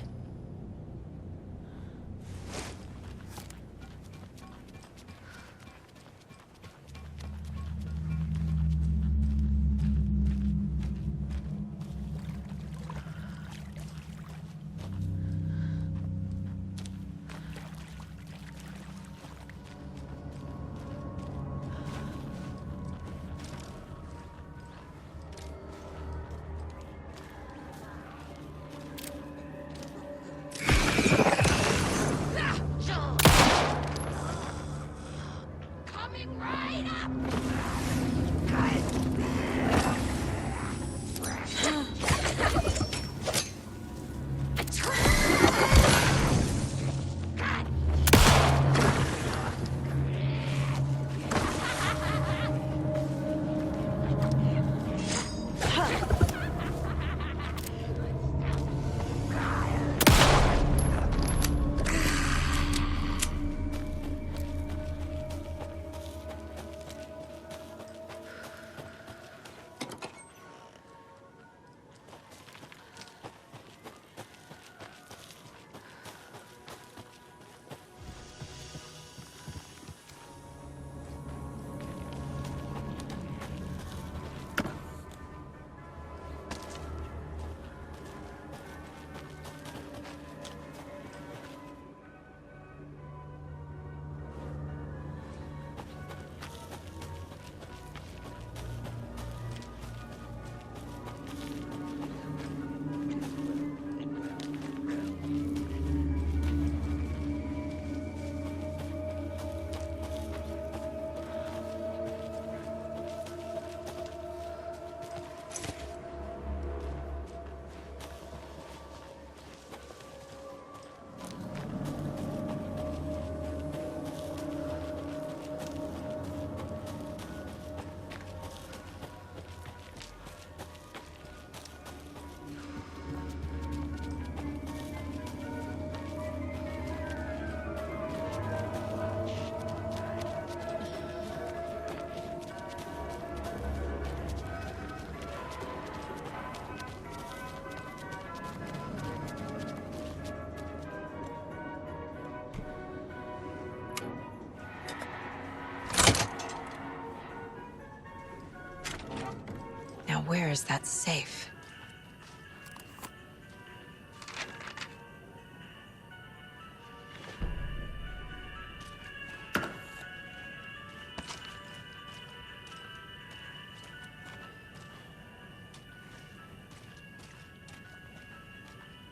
Now where is that safe?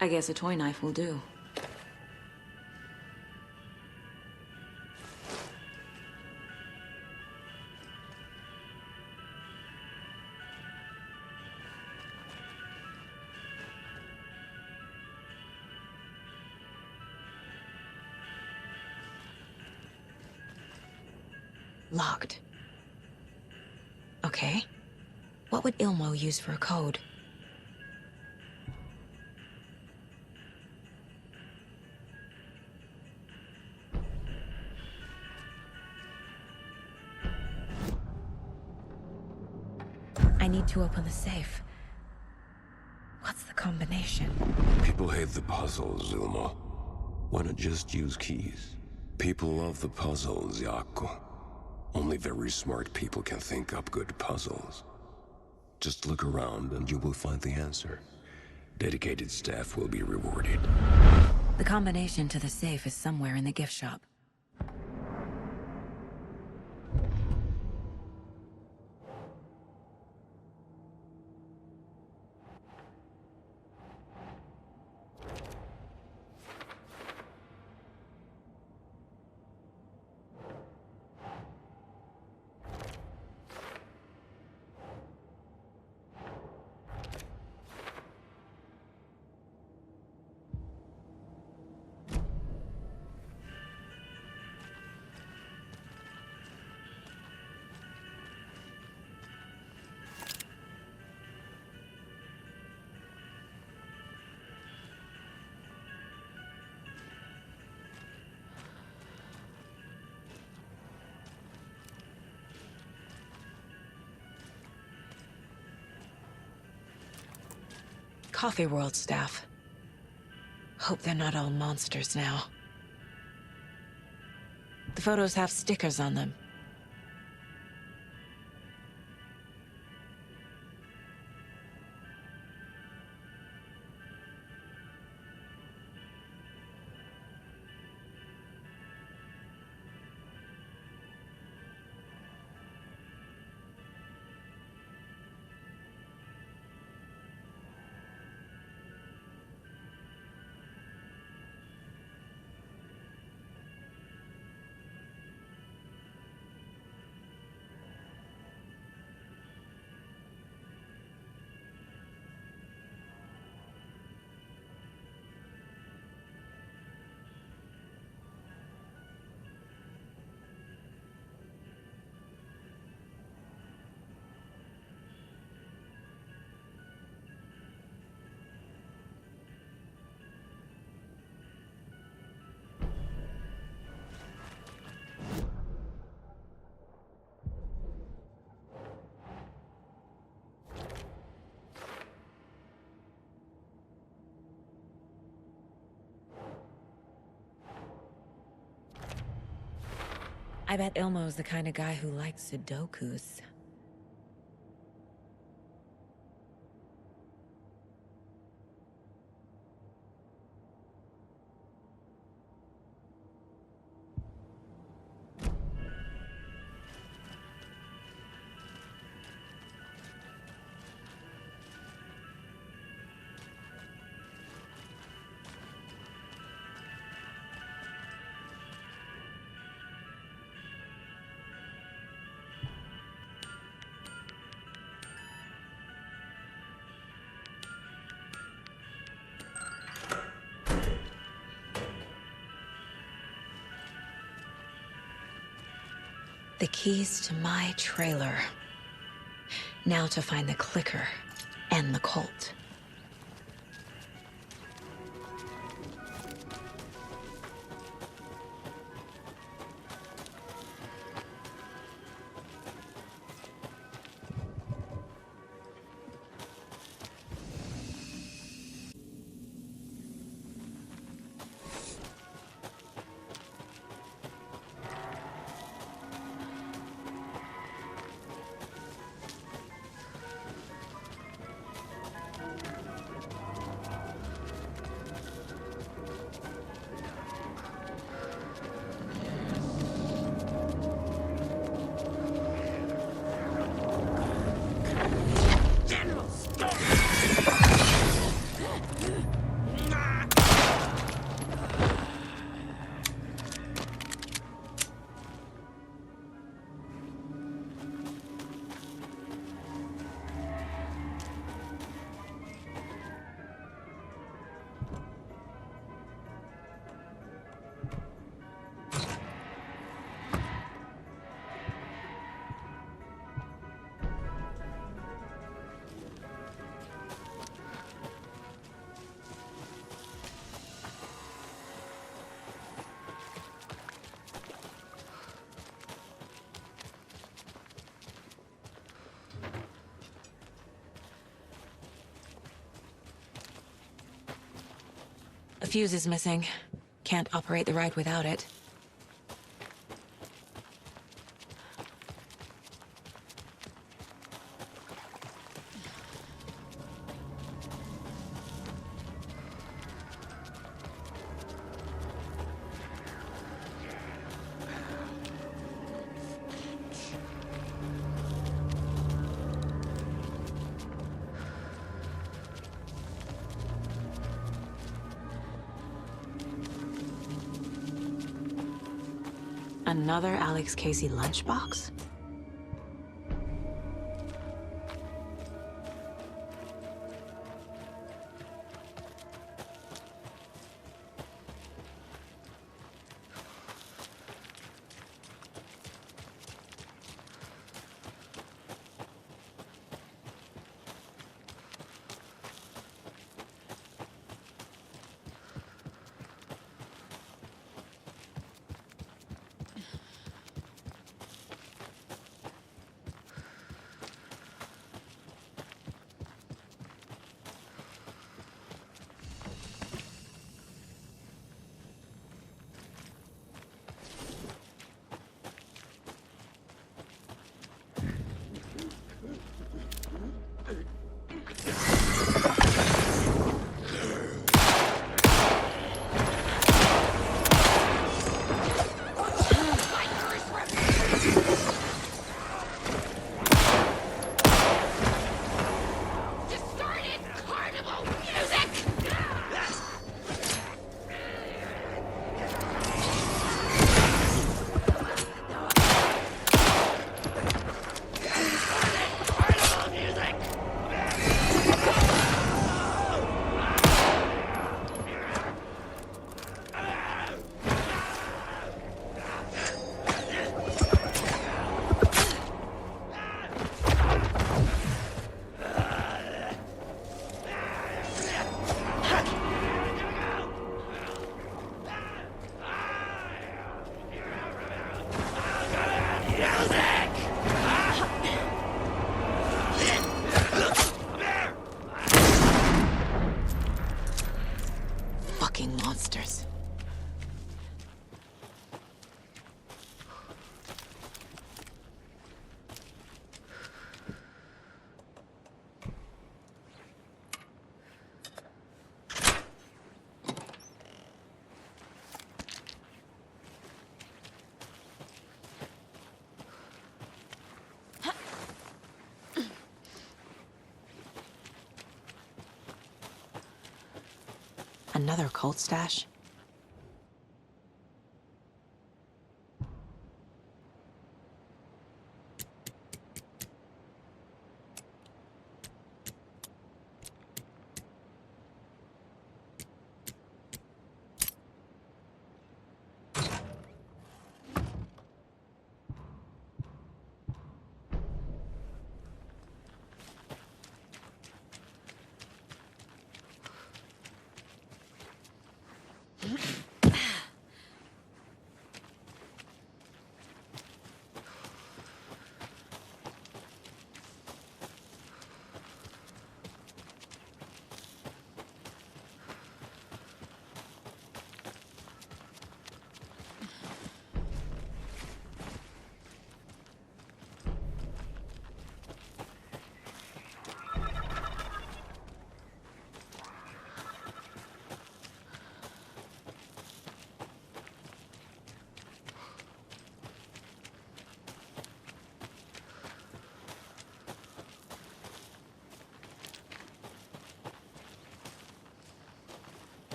I guess a toy knife will do. Locked. Okay. What would Ilmo use for a code? I need to open the safe. What's the combination? People hate the puzzles, Ilmo. Why not just use keys? People love the puzzles, Jaakko. Only very smart people can think up good puzzles. Just look around and you will find the answer. Dedicated staff will be rewarded. The combination to the safe is somewhere in the gift shop. Coffee World staff. Hope they're not all monsters now. The photos have stickers on them. I bet Ilmo's the kind of guy who likes Sudokus. The keys to my trailer. Now to find the clicker and the Colt. The fuse is missing. Can't operate the ride without it. Another Alex Casey lunchbox? Monsters. Another cult stash?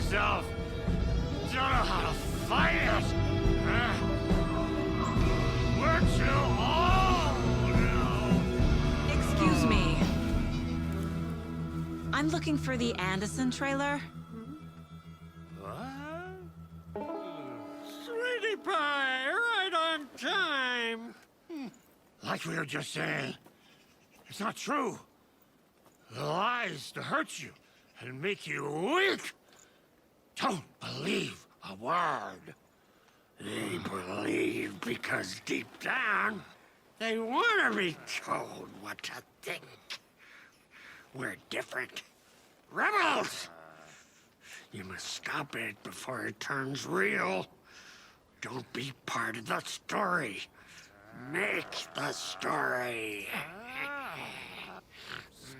yourself. Don't know how to fight it. We're too old now. Excuse me. I'm looking for the Anderson trailer. What? Sweetie pie, right on time. Like we were just saying, it's not true. The lies to hurt you and make you weak. Don't believe a word. They believe because deep down, they want to be told what to think. We're different. Rebels! You must stop it before it turns real. Don't be part of the story. Make the story.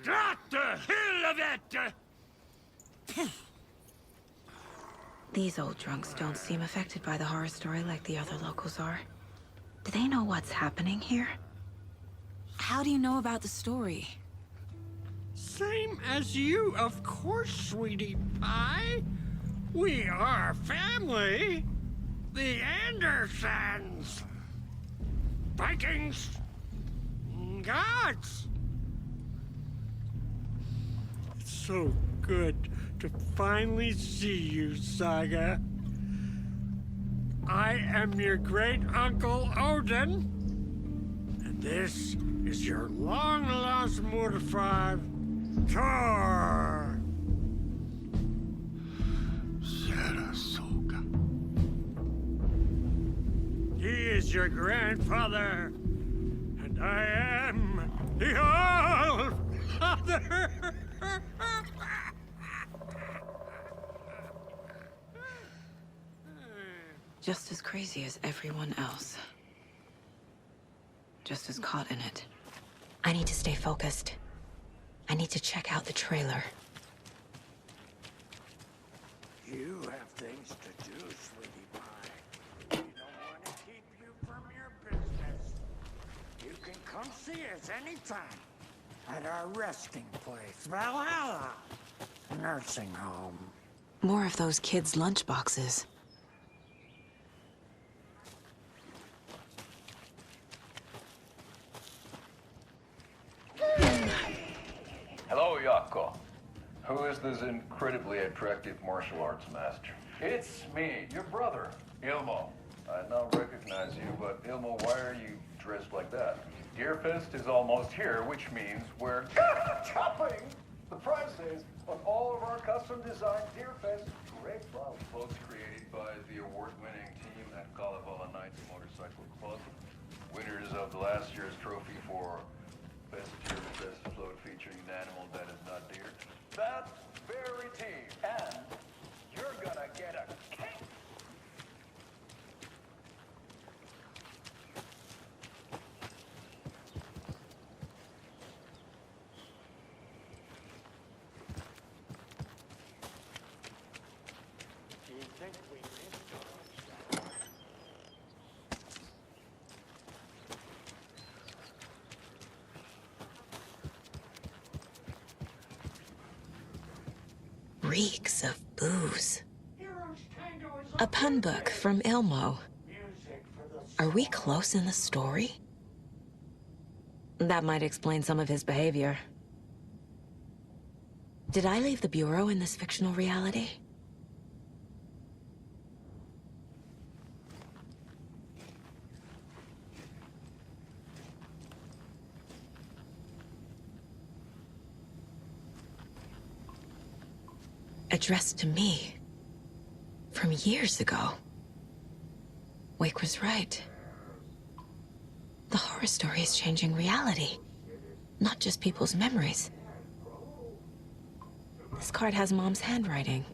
Start the hell of it! These old drunks don't seem affected by the horror story like the other locals are. Do they know what's happening here? How do you know about the story? Same as you, of course, sweetie pie. We are family. The Andersons. Vikings. Gods. It's so good to finally see you, Saga. I am your great-uncle Odin. And this is your long-lost mortified Tor. Sarasota. He is your grandfather, and I am the All-Father. Just as crazy as everyone else. Just as caught in it. I need to stay focused. I need to check out the trailer. You have things to do, sweetie pie. We don't want to keep you from your business. You can come see us anytime at our resting place, Valhalla Nursing Home. More of those kids' lunchboxes. Hello, Yako. Who is this incredibly attractive martial arts master? It's me, your brother, Ilmo. I now recognize you, but Ilmo, why are you dressed like that? Deerfest is almost here, which means we're chopping the prices on all of our custom-designed Deerfest great bottles. Boats created by the award-winning team at Kalevala Knights Motorcycle Club. Winners of the last year's trophy for Best Deerfest float featuring an animal that is not deer. That very team. And you're gonna get a cake. Do you think we missed Reeks of booze. A pun book from Ilmo. Are we close in the story? That might explain some of his behavior. Did I leave the Bureau in this fictional reality? Addressed to me. From years ago. Wake was right. The horror story is changing reality. Not just people's memories. This card has Mom's handwriting.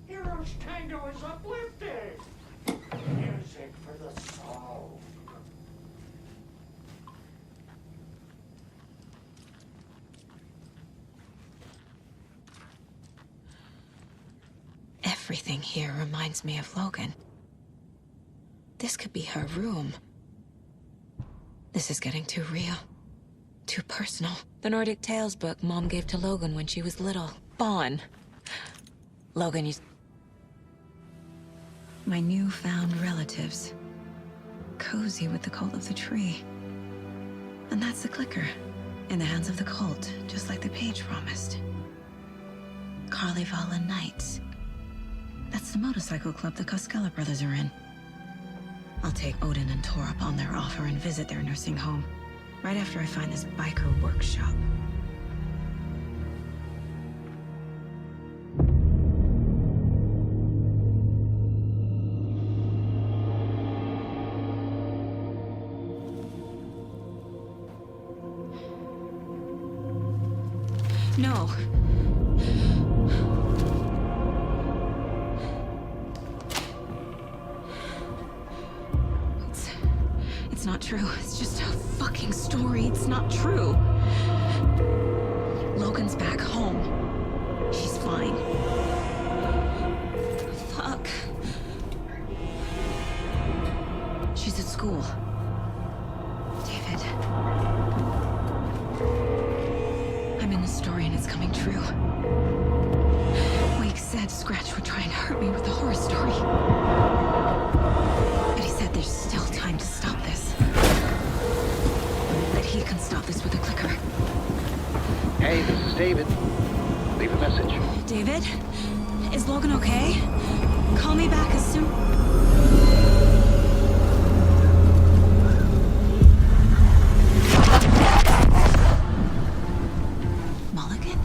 Heroes Tango is uplifted! Music for the soul. Everything here reminds me of Logan. This could be her room. This is getting too real. Too personal. The Nordic Tales book Mom gave to Logan when she was little. Bon. Logan, my newfound relatives. Cozy with the cult of the tree. And that's the clicker. In the hands of the cult, just like the page promised. Carnival Nights. That's the motorcycle club the Koskela brothers are in. I'll take Odin and Tor up on their offer and visit their nursing home. Right after I find this biker workshop. No. It's not true. It's just a fucking story. It's not true. Logan's back home. She's fine. Fuck. She's at school. David. I'm in the story and it's coming true. Wake said Scratch would try and hurt me with the horror story. But he said there's still time to stop this. That he can stop this with a clicker. Hey, this is David. Leave a message. David? Is Logan okay? Call me back as soon... Mulligan?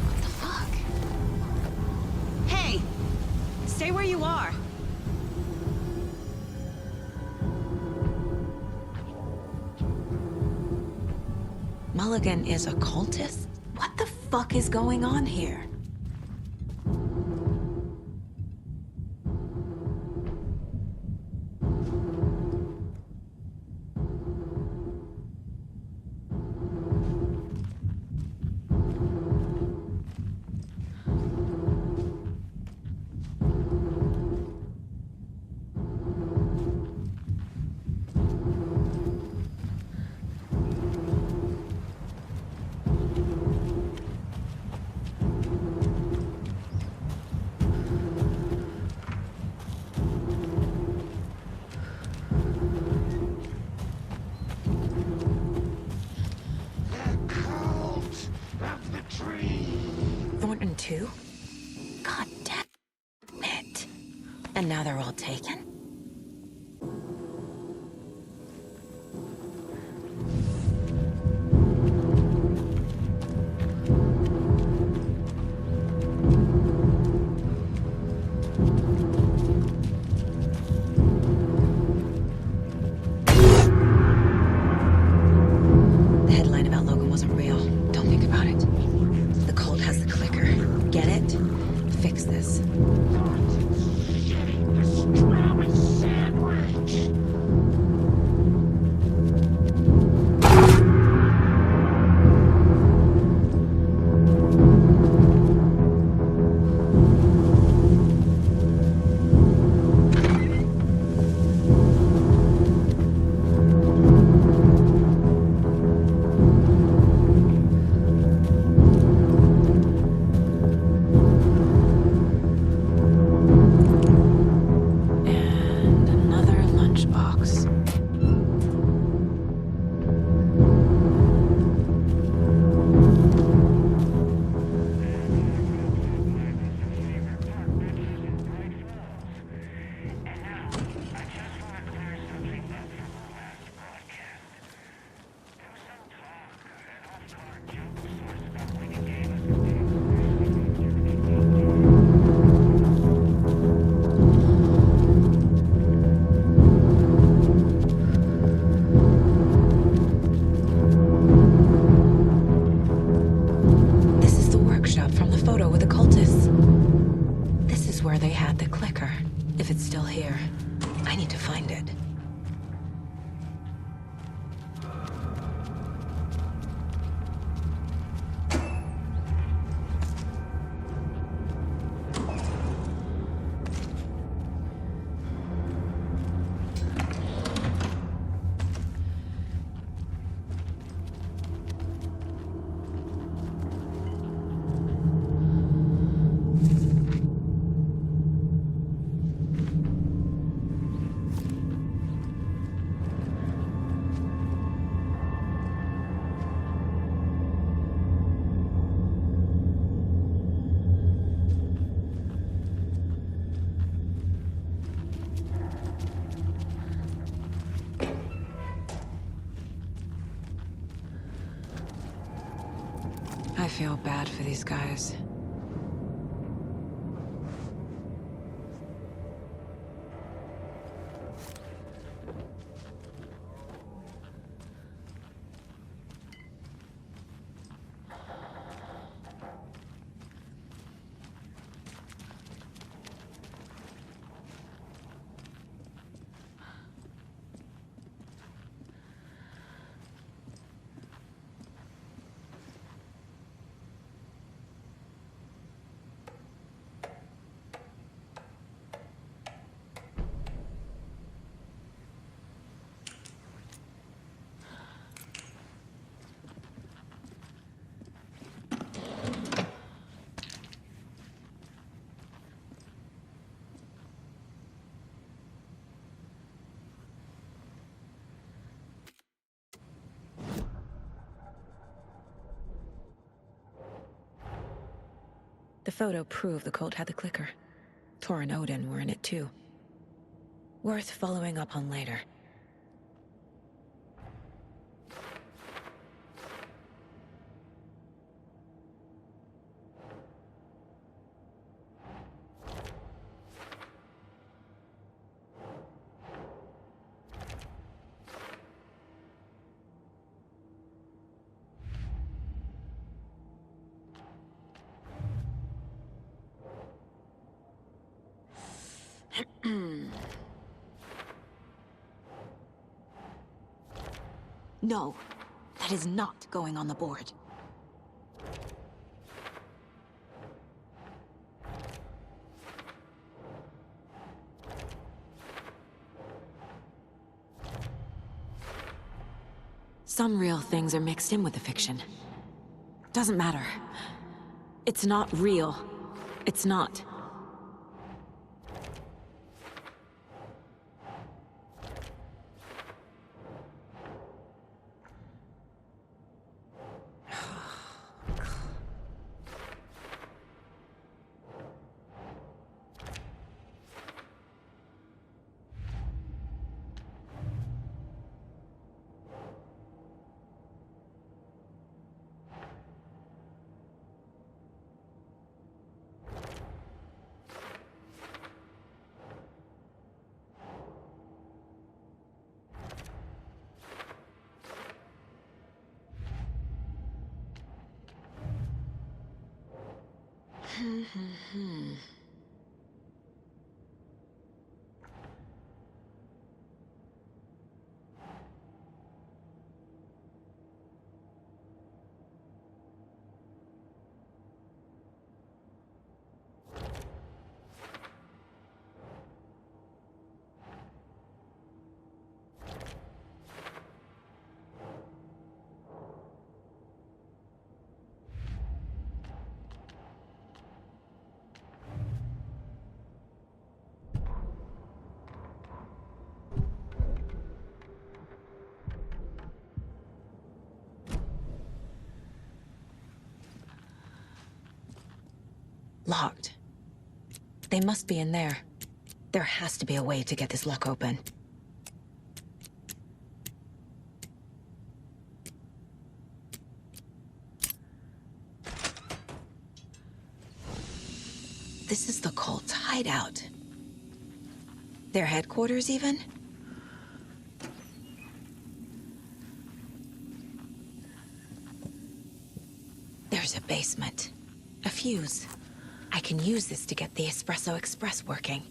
What the fuck? Hey! Stay where you are! Mulligan is a cultist? What the fuck is going on here? God damn it. And now they're all taken? The headline about Logan wasn't real. Don't think about it. The cult has the clicker. Get it? Fix this. feel bad for these guys. The photo proved the cult had the clicker. Tor and Odin were in it too. Worth following up on later. No, that is not going on the board. Some real things are mixed in with the fiction. Doesn't matter. It's not real. It's not. Locked. They must be in there. There has to be a way to get this lock open. This is the cult's hideout. Their headquarters, even? There's a basement. A fuse. I can use this to get the Espresso Express working.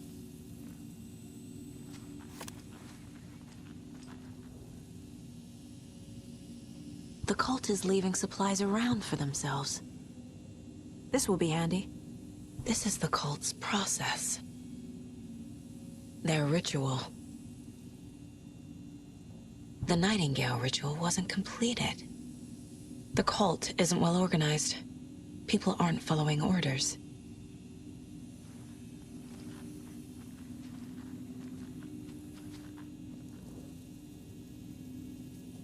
The cult is leaving supplies around for themselves. This will be handy. This is the cult's process. Their ritual. The Nightingale ritual wasn't completed. The cult isn't well organized. People aren't following orders.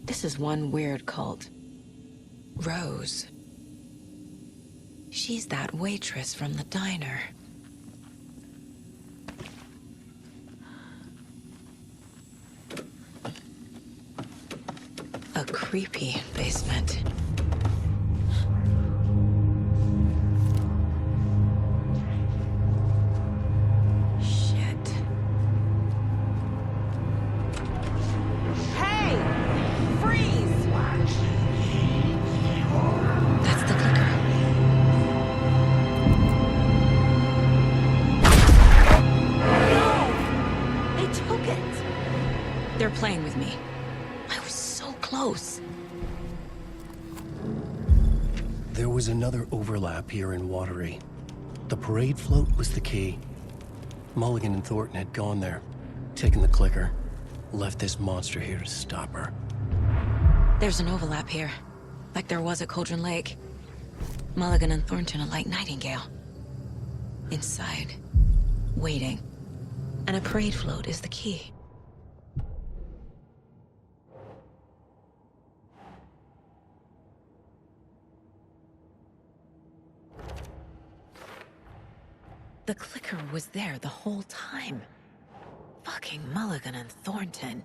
This is one weird cult. Rose. She's that waitress from the diner. A creepy basement. close. There was another overlap here in Watery. The parade float was the key. Mulligan and Thornton had gone there, taken the clicker, left this monster here to stop her. There's an overlap here, like there was at Cauldron Lake. Mulligan and Thornton are like Nightingale. Inside, waiting. And a parade float is the key. The clicker was there the whole time. Fucking Mulligan and Thornton.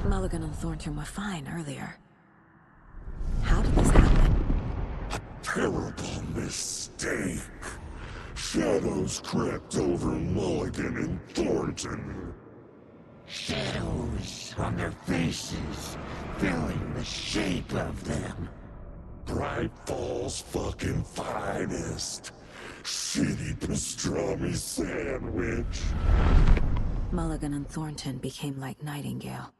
Mulligan and Thornton were fine earlier. How did this happen? A terrible mistake. Shadows crept over Mulligan and Thornton. Shadows on their faces, filling the shape of them. Bright Fall's fucking finest. Shitty pastrami sandwich. Mulligan and Thornton became like Nightingale.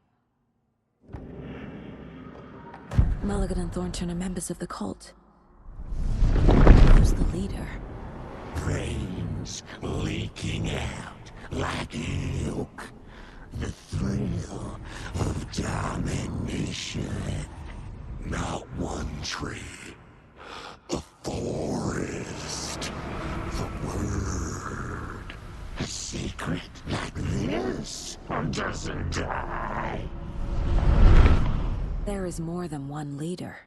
Mulligan and Thornton are members of the cult. Who's the leader? Brains leaking out like milk. The thrill of domination. Not one tree. A forest. The word. A secret like this doesn't die. There is more than one leader.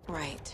Right.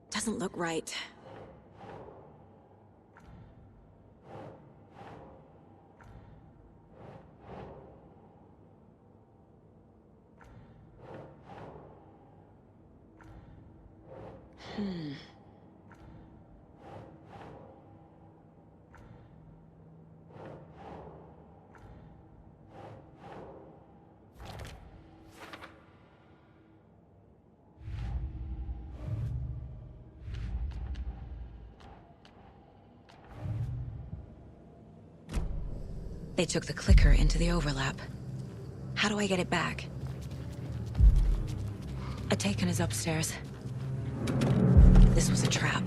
Doesn't look right. They took the clicker into the overlap. How do I get it back? Atakan is upstairs. This was a trap.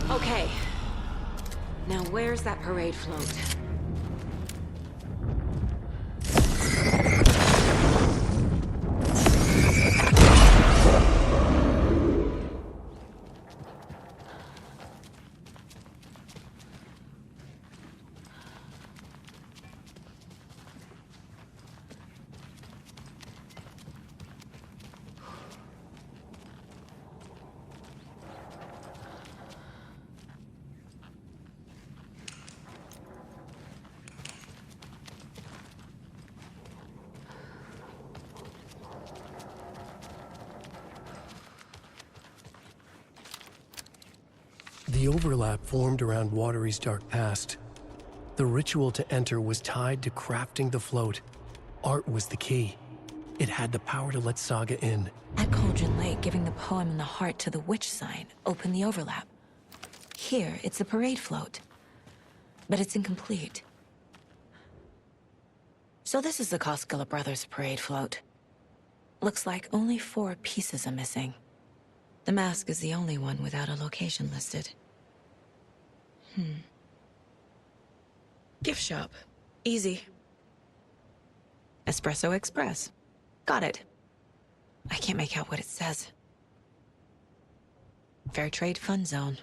Okay. Now where's that parade float? The overlap formed around Watery's dark past. The ritual to enter was tied to crafting the float. Art was the key. It had the power to let Saga in. At Cauldron Lake, giving the poem and the heart to the witch sign opened the overlap. Here, it's the parade float. But it's incomplete. So this is the Koskela Brothers parade float. Looks like only 4 pieces are missing. The mask is the only one without a location listed. Gift shop. Easy. Espresso Express. Got it. I can't make out what it says. Fair Trade Fund Zone.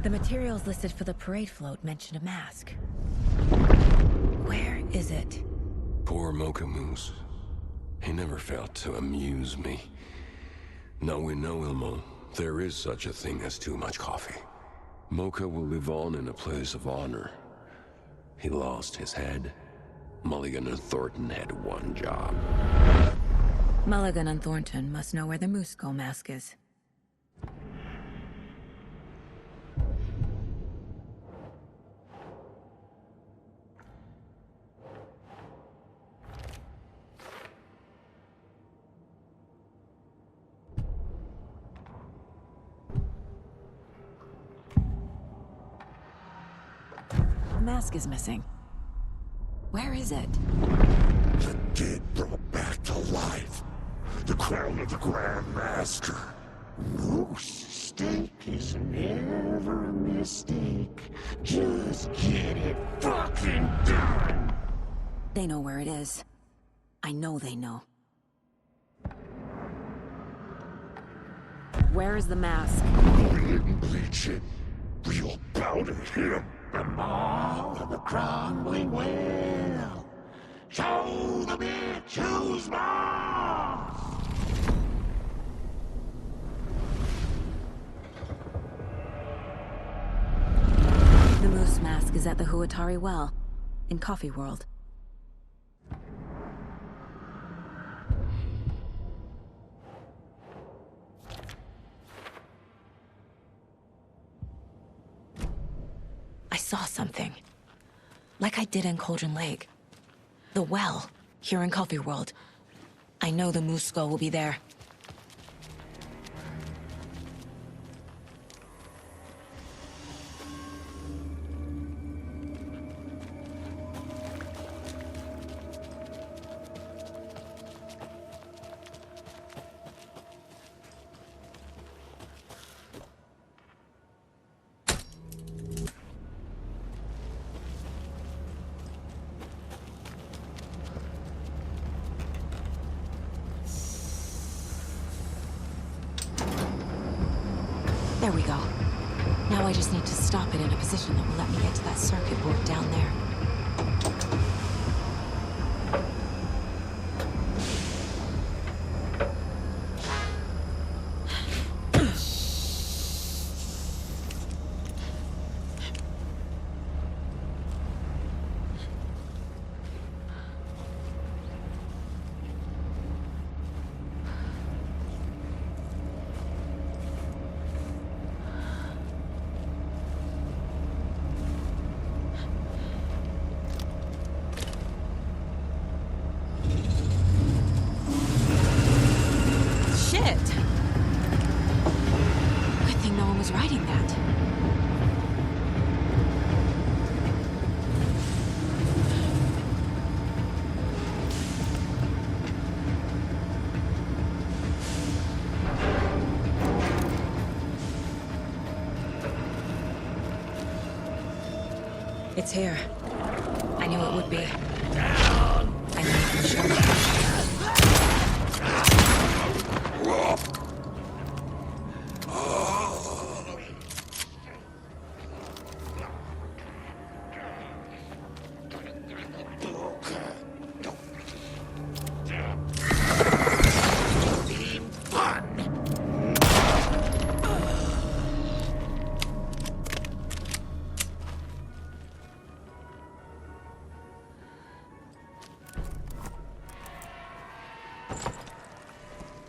The materials listed for the parade float mention a mask. Where is it? Poor Mocha Moose. He never failed to amuse me. Now we know, Ilmo, there is such a thing as too much coffee. Mocha will live on in a place of honor. He lost his head. Mulligan and Thornton had one job. Mulligan and Thornton must know where the Moose Skull mask is. The mask is missing. Where is it? The dead brought back to life. The crown of the Grand Master. Moose steak is never a mistake. Just get it fucking done. They know where it is. I know they know. Where is the mask? We didn't bleach it. We'll powder him. The maw of the crumbling well. Show the bitch who's boss. The moose mask is at the Huatari Well, in Coffee World. I saw something. Like I did in Cauldron Lake. The well, here in Coffee World. I know the Moose Skull will be there. There we go. Now I just need to stop it in a position that will let me get to that circuit board down there. It's here. I knew it would be. I knew it would show up.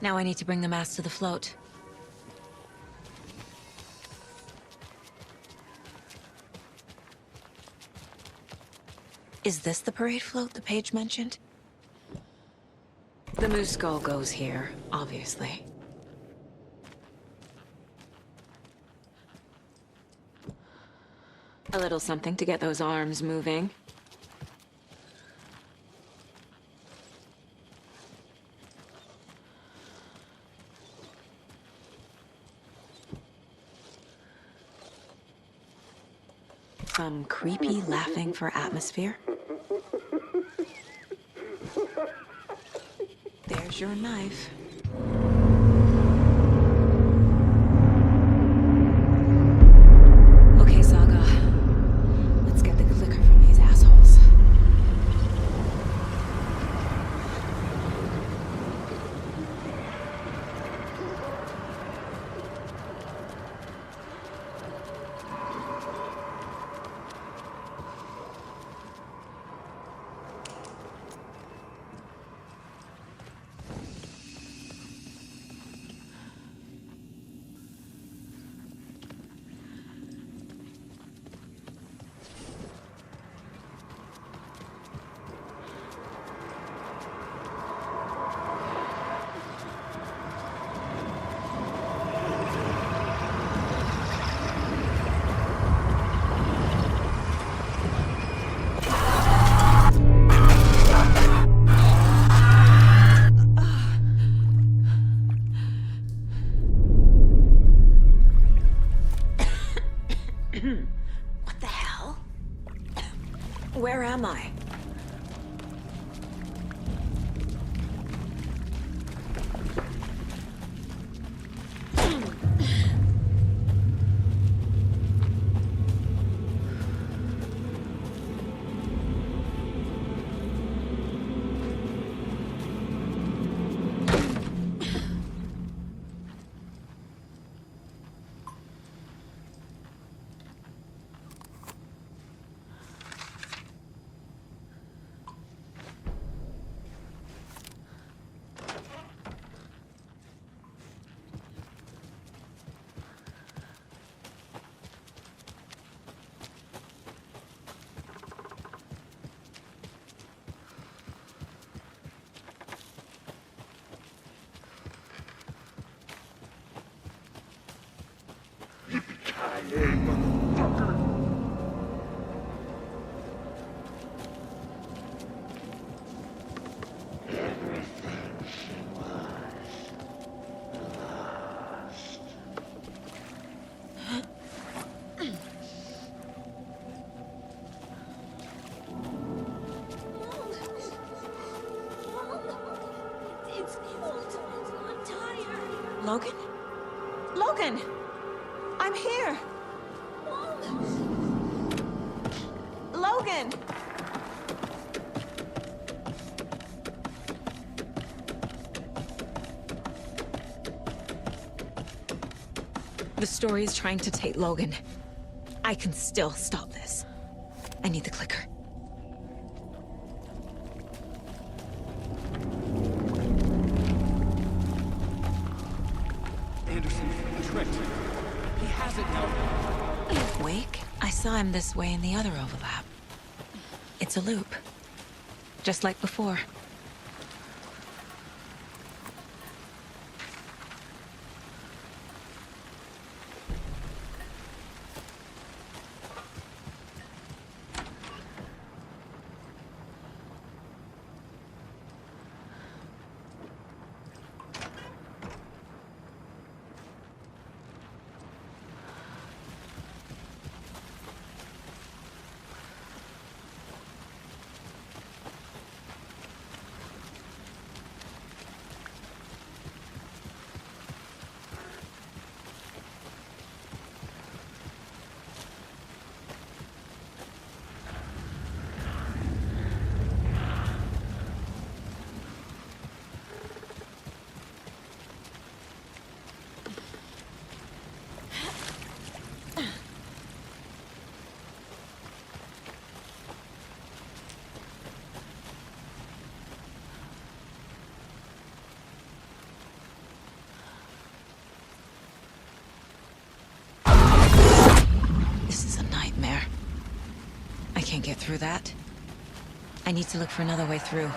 Now I need to bring the mast to the float. Is this the parade float the page mentioned? The moose skull goes here, obviously. A little something to get those arms moving. Some creepy laughing for atmosphere. There's your knife. Okay, Saga. Let's get the clicker from these assholes. What the hell? Where am I? Logan? Logan! I'm here! Logan! The story is trying to take Logan. I can still stop this. I need the clicker. Wake? I saw him this way in the other overlap. It's a loop. Just like before. through that. I need to look for another way through.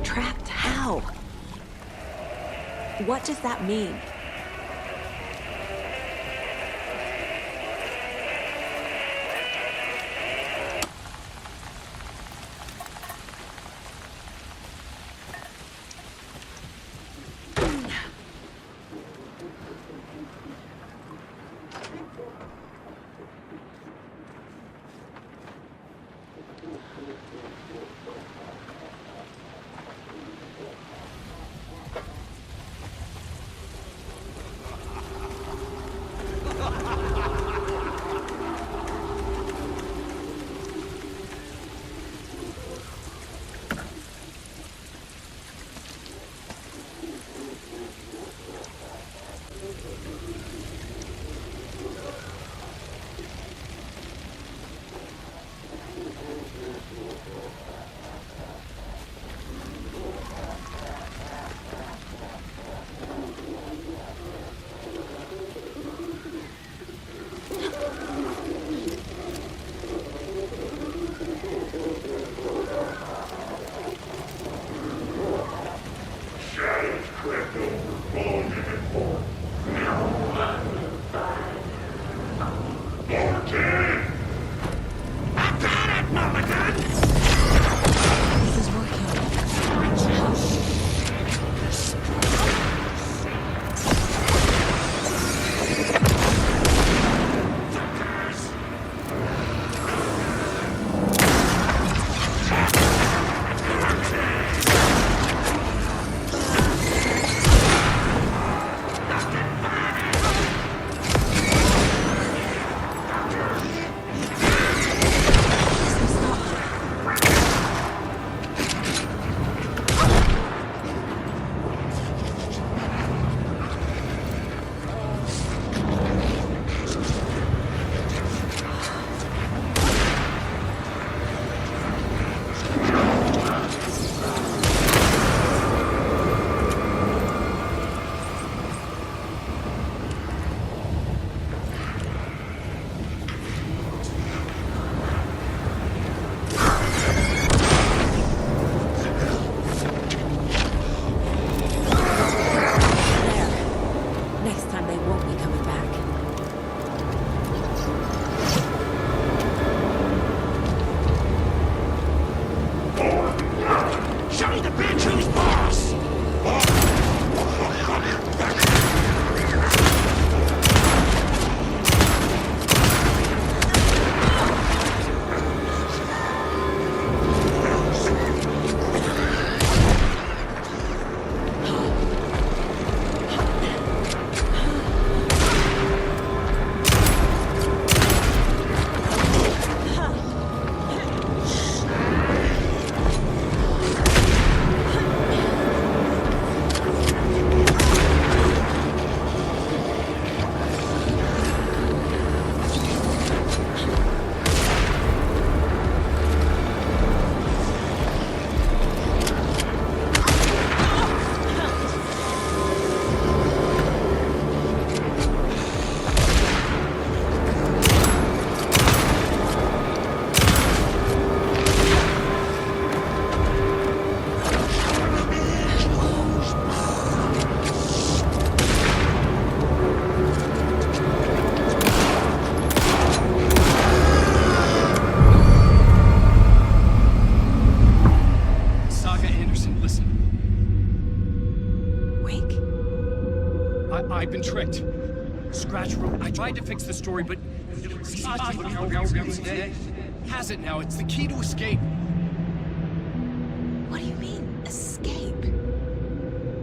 Trapped how? What does that mean? Wake? I've been tricked. Scratch wrote. I tried to fix the story, but has it now. It's the key to escape. What do you mean, escape?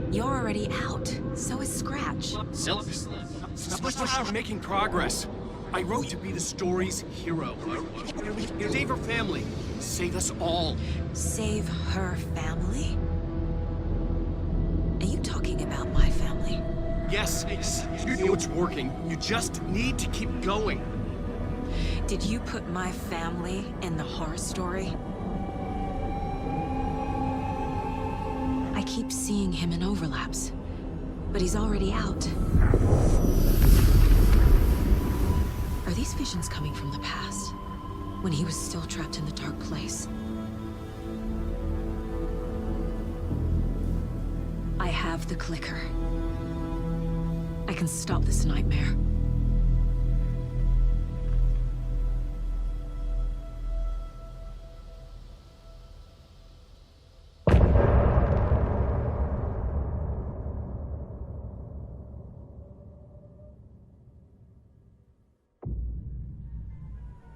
You're already out. So is Scratch. We're making progress. I wrote to be the story's hero. Save her family. Save us all. Save her family? Are you talking about my family? Yes, you know it's working. You just need to keep going. Did you put my family in the horror story? I keep seeing him in overlaps, but he's already out. Are these visions coming from the past, when he was still trapped in the dark place? I have the clicker. I can stop this nightmare.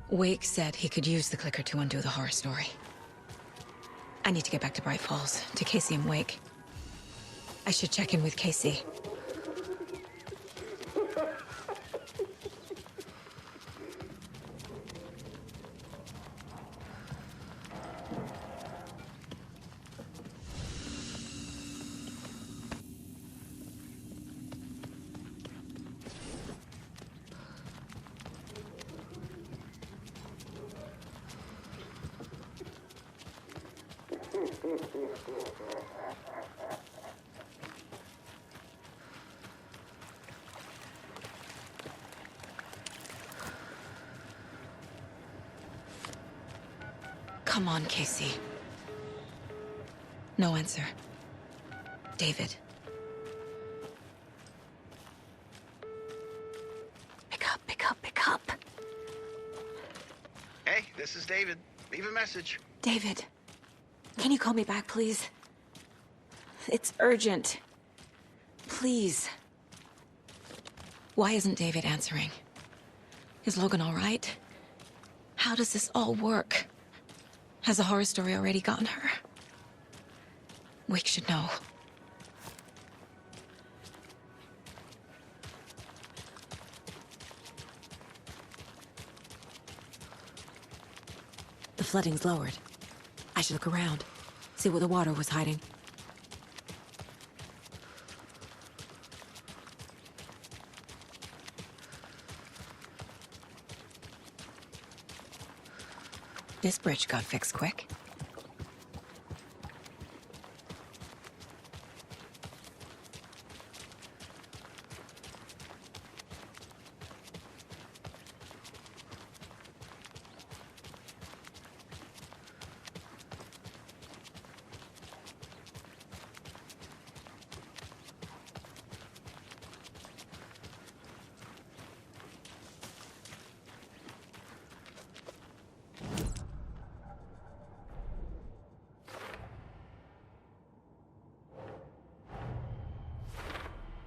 Wake said he could use the clicker to undo the horror story. I need to get back to Bright Falls, to Casey and Wake. I should check in with Casey. Come on, Casey. No answer. David. Pick up, pick up, pick up. Hey, this is David. Leave a message. David, can you call me back, please? It's urgent. Please. Why isn't David answering? Is Logan all right? How does this all work? Has the horror story already gotten her? Wake should know. The flooding's lowered. I should look around, see where the water was hiding. This bridge got fixed quick.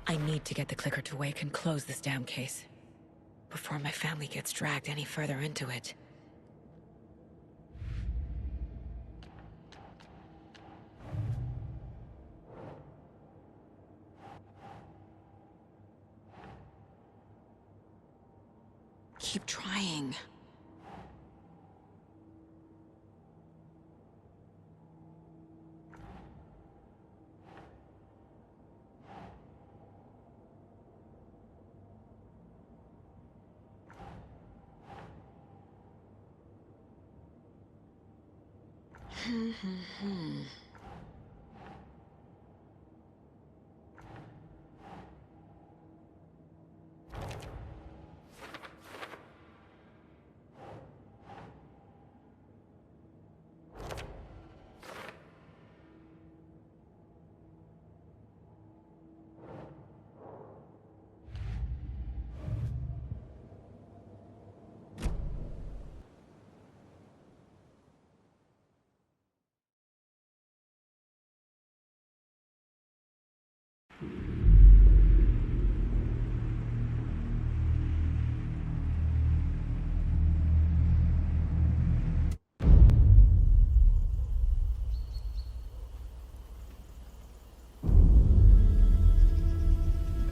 I need to get the clicker to Wake and close this damn case before my family gets dragged any further into it. Keep trying.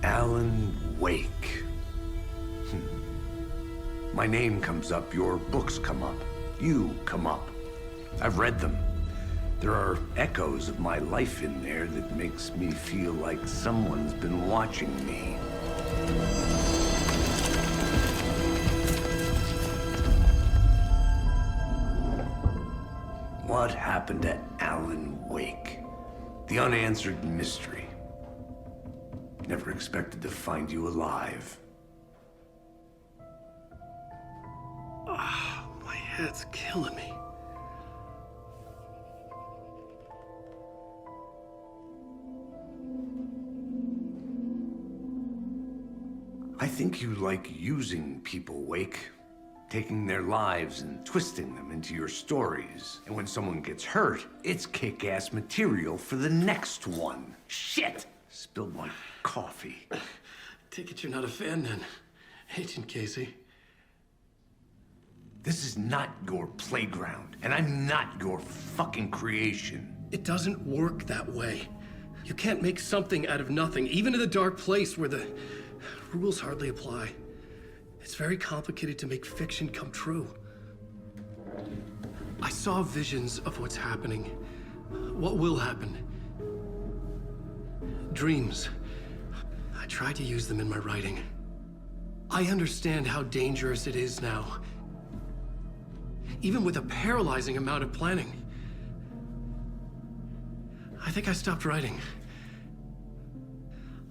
Alan Wake. My name comes up, your books come up, you come up. I've read them. There are echoes of my life in there that makes me feel like someone's been watching me. What happened to Alan Wake? The unanswered mystery. Never expected to find you alive. Ah, my head's killing me. I think you like using people, Wake. Taking their lives and twisting them into your stories. And when someone gets hurt, it's kick-ass material for the next one. Shit! Spilled my coffee. Take it you're not a fan then, Agent Casey. This is not your playground, and I'm not your fucking creation. It doesn't work that way. You can't make something out of nothing, even in a dark place where the rules hardly apply. It's very complicated to make fiction come true. I saw visions of what's happening, what will happen. Dreams. I tried to use them in my writing. I understand how dangerous it is now. Even with a paralyzing amount of planning. I think I stopped writing.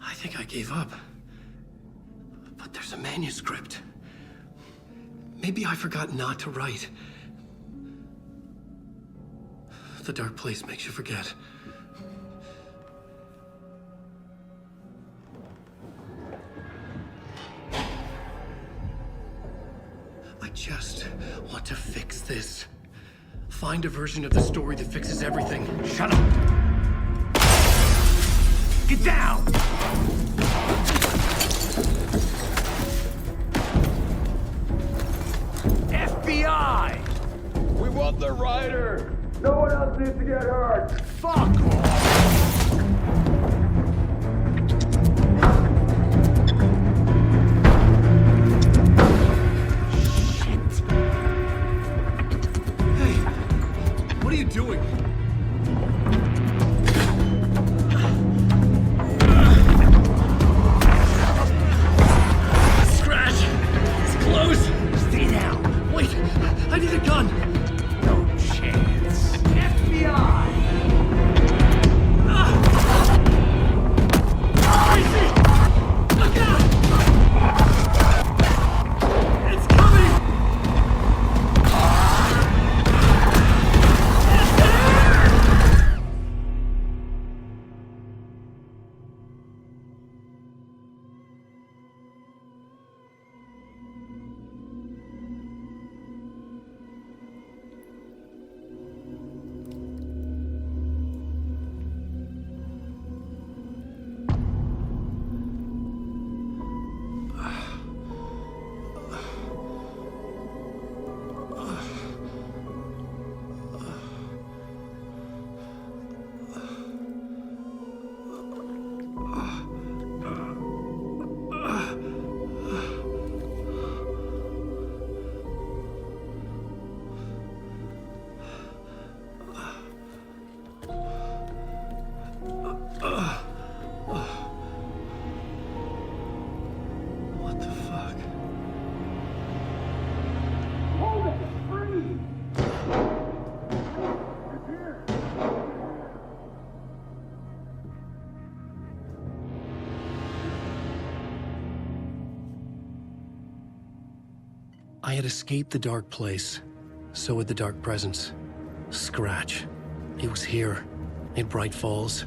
I think I gave up. But there's a manuscript. Maybe I forgot not to write. The dark place makes you forget. I just want to fix this. Find a version of the story that fixes everything. Shut up! Get down! FBI! We want the rider! No one else needs to get hurt! Fuck off! What are you doing? Scratch! It's close! Stay down! Wait! I need a gun! No chance. FBI! Crazy! Look out! It's coming! What the fuck? Hold it! Free! I had escaped the dark place. So had the dark presence. Scratch. He was here, in Bright Falls.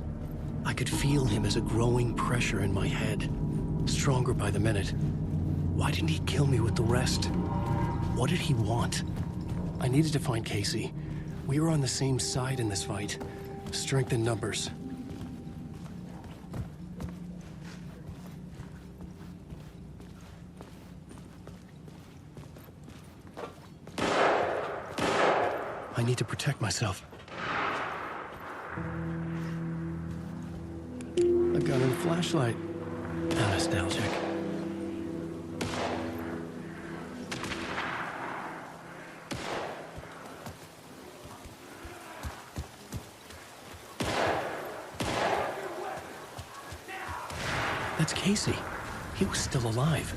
I could feel him as a growing pressure in my head. Stronger by the minute. Why didn't he kill me with the rest? What did he want? I needed to find Casey. We were on the same side in this fight. Strength in numbers. I need to protect myself. A gun and a flashlight. How nostalgic. That's Casey. He was still alive.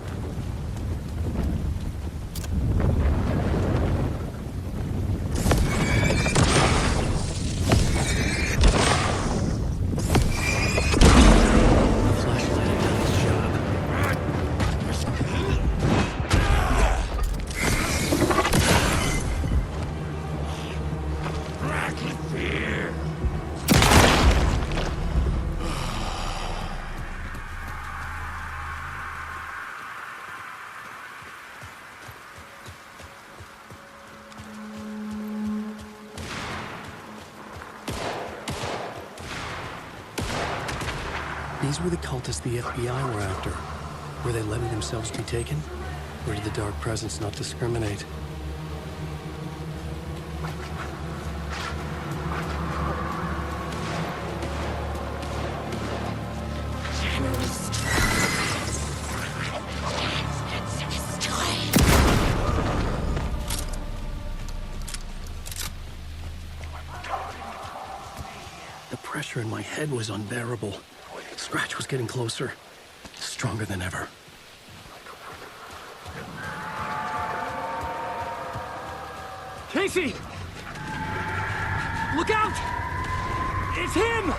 These were the cultists the FBI were after. Were they letting themselves be taken? Or did the Dark Presence not discriminate? The pressure in my head was unbearable. Scratch was getting closer, stronger than ever. Casey! Look out! It's him!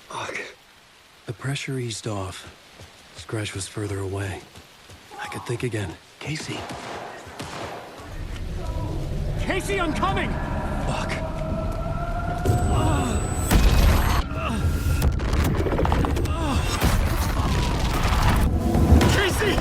Fuck. The pressure eased off. Scratch was further away. I could think again. Casey. Casey, I'm coming! Fuck. Casey!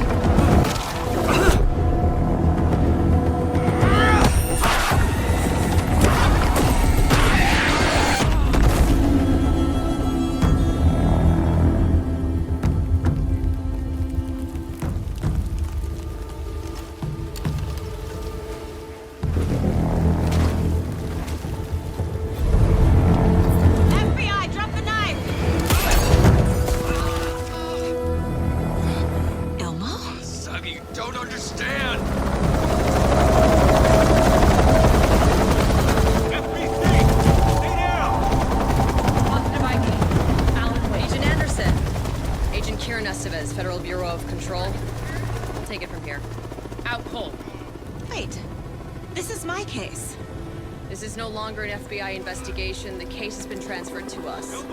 FBI investigation. The case has been transferred to us.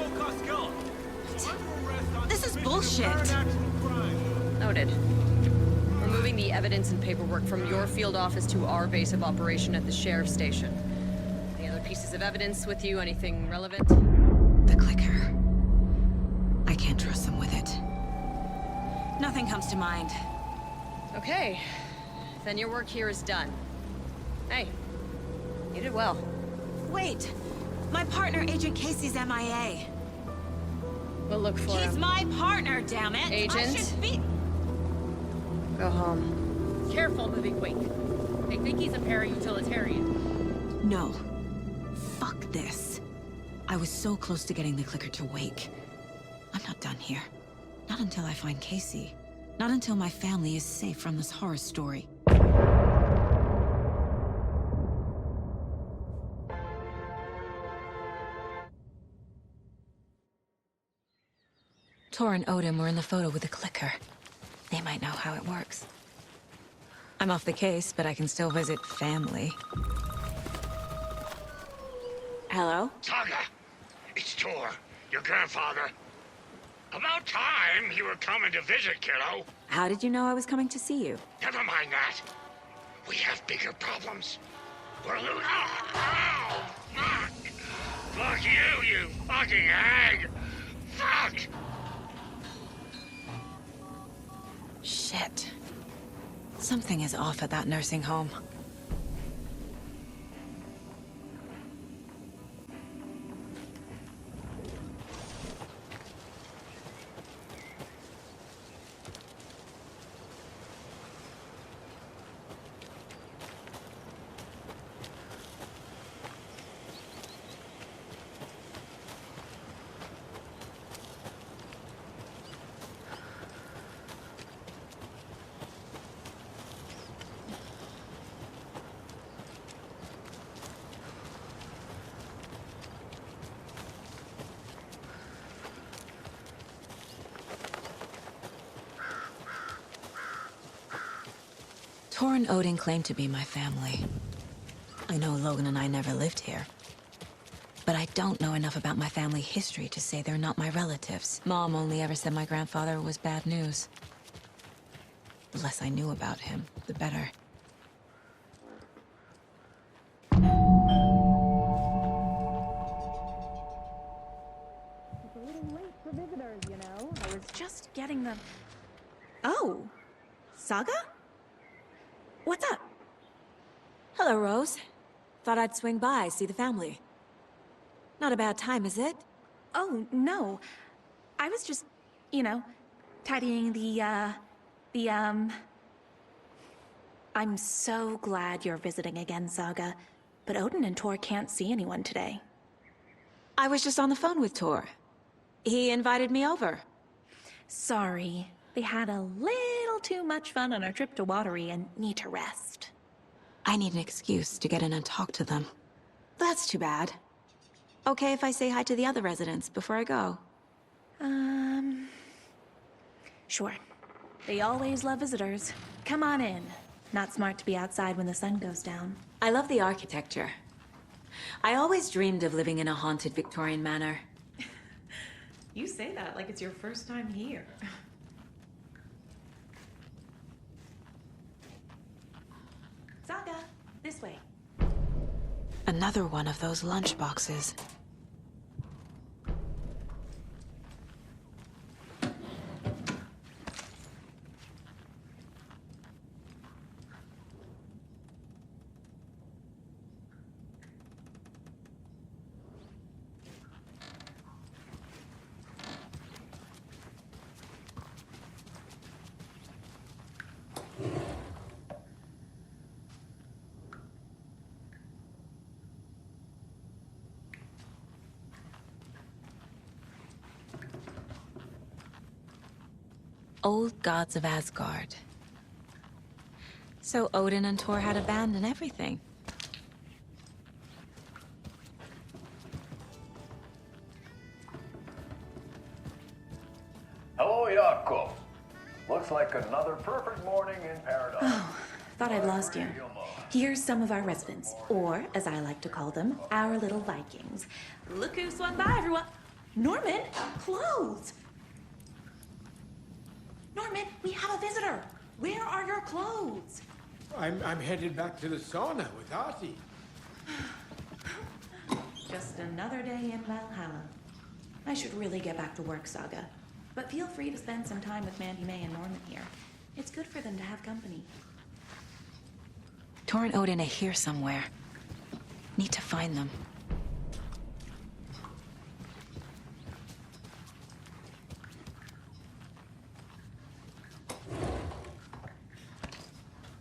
This is bullshit. Noted. We're moving the evidence and paperwork from your field office to our base of operation at the sheriff's station. Any other pieces of evidence with you? Anything relevant? The clicker. I can't trust them with it. Nothing comes to mind. Okay. Then your work here is done. Hey, you did well. Wait! My partner, Agent Casey's MIA. We'll look for him. He's my partner, damn it! Agent? I should be... Go home. Careful moving Wake. They think he's a para-utilitarian. No. Fuck this. I was so close to getting the clicker to Wake. I'm not done here. Not until I find Casey. Not until my family is safe from this horror story. Tor and Odin were in the photo with the clicker. They might know how it works. I'm off the case, but I can still visit family. Hello? Tarda, it's Tor, your grandfather. About time you were coming to visit, kiddo. How did you know I was coming to see you? Never mind that. We have bigger problems. We're losing. Ow! Fuck! Fuck you, you fucking hag! Fuck! Shit. Something is off at that nursing home. Tor and Odin claim to be my family. I know Logan and I never lived here. But I don't know enough about my family history to say they're not my relatives. Mom only ever said my grandfather was bad news. The less I knew about him, the better. It's a little late for visitors, you know. I was just getting them. Oh, Saga? What's up? Hello, Rose. Thought I'd swing by, see the family. Not a bad time, is it? Oh, no. I was just, you know, tidying I'm so glad you're visiting again, Saga. But Odin and Tor can't see anyone today. I was just on the phone with Tor. He invited me over. Sorry. They had a little too much fun on our trip to Watery and need to rest. I need an excuse to get in and talk to them. That's too bad. Okay if I say hi to the other residents before I go? Sure. They always love visitors. Come on in. Not smart to be outside when the sun goes down. I love the architecture. I always dreamed of living in a haunted Victorian manor. You say that like it's your first time here. Saga, this way. Another one of those lunchboxes. Old gods of Asgard. So Odin and Tor had a band and everything. Hello, Jaakko. Looks like another perfect morning in paradise. Oh, thought I'd lost you. Here's some of our residents, or as I like to call them, our little Vikings. Look who swung by, everyone. Norman, clothes. Norman, we have a visitor. Where are your clothes? I'm headed back to the sauna with Artie. Just another day in Valhalla. I should really get back to work, Saga. But feel free to spend some time with Mandy May and Norman here. It's good for them to have company. Tor and Odin are here somewhere. Need to find them.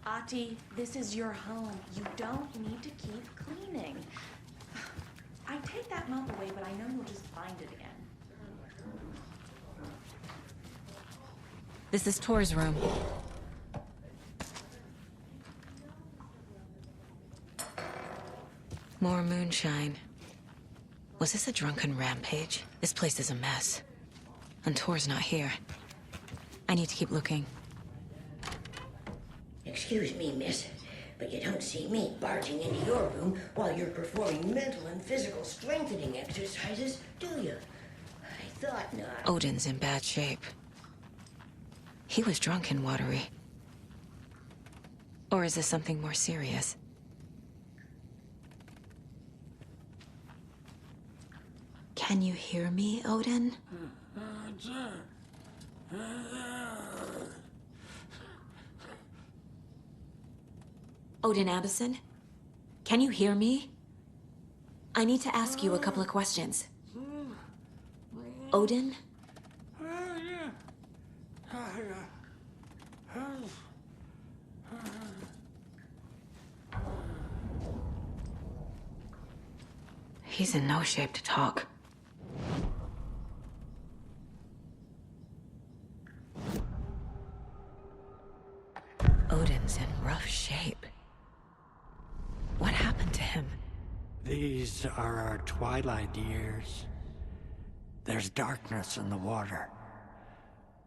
Ati, this is your home. You don't need to keep cleaning. I take that mop away, but I know you'll just find it again. This is Tor's room. More moonshine. Was this a drunken rampage? This place is a mess. And Tor's not here. I need to keep looking. Excuse me, miss, but you don't see me barging into your room while you're performing mental and physical strengthening exercises, do you? I thought not. Odin's in bad shape. He was drunk in Watery. Or is this something more serious? Can you hear me, Odin? Odin Anderson? Can you hear me? I need to ask you a couple of questions. Odin? He's in no shape to talk. Odin's in rough shape. What happened to him? These are our twilight years. There's darkness in the water.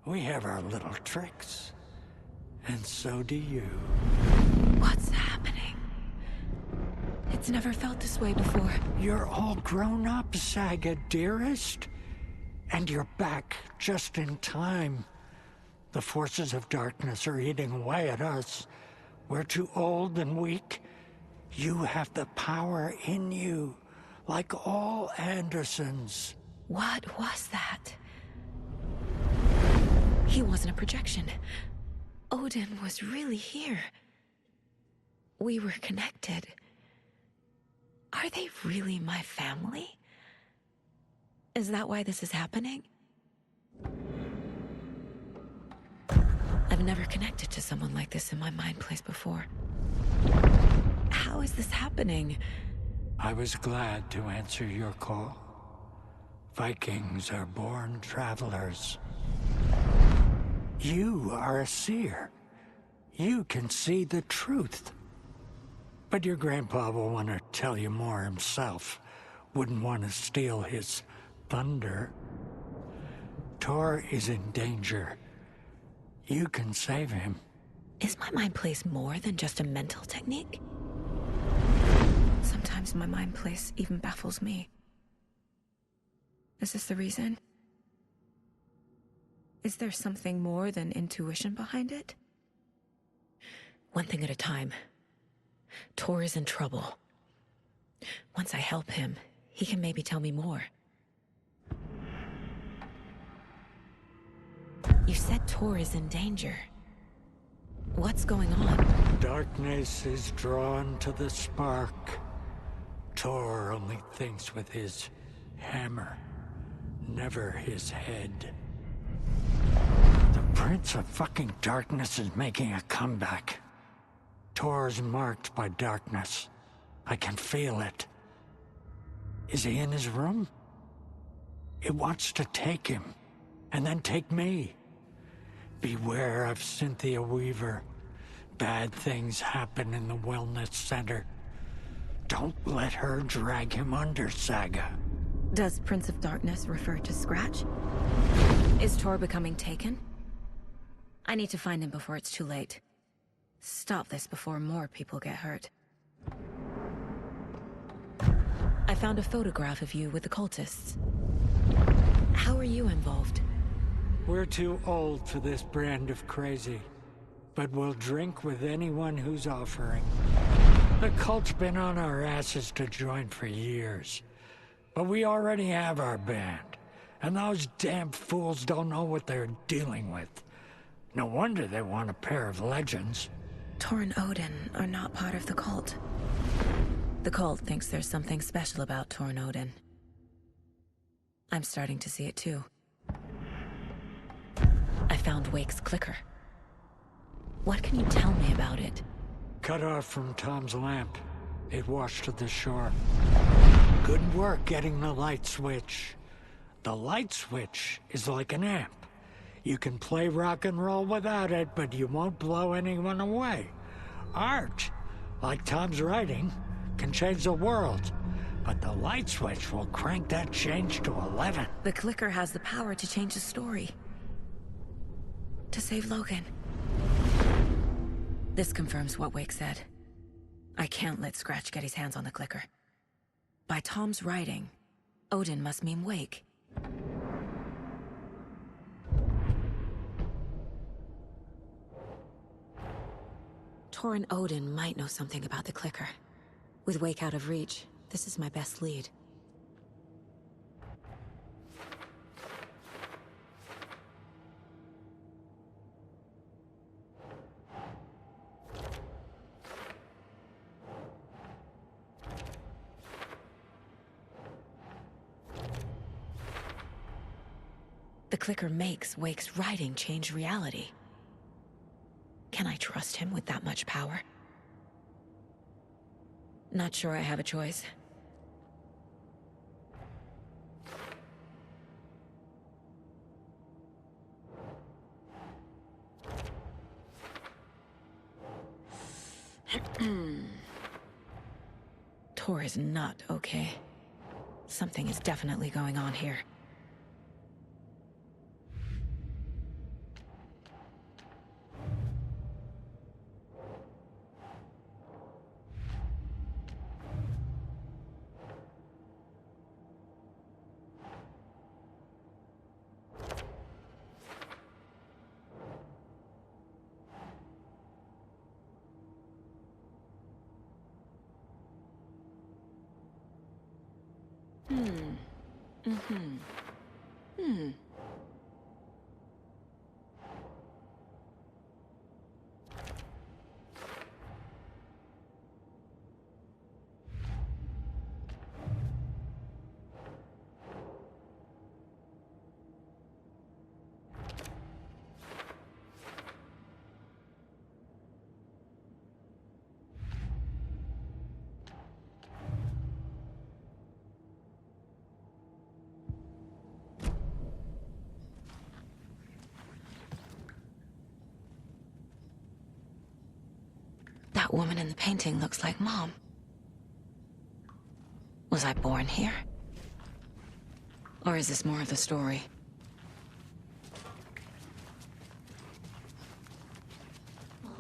We have our little tricks. And so do you. What's happening? It's never felt this way before. You're all grown up, Saga, dearest. And you're back just in time. The forces of darkness are eating away at us. We're too old and weak. You have the power in you, like all Andersons. What was that? He wasn't a projection. Odin was really here. We were connected. Are they really my family? Is that why this is happening? I've never connected to someone like this in my mind place before. How is this happening? I was glad to answer your call. Vikings are born travelers. You are a seer. You can see the truth. But your grandpa will want to tell you more himself. Wouldn't want to steal his thunder. Tor is in danger. You can save him. Is my mind place more than just a mental technique? Sometimes my mind place even baffles me. Is this the reason? Is there something more than intuition behind it? One thing at a time. Tor is in trouble. Once I help him, he can maybe tell me more. You said Tor is in danger. What's going on? Darkness is drawn to the spark. Tor only thinks with his hammer, never his head. The Prince of fucking Darkness is making a comeback. Tor's marked by darkness. I can feel it. Is he in his room? It wants to take him, and then take me. Beware of Cynthia Weaver. Bad things happen in the wellness center. Don't let her drag him under, Saga. Does Prince of Darkness refer to Scratch? Is Tor becoming taken? I need to find him before it's too late. Stop this before more people get hurt. I found a photograph of you with the cultists. How are you involved? We're too old for this brand of crazy, but we'll drink with anyone who's offering. The cult's been on our asses to join for years, but we already have our band, and those damn fools don't know what they're dealing with. No wonder they want a pair of legends. Tor and Odin are not part of the cult. The cult thinks there's something special about Tor and Odin. I'm starting to see it too. I found Wake's clicker. What can you tell me about it? Cut off from Tom's lamp. It washed to the shore. Good work getting the light switch. The light switch is like an amp. You can play rock and roll without it, but you won't blow anyone away. Art, like Tom's writing, can change the world. But the light switch will crank that change to 11. The clicker has the power to change the story. To save Logan. This confirms what Wake said. I can't let Scratch get his hands on the clicker. By Tom's writing, Odin must mean Wake. Tor and Odin might know something about the clicker. With Wake out of reach, this is my best lead. The clicker makes Wake's writing change reality. Can I trust him with that much power? Not sure I have a choice. Tor is not okay. Something is definitely going on here. That woman in the painting looks like Mom. Was I born here? Or is this more of the story?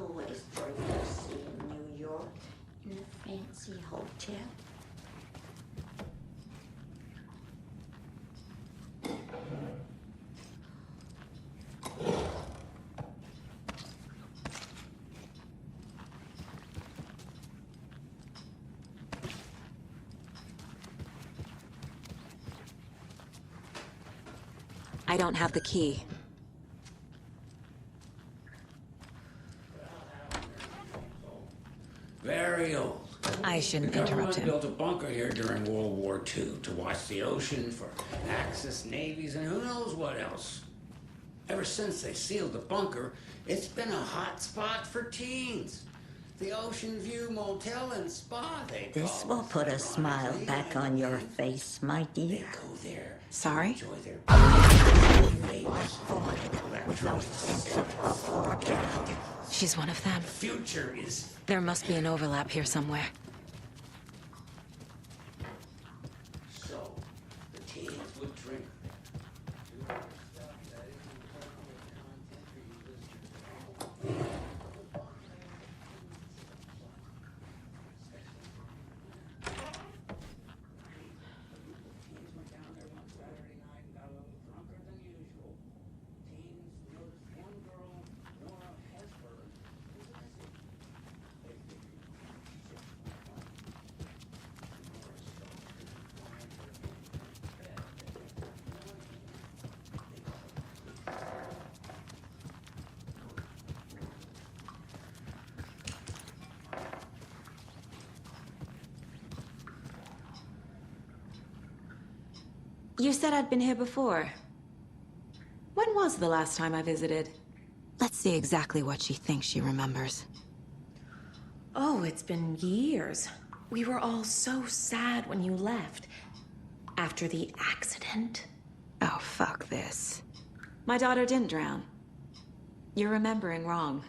Always very fancy in New York, in a fancy hotel. I don't have the key. Very old. I shouldn't The interrupt government him. built a bunker here during World War II to watch the ocean for Axis navies and who knows what else. Ever since they sealed the bunker, it's been a hot spot for teens. The Ocean View Motel and Spa, they call This will put a smile back on your face, my dear. Go there. Sorry? Enjoy their She's one of them. future is There must be an overlap here somewhere. so. The teens would drink. You said I'd been here before. When was the last time I visited? Let's see exactly what she thinks she remembers. Oh, it's been years. We were all so sad when you left. After the accident. Oh, fuck this. My daughter didn't drown. You're remembering wrong.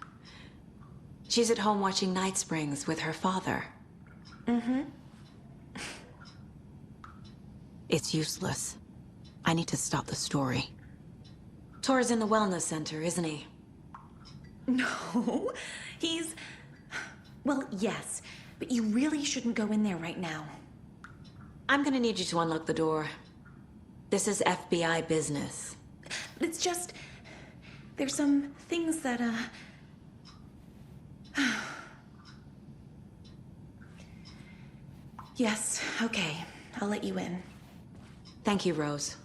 She's at home watching Night Springs with her father. Mm-hmm. It's useless. I need to stop the story. Tor's in the wellness center, isn't he? No, he's... Well, yes, but you really shouldn't go in there right now. I'm gonna need you to unlock the door. This is FBI business. It's just... There's some things that, Yes, okay. I'll let you in. Thank you, Rose.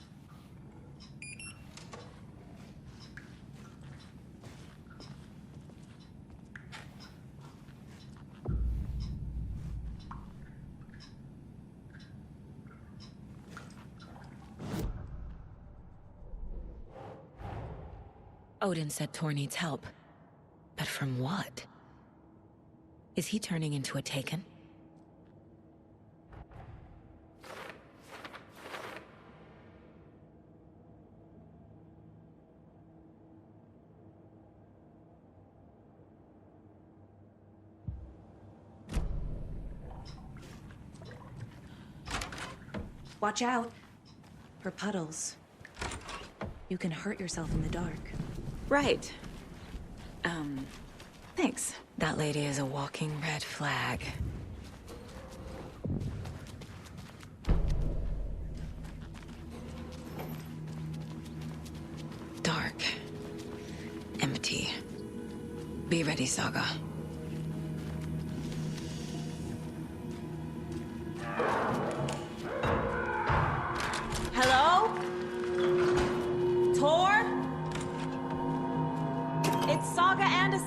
Odin said Tor needs help. But from what? Is he turning into a Taken? Watch out. For puddles. You can hurt yourself in the dark. Right. Thanks. That lady is a walking red flag. Dark. Empty. Be ready, Saga. Hello?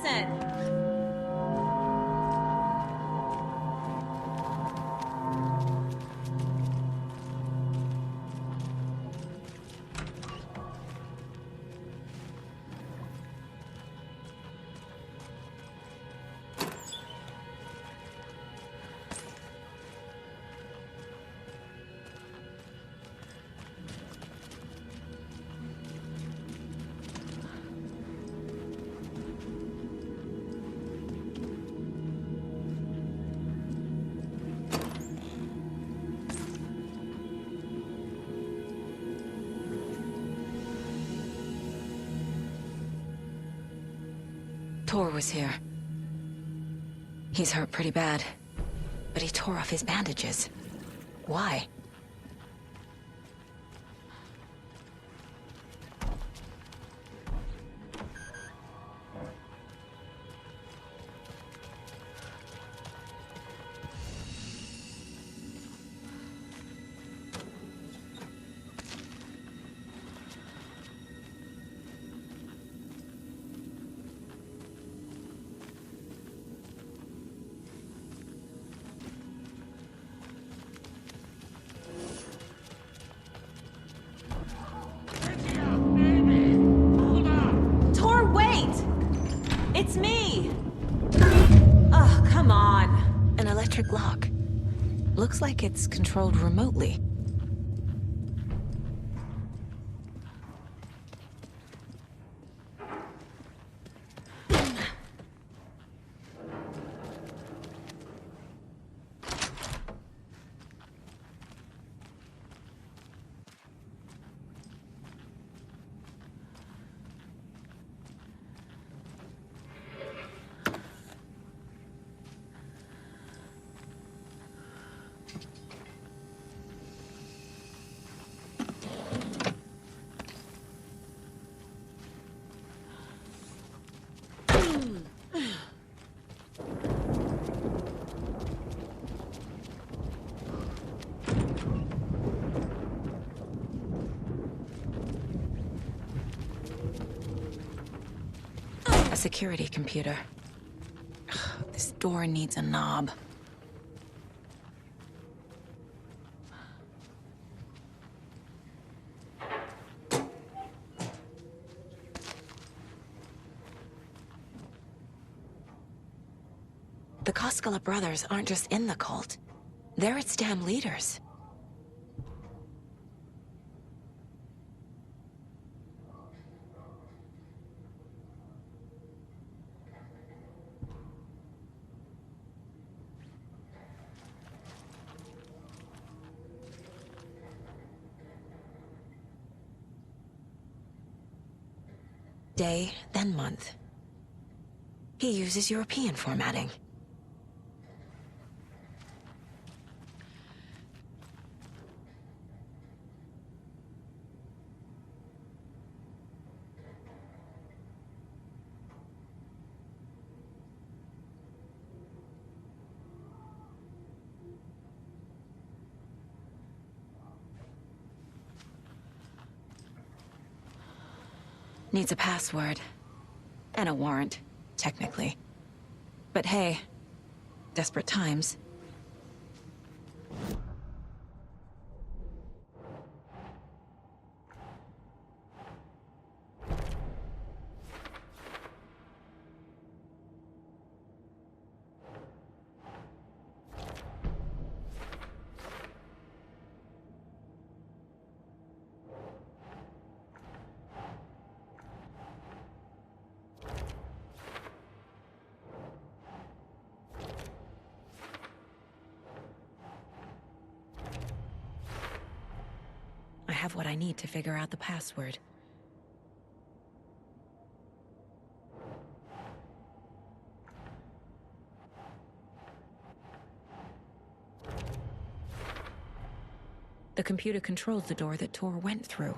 Listen! Tor was here. He's hurt pretty bad, but he tore off his bandages. Why? It's me! Oh, come on. An electric lock. Looks like it's controlled remotely. A security computer. Ugh, this door needs a knob. The Koskela brothers aren't just in the cult. They're its damn leaders. Day, then month. He uses European formatting. Needs a password. And a warrant, technically. But hey, desperate times. I have what I need to figure out the password. The computer controls the door that Tor went through.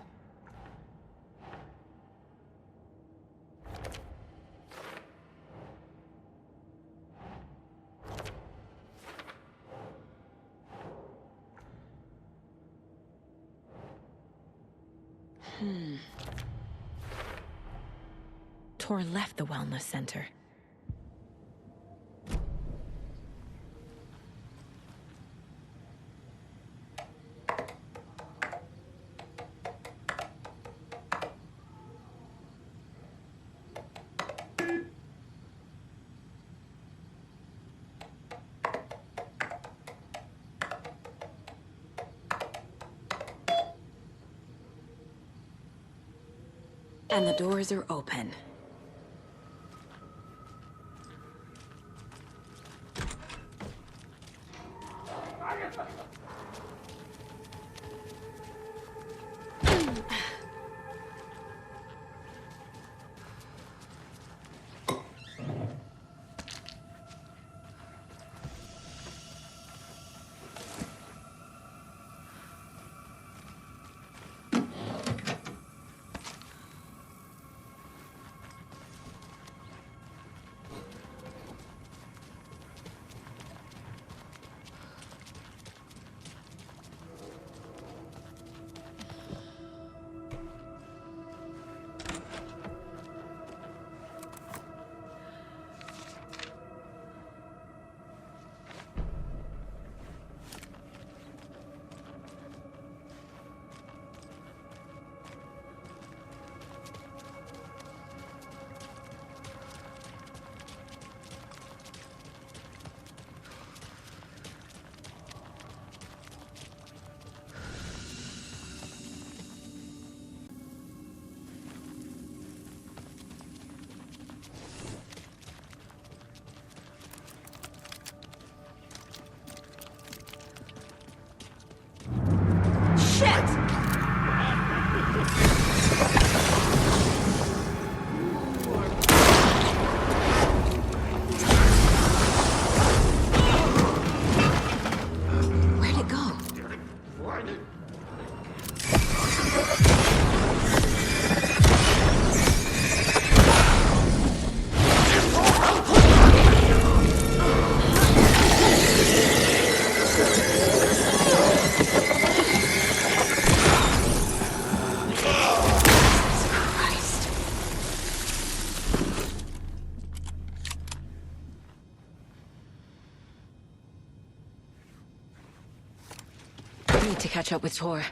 Tor left the wellness center. And the doors are open. To catch up with Tor.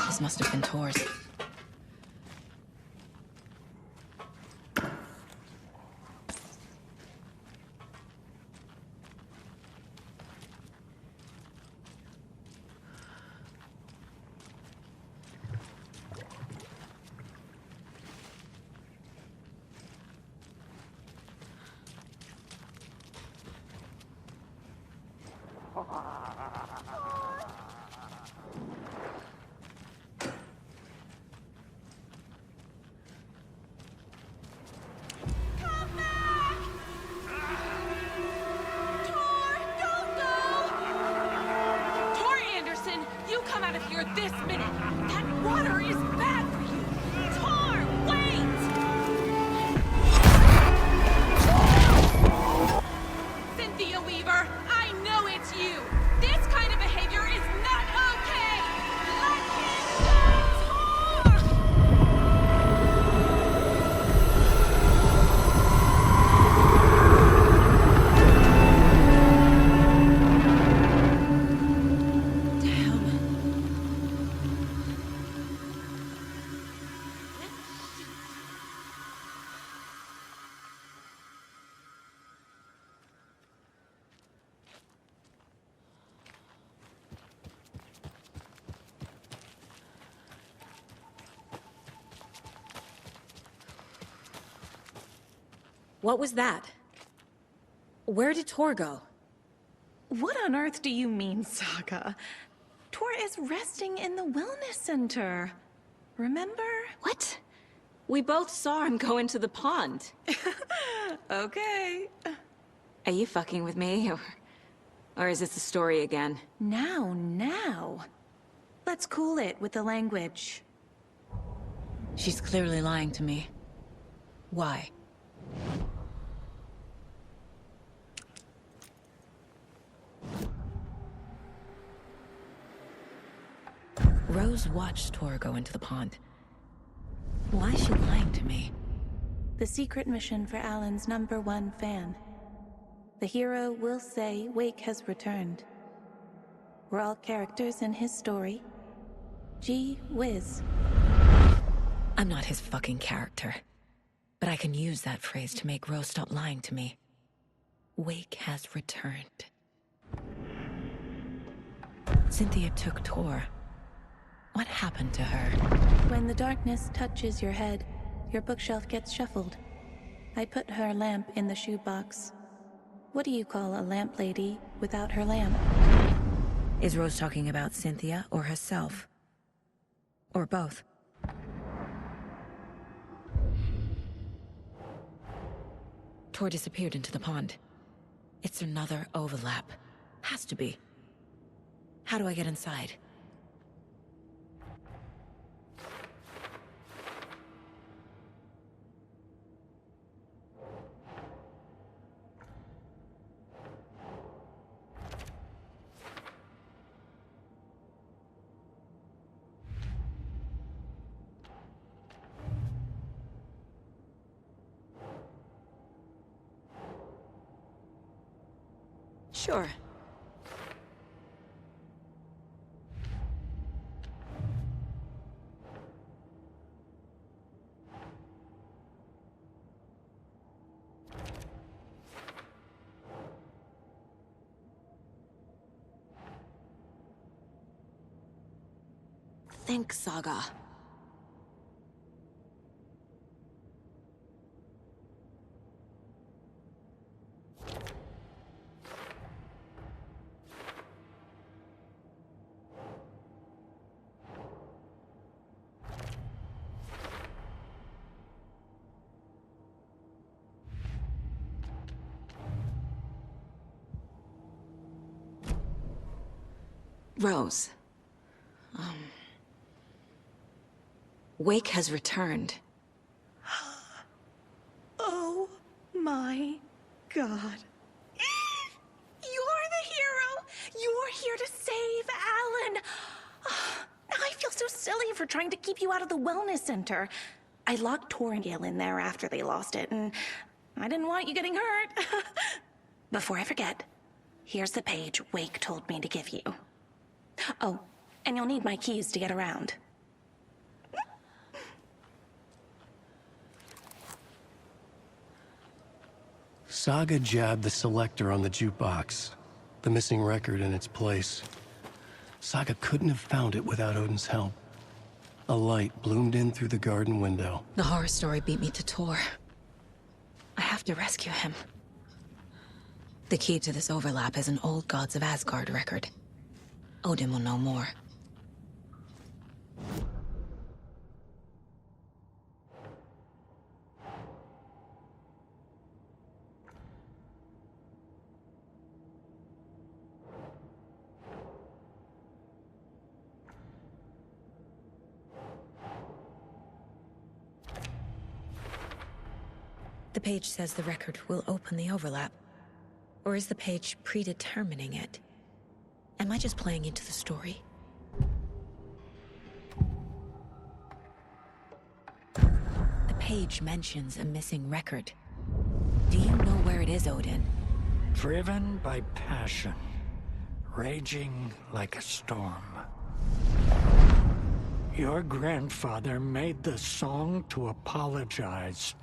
This must have been Tor's. This minute! That water is bad for you! Tor, wait! Cynthia Weaver, I know it's you! This kind of behavior is not okay! Let him go, What was that? Where did Tor go? What on earth do you mean, Saga? Tor is resting in the wellness center. Remember? What? We both saw him go into the pond. Okay. Are you fucking with me, or is this a story again? Now. Let's cool it with the language. She's clearly lying to me. Why? Rose watched Tor go into the pond. Why is she lying to me? The secret mission for Alan's #1 fan. The hero will say Wake has returned. We're all characters in his story. Gee whiz. I'm not his fucking character. But I can use that phrase to make Rose stop lying to me. Wake has returned. Cynthia took Tor. What happened to her? When the darkness touches your head, your bookshelf gets shuffled. I put her lamp in the shoebox. What do you call a lamp lady without her lamp? Is Rose talking about Cynthia or herself? Or both? Tor disappeared into the pond. It's another overlap. Has to be. How do I get inside? Sure. Think, Saga. Rose. Wake has returned. Oh my God. You're the hero! You're here to save Alan! I feel so silly for trying to keep you out of the wellness center. I locked Tor and Gale in there after they lost it, and I didn't want you getting hurt. Before I forget, here's the page Wake told me to give you. Oh, and you'll need my keys to get around. Saga jabbed the selector on the jukebox, the missing record in its place. Saga couldn't have found it without Odin's help. A light bloomed in through the garden window. The horror story beat me to Tor. I have to rescue him. The key to this overlap is an old Gods of Asgard record. Odin will know more. The page says the record will open the overlap. Or is the page predetermining it? Am I just playing into the story? The page mentions a missing record. Do you know where it is, Odin? Driven by passion, raging like a storm. Your grandfather made the song to apologize.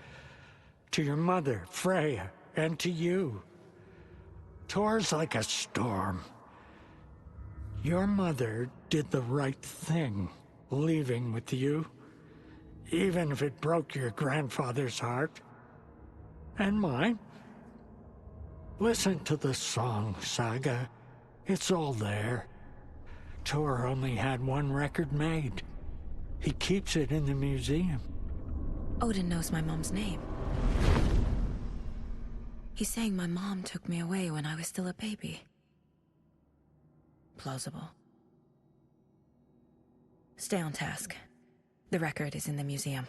To your mother, Freya, and to you. Tor's like a storm. Your mother did the right thing, leaving with you, even if it broke your grandfather's heart. And mine. Listen to the song, Saga. It's all there. Tor only had one record made. He keeps it in the museum. Odin knows my mom's name. He's saying my mom took me away when I was still a baby. Plausible. Stay on task. The record is in the museum.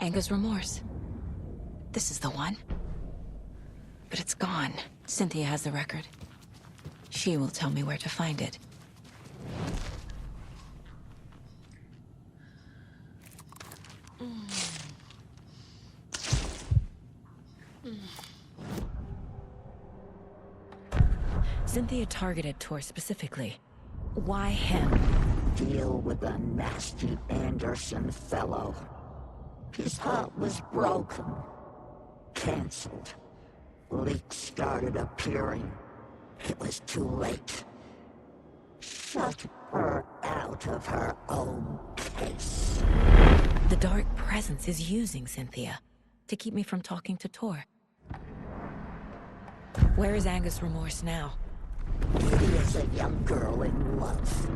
Anger's remorse. This is the one. But it's gone. Cynthia has the record. She will tell me where to find it. Cynthia targeted Tor specifically. Why him? Deal with the nasty Anderson fellow. His heart was broken. Cancelled. Leaks started appearing. It was too late. Shut her out of her own case. The dark presence is using Cynthia to keep me from talking to Tor. Where is Anger's remorse now? Kitty is a young girl in love.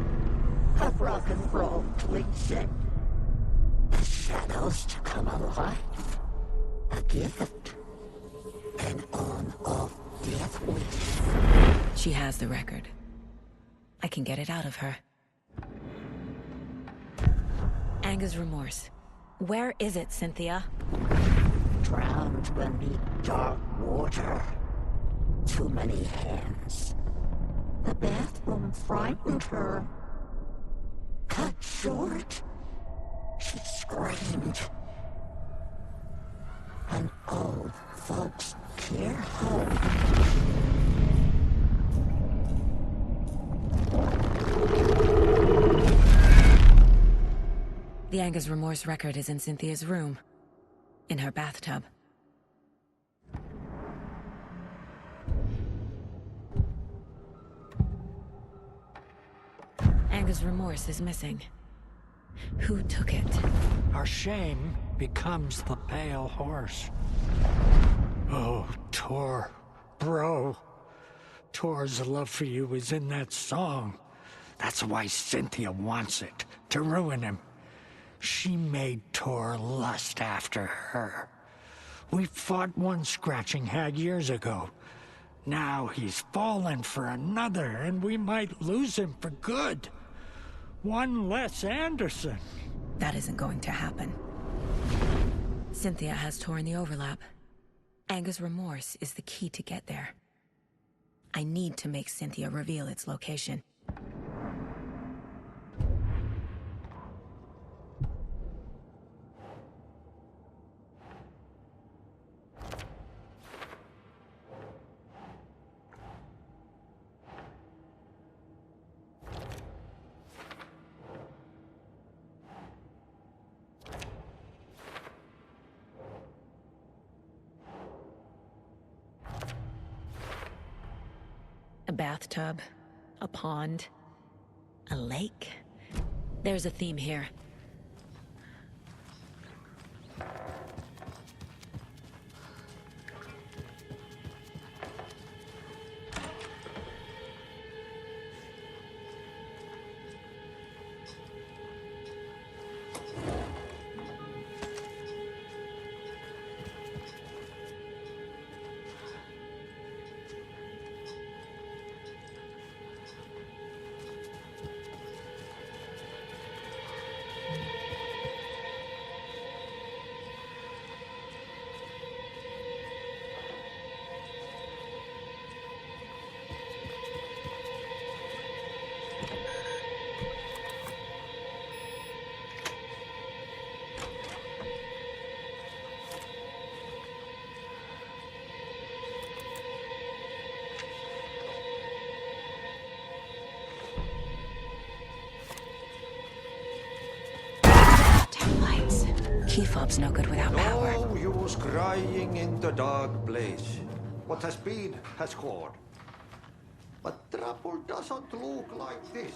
A rock and roll cliche. The shadows to come alive. A gift. An on-off death wish. She has the record. I can get it out of her. Anger's remorse. Where is it, Cynthia? Drowned beneath dark water. Too many hands. The bathroom frightened her. Cut short. She screamed. An old folks' care home. The Anger's remorse record is in Cynthia's room. In her bathtub. Anger's remorse is missing. Who took it? Our shame becomes the pale horse. Oh, Tor. Bro. Tor's love for you is in that song. That's why Cynthia wants it. To ruin him. She made Tor lust after her. We fought one scratching hag years ago. Now he's fallen for another, and we might lose him for good. One less Anderson. That isn't going to happen. Cynthia has Tor in the overlap. Anger's remorse is the key to get there. I need to make Cynthia reveal its location. A bathtub, a pond, a lake. There's a theme here. Key fob's no good without power. No use crying in the dark place. What has been has gone. But trouble doesn't look like this.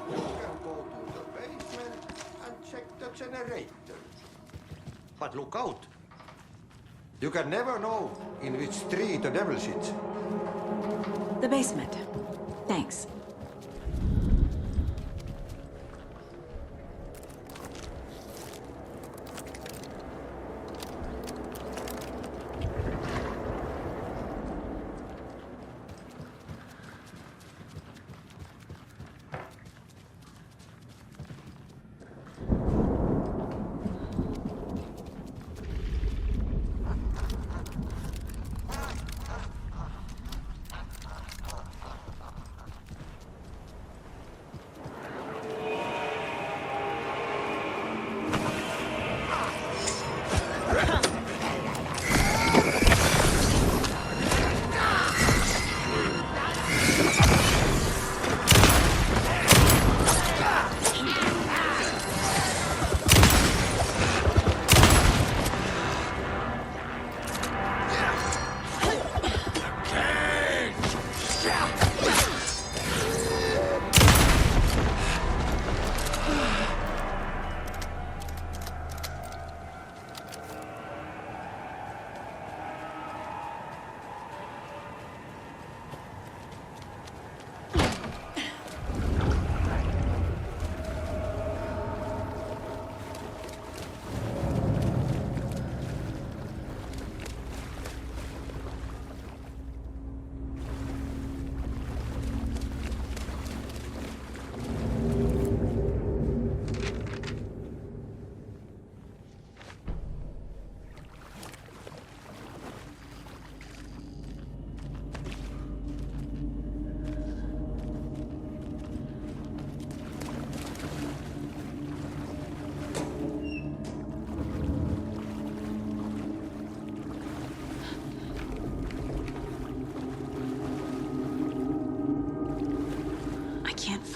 You can go to the basement and check the generator. But look out. You can never know in which tree the devil sits. The basement. Thanks.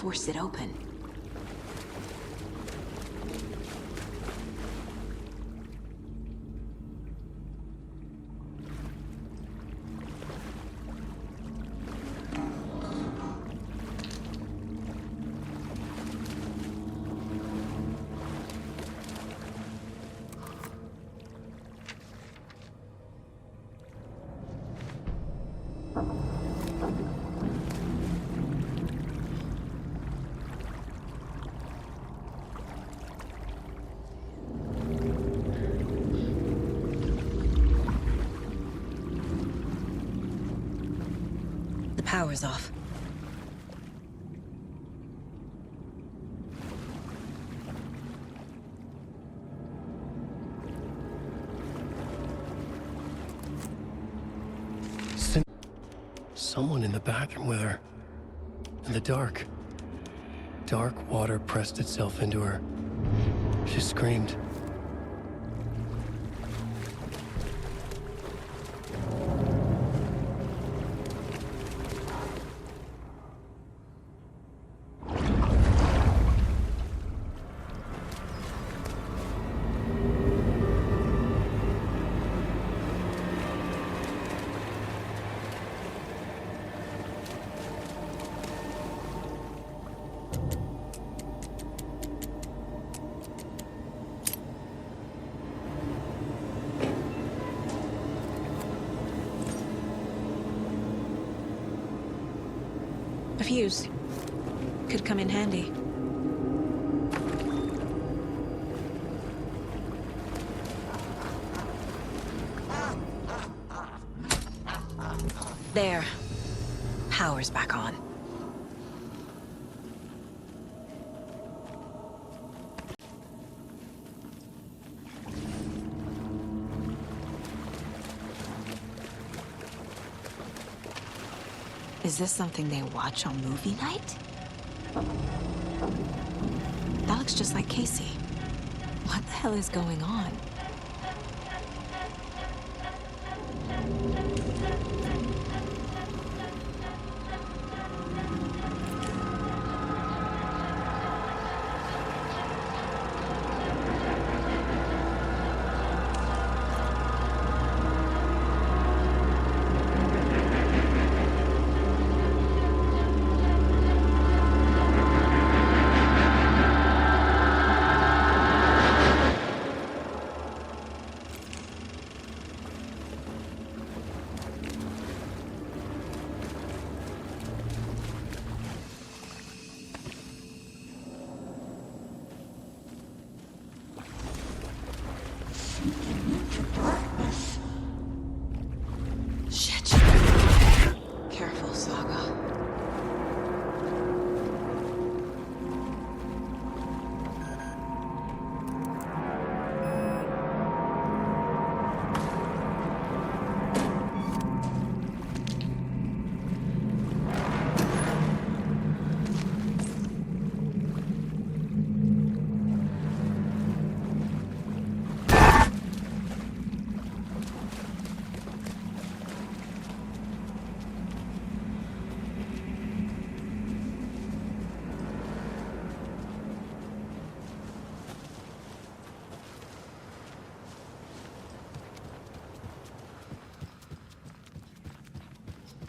forced it open. Power's off. Someone in the bathroom with her. In the dark. Dark water pressed itself into her. She screamed. A fuse. Could come in handy. There. Power's back on. Is this something they watch on movie night? That looks just like Casey. What the hell is going on?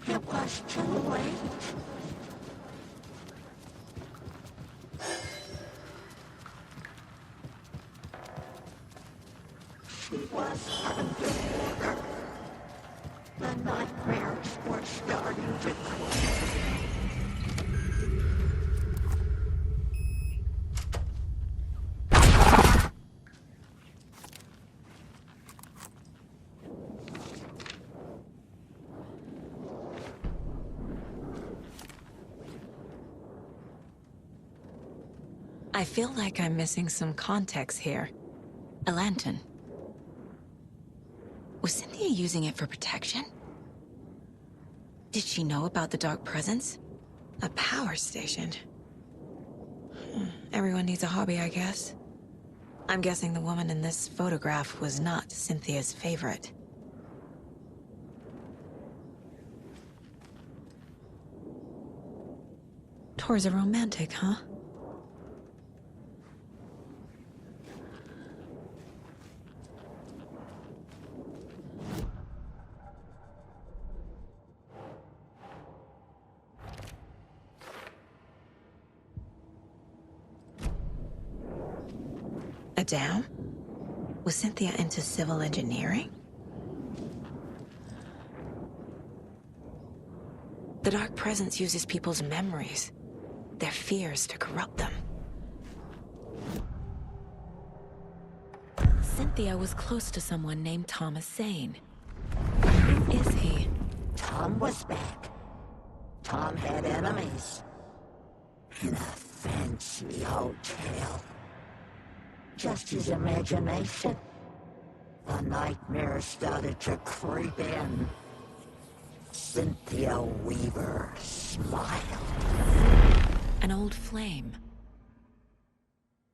It was too late. She was underwater. The nightmares were starting to I feel like I'm missing some context here. A lantern. Was Cynthia using it for protection? Did she know about the dark presence? A power station. Everyone needs a hobby, I guess. I'm guessing the woman in this photograph was not Cynthia's favorite. Tor's a romantic, huh? A dam? Was Cynthia into civil engineering? The Dark Presence uses people's memories, their fears to corrupt them. Cynthia was close to someone named Thomas Zane. Who is he? Tom was back. Tom had enemies. In a fancy hotel. Just his imagination. The nightmare started to creep in. Cynthia Weaver smiled. An old flame.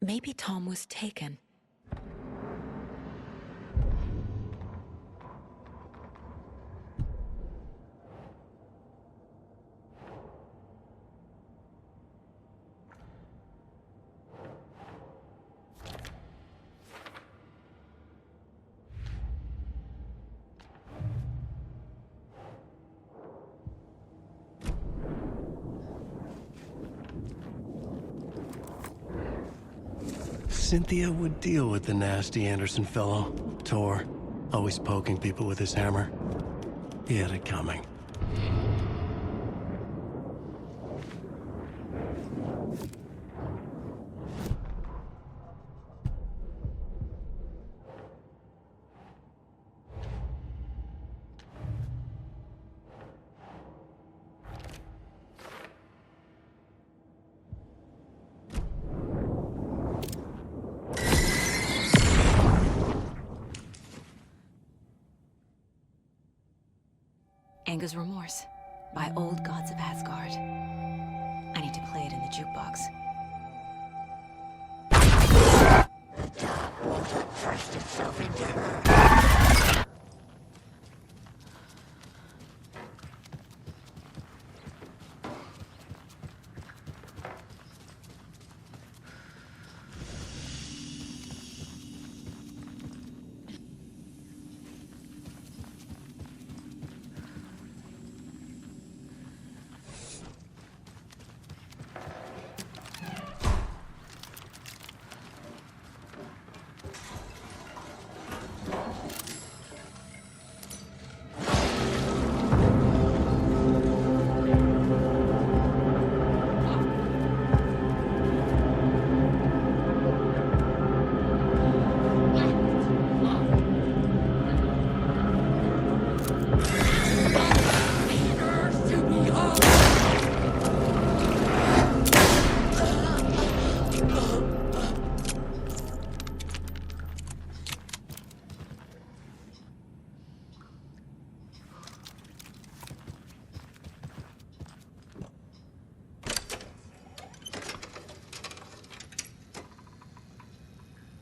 Maybe Tom was taken. Cynthia would deal with the nasty Anderson fellow, Tor, always poking people with his hammer. He had it coming. Anger's Remorse by Old Gods of Asgard. I need to play it in the jukebox. The dark water thrust itself into her.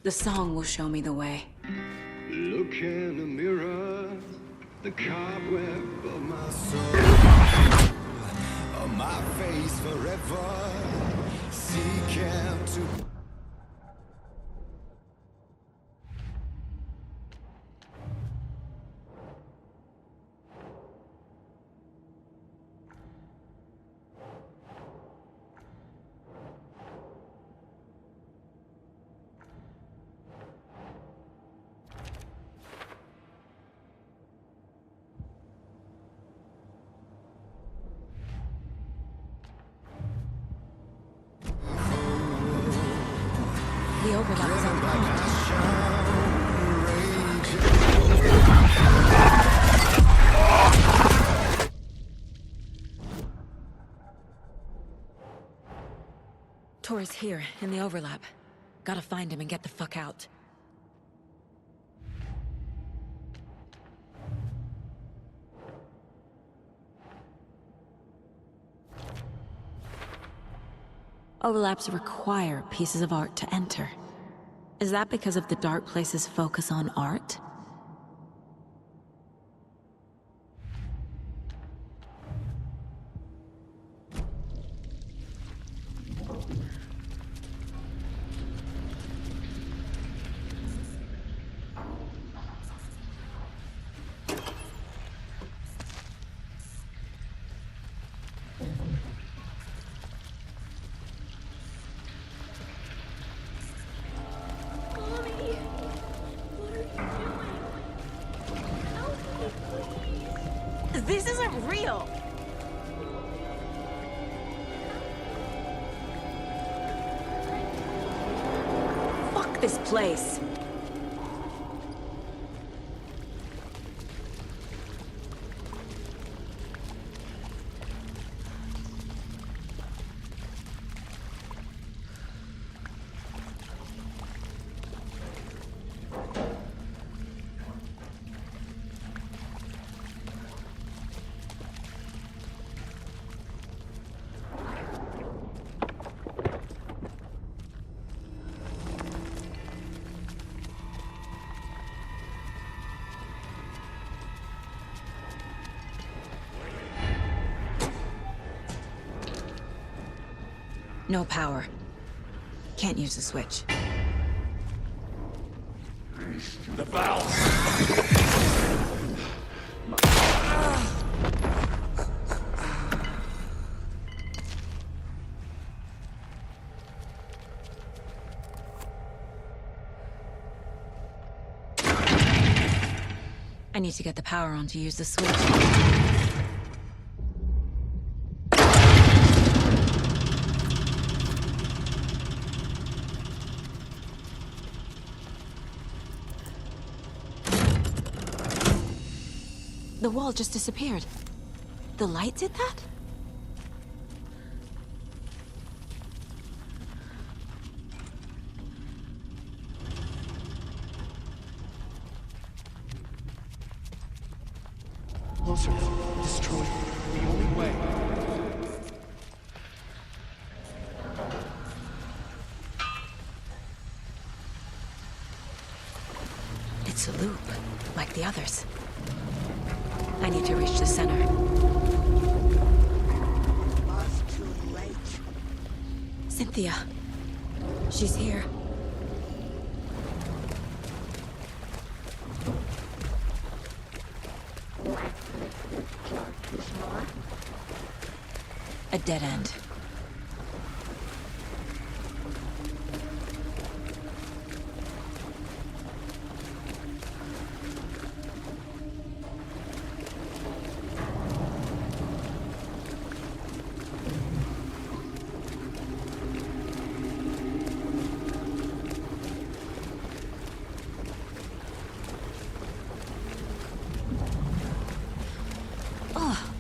The song will show me the way. Look in the mirror, the cobweb of my soul, on my face forever, seeking to... The overlap is on the point. Tor is here, in the overlap. Gotta find him and get the fuck out. Overlaps require pieces of art to enter. Is that because of the Dark Place's focus on art? This isn't real! Fuck this place! No power. Can't use the switch. The valve! I need to get the power on to use the switch. The wall just disappeared. The light did that? Closer. Destroy. The only way. It's a loop, like the others. I need to reach the center. It's too late. Cynthia. She's here. A dead end.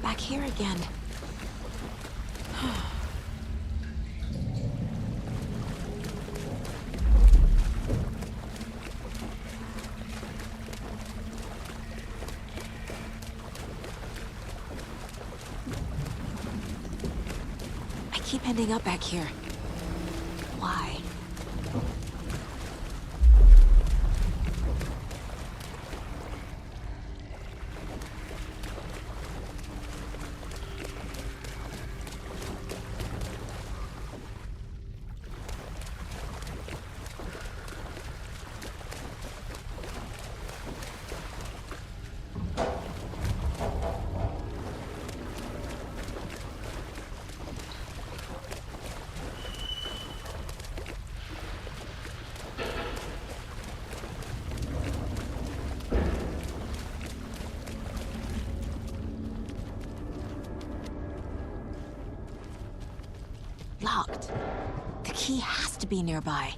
Back here again. I keep ending up back here. Why? Locked. The key has to be nearby.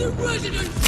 The residents!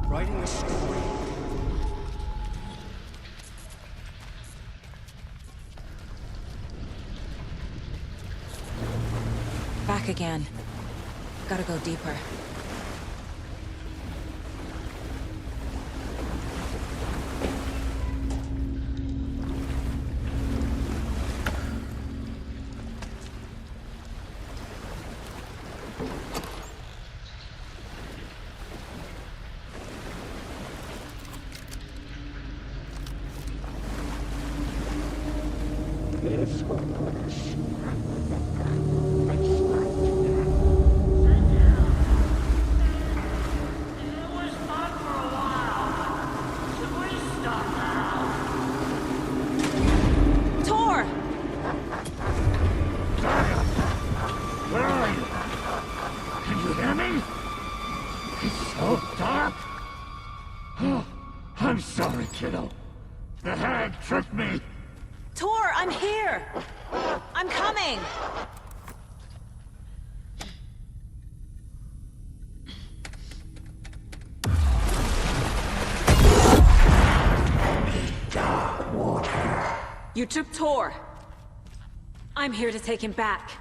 Writing a story. Back again. Gotta go deeper. I'm sorry, kiddo. The hag tricked me. Tor, I'm here! I'm coming! You took Tor. I'm here to take him back.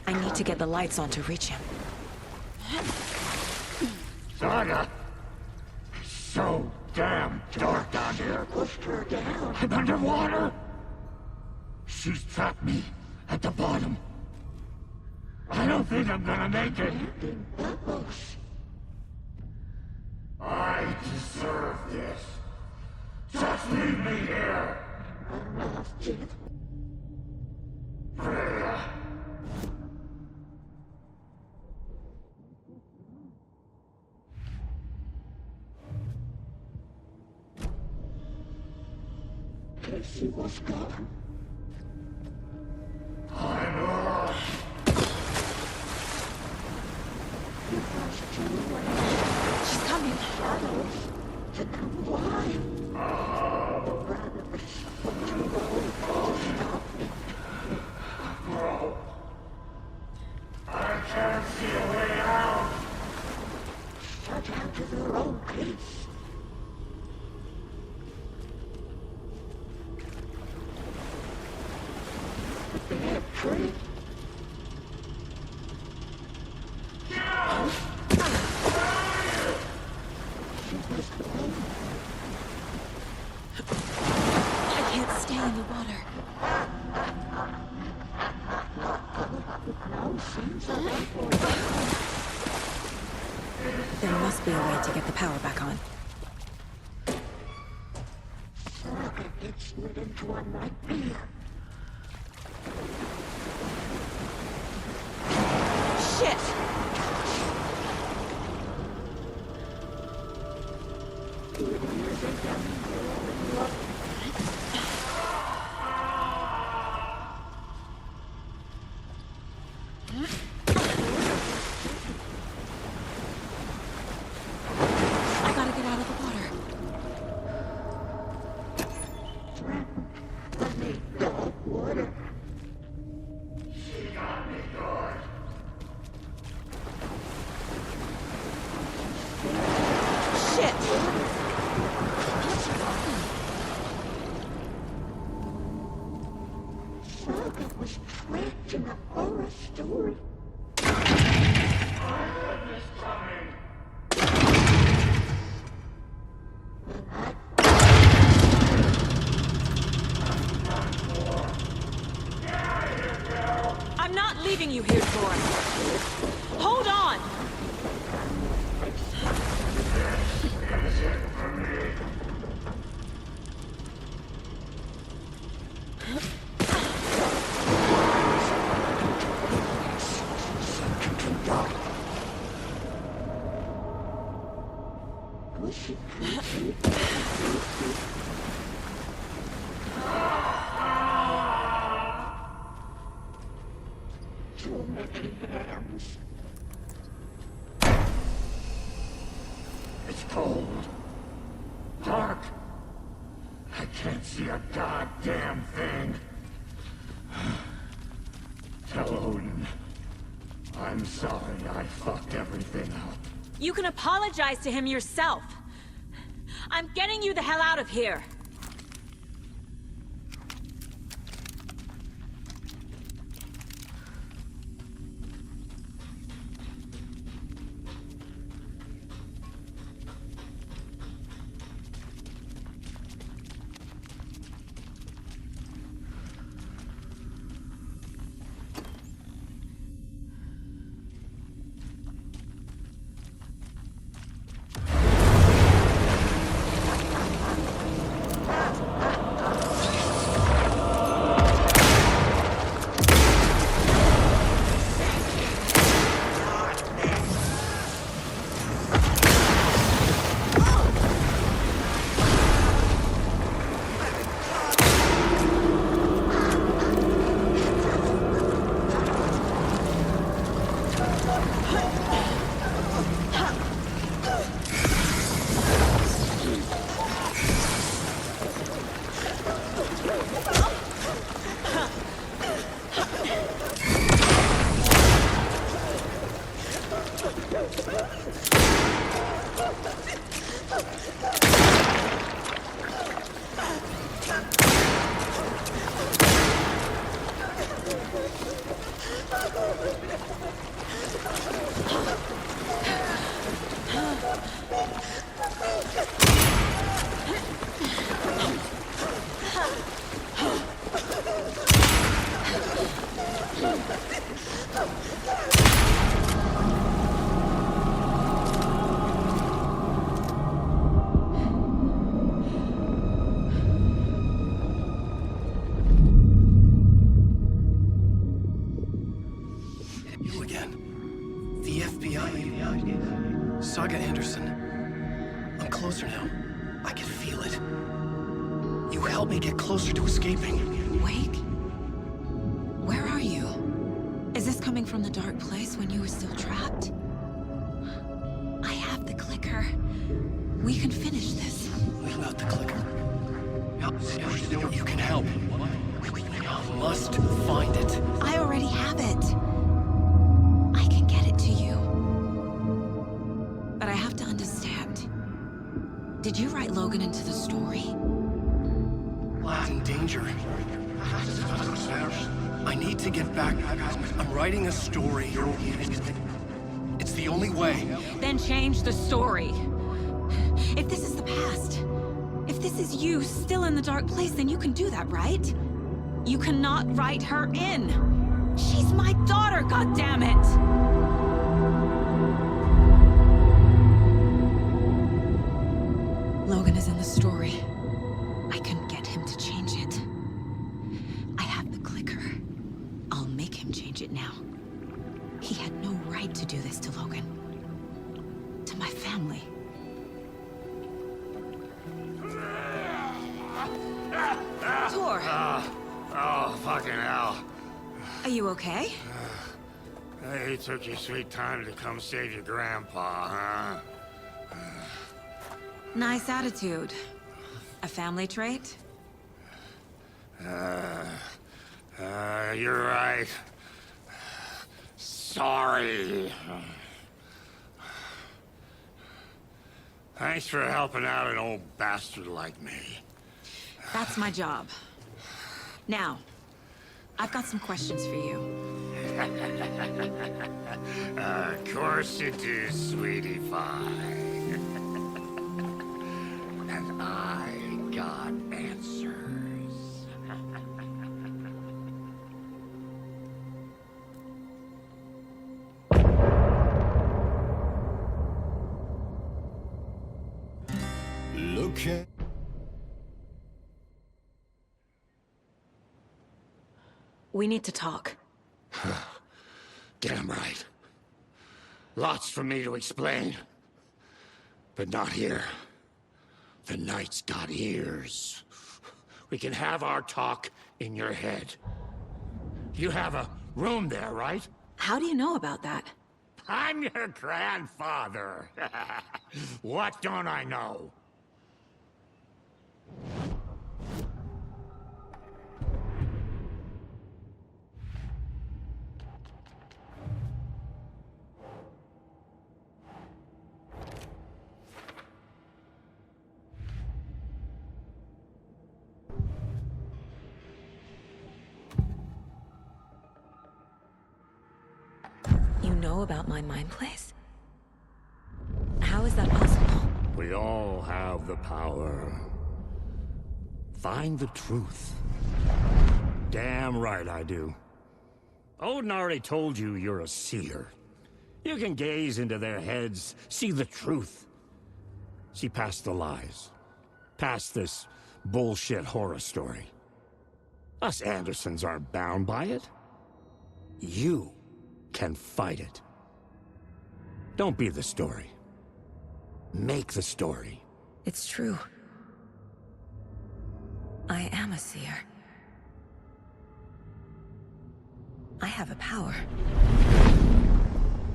I need to get the lights on to reach him. Tarda! So damn dark down here. Pushed her down. I'm underwater. She's trapped me at the bottom. I don't think I'm gonna make it. I deserve this. Just leave me here. Freya. She was gone. I'm lost. She's coming. Shadows. To come why? Bro. I can't see a way out. Shut out of their own peace. Tree. I can't stay in the water. There must be a way to get the power back on. Saga gets rid into a nightmare. Shit! I gotta get out of the water. Let me go, water. She got me good. Shit! that was trapped in a horror story. I'm not leaving you here, Tor. Hold on! It's cold. Dark. I can't see a goddamn thing. Tell Odin. I'm sorry I fucked everything up. You can apologize to him yourself. I'm getting you the hell out of here. Change the story. If this is the past, if this is you still in the dark place, then you can do that, right? You cannot write her in. She's my daughter, goddammit! Logan is in the story. I can get him to change it. I have the clicker. I'll make him change it now. He had no right to do this to Logan. To my family. Tor! Oh, fucking hell. Are you okay? You took your sweet time to come save your grandpa, huh? Nice attitude. A family trait? You're right. Sorry. Thanks for helping out an old bastard like me. That's my job. Now, I've got some questions for you. Of course you do, sweetie pie. And I got answers. Look at... We need to talk. Damn right. Lots for me to explain. But not here. The night's got ears. We can have our talk in your head. You have a room there, right? How do you know about that? I'm your grandfather. What don't I know? You know about my mind place? How is that possible? We all have the power. Find the truth. Damn right I do. Odin already told you you're a seer. You can gaze into their heads, see the truth. See past the lies. Past this bullshit horror story. Us Andersons aren't bound by it. You can fight it. Don't be the story. Make the story. It's true. I am a seer. I have a power.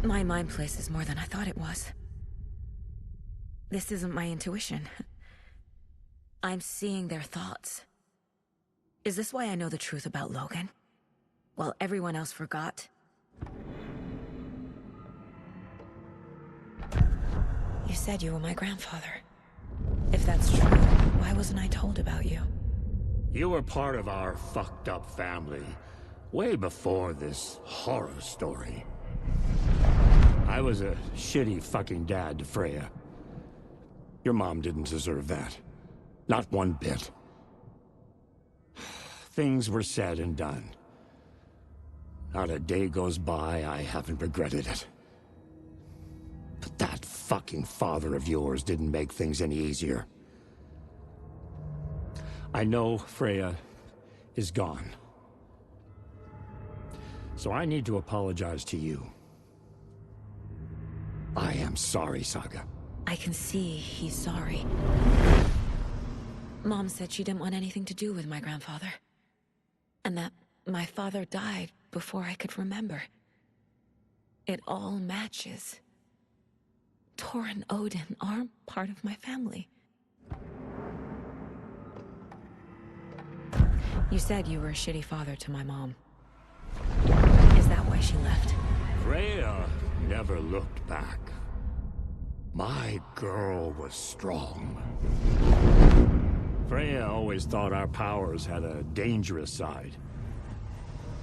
My mind place is more than I thought it was. This isn't my intuition. I'm seeing their thoughts. Is this why I know the truth about Logan? While everyone else forgot? You said you were my grandfather. If that's true, why wasn't I told about you? You were part of our fucked up family, way before this horror story. I was a shitty fucking dad to Freya. Your mom didn't deserve that. Not one bit. Things were said and done. Not a day goes by I haven't regretted it. But that fucking father of yours didn't make things any easier. I know Freya is gone. So I need to apologize to you. I am sorry, Saga. I can see he's sorry. Mom said she didn't want anything to do with my grandfather. And that my father died before I could remember. It all matches. Tor and Odin aren't part of my family. You said you were a shitty father to my mom. Is that why she left? Freya never looked back. My girl was strong. Freya always thought our powers had a dangerous side.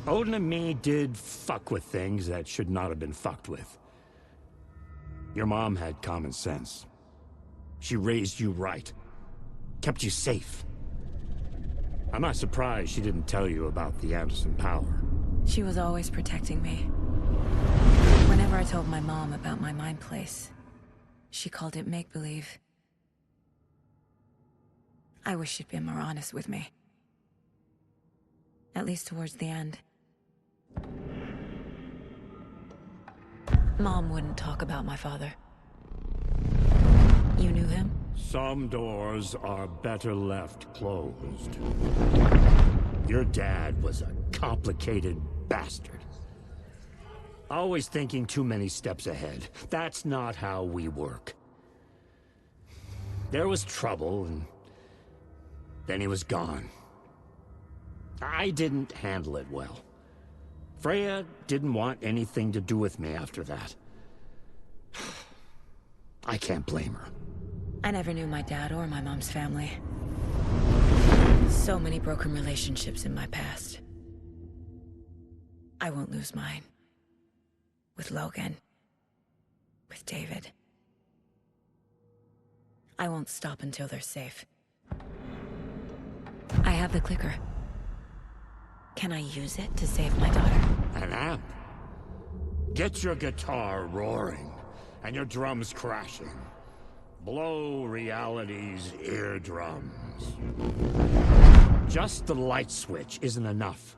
Odin and me did fuck with things that should not have been fucked with. Your mom had common sense. She raised you right. Kept you safe. I'm not surprised she didn't tell you about the Anderson power. She was always protecting me. Whenever I told my mom about my mind place, she called it make-believe. I wish she'd been more honest with me. At least towards the end. Mom wouldn't talk about my father. You knew him? Some doors are better left closed. Your dad was a complicated bastard. Always thinking too many steps ahead. That's not how we work. There was trouble, and then he was gone. I didn't handle it well. Freya didn't want anything to do with me after that. I can't blame her. I never knew my dad or my mom's family. So many broken relationships in my past. I won't lose mine. With Logan. With David. I won't stop until they're safe. I have the clicker. Can I use it to save my daughter? An amp? Get your guitar roaring, and your drums crashing. Blow reality's eardrums. Just the light switch isn't enough.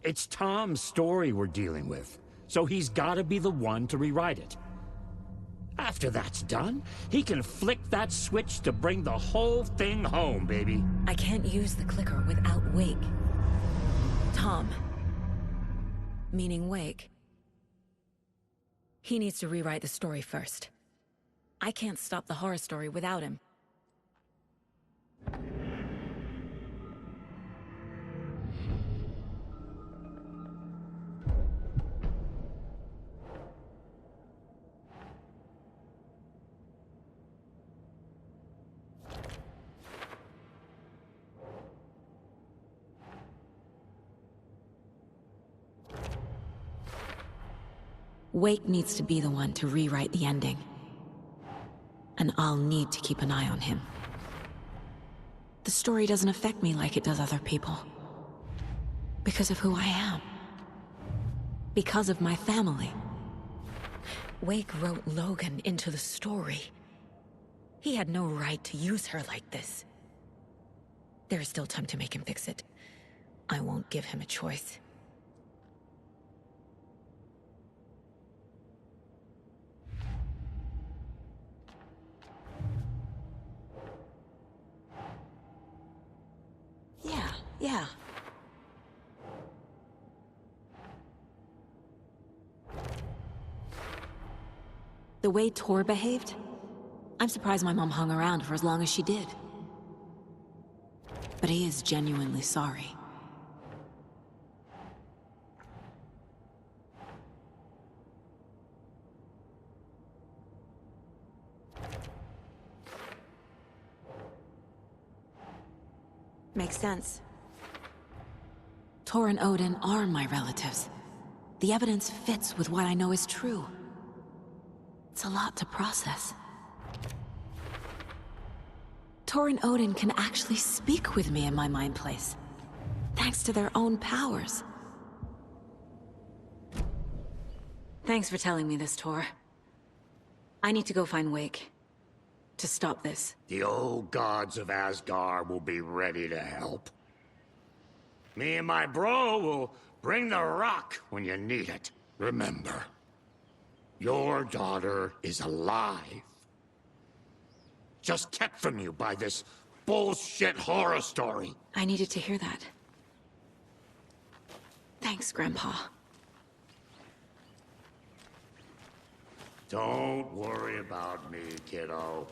It's Tom's story we're dealing with, so he's gotta be the one to rewrite it. After that's done, he can flick that switch to bring the whole thing home, baby. I can't use the clicker without Wake. Tom. Meaning Wake. He needs to rewrite the story first. I can't stop the horror story without him. Wake needs to be the one to rewrite the ending. And I'll need to keep an eye on him. The story doesn't affect me like it does other people. Because of who I am. Because of my family. Wake wrote Logan into the story. He had no right to use her like this. There is still time to make him fix it. I won't give him a choice. Yeah. The way Tor behaved, I'm surprised my mom hung around for as long as she did. But he is genuinely sorry. Makes sense. Tor and Odin are my relatives. The evidence fits with what I know is true. It's a lot to process. Tor and Odin can actually speak with me in my mind place, thanks to their own powers. Thanks for telling me this, Tor. I need to go find Wake. To stop this. The old gods of Asgard will be ready to help. Me and my bro will bring the rock when you need it. Remember, your daughter is alive. Just kept from you by this bullshit horror story. I needed to hear that. Thanks, Grandpa. Don't worry about me, kiddo.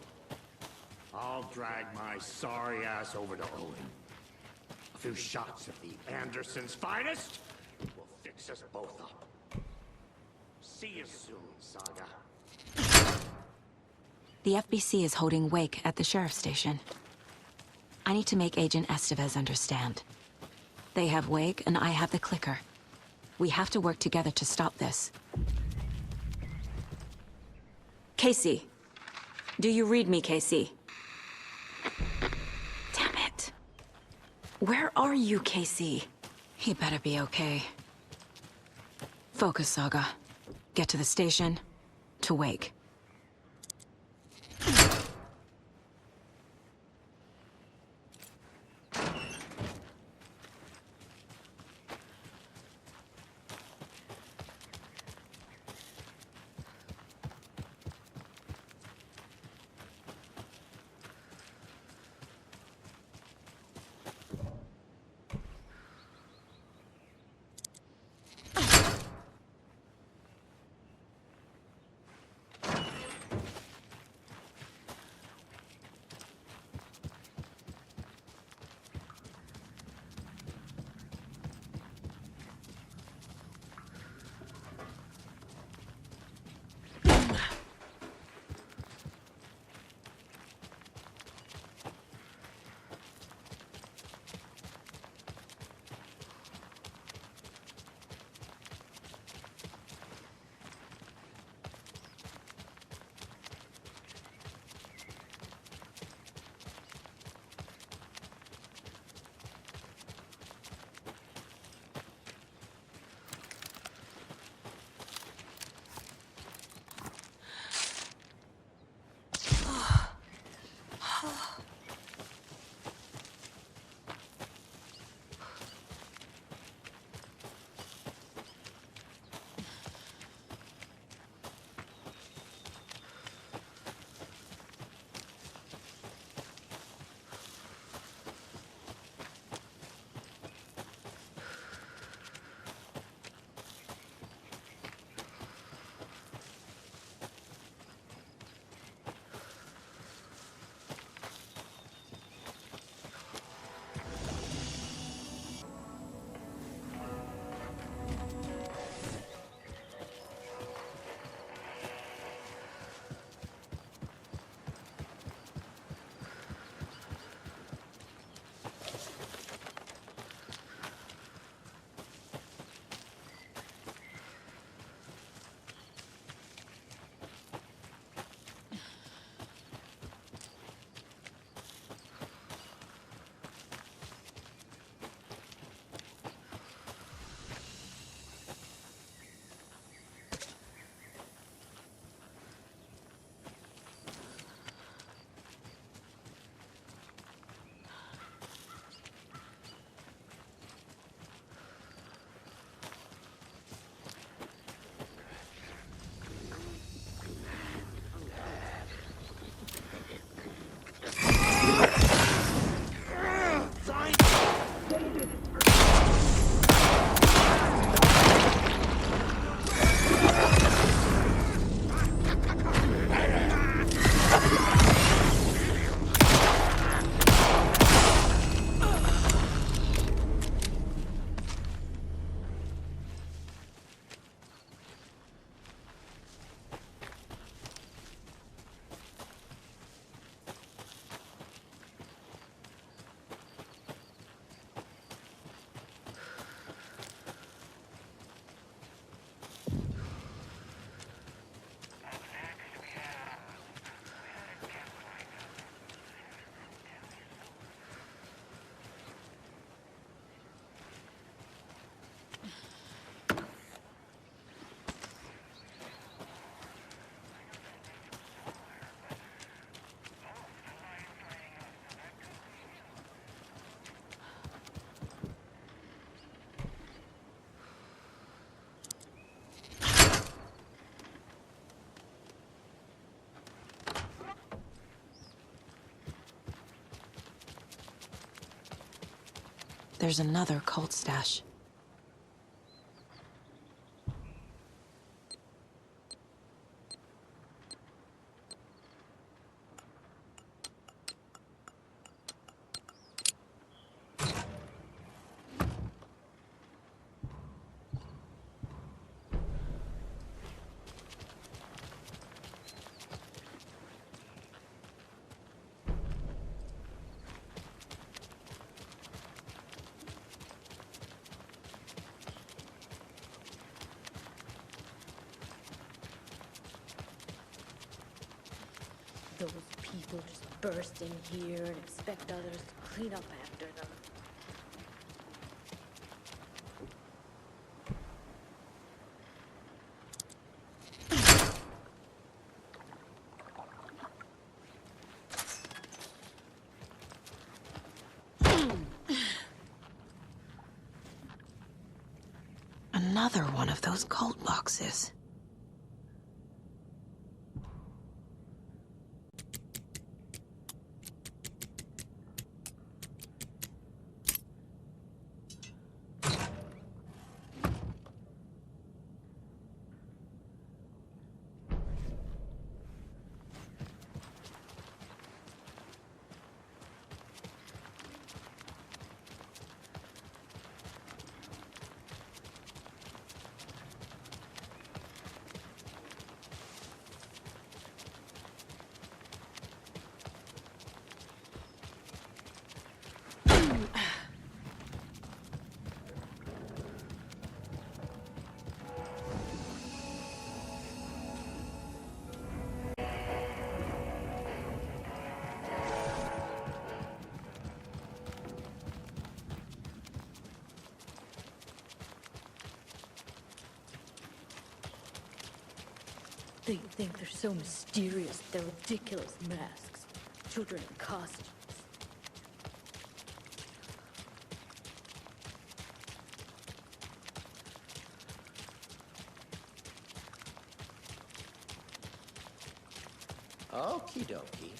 I'll drag my sorry ass over to Owen. A few shots of the Andersons' finest will fix us both up. See you soon, Saga. The FBC is holding Wake at the sheriff's station. I need to make Agent Estevez understand. They have Wake and I have the clicker. We have to work together to stop this. Casey. Do you read me, Casey? Damn it. Where are you, Casey? He better be okay. Focus, Saga. Get to the station, to Wake. There's another cult stash. Those people just burst in here and expect others to clean up after them. Another one of those cult boxes. They think they're so mysterious, their ridiculous masks. Children in costumes. Okie dokie.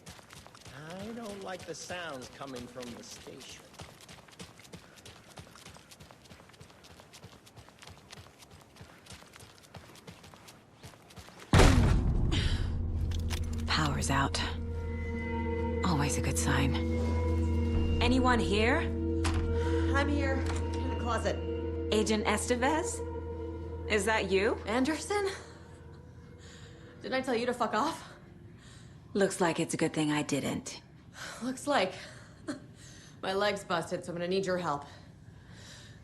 I don't like the sounds coming from the station. Power's out. Always a good sign. Anyone here? I'm here, in the closet. Agent Estevez? Is that you? Anderson? Didn't I tell you to fuck off? Looks like it's a good thing I didn't. Looks like. My leg's busted, so I'm gonna need your help.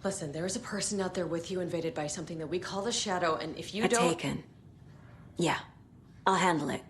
Listen, there is a person out there with you invaded by something that we call the Shadow, and if you don't... Taken. Yeah, I'll handle it.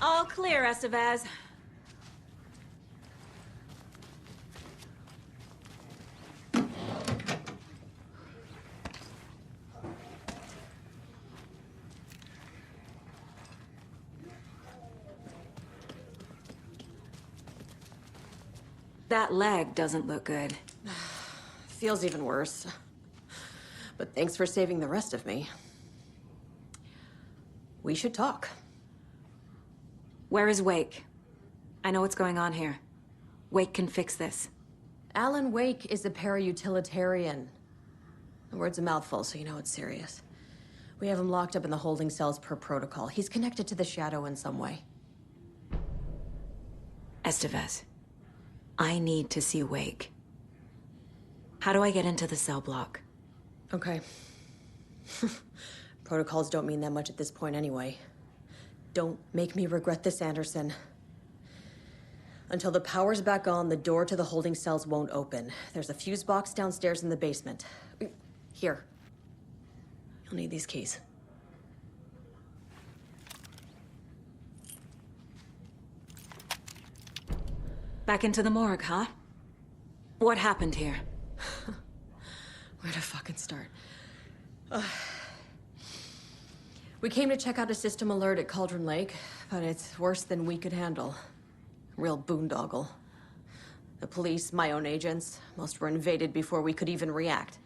All clear, Estevez. That leg doesn't look good. Feels even worse. But thanks for saving the rest of me. We should talk. Where is Wake? I know what's going on here. Wake can fix this. Alan Wake is a para-utilitarian. The word's a mouthful, so you know it's serious. We have him locked up in the holding cells per protocol. He's connected to the Shadow in some way. Estevez, I need to see Wake. How do I get into the cell block? Okay. Protocols don't mean that much at this point anyway. Don't make me regret this, Anderson. Until the power's back on, the door to the holding cells won't open. There's a fuse box downstairs in the basement. Here. You'll need these keys. Back into the morgue, huh? What happened here? Where to fucking start? We came to check out a system alert at Cauldron Lake, but it's worse than we could handle. Real boondoggle. The police, my own agents, most were invaded before we could even react.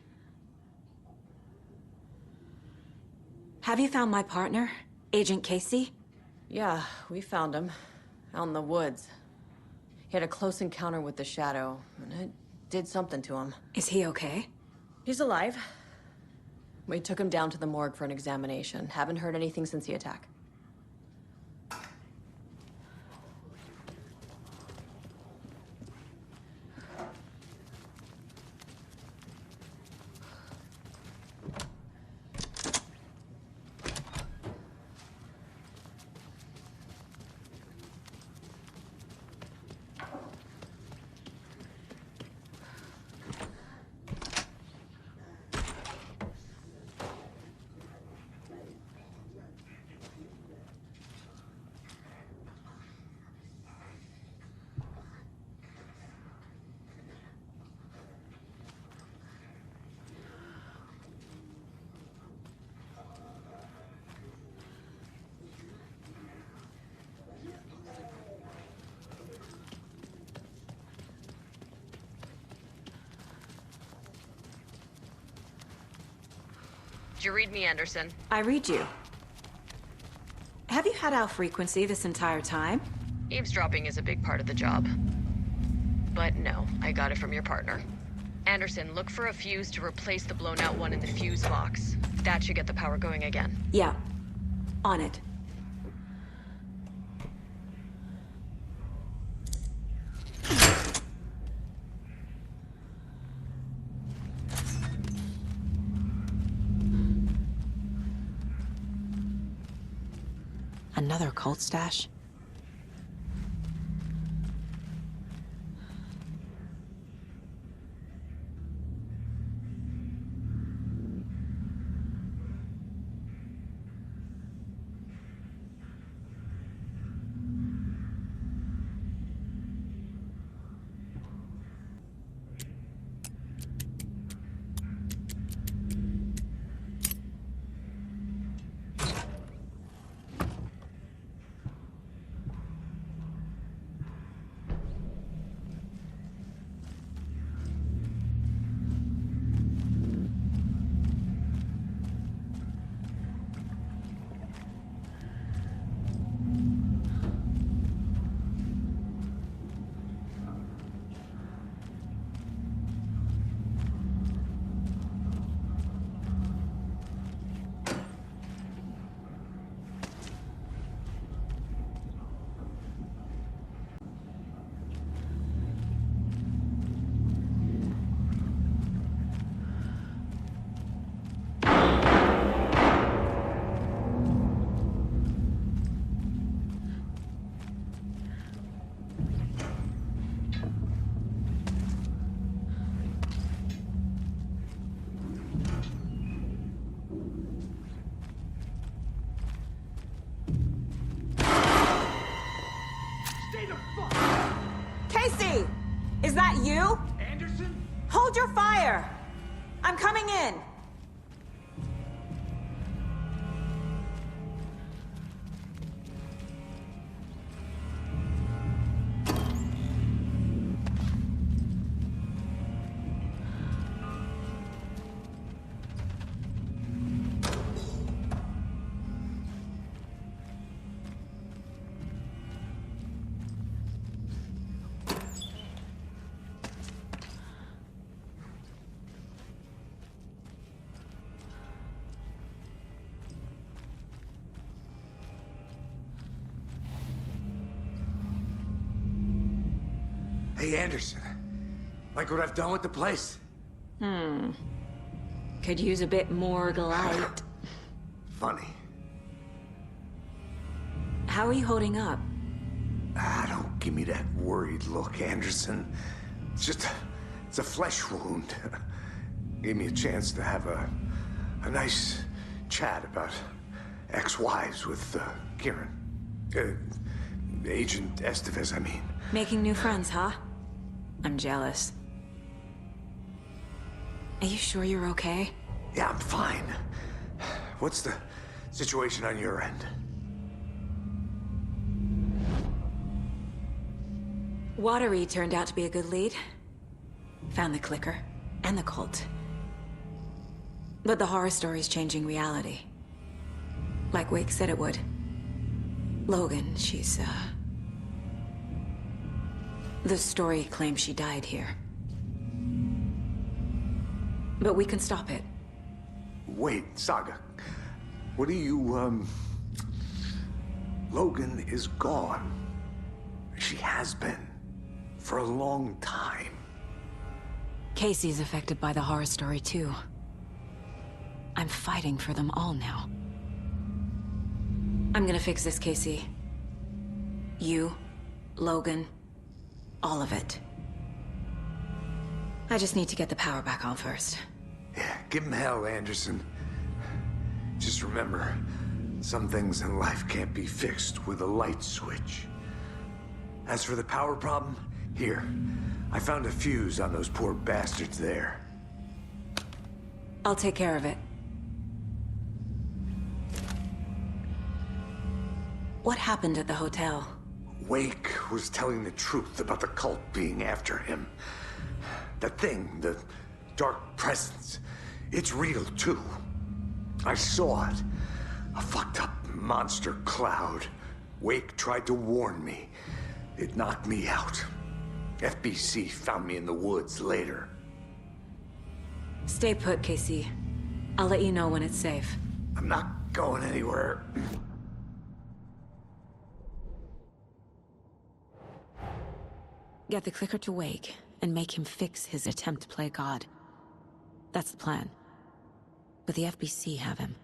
Have you found my partner, Agent Casey? Yeah, we found him. Out in the woods. He had a close encounter with the Shadow, and it did something to him. Is he okay? He's alive. We took him down to the morgue for an examination. Haven't heard anything since the attack. Did you read me, Anderson? I read you. Have you had our frequency this entire time? Eavesdropping is a big part of the job. But no, I got it from your partner. Anderson, look for a fuse to replace the blown out one in the fuse box. That should get the power going again. Yeah. On it. Another cult stash? Casey! Is that you? Anderson? Hold your fire! I'm coming in! Hey, Anderson. Like what I've done with the place? Could use a bit more light. Funny. How are you holding up? Don't give me that worried look, Anderson. It's a flesh wound. Gave me a chance to have a nice chat about ex-wives with Kieran. Agent Estevez, I mean. Making new friends, huh? I'm jealous. Are you sure you're okay? Yeah, I'm fine. What's the situation on your end? Watery turned out to be a good lead. Found the clicker and the cult. But the horror story's changing reality. Like Wake said it would. Logan, she's, the story claims she died here. But we can stop it. Wait, Saga. What do you, Logan is gone. She has been. For a long time. Casey's affected by the horror story, too. I'm fighting for them all now. I'm gonna fix this, Casey. You, Logan, all of it. I just need to get the power back on first. Yeah, give him hell, Anderson. Just remember, some things in life can't be fixed with a light switch. As for the power problem, here, I found a fuse on those poor bastards there. I'll take care of it. What happened at the hotel? Wake was telling the truth about the cult being after him. That thing, the dark presence, it's real too. I saw it. A fucked up monster cloud. Wake tried to warn me. It knocked me out. FBC found me in the woods later. Stay put, Casey. I'll let you know when it's safe. I'm not going anywhere. Get the clicker to Wake, and make him fix his attempt to play God. That's the plan. But the FBC have him.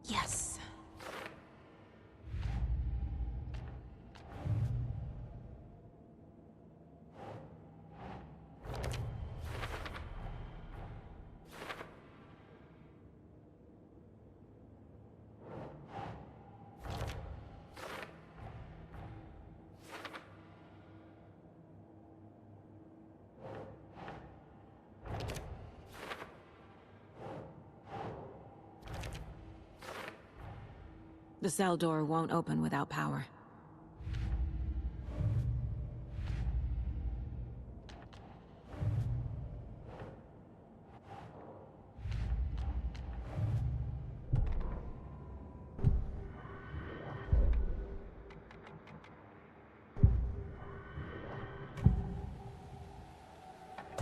Yes. The cell door won't open without power.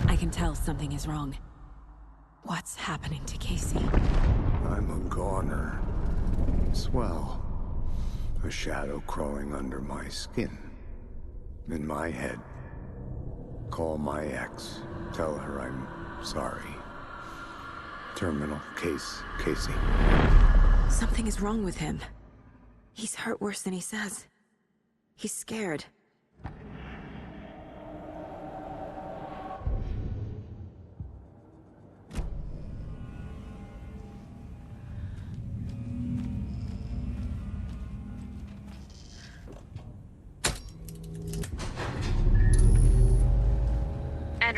I can tell something is wrong. What's happening to Casey? I'm a goner. Swell. A shadow crawling under my skin. In my head. Call my ex. Tell her I'm sorry. Terminal case, Casey. Something is wrong with him. He's hurt worse than he says. He's scared.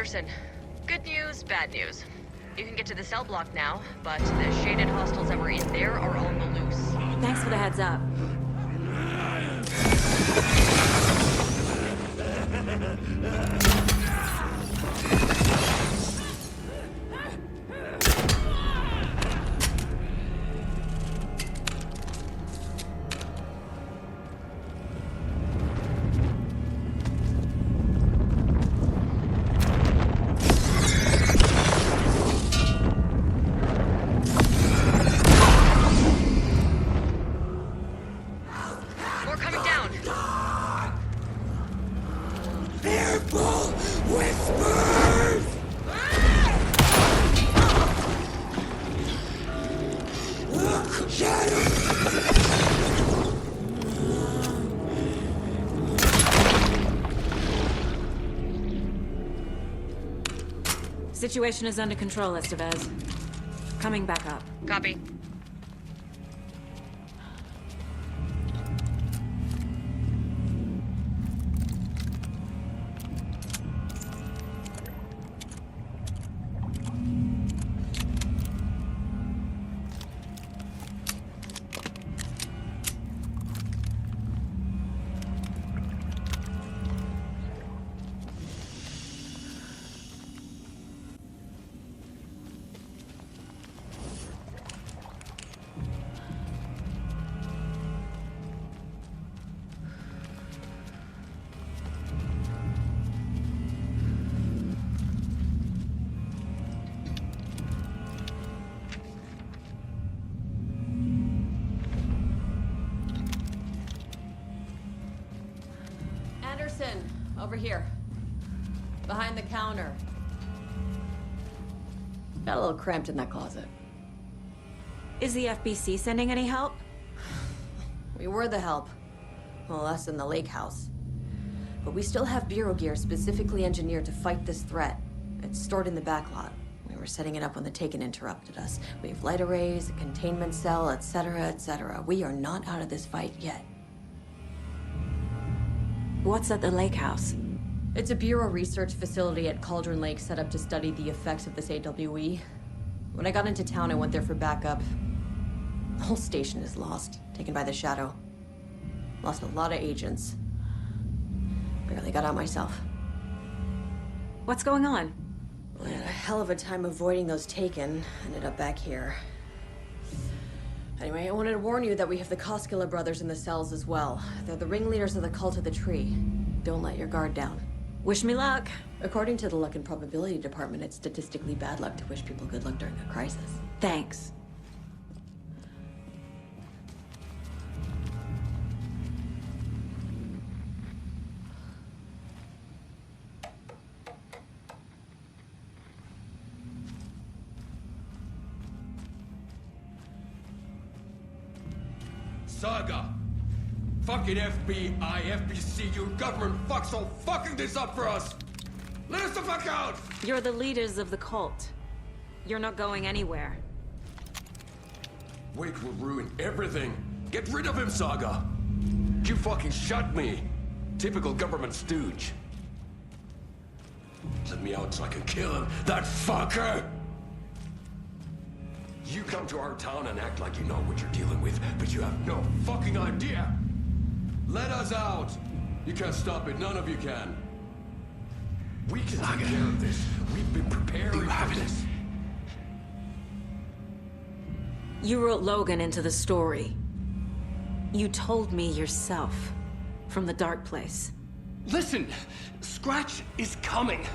Anderson. Good news, bad news. You can get to the cell block now, but the shaded hostiles that were in there are on the loose. Thanks for the heads up. Situation is under control, Estevez. Coming back up. Copy. Over here. Behind the counter. Got a little cramped in that closet. Is the FBC sending any help? We were the help. Well, us in the lake house. But we still have bureau gear specifically engineered to fight this threat. It's stored in the back lot. We were setting it up when the Taken interrupted us. We have light arrays, a containment cell, etc., etc. We are not out of this fight yet. What's at the lake house? It's a Bureau research facility at Cauldron Lake set up to study the effects of this AWE. When I got into town, I went there for backup. The whole station is lost, taken by the Shadow. Lost a lot of agents. Barely got out myself. What's going on? We had a hell of a time avoiding those Taken. Ended up back here. Anyway, I wanted to warn you that we have the Koskela brothers in the cells as well. They're the ringleaders of the Cult of the Tree. Don't let your guard down. Wish me luck. According to the Luck and Probability Department, it's statistically bad luck to wish people good luck during a crisis. Thanks. Saga! Fucking FBI, FBC, your government fucks all fucking this up for us! Let us the fuck out! You're the leaders of the cult. You're not going anywhere. Wake will ruin everything! Get rid of him, Saga! You fucking shot me! Typical government stooge. Let me out so I can kill him, that fucker! You come to our town and act like you know what you're dealing with, but you have no fucking idea! Let us out! You can't stop it, none of you can. We can take care of this. We've been preparing for this. You wrote Logan into the story. You told me yourself. From the dark place. Listen! Scratch is coming.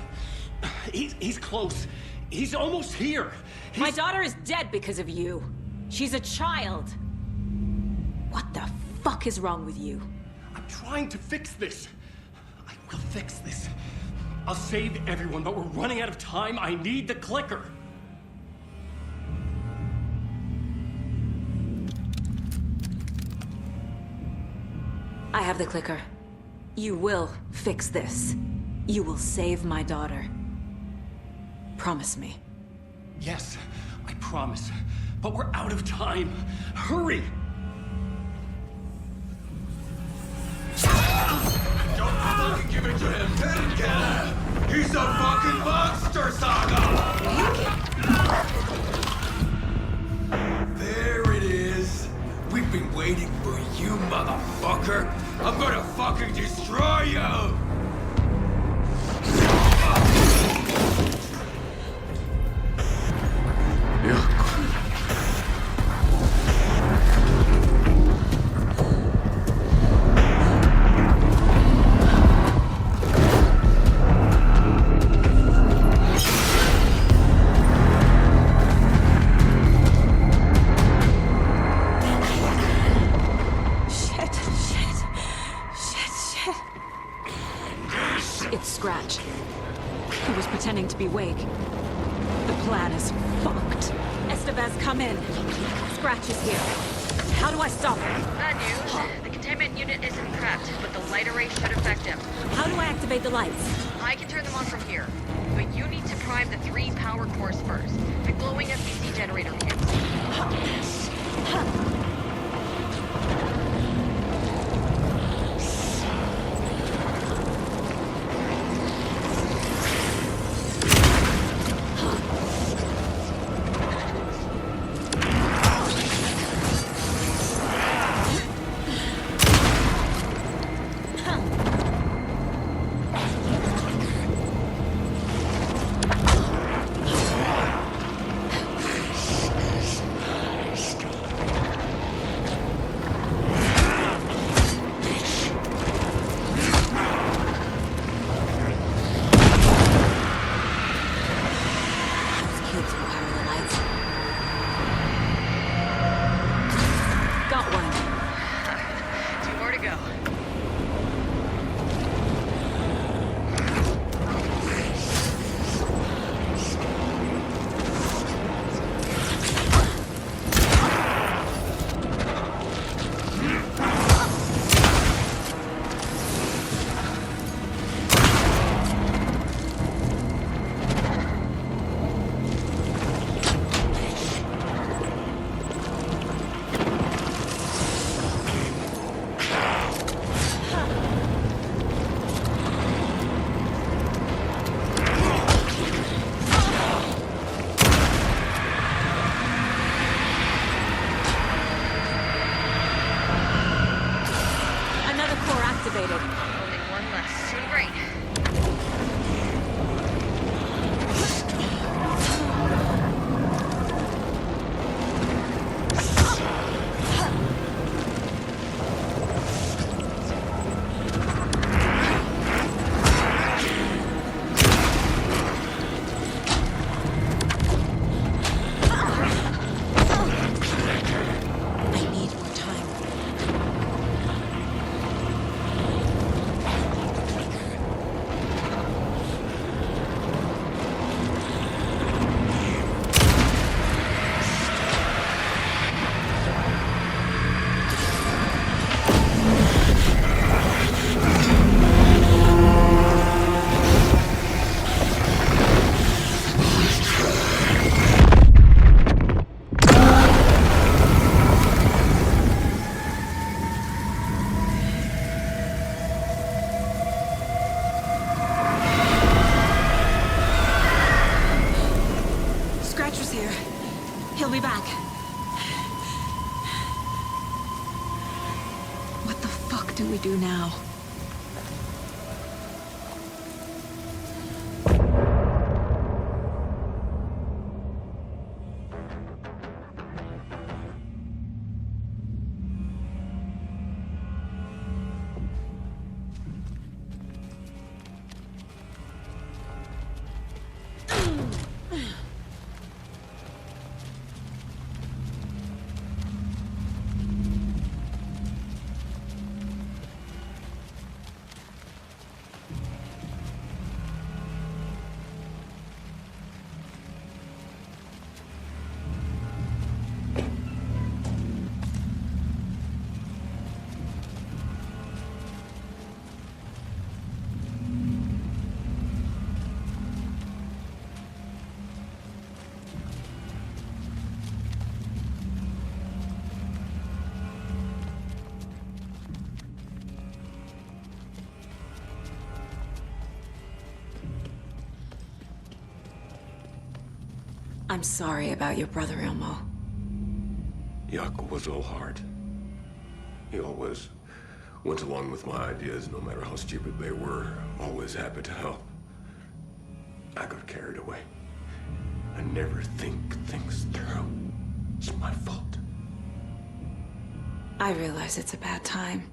He's close. He's almost here. My daughter is dead because of you. She's a child. What the fuck is wrong with you? I'm trying to fix this. I will fix this. I'll save everyone, but we're running out of time. I need the clicker. I have the clicker. You will fix this. You will save my daughter. Promise me. Yes, I promise. But we're out of time. Hurry! Don't fucking give it to him! Let him get him! He's a fucking bug! monster saga! There it is. We've been waiting for you, motherfucker. I'm gonna fucking destroy you! To be awake. The plan is fucked. Estevez, come in. Scratch is here. How do I stop him? Bad news. The containment unit isn't prepped, but the light array should affect him. How do I activate the lights? I can turn them on from here, but you need to prime the 3 power cores first. The glowing FCC generator kits. Do now. I'm sorry about your brother, Ilmo. Jaakko was all heart. He always went along with my ideas, no matter how stupid they were. Always happy to help. I got carried away. I never think things through. It's my fault. I realize it's a bad time.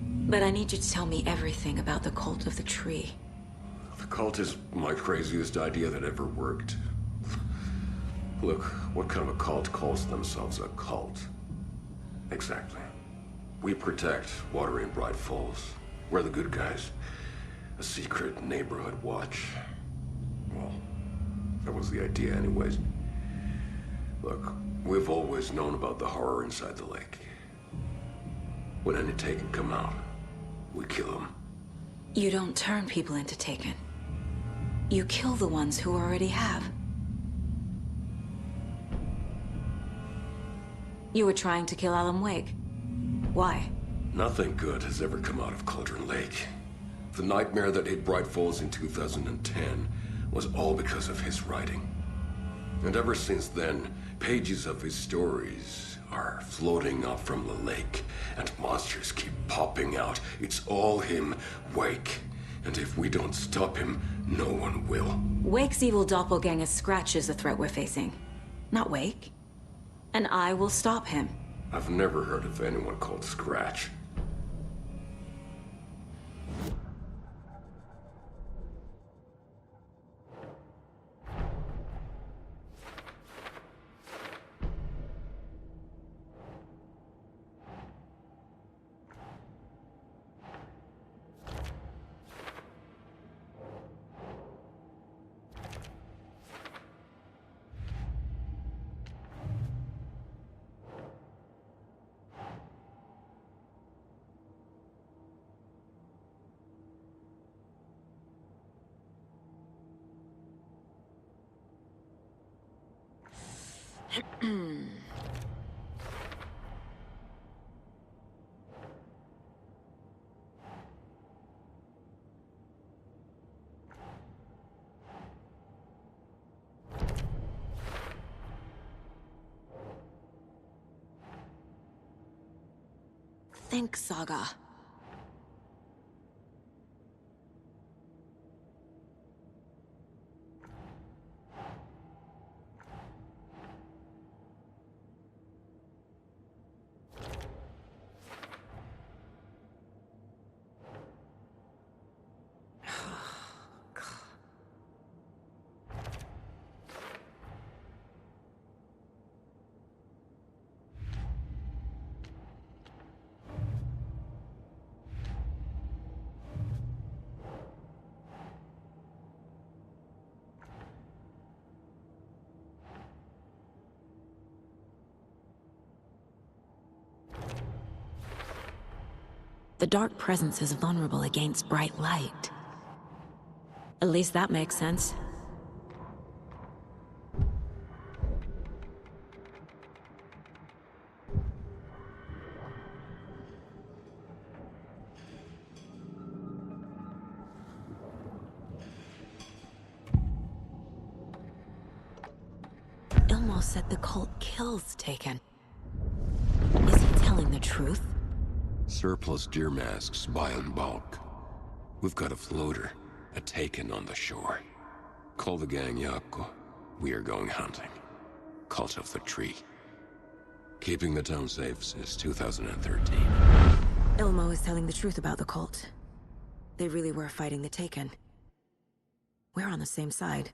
But I need you to tell me everything about the cult of the tree. The cult is my craziest idea that ever worked. Look, what kind of a cult calls themselves a cult? Exactly. We protect water in Bright Falls. We're the good guys. A secret neighborhood watch. Well, that was the idea anyways. Look, we've always known about the horror inside the lake. When any Taken come out, we kill them. You don't turn people into Taken. You kill the ones who already have. You were trying to kill Alan Wake. Why? Nothing good has ever come out of Cauldron Lake. The nightmare that hit Bright Falls in 2010 was all because of his writing. And ever since then, pages of his stories are floating up from the lake, and monsters keep popping out. It's all him, Wake. And if we don't stop him, no one will. Wake's evil doppelganger Scratch is the threat we're facing, not Wake. And I will stop him. I've never heard of anyone called Scratch. Think, Saga. The dark presence is vulnerable against bright light. At least that makes sense. Ilmo said the cult kills Taken. Is he telling the truth? Surplus deer masks buy in bulk. We've got a floater, a Taken on the shore. Call the gang Jaakko. We are going hunting. Cult of the Tree. Keeping the town safe since 2013. Ilmo is telling the truth about the cult. They really were fighting the Taken. We're on the same side.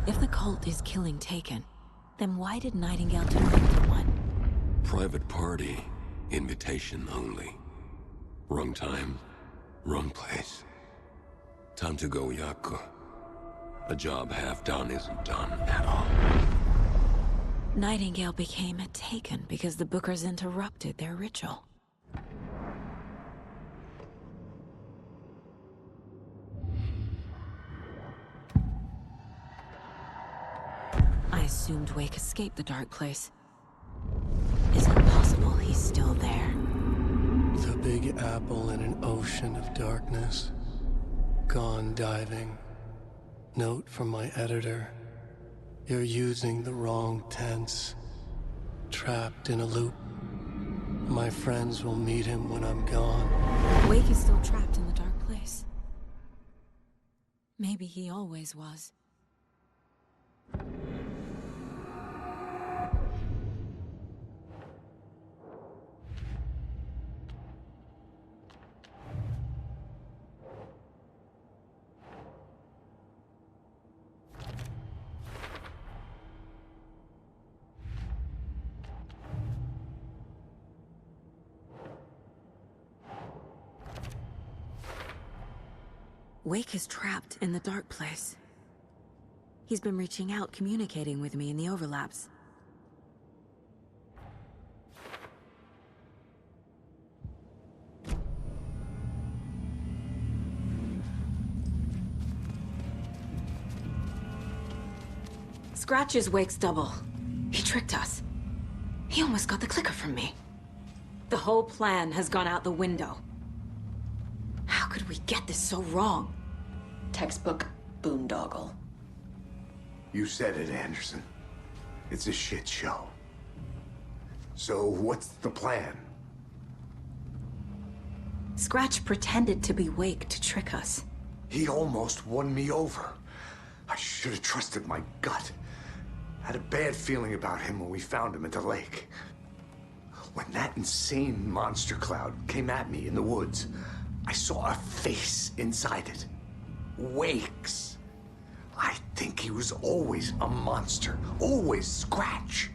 If the cult is killing Taken, then why did Nightingale turn into one? Private party, invitation only. Wrong time, wrong place. Time to go, Jaakko. A job half done isn't done at all. Nightingale became a Taken because the Bookers interrupted their ritual. I assumed Wake escaped the dark place. Is it possible he's still there? The Big Apple in an ocean of darkness. Gone diving. Note from my editor. You're using the wrong tense. Trapped in a loop. My friends will meet him when I'm gone. Wake is still trapped in the dark place. Maybe he always was. Wake is trapped in the dark place. He's been reaching out, communicating with me in the overlaps. Scratch is Wake's double. He tricked us. He almost got the clicker from me. The whole plan has gone out the window. How could we get this so wrong? Textbook boondoggle. You said it, Anderson. It's a shit show. So what's the plan? Scratch pretended to be Wake to trick us. He almost won me over. I should have trusted my gut. I had a bad feeling about him when we found him at the lake. When that insane monster cloud came at me in the woods, I saw a face inside it. Wake's. I think he was always a monster. Always Scratch.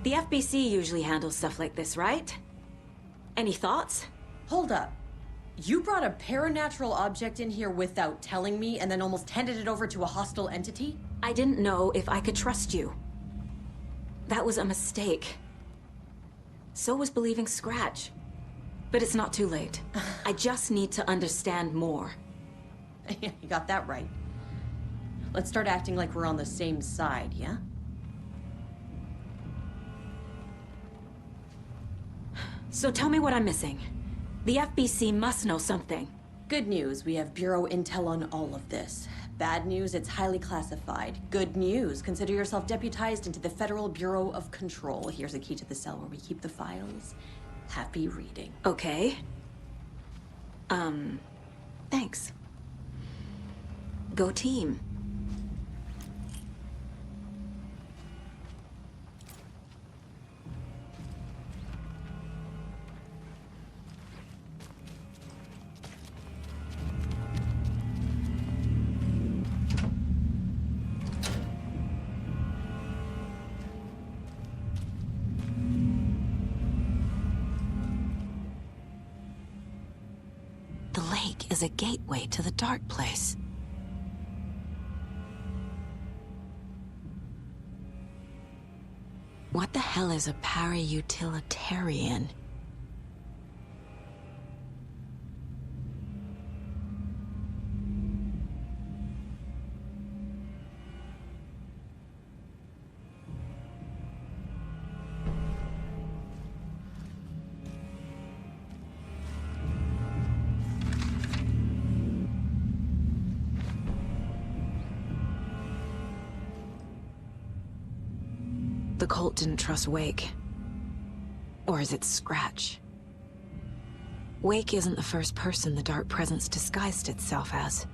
The FBC usually handles stuff like this, right? Any thoughts? Hold up. You brought a paranatural object in here without telling me and then almost handed it over to a hostile entity? I didn't know if I could trust you. That was a mistake. So was believing Scratch. But it's not too late. I just need to understand more. You got that right. Let's start acting like we're on the same side, yeah? So tell me what I'm missing. The FBC must know something. Good news, we have Bureau intel on all of this. Bad news, it's highly classified. Good news, consider yourself deputized into the Federal Bureau of Control. Here's a key to the cell where we keep the files. Happy reading. Okay. Thanks. Go team. The lake is a gateway to the dark place. What the hell is a para-utilitarian? The cult didn't trust Wake. Or is it Scratch? Wake isn't the first person the Dark Presence disguised itself as.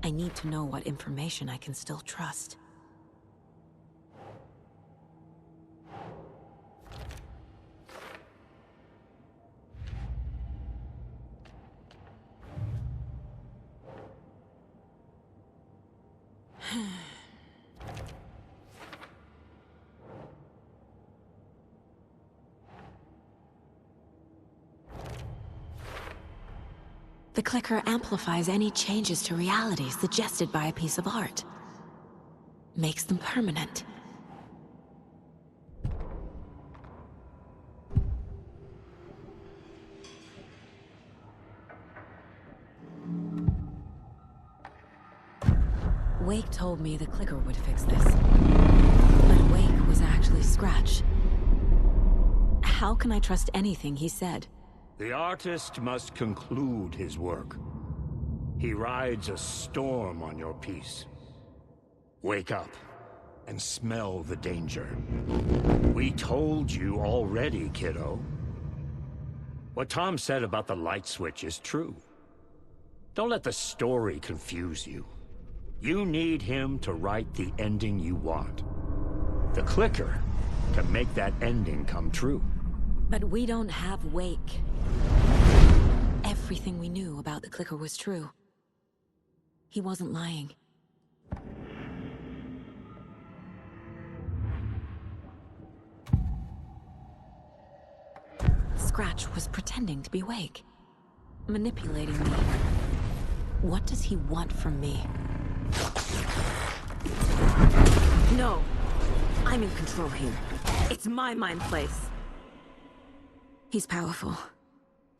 I need to know what information I can still trust. The clicker amplifies any changes to reality suggested by a piece of art. Makes them permanent. Wake told me the clicker would fix this. But Wake was actually Scratch. How can I trust anything he said? The artist must conclude his work. He rides a storm on your piece. Wake up and smell the danger. We told you already, kiddo. What Tom said about the light switch is true. Don't let the story confuse you. You need him to write the ending you want. The clicker can make that ending come true. But we don't have Wake. Everything we knew about the clicker was true. He wasn't lying. Scratch was pretending to be Wake. Manipulating me. What does he want from me? No! I'm in control here. It's my mind place. He's powerful.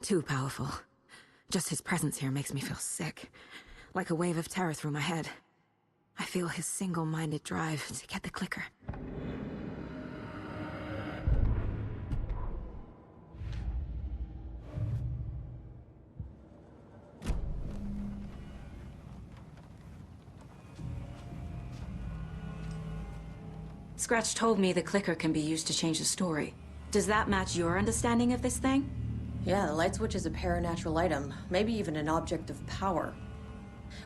Too powerful. Just his presence here makes me feel sick. Like a wave of terror through my head. I feel his single-minded drive to get the clicker. Scratch told me the clicker can be used to change the story. Does that match your understanding of this thing? Yeah, the light switch is a paranatural item, maybe even an object of power.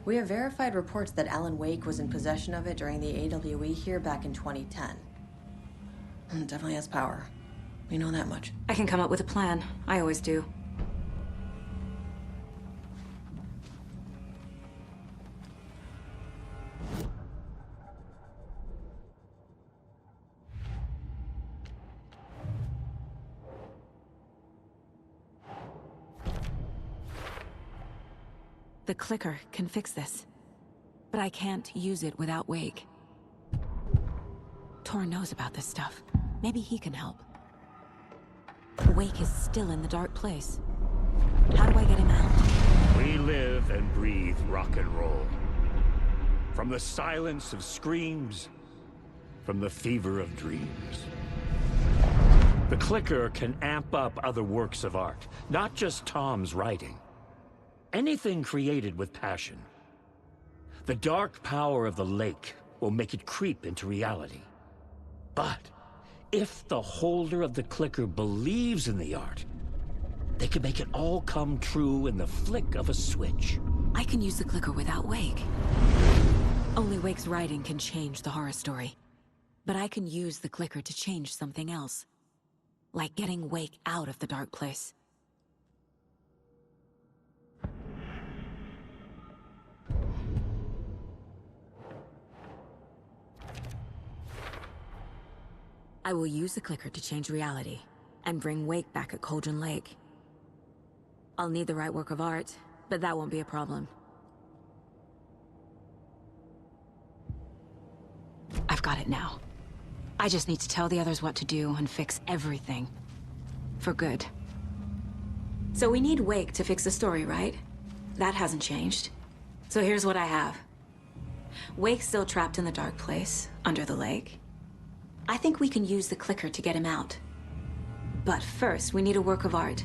We have verified reports that Alan Wake was in possession of it during the AWE here back in 2010. It definitely has power. We know that much. I can come up with a plan. I always do. The clicker can fix this, but I can't use it without Wake. Tor knows about this stuff. Maybe he can help. Wake is still in the dark place. How do I get him out? We live and breathe rock and roll. From the silence of screams, from the fever of dreams. The clicker can amp up other works of art, not just Tom's writing. Anything created with passion. The dark power of the lake will make it creep into reality. But if the holder of the clicker believes in the art, they can make it all come true in the flick of a switch. I can use the clicker without Wake. Only Wake's writing can change the horror story. But I can use the clicker to change something else. Like getting Wake out of the dark place. I will use the clicker to change reality, and bring Wake back at Cauldron Lake. I'll need the right work of art, but that won't be a problem. I've got it now. I just need to tell the others what to do and fix everything. For good. So we need Wake to fix the story, right? That hasn't changed. So here's what I have. Wake's still trapped in the dark place, under the lake. I think we can use the clicker to get him out. But first, we need a work of art.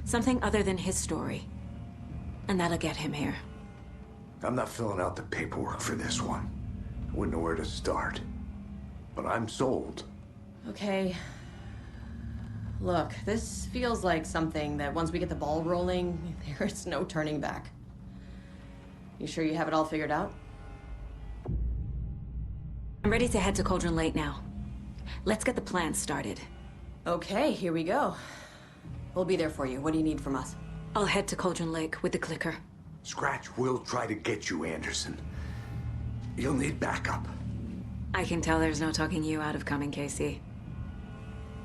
Something other than his story. And that'll get him here. I'm not filling out the paperwork for this one. I wouldn't know where to start. But I'm sold. Okay. Look, this feels like something that once we get the ball rolling, there's no turning back. You sure you have it all figured out? I'm ready to head to Cauldron Lake now. Let's get the plan started. Okay, here we go. We'll be there for you. What do you need from us? I'll head to Cauldron Lake with the clicker. Scratch will try to get you, Anderson. You'll need backup. I can tell there's no talking you out of coming, Casey.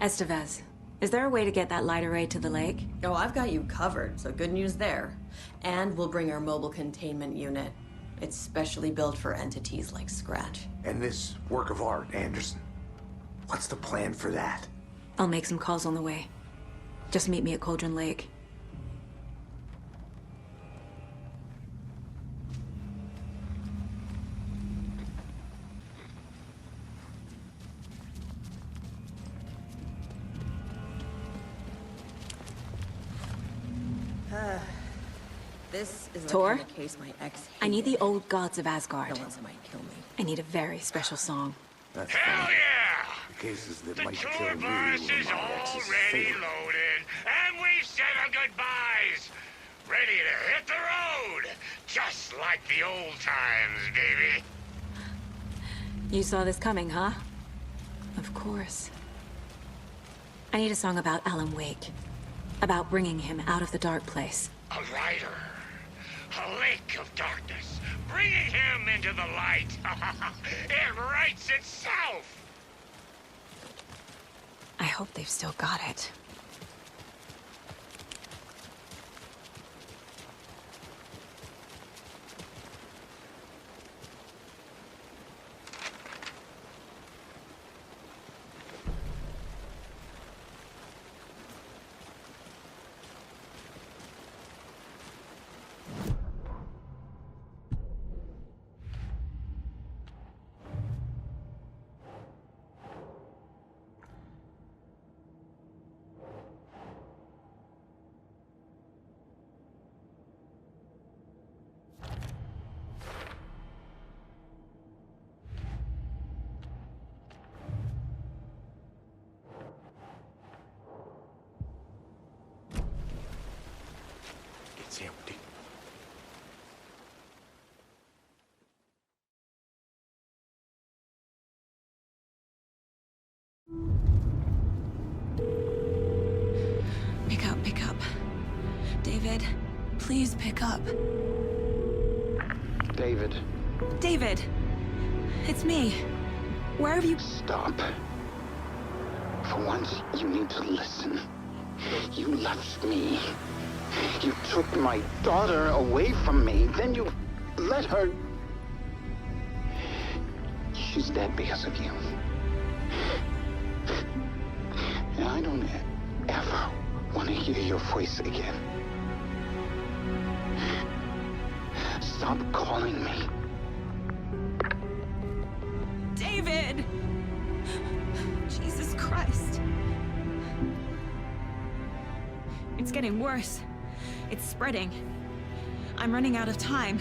Estevez, is there a way to get that light array to the lake? Oh, I've got you covered, so good news there. And we'll bring our mobile containment unit. It's specially built for entities like Scratch. And this work of art, Anderson. What's the plan for that? I'll make some calls on the way. Just meet me at Cauldron Lake. This is Tor? the kind of case my ex I need the old gods of Asgard. The ones that might kill me. I need a very special song. That's Hell funny. yeah! The cases that The might tour kill me bus were is my ex's already favorite. loaded, and we've said our goodbyes. Ready to hit the road, just like the old times, baby. You saw this coming, huh? Of course. I need a song about Alan Wake. About bringing him out of the dark place. A rider, a lake of darkness, bringing him into the light. It writes itself. I hope they've still got it. It's empty. Pick up. David, please pick up. David. David! It's me. Where have you... Stop. For once, you need to listen. You left me. You took my daughter away from me. Then you let her... She's dead because of you. And I don't ever want to hear your voice again. Stop calling me. David! Jesus Christ. It's getting worse. It's spreading. I'm running out of time.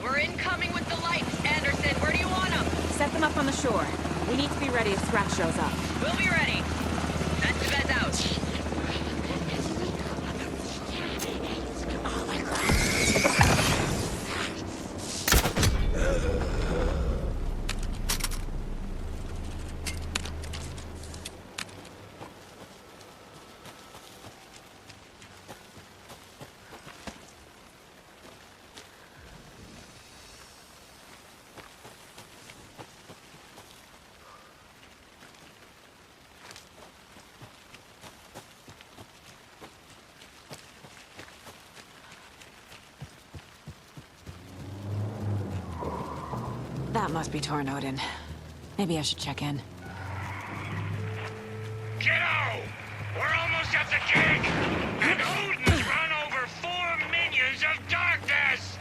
We're incoming with the lights, Anderson. Where do you want them? Set them up on the shore. We need to be ready if Scratch shows up. We'll be ready. Estevez out. That must be Tormento. Maybe I should check in. Kiddo! We're almost at the gig! And Odin's run over 4 minions of darkness!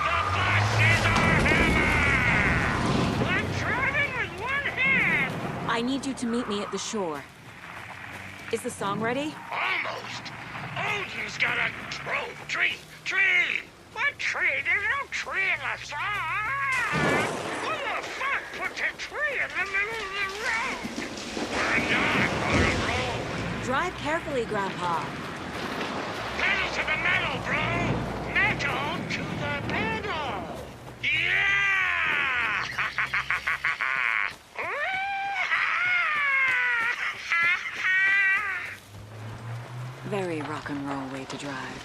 The bus is our hammer! I'm driving with one hand! I need you to meet me at the shore. Is the song ready? Almost! Odin's got a... Oh, tree! What tree? There's no tree in the song! Who the fuck puts a tree in the middle of the road? We're not on a road! Drive carefully, Grandpa. Pedal to the metal, bro! Metal to the pedal! Yeah! Very rock and roll way to drive.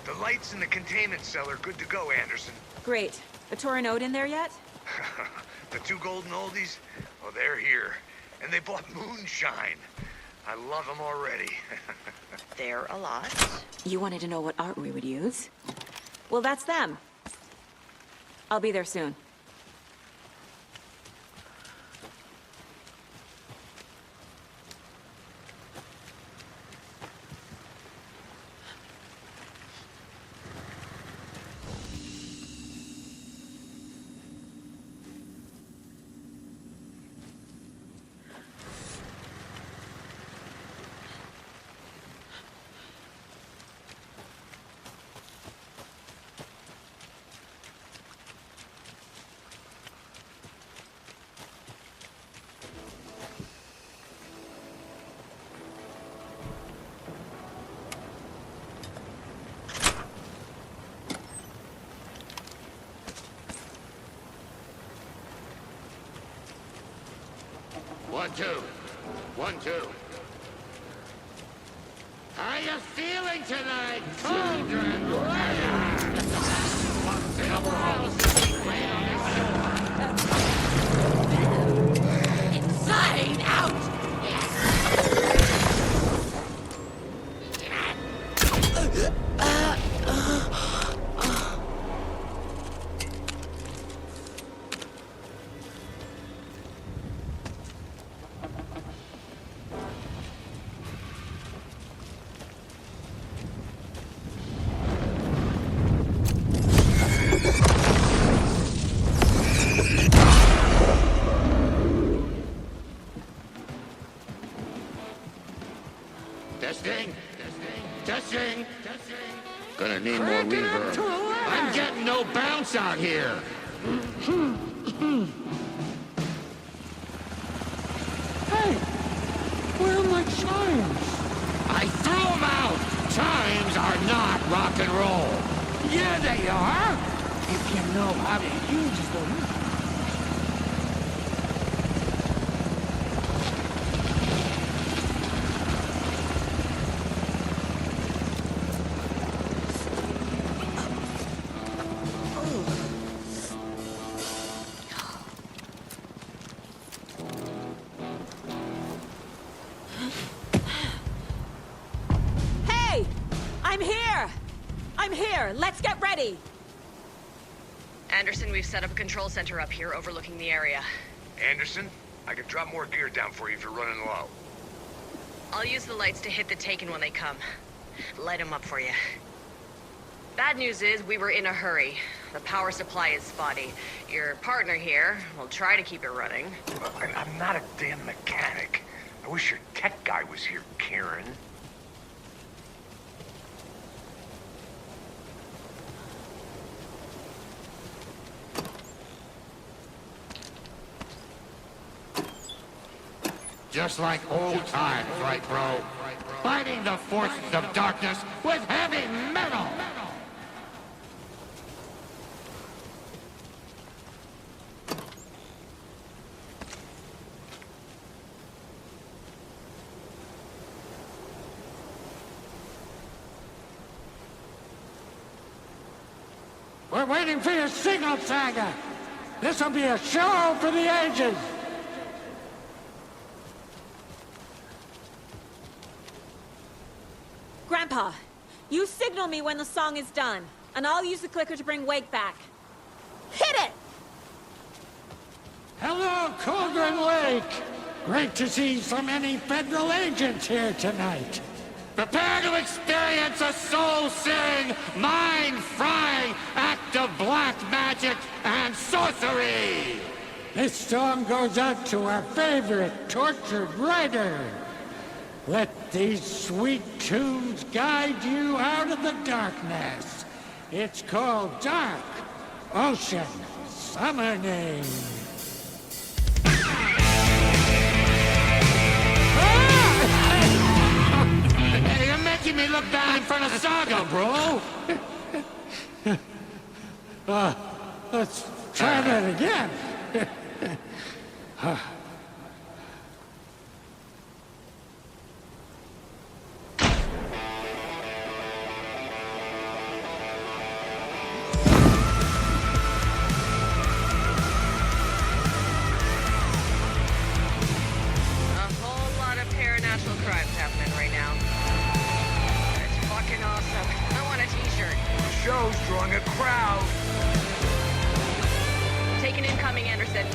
The lights in the containment cell are good to go, Anderson. Great. A Tormento in there yet? The 2 golden oldies? Oh, they're here. And they bought moonshine. I love them already. They're a lot. You wanted to know what art we would use? Well, that's them. I'll be there soon. One, two. 1, 2. How you feeling tonight, children? Inside out! Testing. Gonna need more reverb. I'm getting no bounce out here. Hey, where are my chimes? I threw them out. Chimes are not rock and roll. Yeah, they are. If you know how to use them. I'm here! Let's get ready! Anderson, we've set up a control center up here overlooking the area. Anderson, I can drop more gear down for you if you're running low. I'll use the lights to hit the Taken when they come. Light them up for you. Bad news is, we were in a hurry. The power supply is spotty. Your partner here will try to keep it running. I'm not a damn mechanic. I wish your tech guy was here, Karen. Just like old times, right, bro? Fighting the forces of darkness with heavy metal! We're waiting for your signal, Saga! This'll be a show for the ages! Grandpa, you signal me when the song is done, and I'll use the clicker to bring Wake back. Hit it! Hello, Cauldron Lake! Great to see so many federal agents here tonight. Prepare to experience a soul-searing, mind-frying act of black magic and sorcery! This song goes out to our favorite tortured writer. Let these sweet tunes guide you out of the darkness. It's called Dark Ocean Summoning. You're making me look bad in front of Saga, bro. Let's try that again. Show's drawing a crowd. Taken incoming, Anderson.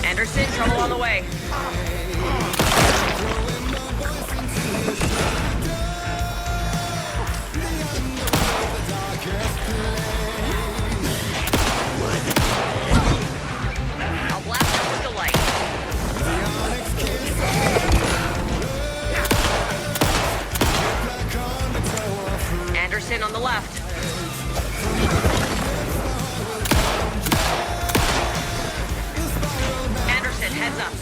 Anderson, trouble on the way. Anderson on the left. Anderson, heads up.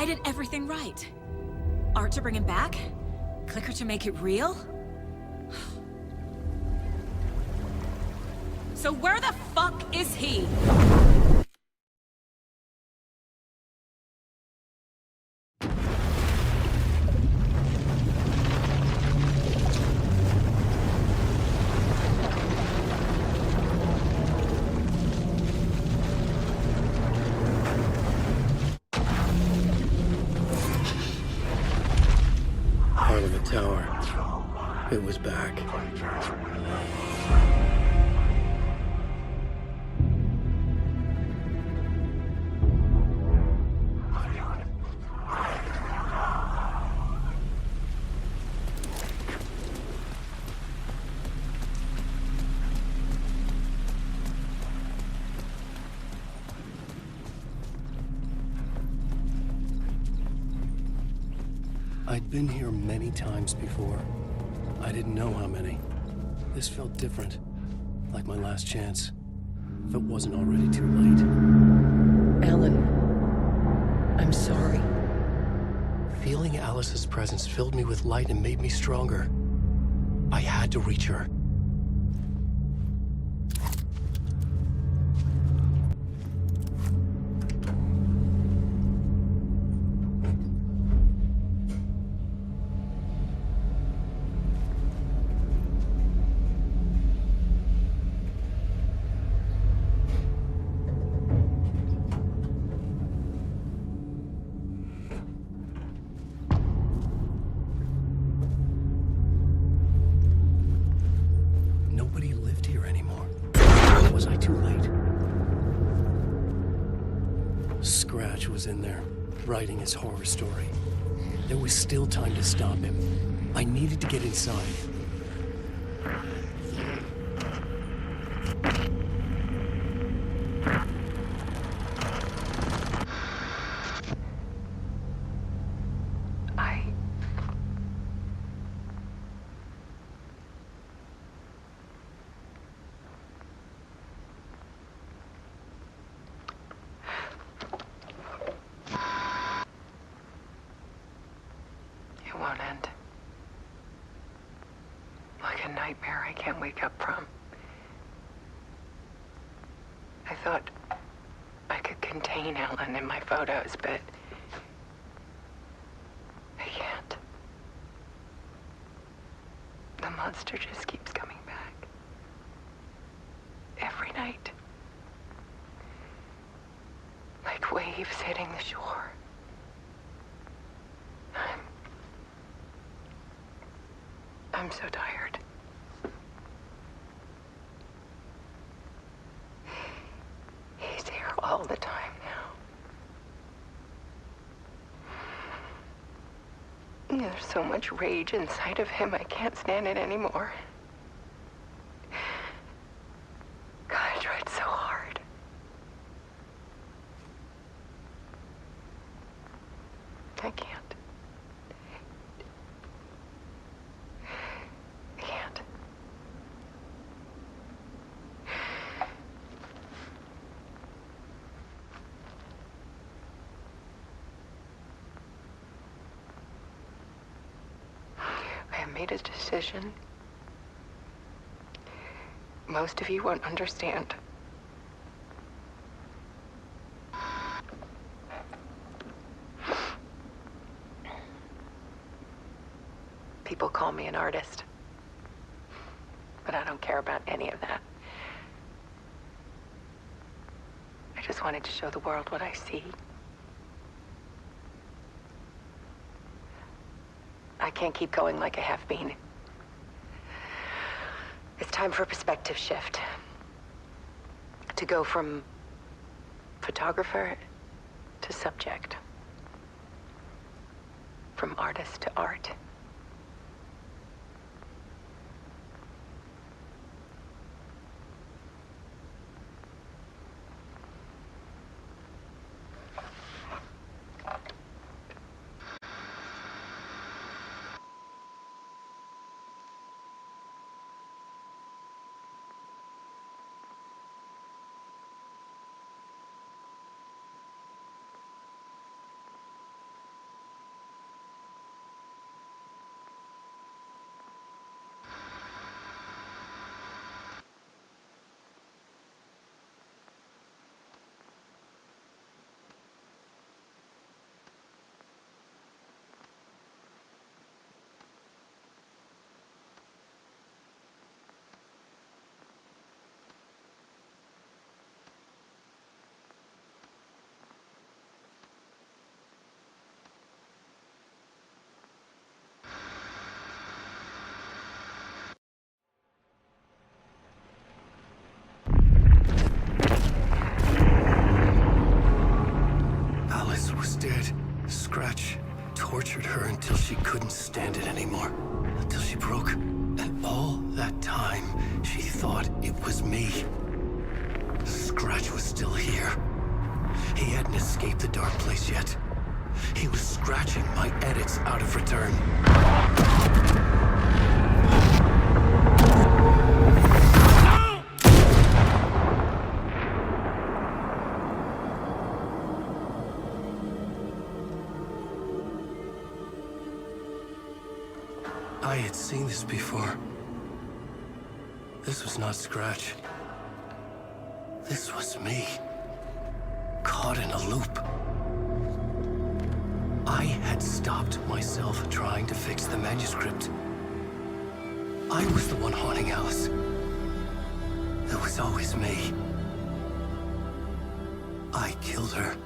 I did everything right. Art to bring him back? Clicker to make it real? So where the fuck is he? Part of the tower. It was back. I'd been here many times before. I didn't know how many. This felt different, like my last chance, if it wasn't already too late. Alan, I'm sorry. Feeling Alice's presence filled me with light and made me stronger. I had to reach her. Nobody lived here anymore. Was I too late? Scratch was in there, writing his horror story. There was still time to stop him. I needed to get inside. It won't end. Like a nightmare I can't wake up from. I thought I could contain Ellen in my photos, but I can't. The monster just keeps coming back. Every night. Like waves hitting the shore. I'm so tired. He's here all the time now. There's so much rage inside of him, I can't stand it anymore. God, I tried so hard. I can't. I made a decision. Most of you won't understand. People call me an artist, but I don't care about any of that. I just wanted to show the world what I see. I can't keep going like I have been. It's time for a perspective shift. To go from photographer to subject. From artist to art. Alice was dead. Scratch tortured her until she couldn't stand it anymore. Until she broke. And all that time, she thought it was me. Scratch was still here. He hadn't escaped the dark place yet. He was scratching my edits out of return. I had seen this before. This was not Scratch. This was me. Caught in a loop. I had stopped myself trying to fix the manuscript. I was the one haunting Alice. It was always me. I killed her.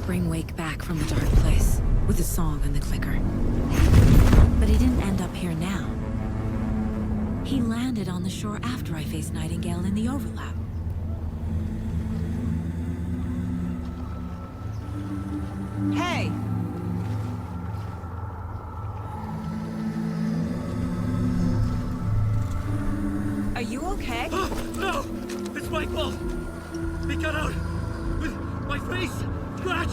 Bring Wake back from the dark place with the song and the clicker. But he didn't end up here now. He landed on the shore after I faced Nightingale in the overlap. Hey! Are you okay? No! It's my fault! He got out with my face! Scratch!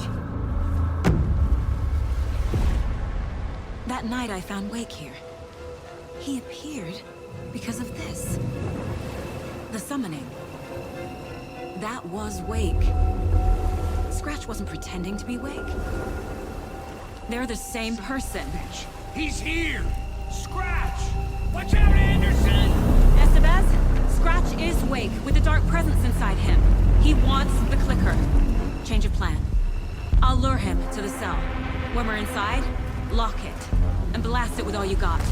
That night I found Wake here. He appeared because of this. The summoning. That was Wake. Scratch wasn't pretending to be Wake. They're the same person. He's here! Scratch! Watch out, Anderson! Estevez, Scratch is Wake with a dark presence inside him. He wants the clicker. Change of plan. I'll lure him to the cell. When we're inside, lock it. And blast it with all you got. Hit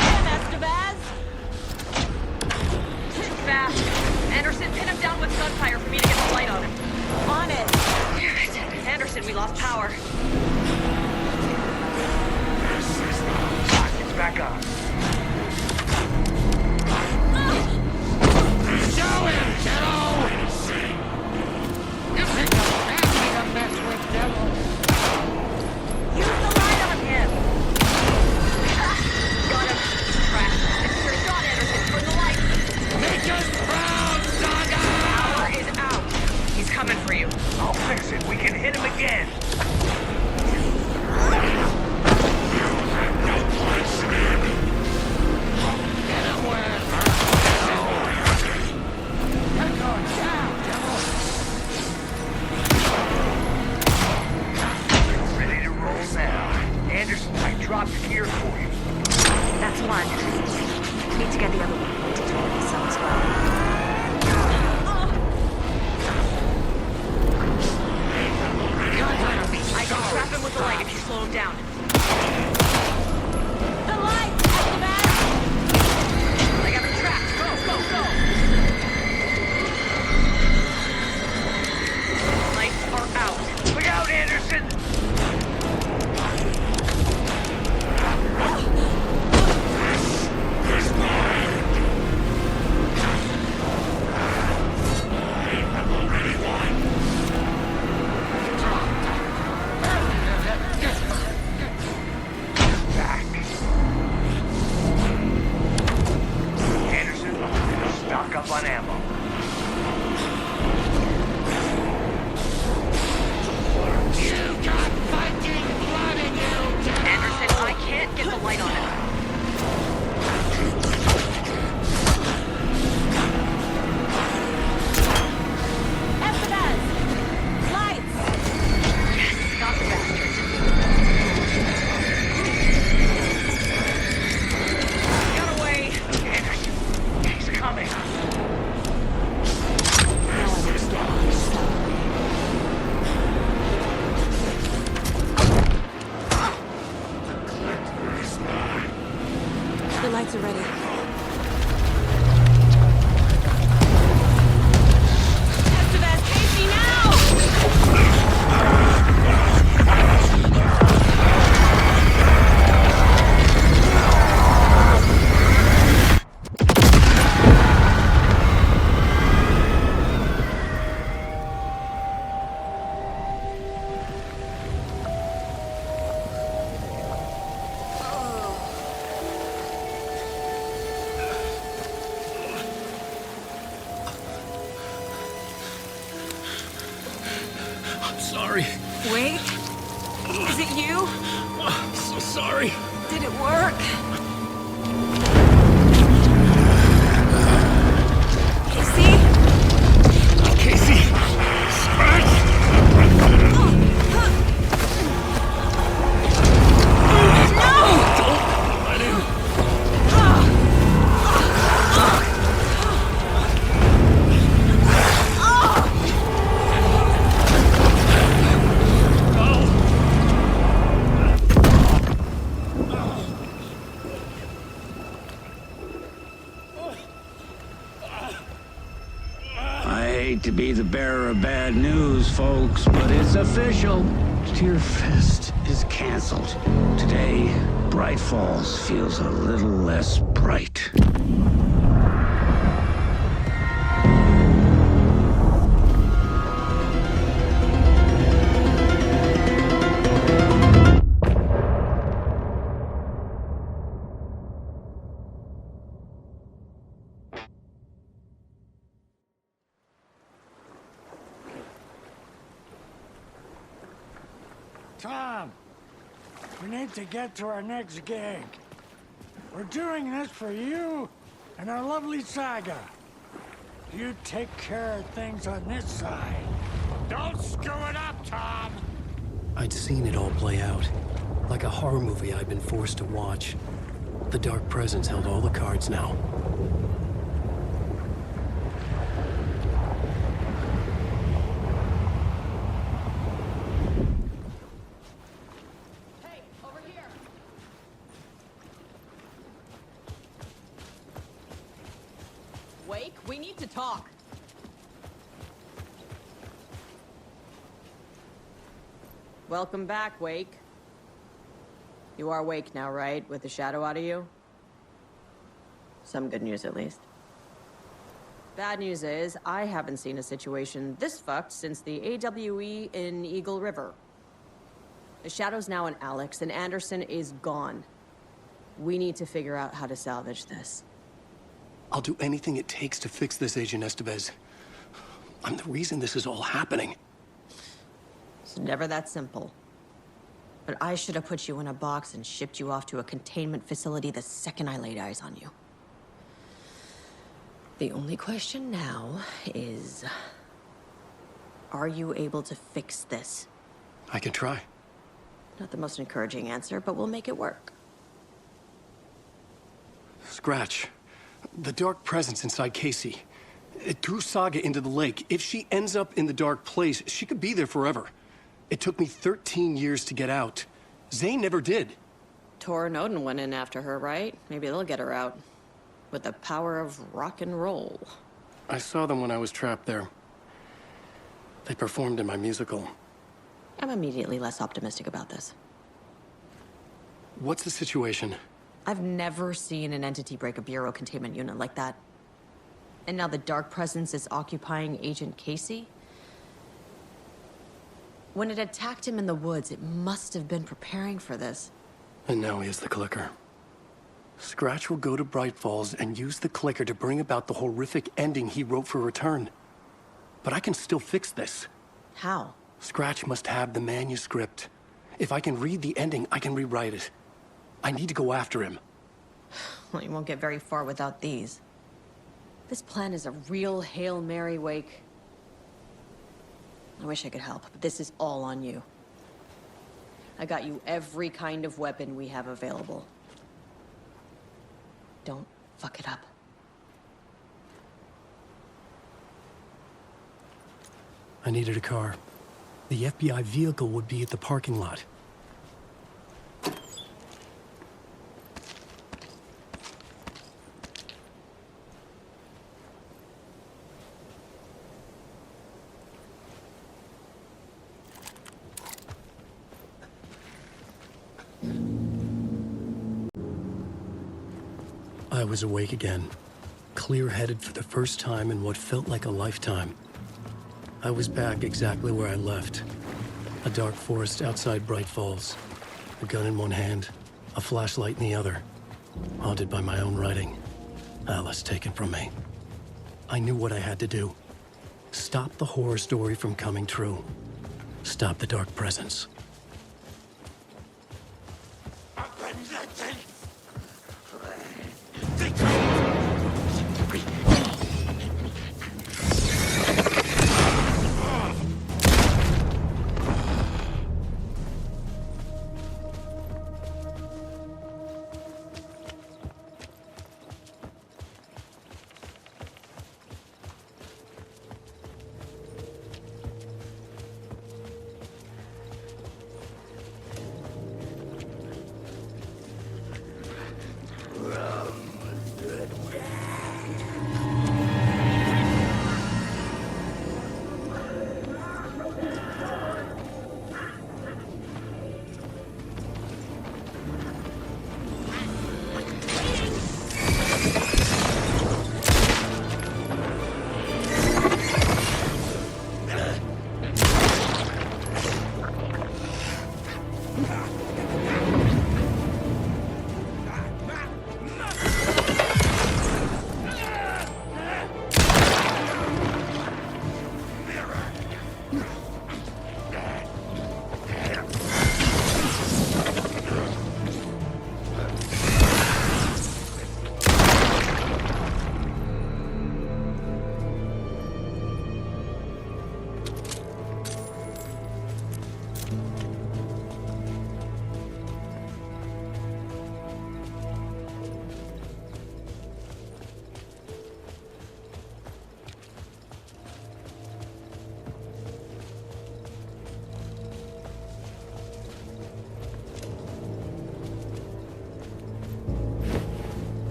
him, Estevez! Too fast! Anderson, pin him down with gunfire for me to get the light on him. On it! Damn it. Anderson, we lost power. It's back on. Show him, kiddo! Use the light on him! Got him. Crash. This is your shot, Anderson. Turn the light. Make us proud, Saga! Power is out. He's coming for you. I'll fix it. We can hit him again. You have no place in it. up on ammo. You got fucking blood in you! Anderson, I can't get the light on it. Sorry. Wait. Is it you? I'm so sorry. Did it work? Casey? Casey! Scratch! To be the bearer of bad news, folks, but it's official. Tear Fest is canceled. Today, Bright Falls feels a little less bright. Tom, we need to get to our next gig. We're doing this for you and our lovely saga. You take care of things on this side. Don't screw it up, Tom! I'd seen it all play out. Like a horror movie I'd been forced to watch. The Dark Presence held all the cards now. We need to talk. Welcome back, Wake. You are Wake now, right? With the shadow out of you? Some good news, at least. Bad news is, I haven't seen a situation this fucked since the AWE in Eagle River. The shadow's now in Alex, and Anderson is gone. We need to figure out how to salvage this. I'll do anything it takes to fix this, Agent Estevez. I'm the reason this is all happening. It's never that simple. But I should have put you in a box and shipped you off to a containment facility the second I laid eyes on you. The only question now is... are you able to fix this? I can try. Not the most encouraging answer, but we'll make it work. Scratch. The Dark Presence inside Casey. It threw Saga into the lake. If she ends up in the Dark Place, she could be there forever. It took me 13 years to get out. Zane never did. Tor and Odin went in after her, right? Maybe they'll get her out. With the power of rock and roll. I saw them when I was trapped there. They performed in my musical. I'm immediately less optimistic about this. What's the situation? I've never seen an entity break a Bureau containment unit like that. And now the Dark Presence is occupying Agent Casey? When it attacked him in the woods, it must have been preparing for this. And now he has the clicker. Scratch will go to Bright Falls and use the clicker to bring about the horrific ending he wrote for Return. But I can still fix this. How? Scratch must have the manuscript. If I can read the ending, I can rewrite it. I need to go after him. Well, you won't get very far without these. This plan is a real Hail Mary, Wake. I wish I could help, but this is all on you. I got you every kind of weapon we have available. Don't fuck it up. I needed a car. The FBI vehicle would be at the parking lot. I was awake again, clear-headed for the first time in what felt like a lifetime. I was back exactly where I left. A dark forest outside Bright Falls. A gun in one hand, a flashlight in the other. Haunted by my own writing. Alice taken from me. I knew what I had to do. Stop the horror story from coming true. Stop the dark presence.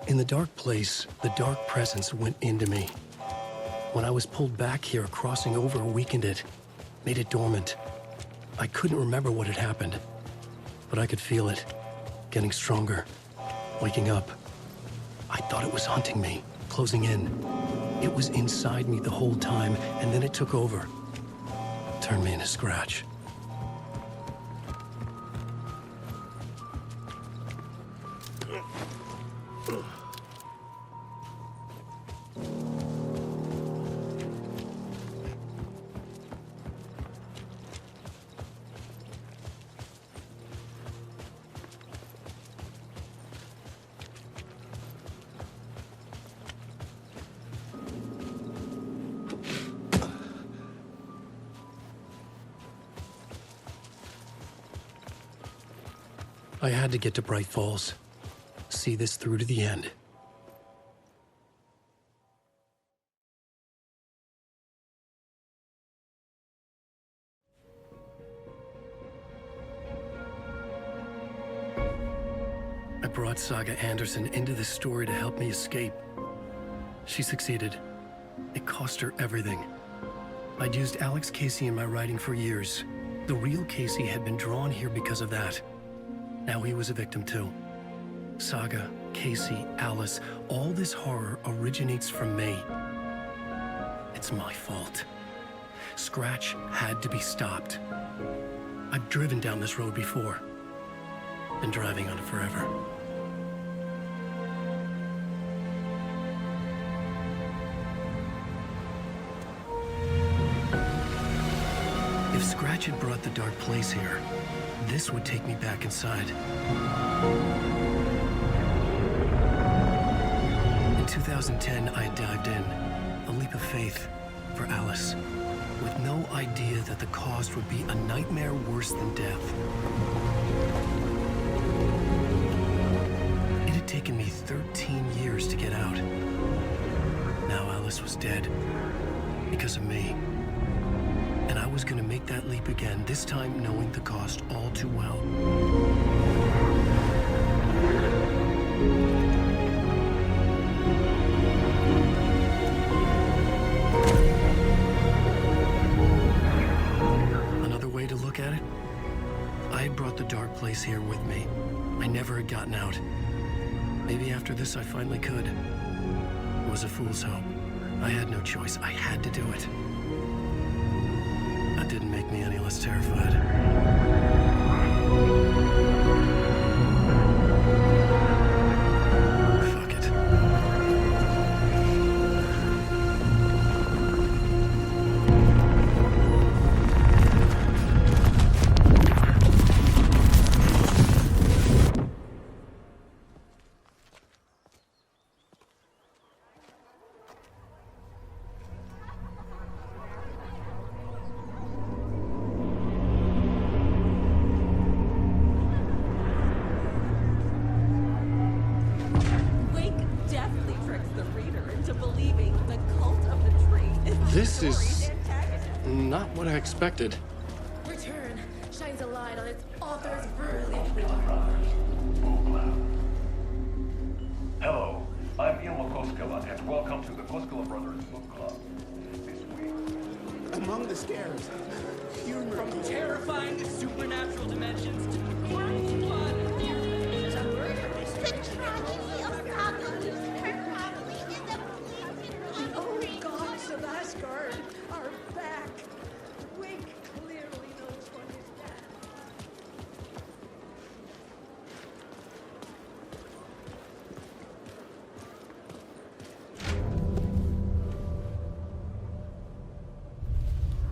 In the dark place, the dark presence went into me. When I was pulled back here, crossing over weakened it, made it dormant. I couldn't remember what had happened, but I could feel it, getting stronger, waking up. I thought it was hunting me, closing in. It was inside me the whole time, and then it took over. Turned me into scratch. I had to get to Bright Falls. See this through to the end. I brought Saga Anderson into this story to help me escape. She succeeded. It cost her everything. I'd used Alex Casey in my writing for years. The real Casey had been drawn here because of that. Now he was a victim too. Saga, Casey, Alice, all this horror originates from me. It's my fault. Scratch had to be stopped. I've driven down this road before. Been driving on it forever. If Scratch had brought the dark place here, this would take me back inside. In 2010, I dived in, a leap of faith for Alice, with no idea that the cost would be a nightmare worse than death. It had taken me 13 years to get out. Now Alice was dead, because of me. And I was gonna make that leap again, this time knowing the cost all too well. Another way to look at it, I had brought the dark place here with me. I never had gotten out. Maybe after this I finally could. It was a fool's hope. I had no choice. I had to do it. That didn't make me any less terrified. Fuck it. This is not what I expected. Return shines a light on its author's version. Hello, I'm Ilmo Koskela, and welcome to the Koskela Brothers Book Club. This week, Among the scares, humor. From terrifying supernatural dimensions to bright fun. There's a murder mystery. Oh gosh, the last guard are back. Wink clearly knows what is that.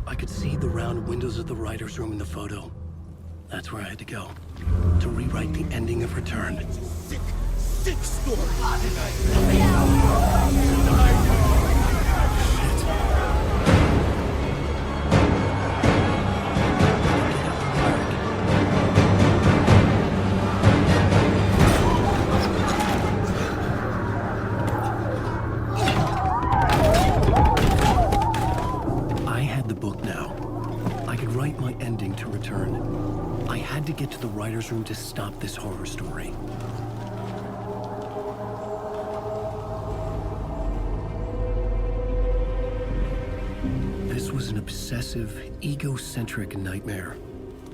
I could see the round windows of the writer's room in the photo. That's where I had to go, to rewrite the ending of Return. Sick story. I had the book now. I could write my ending to Return. I had to get to the writer's room to stop this horror story. was an obsessive, egocentric nightmare,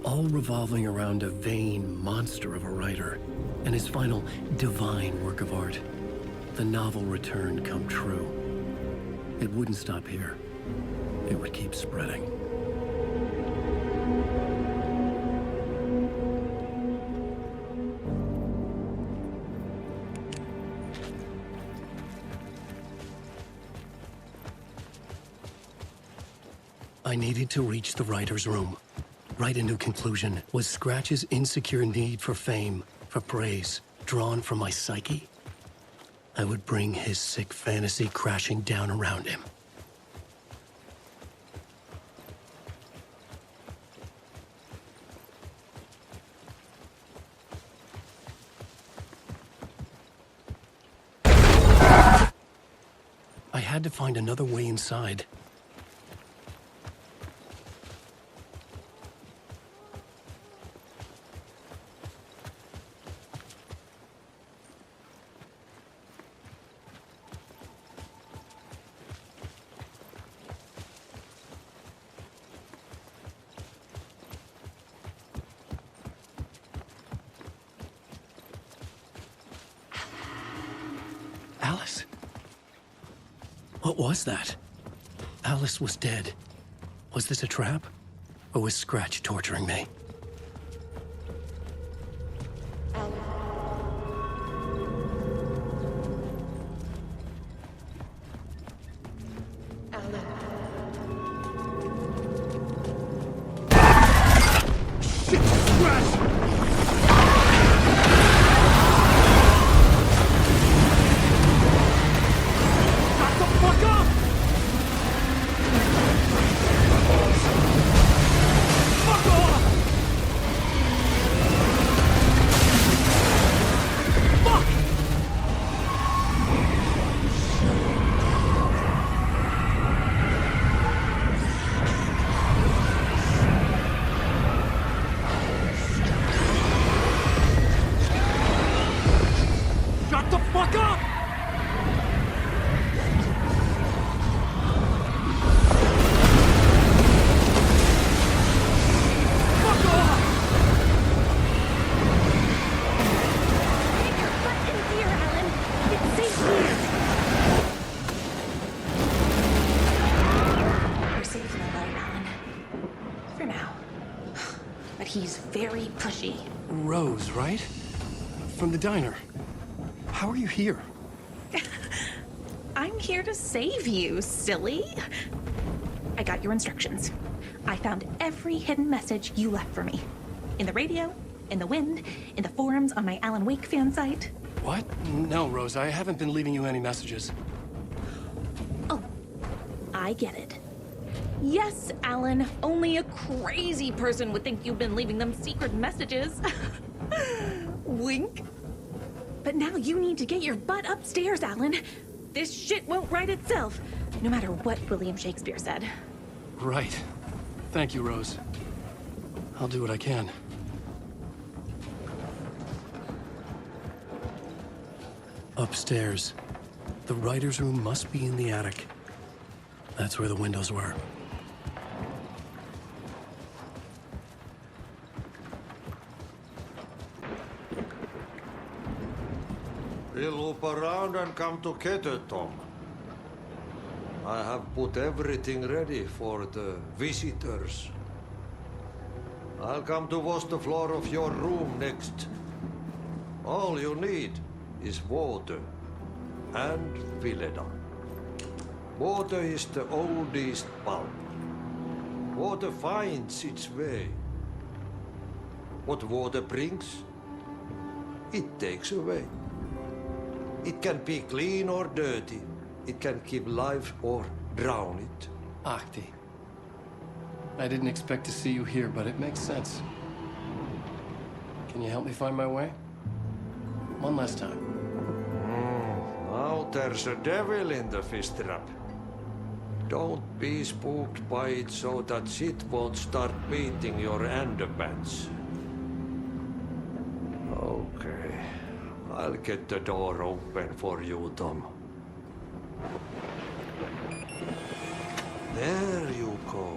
all revolving around a vain monster of a writer and his final divine work of art, the novel Return come true. It wouldn't stop here. It would keep spreading. I needed to reach the writer's room. Write a new conclusion. Was Scratch's insecure need for fame, for praise, drawn from my psyche? I would bring his sick fantasy crashing down around him. I had to find another way inside. Alice? What was that? Alice was dead. Was this a trap? Or was Scratch torturing me? Rose, right? From the diner. How are you here? I'm here to save you, silly. I got your instructions. I found every hidden message you left for me. In the radio, in the wind, in the forums on my Alan Wake fan site. What? No, Rose, I haven't been leaving you any messages. Oh, I get it. Yes, Alan, only a crazy person would think you've been leaving them secret messages. Wink. But now you need to get your butt upstairs, Alan. This shit won't write itself, no matter what William Shakespeare said. Right. Thank you, Rose. I'll do what I can. Upstairs. The writer's room must be in the attic. That's where the windows were. We'll loop around and come together, Tom. I have put everything ready for the visitors. I'll come to wash the floor of your room next. All you need is water and Vileda. Water is the oldest pulp. Water finds its way. What water brings, it takes away. It can be clean or dirty. It can keep life or drown it. Ahti. I didn't expect to see you here, but it makes sense. Can you help me find my way? One last time. Now there's a devil in the fish trap. Don't be spooked by it so that shit won't start beating your underpants. Okay. I'll get the door open for you, Tom. There you go.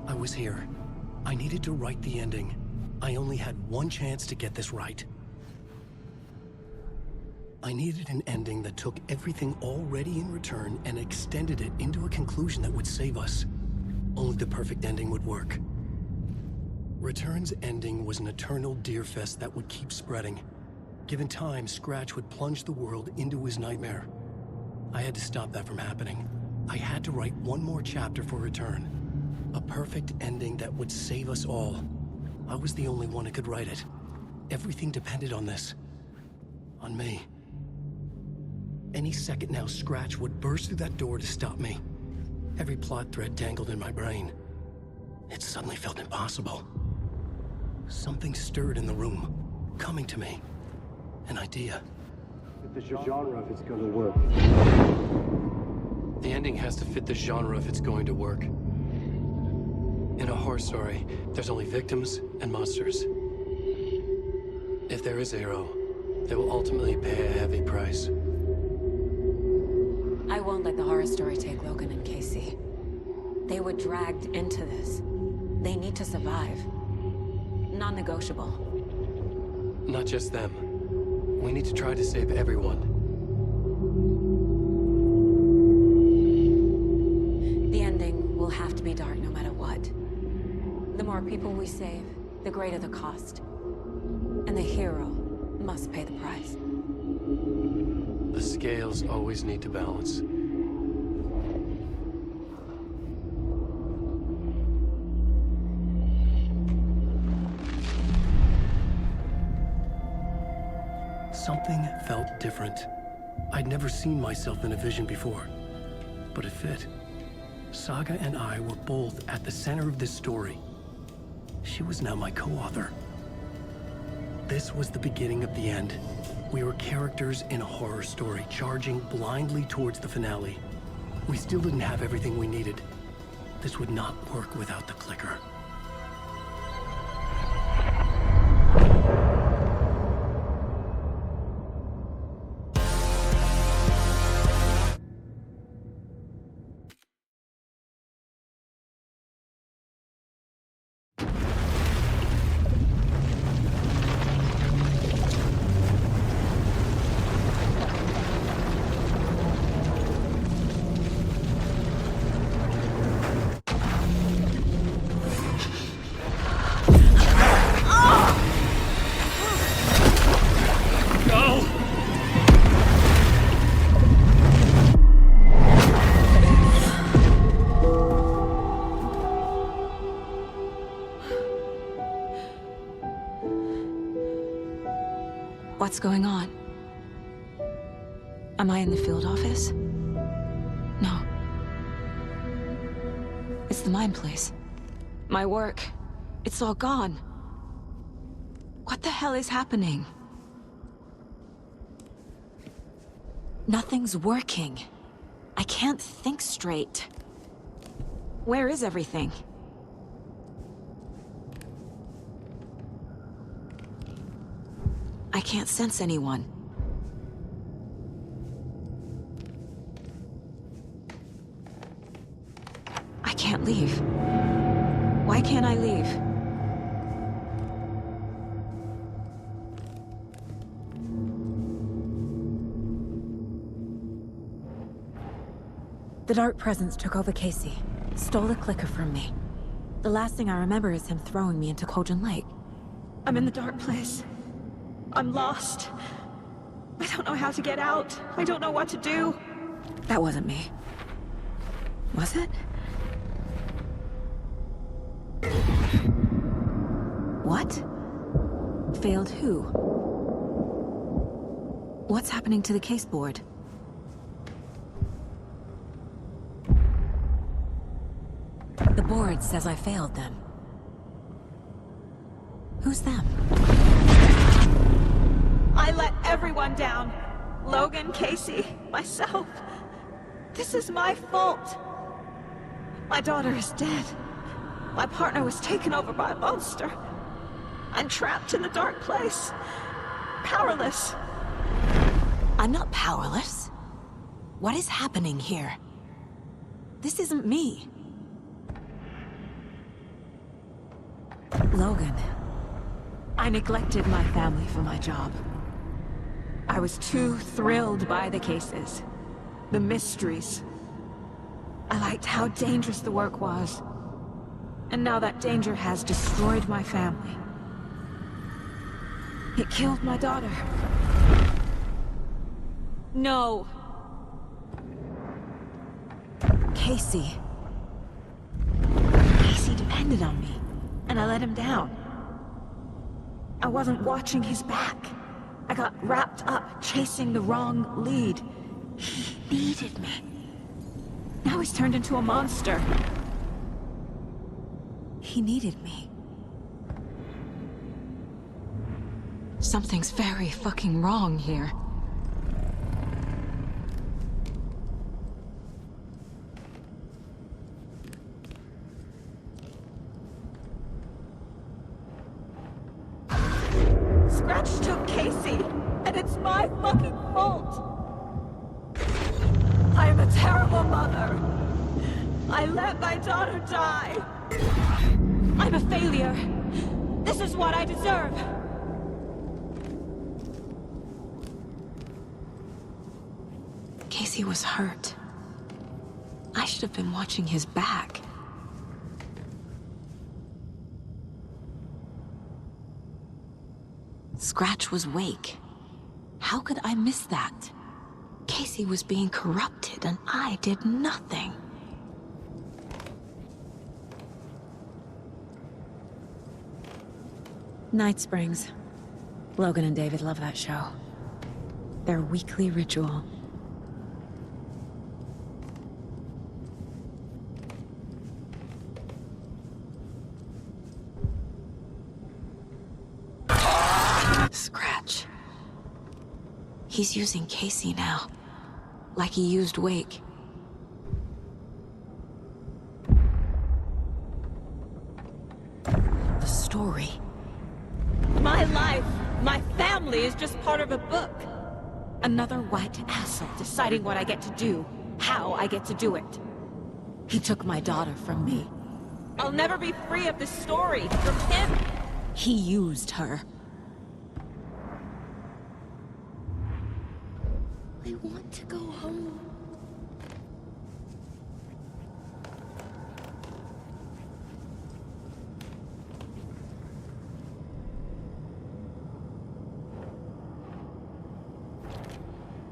I was here. I needed to write the ending. I only had one chance to get this right. I needed an ending that took everything already in return and extended it into a conclusion that would save us. Only the perfect ending would work. Return's ending was an eternal deer fest that would keep spreading. Given time, Scratch would plunge the world into his nightmare. I had to stop that from happening. I had to write one more chapter for Return. A perfect ending that would save us all. I was the only one who could write it. Everything depended on this. On me. Any second now, Scratch would burst through that door to stop me. Every plot thread tangled in my brain. It suddenly felt impossible. Something stirred in the room, coming to me. An idea. The genre if it's going to work. The ending has to fit the genre if it's going to work. In a horror story, there's only victims and monsters. If there is a hero, they will ultimately pay a heavy price. I won't let the horror story take Logan and Casey. They were dragged into this. They need to survive. Non-negotiable. Not just them. We need to try to save everyone. The ending will have to be dark no matter what. The more people we save, the greater the cost. And the hero must pay the price. The scales always need to balance. Something felt different. I'd never seen myself in a vision before, but it fit. Saga and I were both at the center of this story. She was now my co-author. This was the beginning of the end. We were characters in a horror story, charging blindly towards the finale. We still didn't have everything we needed. This would not work without the clicker. What's going on? Am I in the field office? No. It's the mine place. My work. It's all gone. What the hell is happening? Nothing's working. I can't think straight. Where is everything? I can't sense anyone. I can't leave. Why can't I leave? The dark presence took over Casey, stole the clicker from me. The last thing I remember is him throwing me into Cauldron Lake. I'm in the dark place. I'm lost. I don't know how to get out. I don't know what to do. That wasn't me. Was it? What? Failed who? What's happening to the case board? The board says I failed them. Who's them? I let everyone down. Logan, Casey, myself. This is my fault. My daughter is dead. My partner was taken over by a monster. I'm trapped in a dark place. Powerless. I'm not powerless. What is happening here? This isn't me. Logan. I neglected my family for my job. I was too thrilled by the cases. The mysteries. I liked how dangerous the work was. And now that danger has destroyed my family. It killed my daughter. No. Casey. Casey depended on me, and I let him down. I wasn't watching his back. I got wrapped up chasing the wrong lead. He needed me. Now he's turned into a monster. He needed me. Something's very fucking wrong here. Scratch took Casey, and it's my fucking fault. I am a terrible mother. I let my daughter die. I'm a failure. This is what I deserve. Casey was hurt. I should have been watching his back. Scratch was Wake. How could I miss that? Casey was being corrupted and I did nothing. Night Springs. Logan and David love that show. Their weekly ritual. Scratch. He's using Casey now. Like he used Wake. The story. My life, my family is just part of a book. Another white asshole deciding what I get to do, how I get to do it. He took my daughter from me. I'll never be free of this story from him. He used her. I want to go home.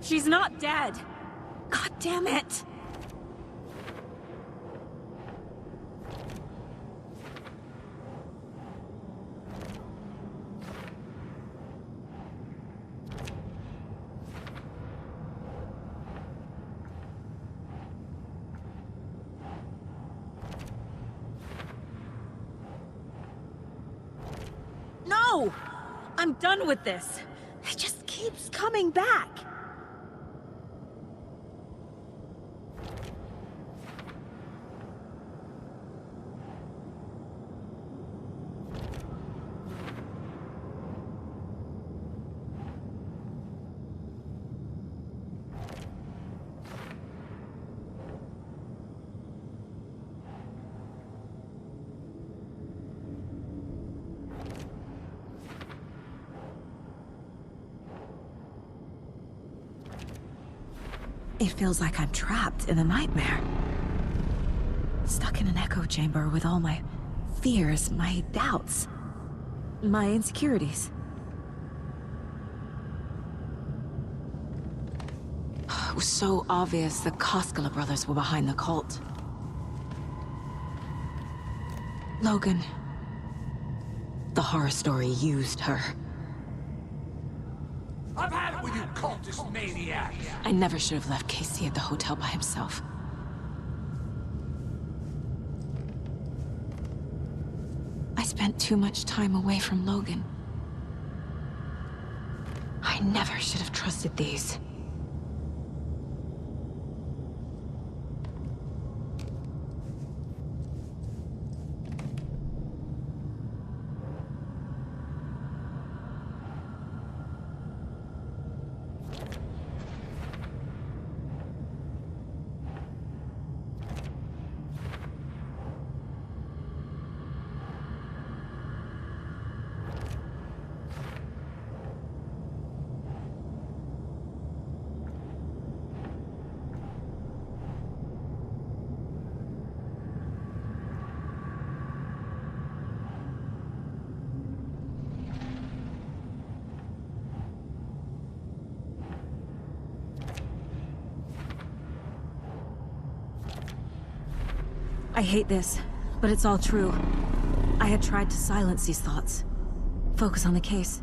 She's not dead. God damn it. No! I'm done with this. It just keeps coming back. It feels like I'm trapped in a nightmare. Stuck in an echo chamber with all my fears, my doubts, my insecurities. It was so obvious the Koskela brothers were behind the cult. Logan. The horror story used her. I've had it with you cultist maniacs! I never should have left Casey at the hotel by himself. I spent too much time away from Logan. I never should have trusted these. I hate this, but it's all true. I had tried to silence these thoughts. Focus on the case.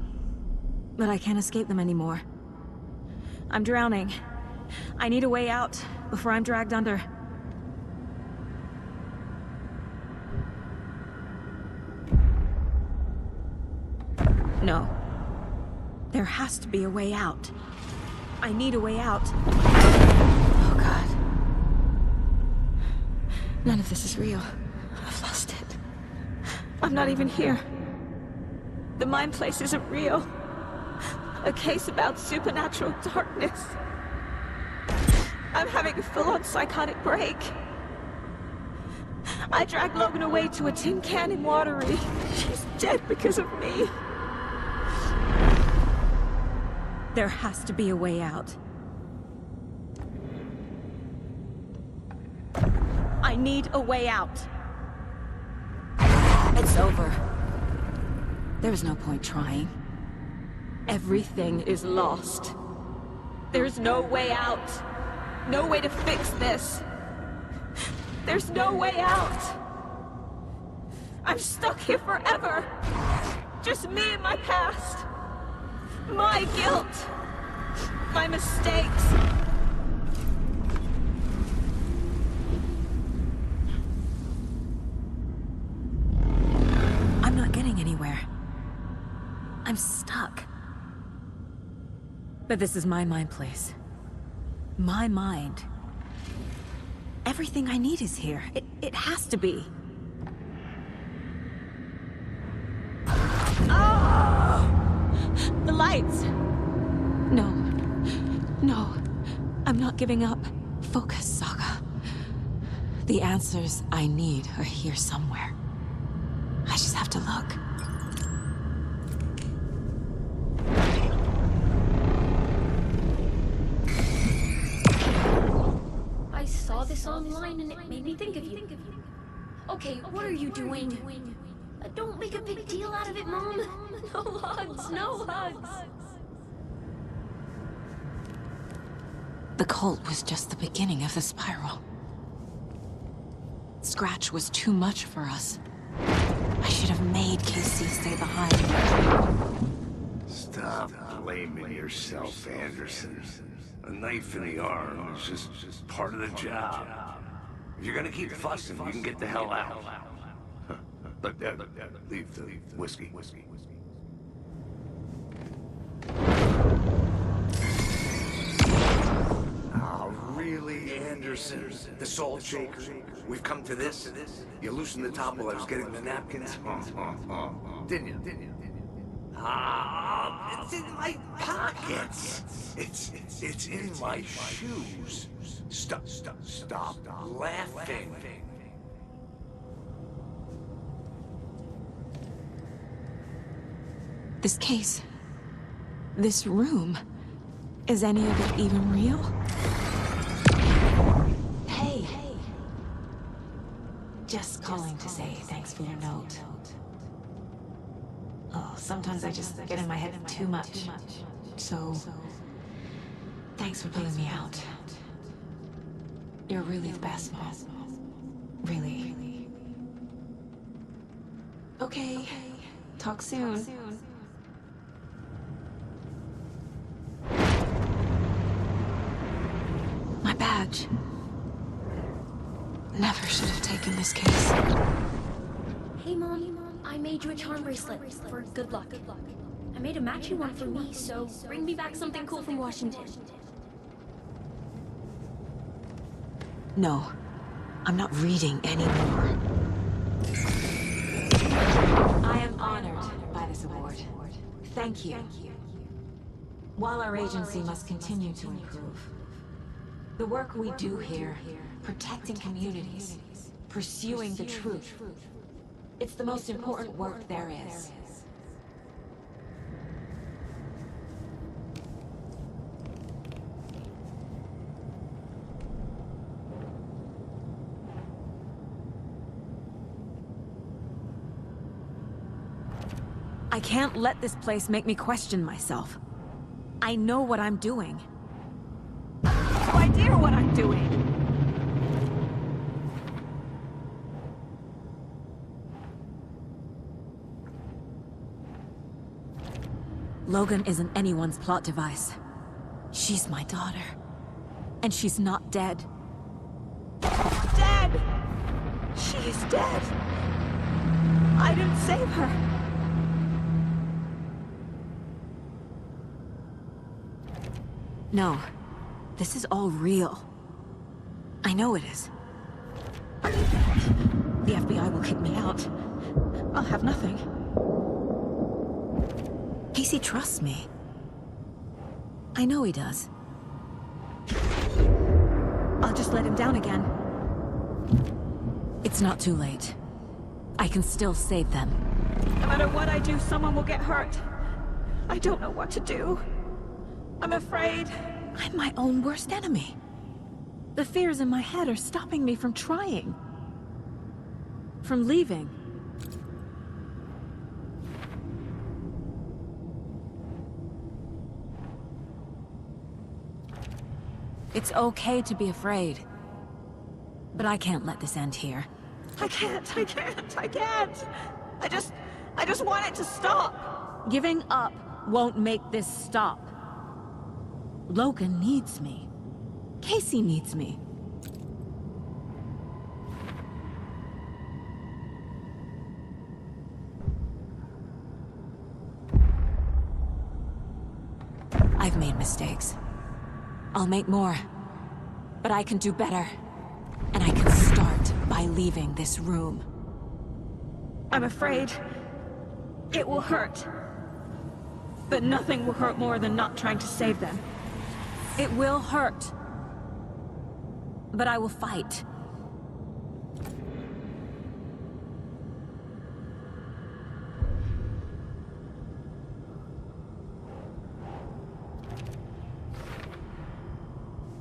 But I can't escape them anymore. I'm drowning. I need a way out before I'm dragged under. No. There has to be a way out. I need a way out. Oh, God. None of this is real. I've lost it. I'm not even here. The mind place isn't real. A case about supernatural darkness. I'm having a full-on psychotic break. I dragged Logan away to a tin can in Watery. She's dead because of me. There has to be a way out. I need a way out. It's over. There's no point trying. Everything is lost. There's no way out. No way to fix this. There's no way out. I'm stuck here forever. Just me and my past. My guilt. My mistakes. I'm not getting anywhere. I'm stuck. But this is my mind place. My mind. Everything I need is here. It has to be. Oh! The lights! No. No. I'm not giving up. Focus, Saga. The answers I need are here somewhere. I just have to look. I saw this online and it made me think of you. Okay, what are you doing? Don't make a big deal out of it, Mom. No hugs, no hugs. The cult was just the beginning of the spiral. Scratch was too much for us. I should have made Casey stay behind. Stop blaming yourself, Anderson. A knife in the arm is just part of the job. If you're gonna keep fussing, you can get the hell out. But leave the whiskey. Oh, really, Anderson? The salt shaker? We've come to this? You loosened the top while I was getting the napkins? Didn't you? Ah, it's in my pockets. It's in my shoes. Stop laughing. This case, this room, is any of it even real? Hey. Just calling to say thanks for your note. Oh, sometimes I just get in my head too much. So, thanks for pulling me out. You're really the best, Mom. Really. Okay. Talk soon. My badge. Never should have taken this case. Hey, Mom. I made you a charm bracelet for good luck. I made a matching one for me, so bring me back something cool from Washington. No, I'm not reading anymore. I am honored by this award. Thank you. While our agency must continue to improve, the work we do here, protecting communities, pursuing the truth, it's the most important work there is. I can't let this place make me question myself. I know what I'm doing. I have no idea what I'm doing. Logan isn't anyone's plot device. She's my daughter. And she's not dead. Dead! She's dead! I didn't save her. No. This is all real. I know it is. The FBI will kick me out. I'll have nothing. Casey trusts me. I know he does. I'll just let him down again. It's not too late. I can still save them. No matter what I do, someone will get hurt. I don't know what to do. I'm afraid. I'm my own worst enemy. The fears in my head are stopping me from trying. From leaving. It's okay to be afraid. But I can't let this end here. I can't. I just want it to stop. Giving up won't make this stop. Logan needs me. Casey needs me. I've made mistakes. I'll make more. But I can do better. And I can start by leaving this room. I'm afraid it will hurt. But nothing will hurt more than not trying to save them. It will hurt. But I will fight.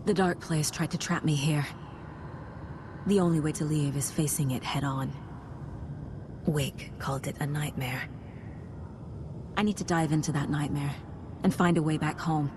The dark place tried to trap me here. The only way to leave is facing it head-on. Wake called it a nightmare. I need to dive into that nightmare and find a way back home.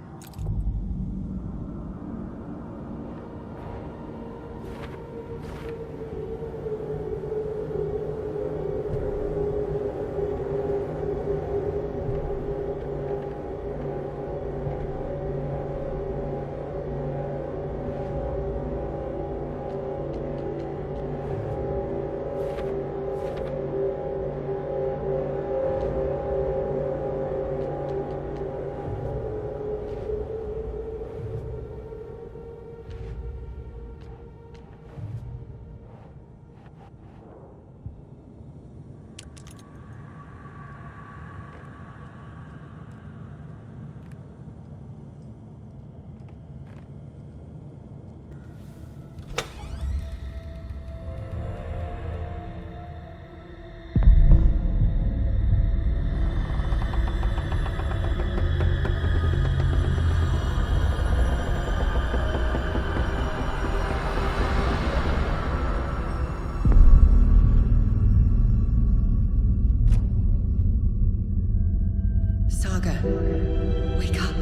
Wake up.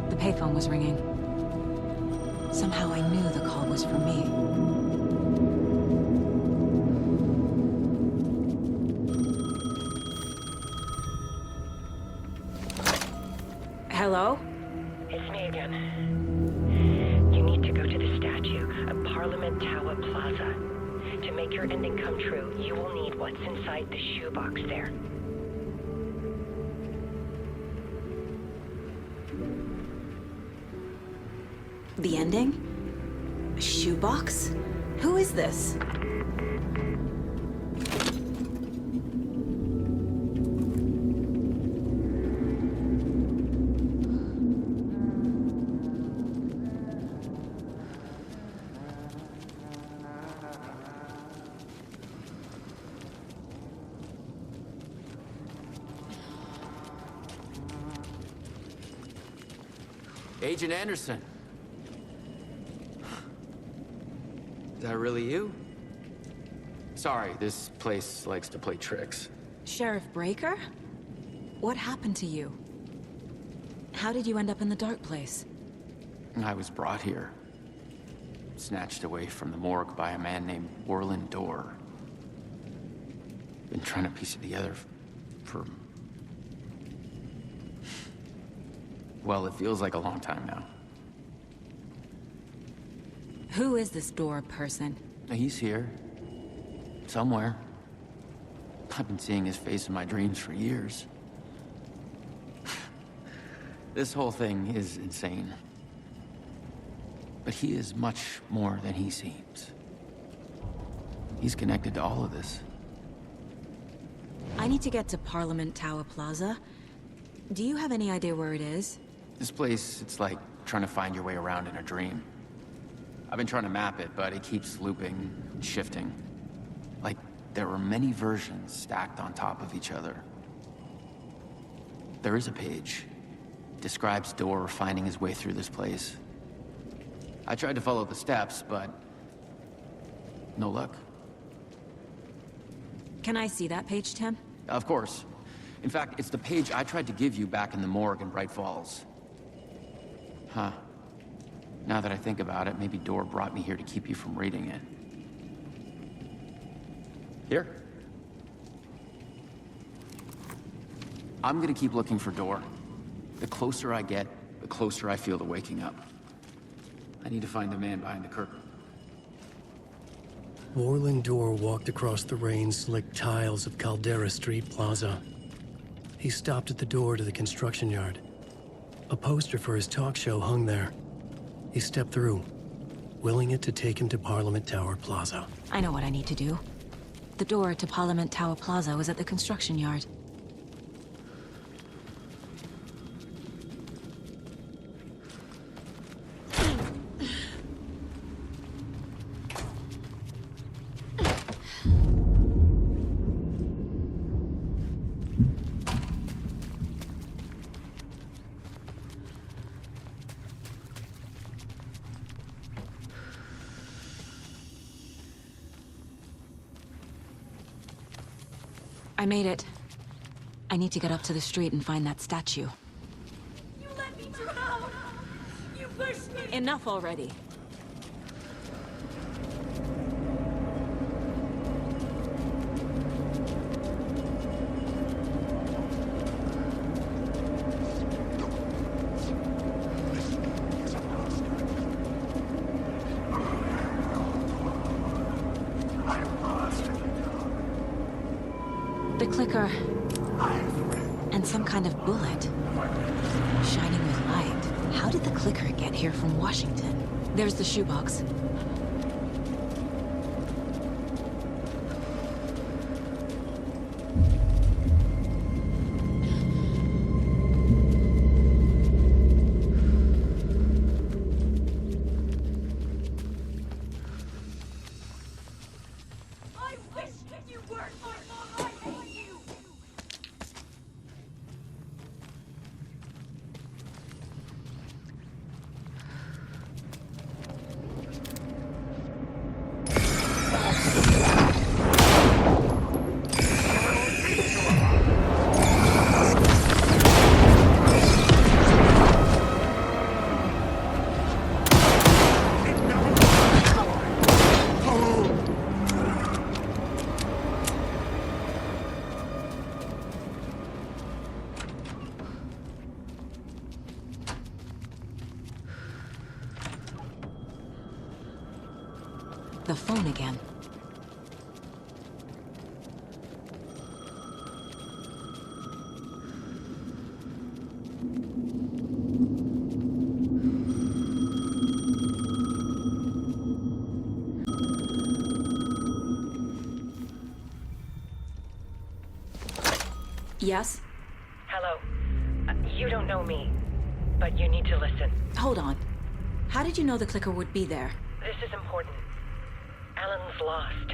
The payphone was ringing. Somehow I knew the call was for me. Hello? It's me again. You need to go to the statue of Parliament Tower Plaza. To make your ending come true, you will need what's inside the shoebox there. The ending? A shoebox? Who is this? Agent Anderson. Is that really you? Sorry, this place likes to play tricks. Sheriff Breaker? What happened to you? How did you end up in the dark place? I was brought here. Snatched away from the morgue by a man named Warland Dorr. Been trying to piece it together for... well, it feels like a long time now. Who is this Dorr person? He's here. Somewhere. I've been seeing his face in my dreams for years. This whole thing is insane. But he is much more than he seems. He's connected to all of this. I need to get to Parliament Tower Plaza. Do you have any idea where it is? This place, it's like trying to find your way around in a dream. I've been trying to map it, but it keeps looping and shifting. Like there are many versions stacked on top of each other. There is a page. Describes Dorr finding his way through this place. I tried to follow the steps, but no luck. Can I see that page, Tim? Of course. In fact, it's the page I tried to give you back in the morgue in Bright Falls. Huh. Now that I think about it, maybe Dorr brought me here to keep you from reading it. Here. I'm gonna keep looking for Dorr. The closer I get, the closer I feel to waking up. I need to find the man behind the curtain. Warland Dorr walked across the rain-slicked tiles of Caldera Street Plaza. He stopped at the door to the construction yard. A poster for his talk show hung there. He stepped through, willing it to take him to Parliament Tower Plaza. I know what I need to do. The door to Parliament Tower Plaza was at the construction yard. I made it. I need to get up to the street and find that statue. You let me drown! You pushed me! Enough already. The clicker. And some kind of bullet. Shining with light. How did the clicker get here from Washington? There's the shoebox. The phone again. Yes? Hello. You don't know me, but you need to listen. Hold on. How did you know the clicker would be there? This is important. Alan's lost.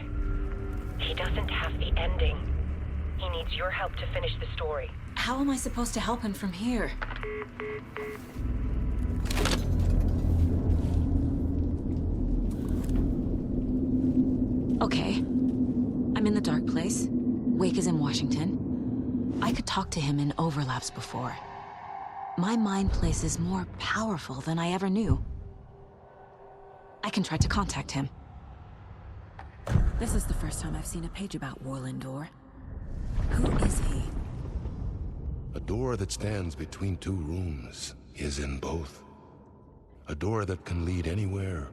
He doesn't have the ending. He needs your help to finish the story. How am I supposed to help him from here? Okay. I'm in the dark place. Wake is in Washington. I could talk to him in overlaps before. My mind place is more powerful than I ever knew. I can try to contact him. This is the first time I've seen a page about Warlindor. Who is he? A door that stands between two rooms is in both. A door that can lead anywhere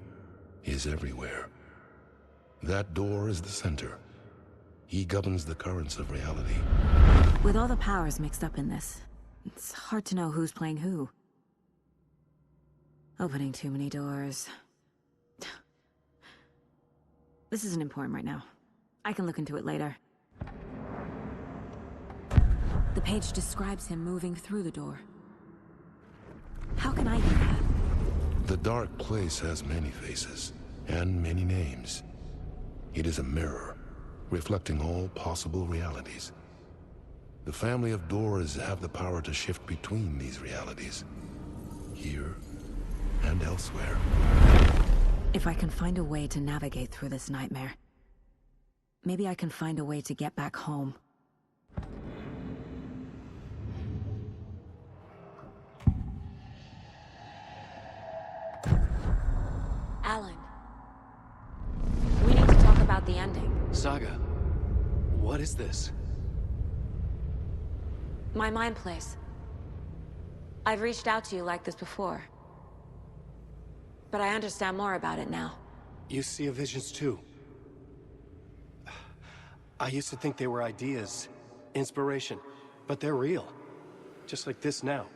is everywhere. That door is the center. He governs the currents of reality. With all the powers mixed up in this, it's hard to know who's playing who. Opening too many doors. This isn't important right now. I can look into it later. The page describes him moving through the door. How can I do that? The dark place has many faces, and many names. It is a mirror, reflecting all possible realities. The family of doors have the power to shift between these realities, here and elsewhere. If I can find a way to navigate through this nightmare, maybe I can find a way to get back home. Alan, we need to talk about the ending. Saga, what is this? My mind place. I've reached out to you like this before, but I understand more about it now. You see visions too. I used to think they were ideas, inspiration, but they're real. Just like this now.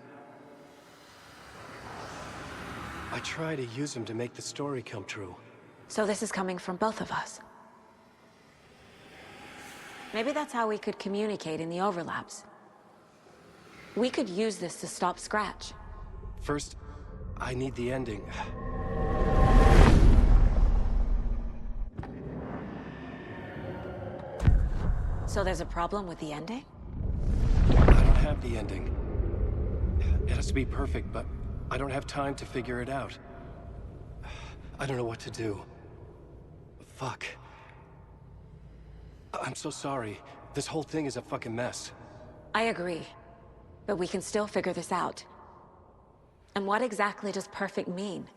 I try to use them to make the story come true. So this is coming from both of us. Maybe that's how we could communicate in the overlaps. We could use this to stop Scratch. First, I need the ending. So there's a problem with the ending? I don't have the ending. It has to be perfect, but I don't have time to figure it out. I don't know what to do. Fuck. I'm so sorry. This whole thing is a fucking mess. I agree. But we can still figure this out. And what exactly does perfect mean?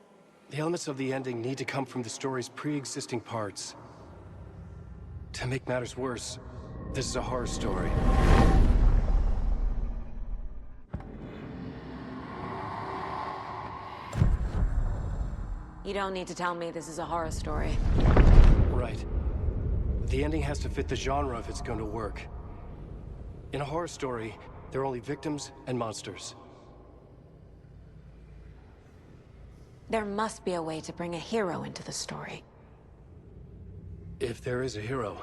The elements of the ending need to come from the story's pre-existing parts. To make matters worse, this is a horror story. You don't need to tell me this is a horror story. Right. The ending has to fit the genre if it's going to work. In a horror story, there are only victims and monsters. There must be a way to bring a hero into the story. If there is a hero,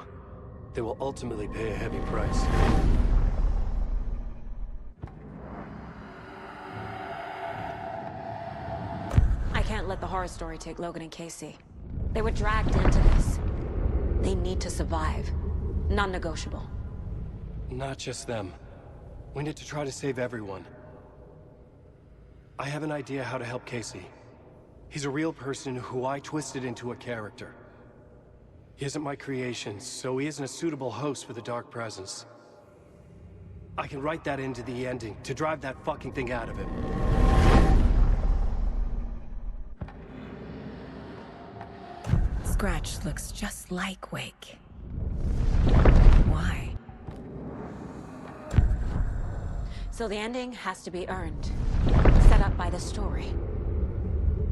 they will ultimately pay a heavy price. I can't let the horror story take Logan and Casey. They were dragged into this. They need to survive. Non-negotiable. Not just them. We need to try to save everyone. I have an idea how to help Casey. He's a real person who I twisted into a character. He isn't my creation, so he isn't a suitable host for the Dark Presence. I can write that into the ending to drive that fucking thing out of him. Scratch looks just like Wake. Why? So the ending has to be earned, set up by the story.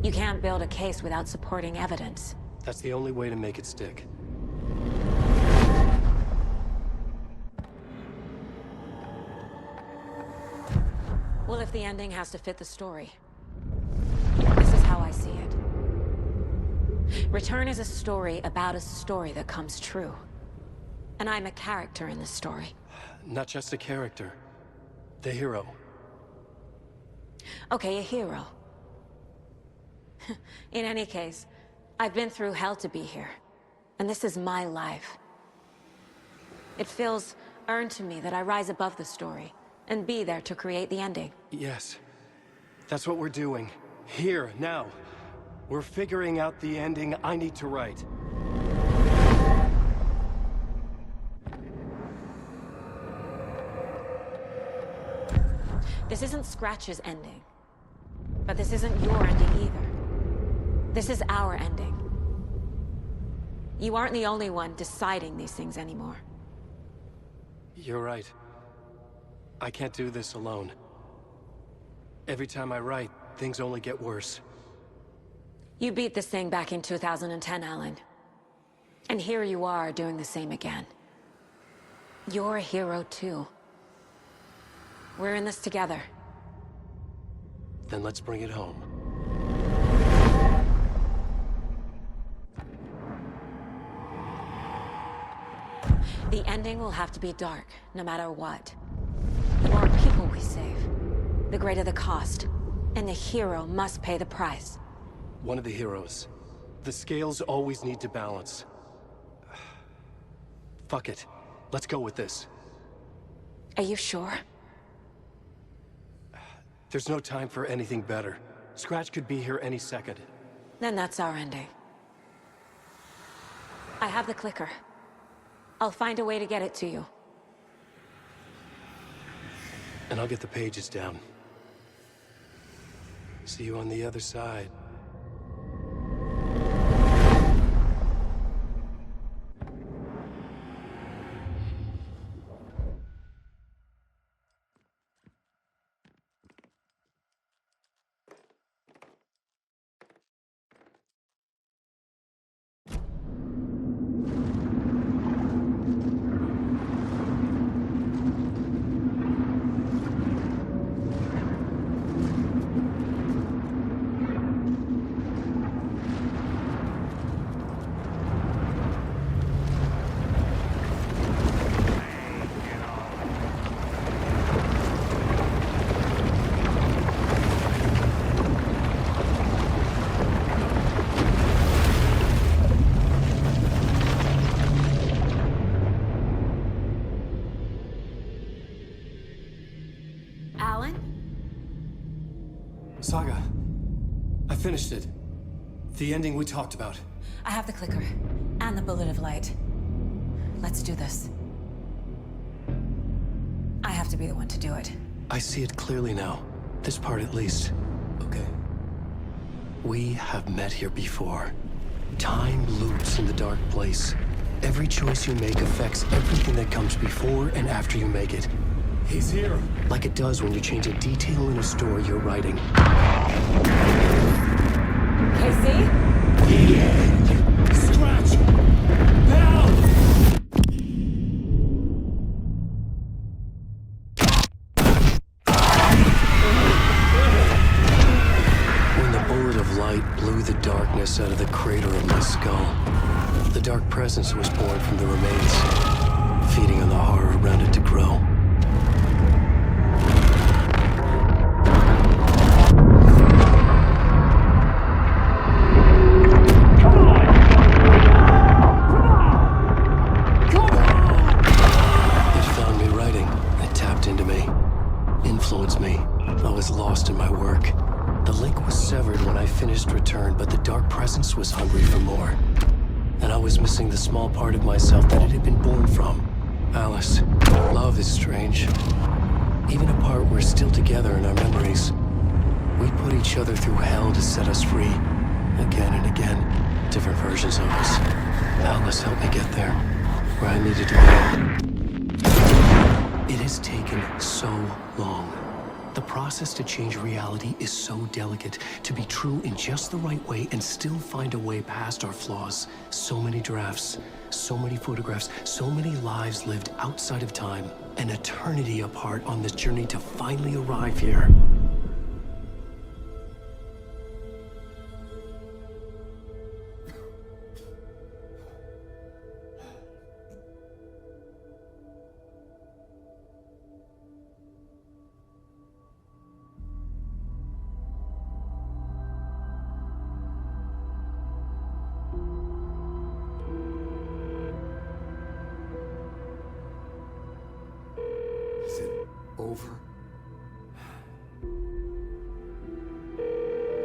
You can't build a case without supporting evidence. That's the only way to make it stick. Well, if the ending has to fit the story, this is how I see it. Return is a story about a story that comes true. And I'm a character in this story. Not just a character. The hero. Okay, a hero. In any case, I've been through hell to be here. And this is my life. It feels earned to me that I rise above the story and be there to create the ending. Yes. That's what we're doing. Here, now. We're figuring out the ending I need to write. This isn't Scratch's ending. But this isn't your ending either. This is our ending. You aren't the only one deciding these things anymore. You're right. I can't do this alone. Every time I write, things only get worse. You beat this thing back in 2010, Alan. And here you are doing the same again. You're a hero too. We're in this together. Then let's bring it home. The ending will have to be dark, no matter what. The more people we save, the greater the cost. And the hero must pay the price. One of the heroes. The scales always need to balance. Fuck it. Let's go with this. Are you sure? There's no time for anything better. Scratch could be here any second. Then that's our ending. I have the clicker. I'll find a way to get it to you. And I'll get the pages down. See you on the other side. Saga, I finished it. The ending we talked about. I have the clicker, and the bullet of light. Let's do this. I have to be the one to do it. I see it clearly now. This part at least. Okay. We have met here before. Time loops in the dark place. Every choice you make affects everything that comes before and after you make it. He's here. Like it does when you change a detail in a story you're writing. Casey? The end. Scratch! Now! When the bullet of light blew the darkness out of the crater of my skull, the dark presence was born from the remains, feeding on the horror around it to grow. Was hungry for more. And I was missing the small part of myself that it had been born from. Alice, love is strange. Even apart, we're still together in our memories. We put each other through hell to set us free. Again and again. Different versions of us. Alice helped me get there. Where I needed to be. It has taken so long. The process to change reality is so delicate, to be true in just the right way and still find a way past our flaws. So many drafts, so many photographs, so many lives lived outside of time, an eternity apart on this journey to finally arrive here. Over.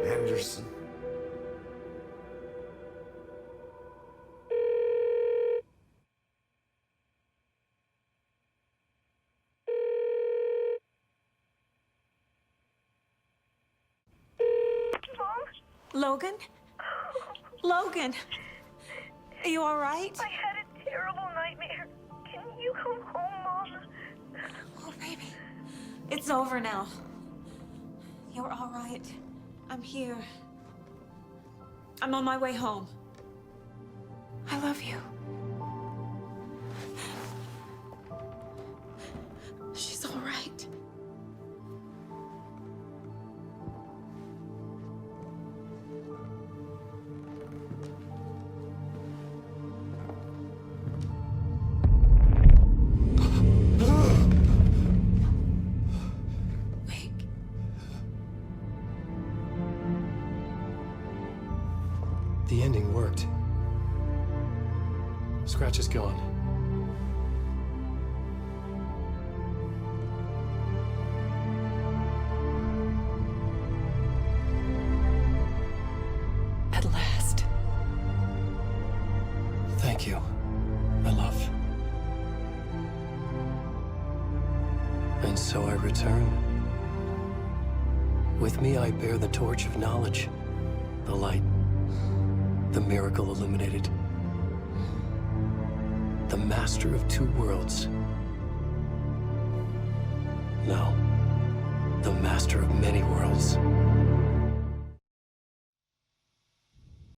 Anderson. Logan? Logan! Are you alright? I had a terrible nightmare. Can you come home, Mom? Oh, baby. It's over now. You're alright. I'm here. I'm on my way home. I love you. She's alright. The ending worked. Scratch is gone. At last. Thank you, my love. And so I return. With me I bear the torch of knowledge, the light, the miracle illuminated, the master of two worlds. No, the master of many worlds.